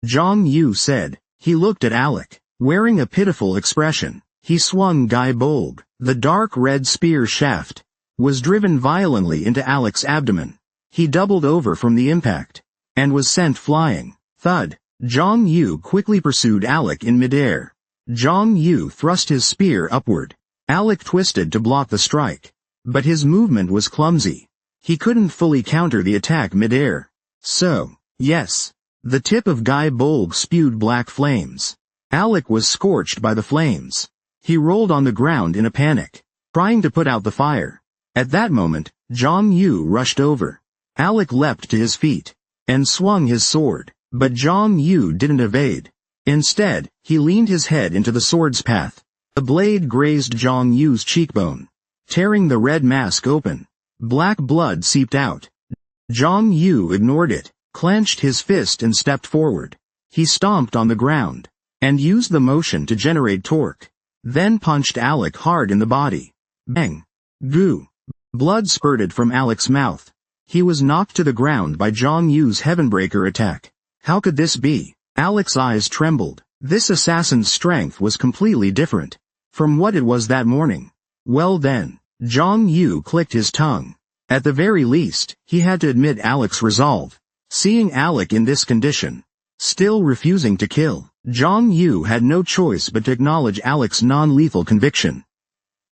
Zhang Yu said. He looked at Alec, wearing a pitiful expression. He swung Guy Bulb, the dark red spear shaft, was driven violently into Alec's abdomen. He doubled over from the impact, and was sent flying. Thud. Zhang Yu quickly pursued Alec in midair. Zhang Yu thrust his spear upward. Alec twisted to block the strike, but his movement was clumsy. He couldn't fully counter the attack midair. So, yes. The tip of Guy Bolg spewed black flames. Alec was scorched by the flames. He rolled on the ground in a panic, trying to put out the fire. At that moment, Zhang Yu rushed over. Alec leapt to his feet, and swung his sword, but Zhang Yu didn't evade. Instead, he leaned his head into the sword's path. The blade grazed Zhang Yu's cheekbone, tearing the red mask open. Black blood seeped out. Zhang Yu ignored it, clenched his fist and stepped forward. He stomped on the ground, and used the motion to generate torque. Then punched Alec hard in the body. Bang! Goo! Blood spurted from Alec's mouth. He was knocked to the ground by Zhang Yu's Heavenbreaker attack. How could this be? Alec's eyes trembled. This assassin's strength was completely different from what it was that morning. Well then, Zhang Yu clicked his tongue. At the very least, he had to admit Alec's resolve. Seeing Alec in this condition, still refusing to kill, Zhang Yu had no choice but to acknowledge Alec's non-lethal conviction.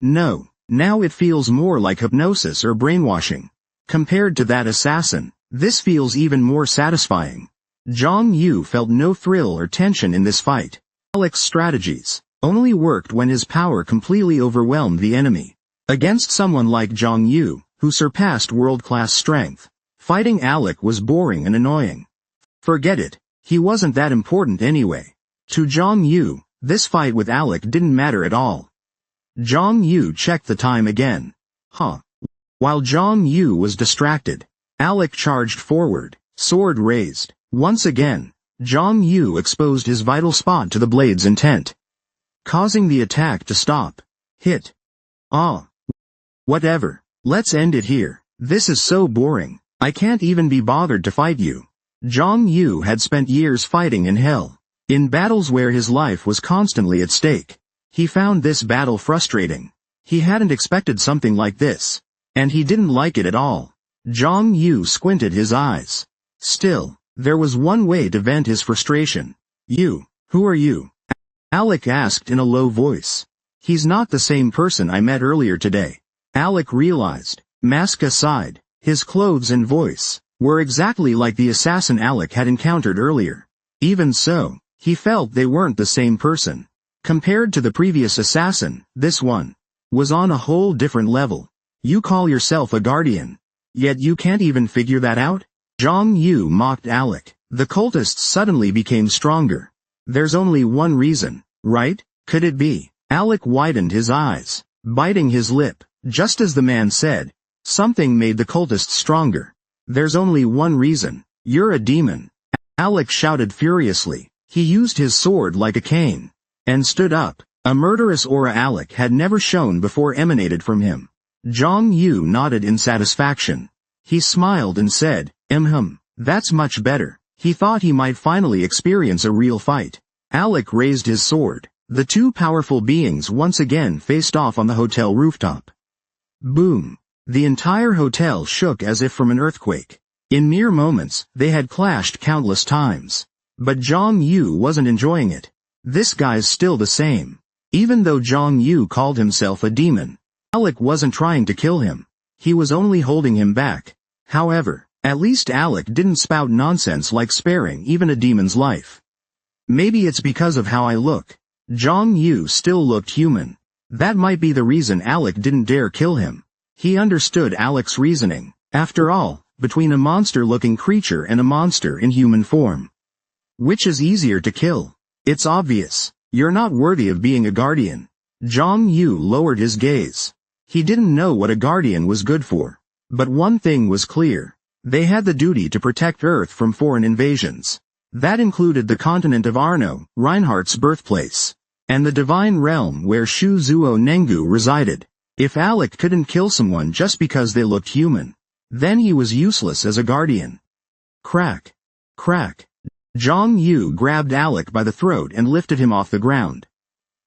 No, now it feels more like hypnosis or brainwashing. Compared to that assassin, this feels even more satisfying. Zhang Yu felt no thrill or tension in this fight. Alec's strategies only worked when his power completely overwhelmed the enemy. Against someone like Zhang Yu, who surpassed world-class strength, fighting Alec was boring and annoying. Forget it, he wasn't that important anyway. To Zhang Yu, this fight with Alec didn't matter at all. Zhang Yu checked the time again. While Zhang Yu was distracted, Alec charged forward, sword raised. Once again, Zhang Yu exposed his vital spot to the blade's intent, causing the attack to stop. Hit. Whatever. Let's end it here. This is so boring. I can't even be bothered to fight you. Zhang Yu had spent years fighting in hell, in battles where his life was constantly at stake. He found this battle frustrating. He hadn't expected something like this, and he didn't like it at all. Zhang Yu squinted his eyes. Still, there was one way to vent his frustration. You, who are you? Alec asked in a low voice. He's not the same person I met earlier today. Alec realized, mask aside, his clothes and voice were exactly like the assassin Alec had encountered earlier. Even so, he felt they weren't the same person. Compared to the previous assassin, this one was on a whole different level. You call yourself a guardian, yet you can't even figure that out? Zhang Yu mocked Alec. The cultists suddenly became stronger. There's only one reason, right? Could it be? Alec widened his eyes, biting his lip. Just as the man said, something made the cultists stronger. There's only one reason. You're a demon. Alec shouted furiously. He used his sword like a cane, and stood up. A murderous aura Alec had never shown before emanated from him. Zhang Yu nodded in satisfaction. He smiled and said, that's much better. He thought he might finally experience a real fight. Alec raised his sword. The two powerful beings once again faced off on the hotel rooftop. Boom. The entire hotel shook as if from an earthquake. In mere moments, they had clashed countless times. But Zhang Yu wasn't enjoying it. This guy's still the same. Even though Zhang Yu called himself a demon, Alec wasn't trying to kill him. He was only holding him back. However, at least Alec didn't spout nonsense like sparing even a demon's life. Maybe it's because of how I look. Zhang Yu still looked human. That might be the reason Alec didn't dare kill him. He understood Alec's reasoning. After all, between a monster-looking creature and a monster in human form, which is easier to kill? It's obvious. You're not worthy of being a guardian. Zhang Yu lowered his gaze. He didn't know what a guardian was good for. But one thing was clear. They had the duty to protect Earth from foreign invasions. That included the continent of Arno, Reinhardt's birthplace, and the divine realm where Shu Zuo Nengu resided. If Alec couldn't kill someone just because they looked human, then he was useless as a guardian. Crack. Crack. Zhang Yu grabbed Alec by the throat and lifted him off the ground.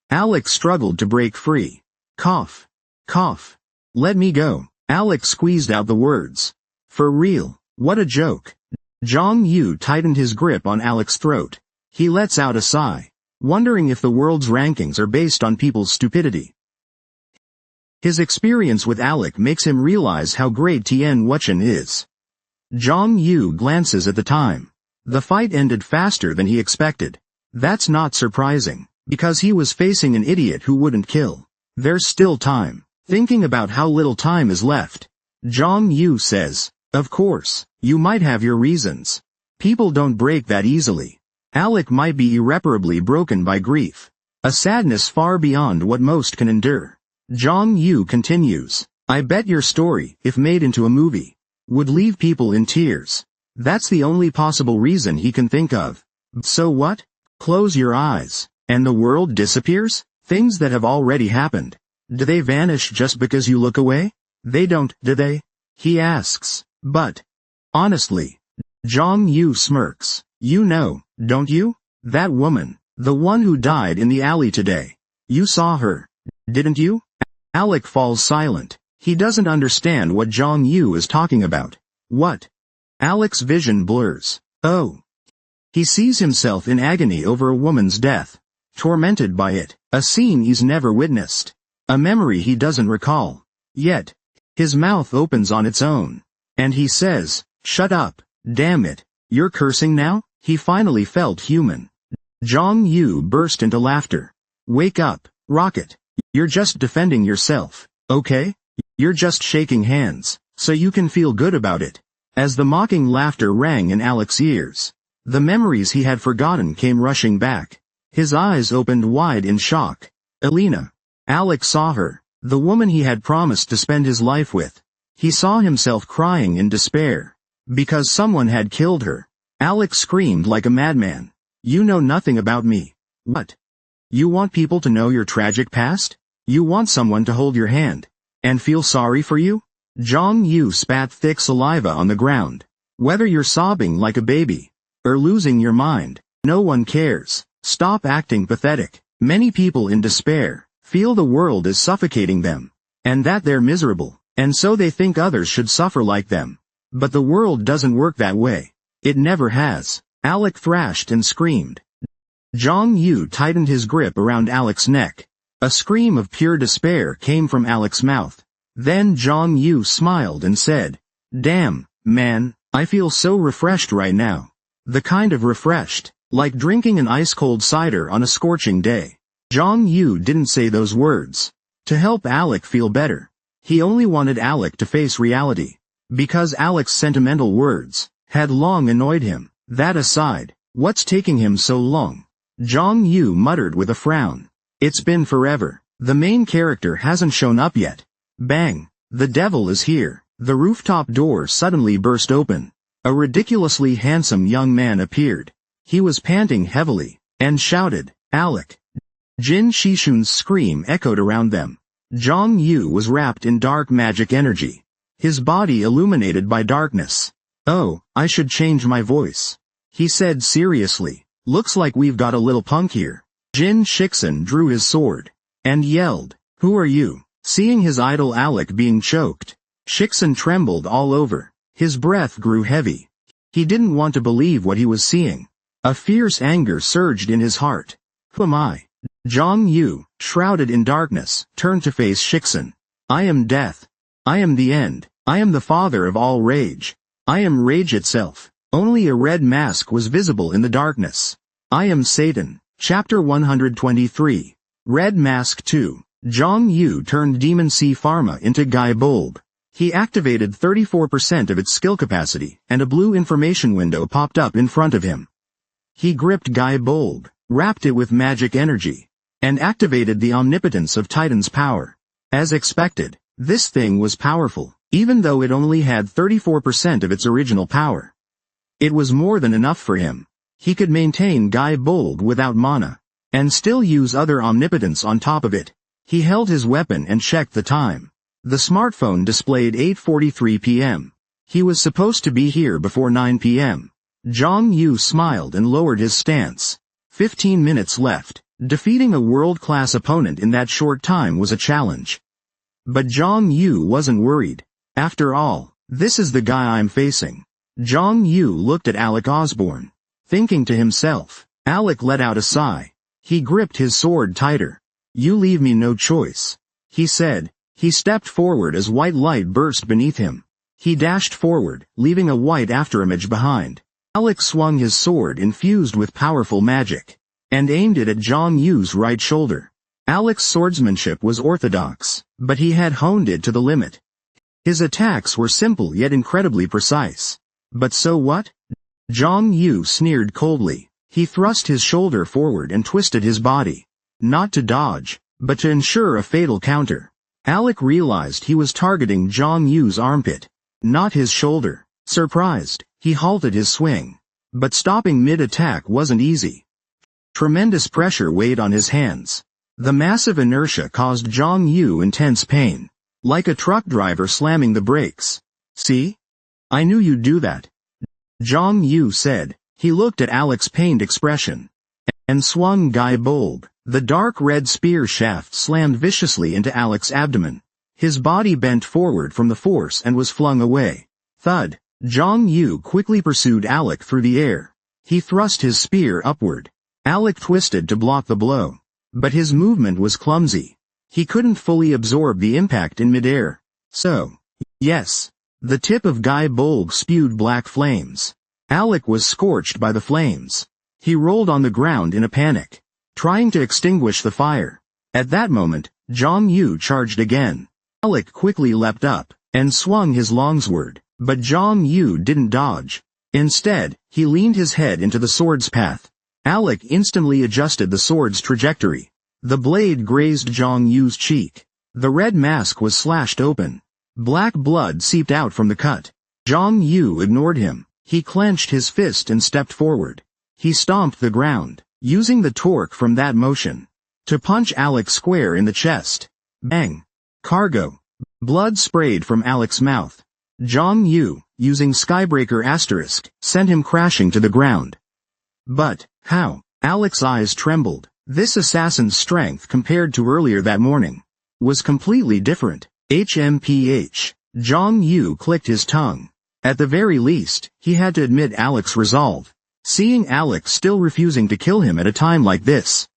Alec struggled to break free. Cough. Cough. Let me go. Alec squeezed out the words. For real, what a joke. Zhang Yu tightened his grip on Alec's throat. He lets out a sigh, wondering if the world's rankings are based on people's stupidity. His experience with Alec makes him realize how great Tian Wuchen is. Zhang Yu glances at the time. The fight ended faster than he expected. That's not surprising, because he was facing an idiot who wouldn't kill. There's still time. Thinking about how little time is left, Zhang Yu says, of course, you might have your reasons. People don't break that easily. Alec might be irreparably broken by grief. A sadness far beyond what most can endure. Zhang Yu continues, I bet your story, if made into a movie, would leave people in tears. That's the only possible reason he can think of. So what? Close your eyes, and the world disappears? Things that have already happened. Do they vanish just because you look away? They don't, do they? He asks. But, honestly, Zhang Yu smirks. You know, don't you? That woman, the one who died in the alley today. You saw her, didn't you? Alec falls silent. He doesn't understand what Zhang Yu is talking about. What? Alec's vision blurs. Oh. He sees himself in agony over a woman's death. Tormented by it. A scene he's never witnessed. A memory he doesn't recall. Yet, his mouth opens on its own. And he says, shut up, damn it, you're cursing now? He finally felt human. Zhang Yu burst into laughter. Wake up, Rocket. You're just defending yourself, okay? You're just shaking hands, so you can feel good about it. As the mocking laughter rang in Alec's ears, the memories he had forgotten came rushing back. His eyes opened wide in shock. Elena. Alec saw her, the woman he had promised to spend his life with. He saw himself crying in despair. Because someone had killed her. Alec screamed like a madman. You know nothing about me. What? You want people to know your tragic past? You want someone to hold your hand and feel sorry for you? Zhang Yu spat thick saliva on the ground. Whether you're sobbing like a baby or losing your mind, no one cares. Stop acting pathetic. Many people in despair feel the world is suffocating them, and that they're miserable, and so they think others should suffer like them. But the world doesn't work that way. It never has. Alec thrashed and screamed. Zhang Yu tightened his grip around Alec's neck. A scream of pure despair came from Alec's mouth. Then Zhang Yu smiled and said, damn, man, I feel so refreshed right now. The kind of refreshed, like drinking an ice-cold cider on a scorching day. Zhang Yu didn't say those words to help Alec feel better. He only wanted Alec to face reality. Because Alec's sentimental words had long annoyed him. That aside, what's taking him so long? Zhang Yu muttered with a frown. It's been forever. The main character hasn't shown up yet. Bang! The devil is here. The rooftop door suddenly burst open. A ridiculously handsome young man appeared. He was panting heavily, and shouted, Alec! Jin Shishun's scream echoed around them. Zhang Yu was wrapped in dark magic energy. His body illuminated by darkness. Oh, I should change my voice. He said seriously. Looks like we've got a little punk here. Jin Shixun drew his sword and yelled, Who are you? Seeing his idol Alec being choked, Shixun trembled all over. His breath grew heavy. He didn't want to believe what he was seeing. A fierce anger surged in his heart. Who am I? Zhang Yu, shrouded in darkness, turned to face Shixun. I am death. I am the end. I am the father of all rage. I am rage itself. Only a red mask was visible in the darkness. I am Satan. Chapter 123. Red Mask 2. Zhang Yu turned Demon Sea Pharma into Guy Bulb. He activated 34% of its skill capacity, and a blue information window popped up in front of him. He gripped Guy Bulb, wrapped it with magic energy, and activated the omnipotence of Titan's power. As expected, this thing was powerful, even though it only had 34% of its original power. It was more than enough for him. He could maintain Guy Bulb without mana, and still use other omnipotence on top of it. He held his weapon and checked the time. The smartphone displayed 8:43 p.m. He was supposed to be here before 9 p.m. Zhang Yu smiled and lowered his stance. 15 minutes left. Defeating a world-class opponent in that short time was a challenge. But Zhang Yu wasn't worried. After all, this is the guy I'm facing. Jong Yu looked at Alec Osborne, thinking to himself. Alec let out a sigh. He gripped his sword tighter. You leave me no choice, he said. He stepped forward as white light burst beneath him. He dashed forward, leaving a white afterimage behind. Alec swung his sword infused with powerful magic, and aimed it at Jong Yu's right shoulder. Alec's swordsmanship was orthodox, but he had honed it to the limit. His attacks were simple yet incredibly precise. But so what? Jong Yu sneered coldly. He thrust his shoulder forward and twisted his body. Not to dodge, but to ensure a fatal counter. Alec realized he was targeting Jong Yu's armpit, not his shoulder. Surprised, he halted his swing. But stopping mid-attack wasn't easy. Tremendous pressure weighed on his hands. The massive inertia caused Jong Yu intense pain, like a truck driver slamming the brakes. See? I knew you'd do that, Jong Yu said. He looked at Alec's pained expression, and swung Gai Bolg. The dark red spear shaft slammed viciously into Alec's abdomen. His body bent forward from the force and was flung away. Thud. Jong Yu quickly pursued Alec through the air. He thrust his spear upward. Alec twisted to block the blow. But his movement was clumsy. He couldn't fully absorb the impact in midair. So, yes. The tip of Gai Bolg spewed black flames. Alec was scorched by the flames. He rolled on the ground in a panic, trying to extinguish the fire. At that moment, Jong Yu charged again. Alec quickly leapt up, and swung his longsword, but Jong Yu didn't dodge. Instead, he leaned his head into the sword's path. Alec instantly adjusted the sword's trajectory. The blade grazed Jong Yu's cheek. The red mask was slashed open. Black blood seeped out from the cut. Jong Yu ignored him. He clenched his fist and stepped forward. He stomped the ground, using the torque from that motion to punch Alec square in the chest. Bang! Cargo. Blood sprayed from Alec's mouth. Jong Yu, using Skybreaker asterisk, sent him crashing to the ground. But, how? Alec's eyes trembled. This assassin's strength compared to earlier that morning was completely different. HMPH. Jong Yu clicked his tongue. At the very least, he had to admit Alec's resolve. Seeing Alec still refusing to kill him at a time like this,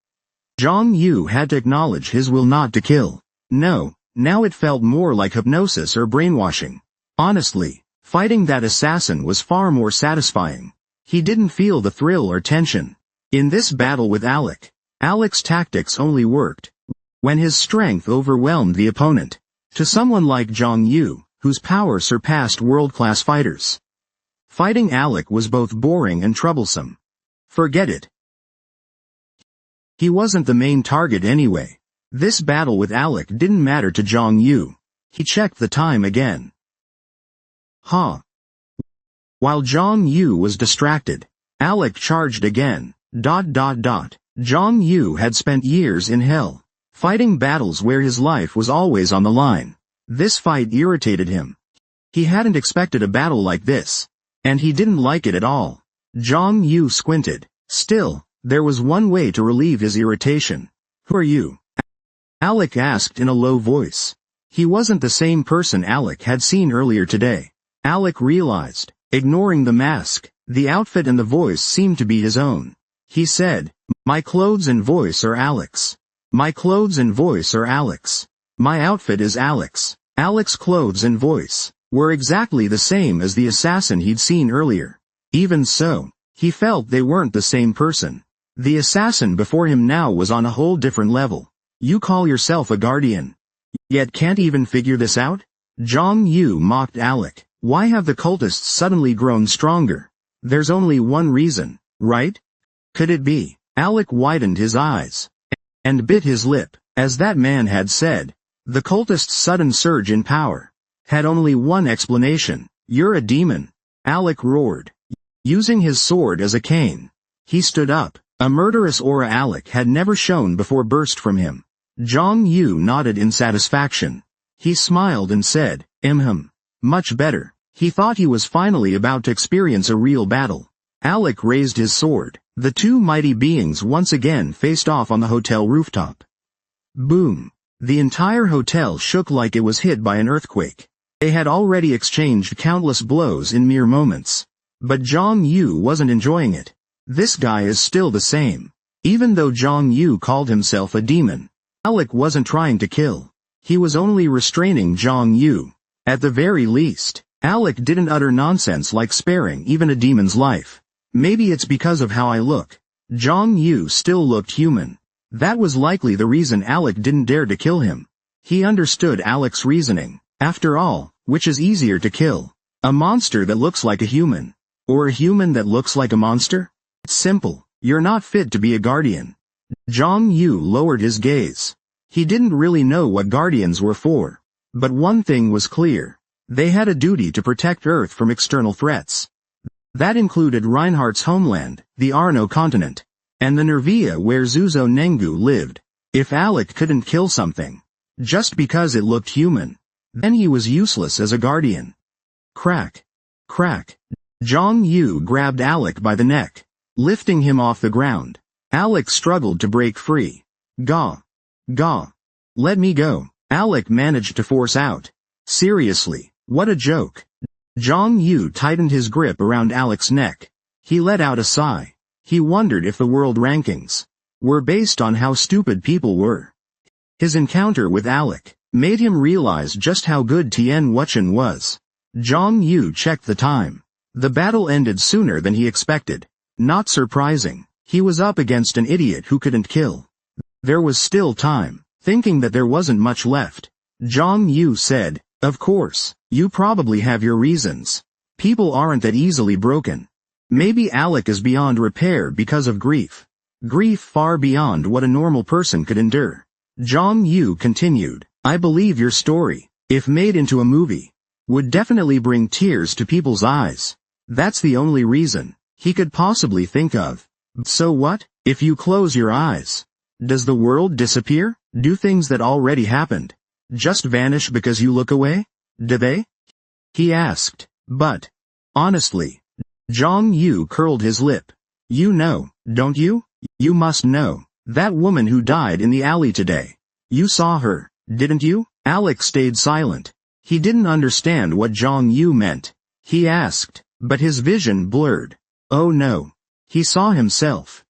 Jong Yu had to acknowledge his will not to kill. No, now it felt more like hypnosis or brainwashing. Honestly, fighting that assassin was far more satisfying. He didn't feel the thrill or tension. In this battle with Alec, Alec's tactics only worked when his strength overwhelmed the opponent. To someone like Jong Yu, whose power surpassed world-class fighters, fighting Alec was both boring and troublesome. Forget it. He wasn't the main target anyway. This battle with Alec didn't matter to Jong Yu. He checked the time again. While Jong Yu was distracted, Alec charged again. Jong Yu had spent years in hell, fighting battles where his life was always on the line. This fight irritated him. He hadn't expected a battle like this, and he didn't like it at all. Jong Yu squinted. Still, there was one way to relieve his irritation. Who are you? Alec asked in a low voice. He wasn't the same person Alec had seen earlier today. Alec realized, ignoring the mask, the outfit and the voice seemed to be his own. He said, "My clothes and voice are Alec's. My clothes and voice are Alec's. My outfit is Alec's." Alec's clothes and voice were exactly the same as the assassin he'd seen earlier. Even so, he felt they weren't the same person. The assassin before him now was on a whole different level. You call yourself a guardian, yet can't even figure this out? Jong Yu mocked Alec. Why have the cultists suddenly grown stronger? There's only one reason, right? Could it be? Alec widened his eyes and bit his lip. As that man had said, the cultists' sudden surge in power had only one explanation. You're a demon. Alec roared, using his sword as a cane. He stood up. A murderous aura Alec had never shown before burst from him. Jong Yu nodded in satisfaction. He smiled and said, much better. He thought he was finally about to experience a real battle. Alec raised his sword. The two mighty beings once again faced off on the hotel rooftop. Boom. The entire hotel shook like it was hit by an earthquake. They had already exchanged countless blows in mere moments. But Zhang Yu wasn't enjoying it. This guy is still the same. Even though Zhang Yu called himself a demon, Alec wasn't trying to kill. He was only restraining Zhang Yu. At the very least, Alec didn't utter nonsense like sparing even a demon's life. Maybe it's because of how I look. Zhang Yu still looked human. That was likely the reason Alec didn't dare to kill him. He understood Alec's reasoning. After all, which is easier to kill? A monster that looks like a human? Or a human that looks like a monster? It's simple. You're not fit to be a guardian. Zhang Yu lowered his gaze. He didn't really know what guardians were for. But one thing was clear. They had a duty to protect Earth from external threats. That included Reinhardt's homeland, the Arno continent, and the Nervia where Zuzo Nengu lived. If Alec couldn't kill something, just because it looked human, then he was useless as a guardian. Crack. Crack. Zhang Yu grabbed Alec by the neck, lifting him off the ground. Alec struggled to break free. Gah. Gah. Let me go. Alec managed to force out. Seriously, what a joke. Zhang Yu tightened his grip around Alec's neck. He let out a sigh. He wondered if the world rankings were based on how stupid people were. His encounter with Alec made him realize just how good Tian Wuchen was. Zhang Yu checked the time. The battle ended sooner than he expected. Not surprising. He was up against an idiot who couldn't kill. There was still time. Thinking that there wasn't much left, Zhang Yu said, "Of course, you probably have your reasons. People aren't that easily broken. Maybe Alec is beyond repair because of grief. Grief far beyond what a normal person could endure." Zhang Yu continued, "I believe your story, if made into a movie, would definitely bring tears to people's eyes. That's the only reason he could possibly think of. So what, if you close your eyes? Does the world disappear? Do things that already happened just vanish because you look away? Do they?" he asked. "But, honestly," Zhang Yu curled his lip. "You know, don't you? You must know. That woman who died in the alley today. You saw her, didn't you?" Alec stayed silent. He didn't understand what Zhang Yu meant. He asked, but his vision blurred. Oh no. He saw himself,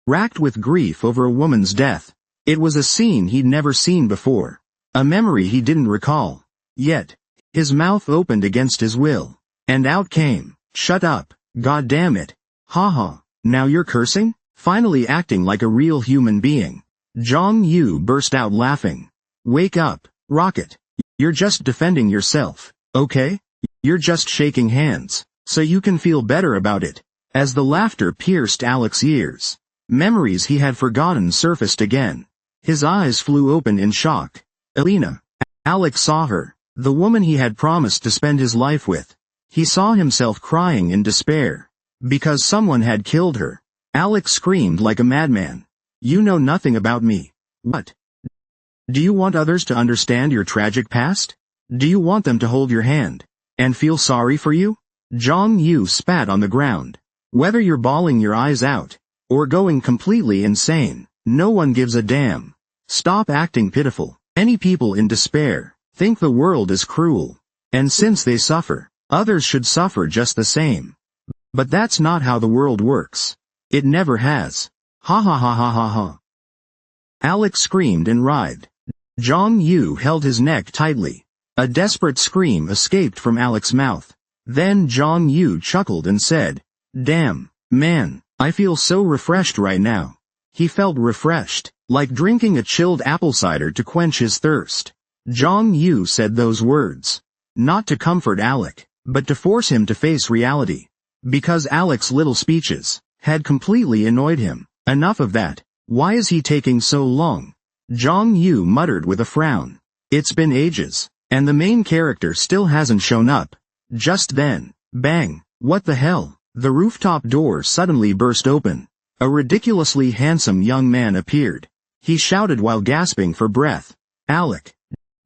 racked with grief over a woman's death. It was a scene he'd never seen before. A memory he didn't recall. Yet, his mouth opened against his will. And out came, "Shut up, god damn it. Haha, now you're cursing?" Finally acting like a real human being, Zhang Yu burst out laughing. "Wake up, Rocket. You're just defending yourself, okay? You're just shaking hands, so you can feel better about it." As the laughter pierced Alec's ears, memories he had forgotten surfaced again. His eyes flew open in shock. Elena. Alec saw her, the woman he had promised to spend his life with. He saw himself crying in despair, because someone had killed her. Alec screamed like a madman. "You know nothing about me. What? Do you want others to understand your tragic past? Do you want them to hold your hand and feel sorry for you?" Zhang Yu spat on the ground. "Whether you're bawling your eyes out or going completely insane, no one gives a damn. Stop acting pitiful. Many people in despair think the world is cruel, and since they suffer, others should suffer just the same. But that's not how the world works. It never has. Ha ha ha ha ha ha." Alec screamed and writhed. Zhang Yu held his neck tightly. A desperate scream escaped from Alec's mouth. Then Zhang Yu chuckled and said, "Damn, man, I feel so refreshed right now." He felt refreshed, like drinking a chilled apple cider to quench his thirst. Zhang Yu said those words, not to comfort Alec, but to force him to face reality. Because Alec's little speeches had completely annoyed him. Enough of that. Why is he taking so long? Zhang Yu muttered with a frown. It's been ages, and the main character still hasn't shown up. Just then, bang, what the hell? The rooftop door suddenly burst open. A ridiculously handsome young man appeared. He shouted while gasping for breath. "Alec!"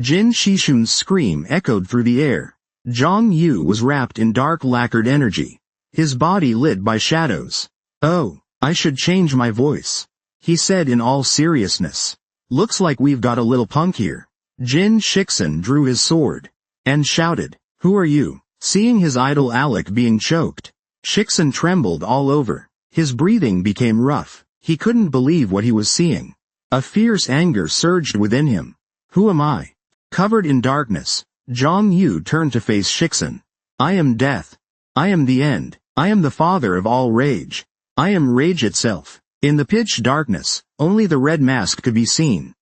Jin Shishun's scream echoed through the air. Zhang Yu was wrapped in dark lacquered energy, his body lit by shadows. "Oh, I should change my voice," he said in all seriousness. "Looks like we've got a little punk here." Jin Shixun drew his sword. and shouted, "Who are you?" Seeing his idol Alec being choked, Shixin trembled all over. His breathing became rough. He couldn't believe what he was seeing. A fierce anger surged within him. "Who am I?" Covered in darkness, Zhang Yu turned to face Shixin. "I am death. I am the end. I am the father of all rage. I am rage itself." In the pitch darkness, only the red mask could be seen.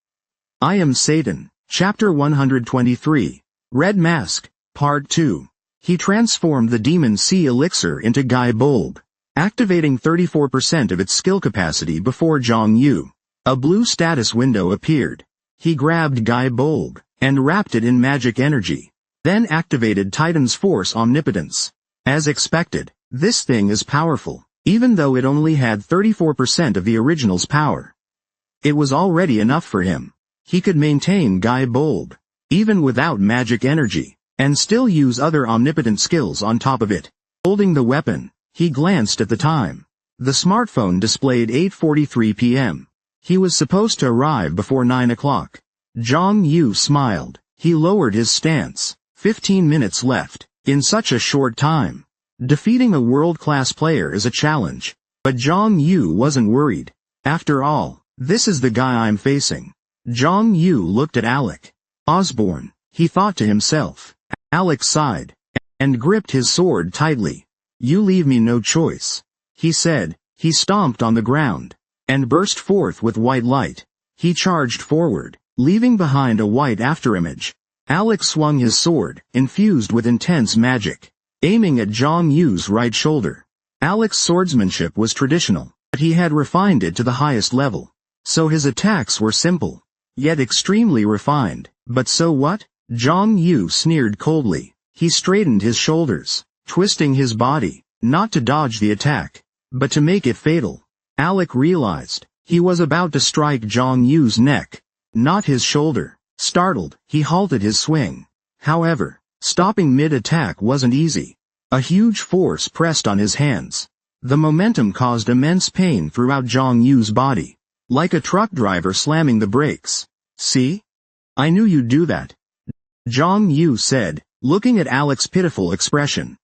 "I am Satan." Chapter 123. Red Mask, Part 2. He transformed the Demon Sea Elixir into Gai Bulb, activating 34% of its skill capacity before Zhang Yu. A blue status window appeared. He grabbed Gai Bulb and wrapped it in magic energy, then activated Titan's Force Omnipotence. As expected, this thing is powerful, even though it only had 34% of the original's power. It was already enough for him. He could maintain Gai Bulb, even without magic energy, and still use other omnipotent skills on top of it. Holding the weapon, he glanced at the time. The smartphone displayed 8:43 p.m. He was supposed to arrive before 9 o'clock. Zhang Yu smiled. He lowered his stance. 15 minutes left. In such a short time. Defeating a world-class player is a challenge. But Zhang Yu wasn't worried. After all, this is the guy I'm facing. Zhang Yu looked at Alec. Osborne, he thought to himself. Alec sighed, and gripped his sword tightly. "You leave me no choice," he said. He stomped on the ground, and burst forth with white light. He charged forward, leaving behind a white afterimage. Alec swung his sword, infused with intense magic, aiming at Zhang Yu's right shoulder. Alec's swordsmanship was traditional, but he had refined it to the highest level. So his attacks were simple, yet extremely refined. But so what? Zhang Yu sneered coldly. He straightened his shoulders, twisting his body, not to dodge the attack, but to make it fatal. Alec realized he was about to strike Zhang Yu's neck, not his shoulder. Startled, he halted his swing. However, stopping mid-attack wasn't easy. A huge force pressed on his hands. The momentum caused immense pain throughout Zhang Yu's body, like a truck driver slamming the brakes. "See? I knew you'd do that," Zhang Yu said, looking at Alec's pitiful expression.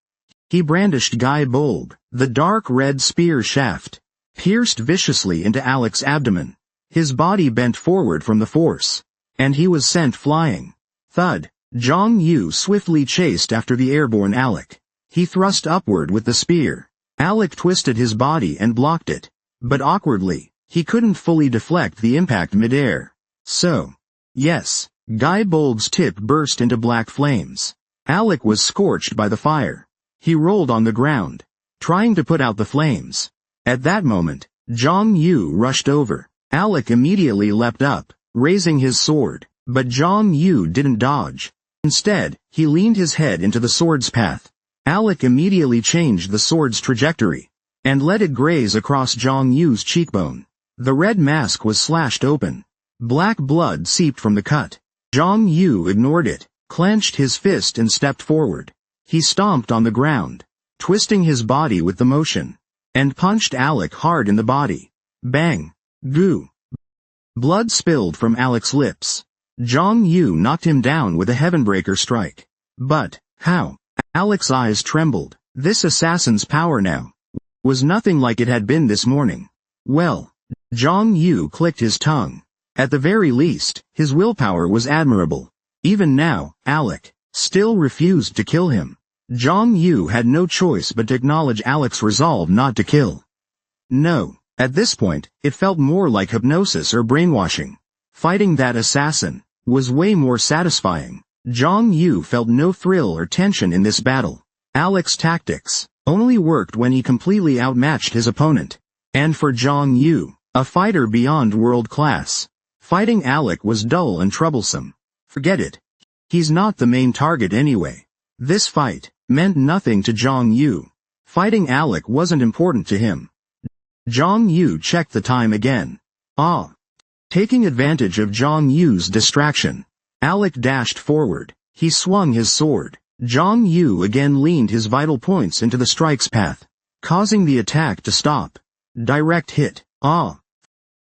He brandished Gai Bulb. The dark red spear shaft pierced viciously into Alec's abdomen. His body bent forward from the force, and he was sent flying. Thud. Zhang Yu swiftly chased after the airborne Alec. He thrust upward with the spear. Alec twisted his body and blocked it, but awkwardly, he couldn't fully deflect the impact midair. So, yes, Gai Bulb's tip burst into black flames. Alec was scorched by the fire. He rolled on the ground, trying to put out the flames. At that moment, Zhang Yu rushed over. Alec immediately leapt up, raising his sword, but Zhang Yu didn't dodge. Instead, he leaned his head into the sword's path. Alec immediately changed the sword's trajectory, and let it graze across Zhang Yu's cheekbone. The red mask was slashed open. Black blood seeped from the cut. Zhang Yu ignored it, clenched his fist and stepped forward. He stomped on the ground, twisting his body with the motion, and punched Alec hard in the body. Bang! Goo! Blood spilled from Alec's lips. Zhang Yu knocked him down with a Heavenbreaker strike. But, how? Alec's eyes trembled. This assassin's power now was nothing like it had been this morning. Well, Zhang Yu clicked his tongue. At the very least, his willpower was admirable. Even now, Alec still refused to kill him. Zhang Yu had no choice but to acknowledge Alec's resolve not to kill. No, at this point, it felt more like hypnosis or brainwashing. Fighting that assassin was way more satisfying. Zhang Yu felt no thrill or tension in this battle. Alec's tactics only worked when he completely outmatched his opponent. And for Zhang Yu, a fighter beyond world class, fighting Alec was dull and troublesome. Forget it. He's not the main target anyway. This fight meant nothing to Zhang Yu. Fighting Alec wasn't important to him. Zhang Yu checked the time again. Taking advantage of Zhang Yu's distraction, Alec dashed forward. He swung his sword. Zhang Yu again leaned his vital points into the strike's path, causing the attack to stop. Direct hit.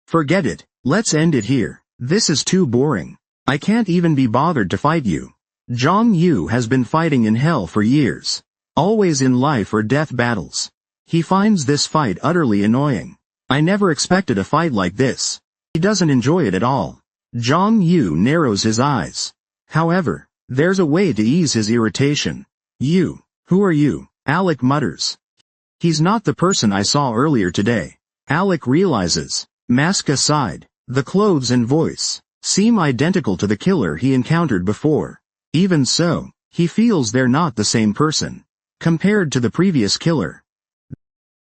Forget it. Let's end it here. This is too boring. I can't even be bothered to fight you. Zhang Yu has been fighting in hell for years. Always in life or death battles. He finds this fight utterly annoying. I never expected a fight like this. He doesn't enjoy it at all. Zhang Yu narrows his eyes. However, there's a way to ease his irritation. You. Who are you? Alec mutters. He's not the person I saw earlier today. Alec realizes. Mask aside, the clothes and voice seem identical to the killer he encountered before. Even so, he feels they're not the same person. Compared to the previous killer,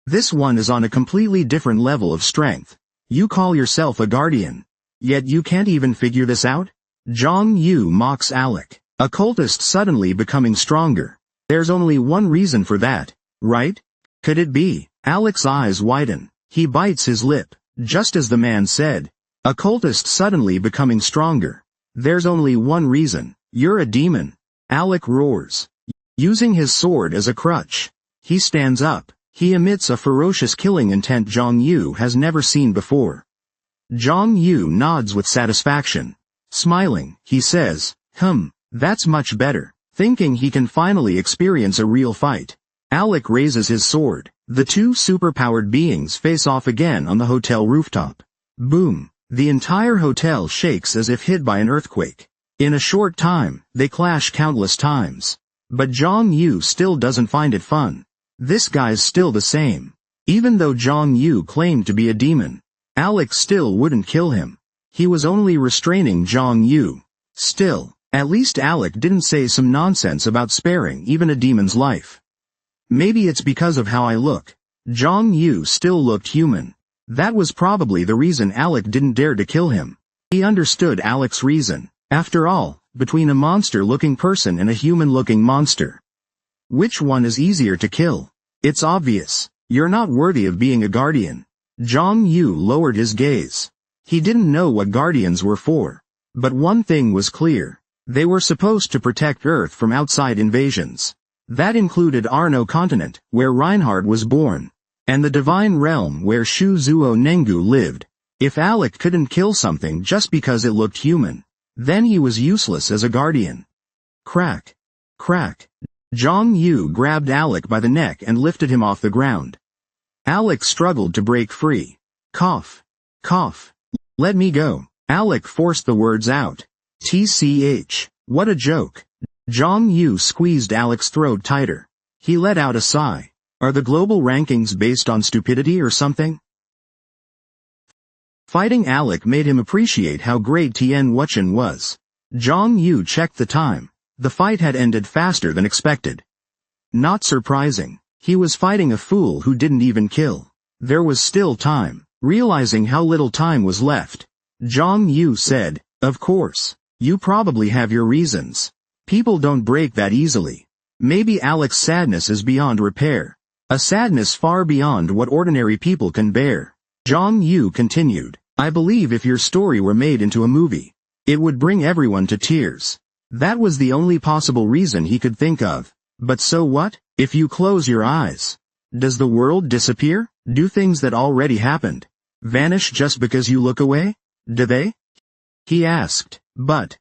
this one is on a completely different level of strength. You call yourself a guardian. Yet you can't even figure this out? Zhang Yu mocks Alec. A cultist suddenly becoming stronger. There's only one reason for that, right? Could it be? Alec's eyes widen. He bites his lip. Just as the man said. A cultist suddenly becoming stronger. There's only one reason. You're a demon. Alec roars. Using his sword as a crutch. He stands up. He emits a ferocious killing intent Zhang Yu has never seen before. Zhang Yu nods with satisfaction. Smiling, he says, that's much better. Thinking he can finally experience a real fight. Alec raises his sword. The two superpowered beings face off again on the hotel rooftop. Boom. The entire hotel shakes as if hit by an earthquake. In a short time, they clash countless times. But Zhang Yu still doesn't find it fun. This guy's still the same. Even though Zhang Yu claimed to be a demon, Alec still wouldn't kill him. He was only restraining Zhang Yu. Still, at least Alec didn't say some nonsense about sparing even a demon's life. Maybe it's because of how I look. Zhang Yu still looked human. That was probably the reason Alec didn't dare to kill him. He understood Alec's reason. After all, between a monster-looking person and a human-looking monster, which one is easier to kill? It's obvious. You're not worthy of being a guardian. Zhang Yu lowered his gaze. He didn't know what guardians were for. But one thing was clear. They were supposed to protect Earth from outside invasions. That included Arno continent, where Reinhard was born, and the divine realm where Shu Zuo Nengu lived. If Alec couldn't kill something just because it looked human, then he was useless as a guardian. Crack. Crack. Zhang Yu grabbed Alec by the neck and lifted him off the ground. Alec struggled to break free. Cough. Cough. Let me go. Alec forced the words out. TCH. What a joke. Zhang Yu squeezed Alec's throat tighter. He let out a sigh. Are the global rankings based on stupidity or something? Fighting Alec made him appreciate how great Tian Wuchen was. Zhang Yu checked the time. The fight had ended faster than expected. Not surprising. He was fighting a fool who didn't even kill. There was still time. Realizing how little time was left, Zhang Yu said, "Of course. You probably have your reasons. People don't break that easily. Maybe Alec's sadness is beyond repair. A sadness far beyond what ordinary people can bear." Zhang Yu continued, "I believe if your story were made into a movie, it would bring everyone to tears." That was the only possible reason he could think of. But so what? If you close your eyes, does the world disappear? Do things that already happened vanish just because you look away? Do they? He asked. But,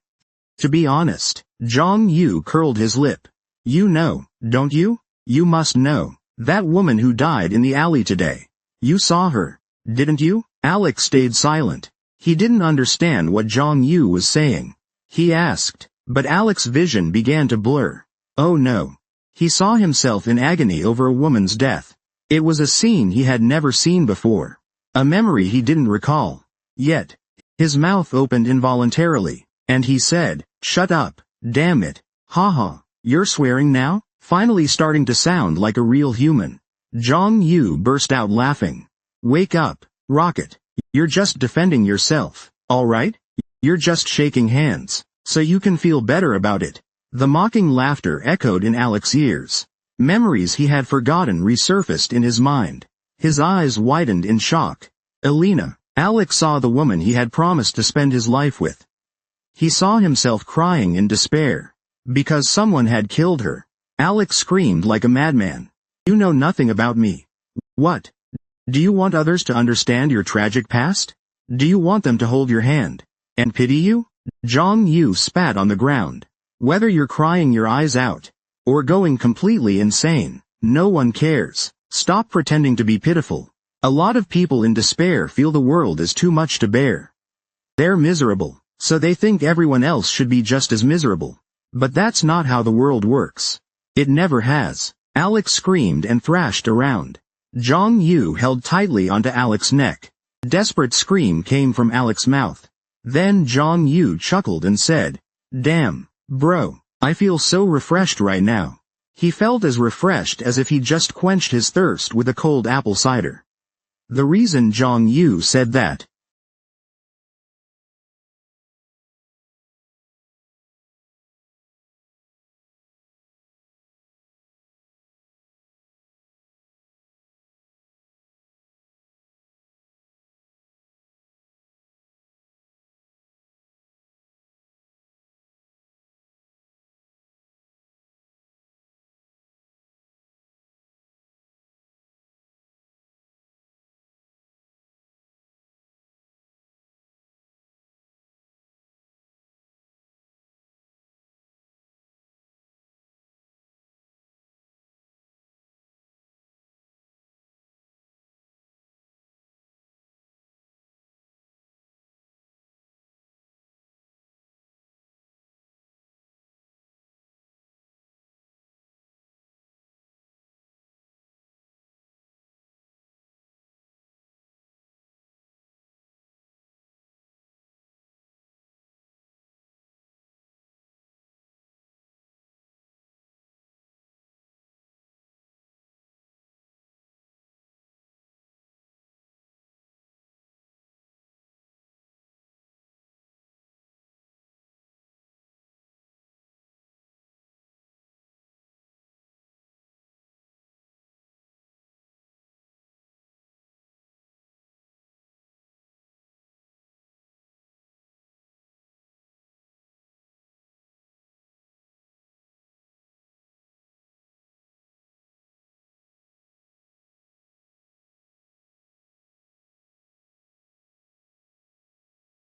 to be honest, Zhang Yu curled his lip. You know, don't you? You must know. That woman who died in the alley today. You saw her, didn't you? Alec stayed silent. He didn't understand what Zhang Yu was saying. He asked, but Alec's vision began to blur. Oh no. He saw himself in agony over a woman's death. It was a scene he had never seen before. A memory he didn't recall. Yet, his mouth opened involuntarily, and he said, "Shut up, damn it. Haha, you're swearing now?" Finally starting to sound like a real human. Zhang Yu burst out laughing. Wake up, Rocket. You're just defending yourself, alright? You're just shaking hands, so you can feel better about it. The mocking laughter echoed in Alec's ears. Memories he had forgotten resurfaced in his mind. His eyes widened in shock. Elena. Alec saw the woman he had promised to spend his life with. He saw himself crying in despair. Because someone had killed her. Alec screamed like a madman. You know nothing about me. What? Do you want others to understand your tragic past? Do you want them to hold your hand and pity you? Zhang Yu spat on the ground. Whether you're crying your eyes out, or going completely insane, no one cares. Stop pretending to be pitiful. A lot of people in despair feel the world is too much to bear. They're miserable, so they think everyone else should be just as miserable. But that's not how the world works. It never has. Alex screamed and thrashed around. Jong Yu held tightly onto Alex's neck. Desperate scream came from Alex's mouth. Then Jong Yu chuckled and said, "Damn, bro, I feel so refreshed right now." He felt as refreshed as if he just quenched his thirst with a cold apple cider. The reason Jong Yu said that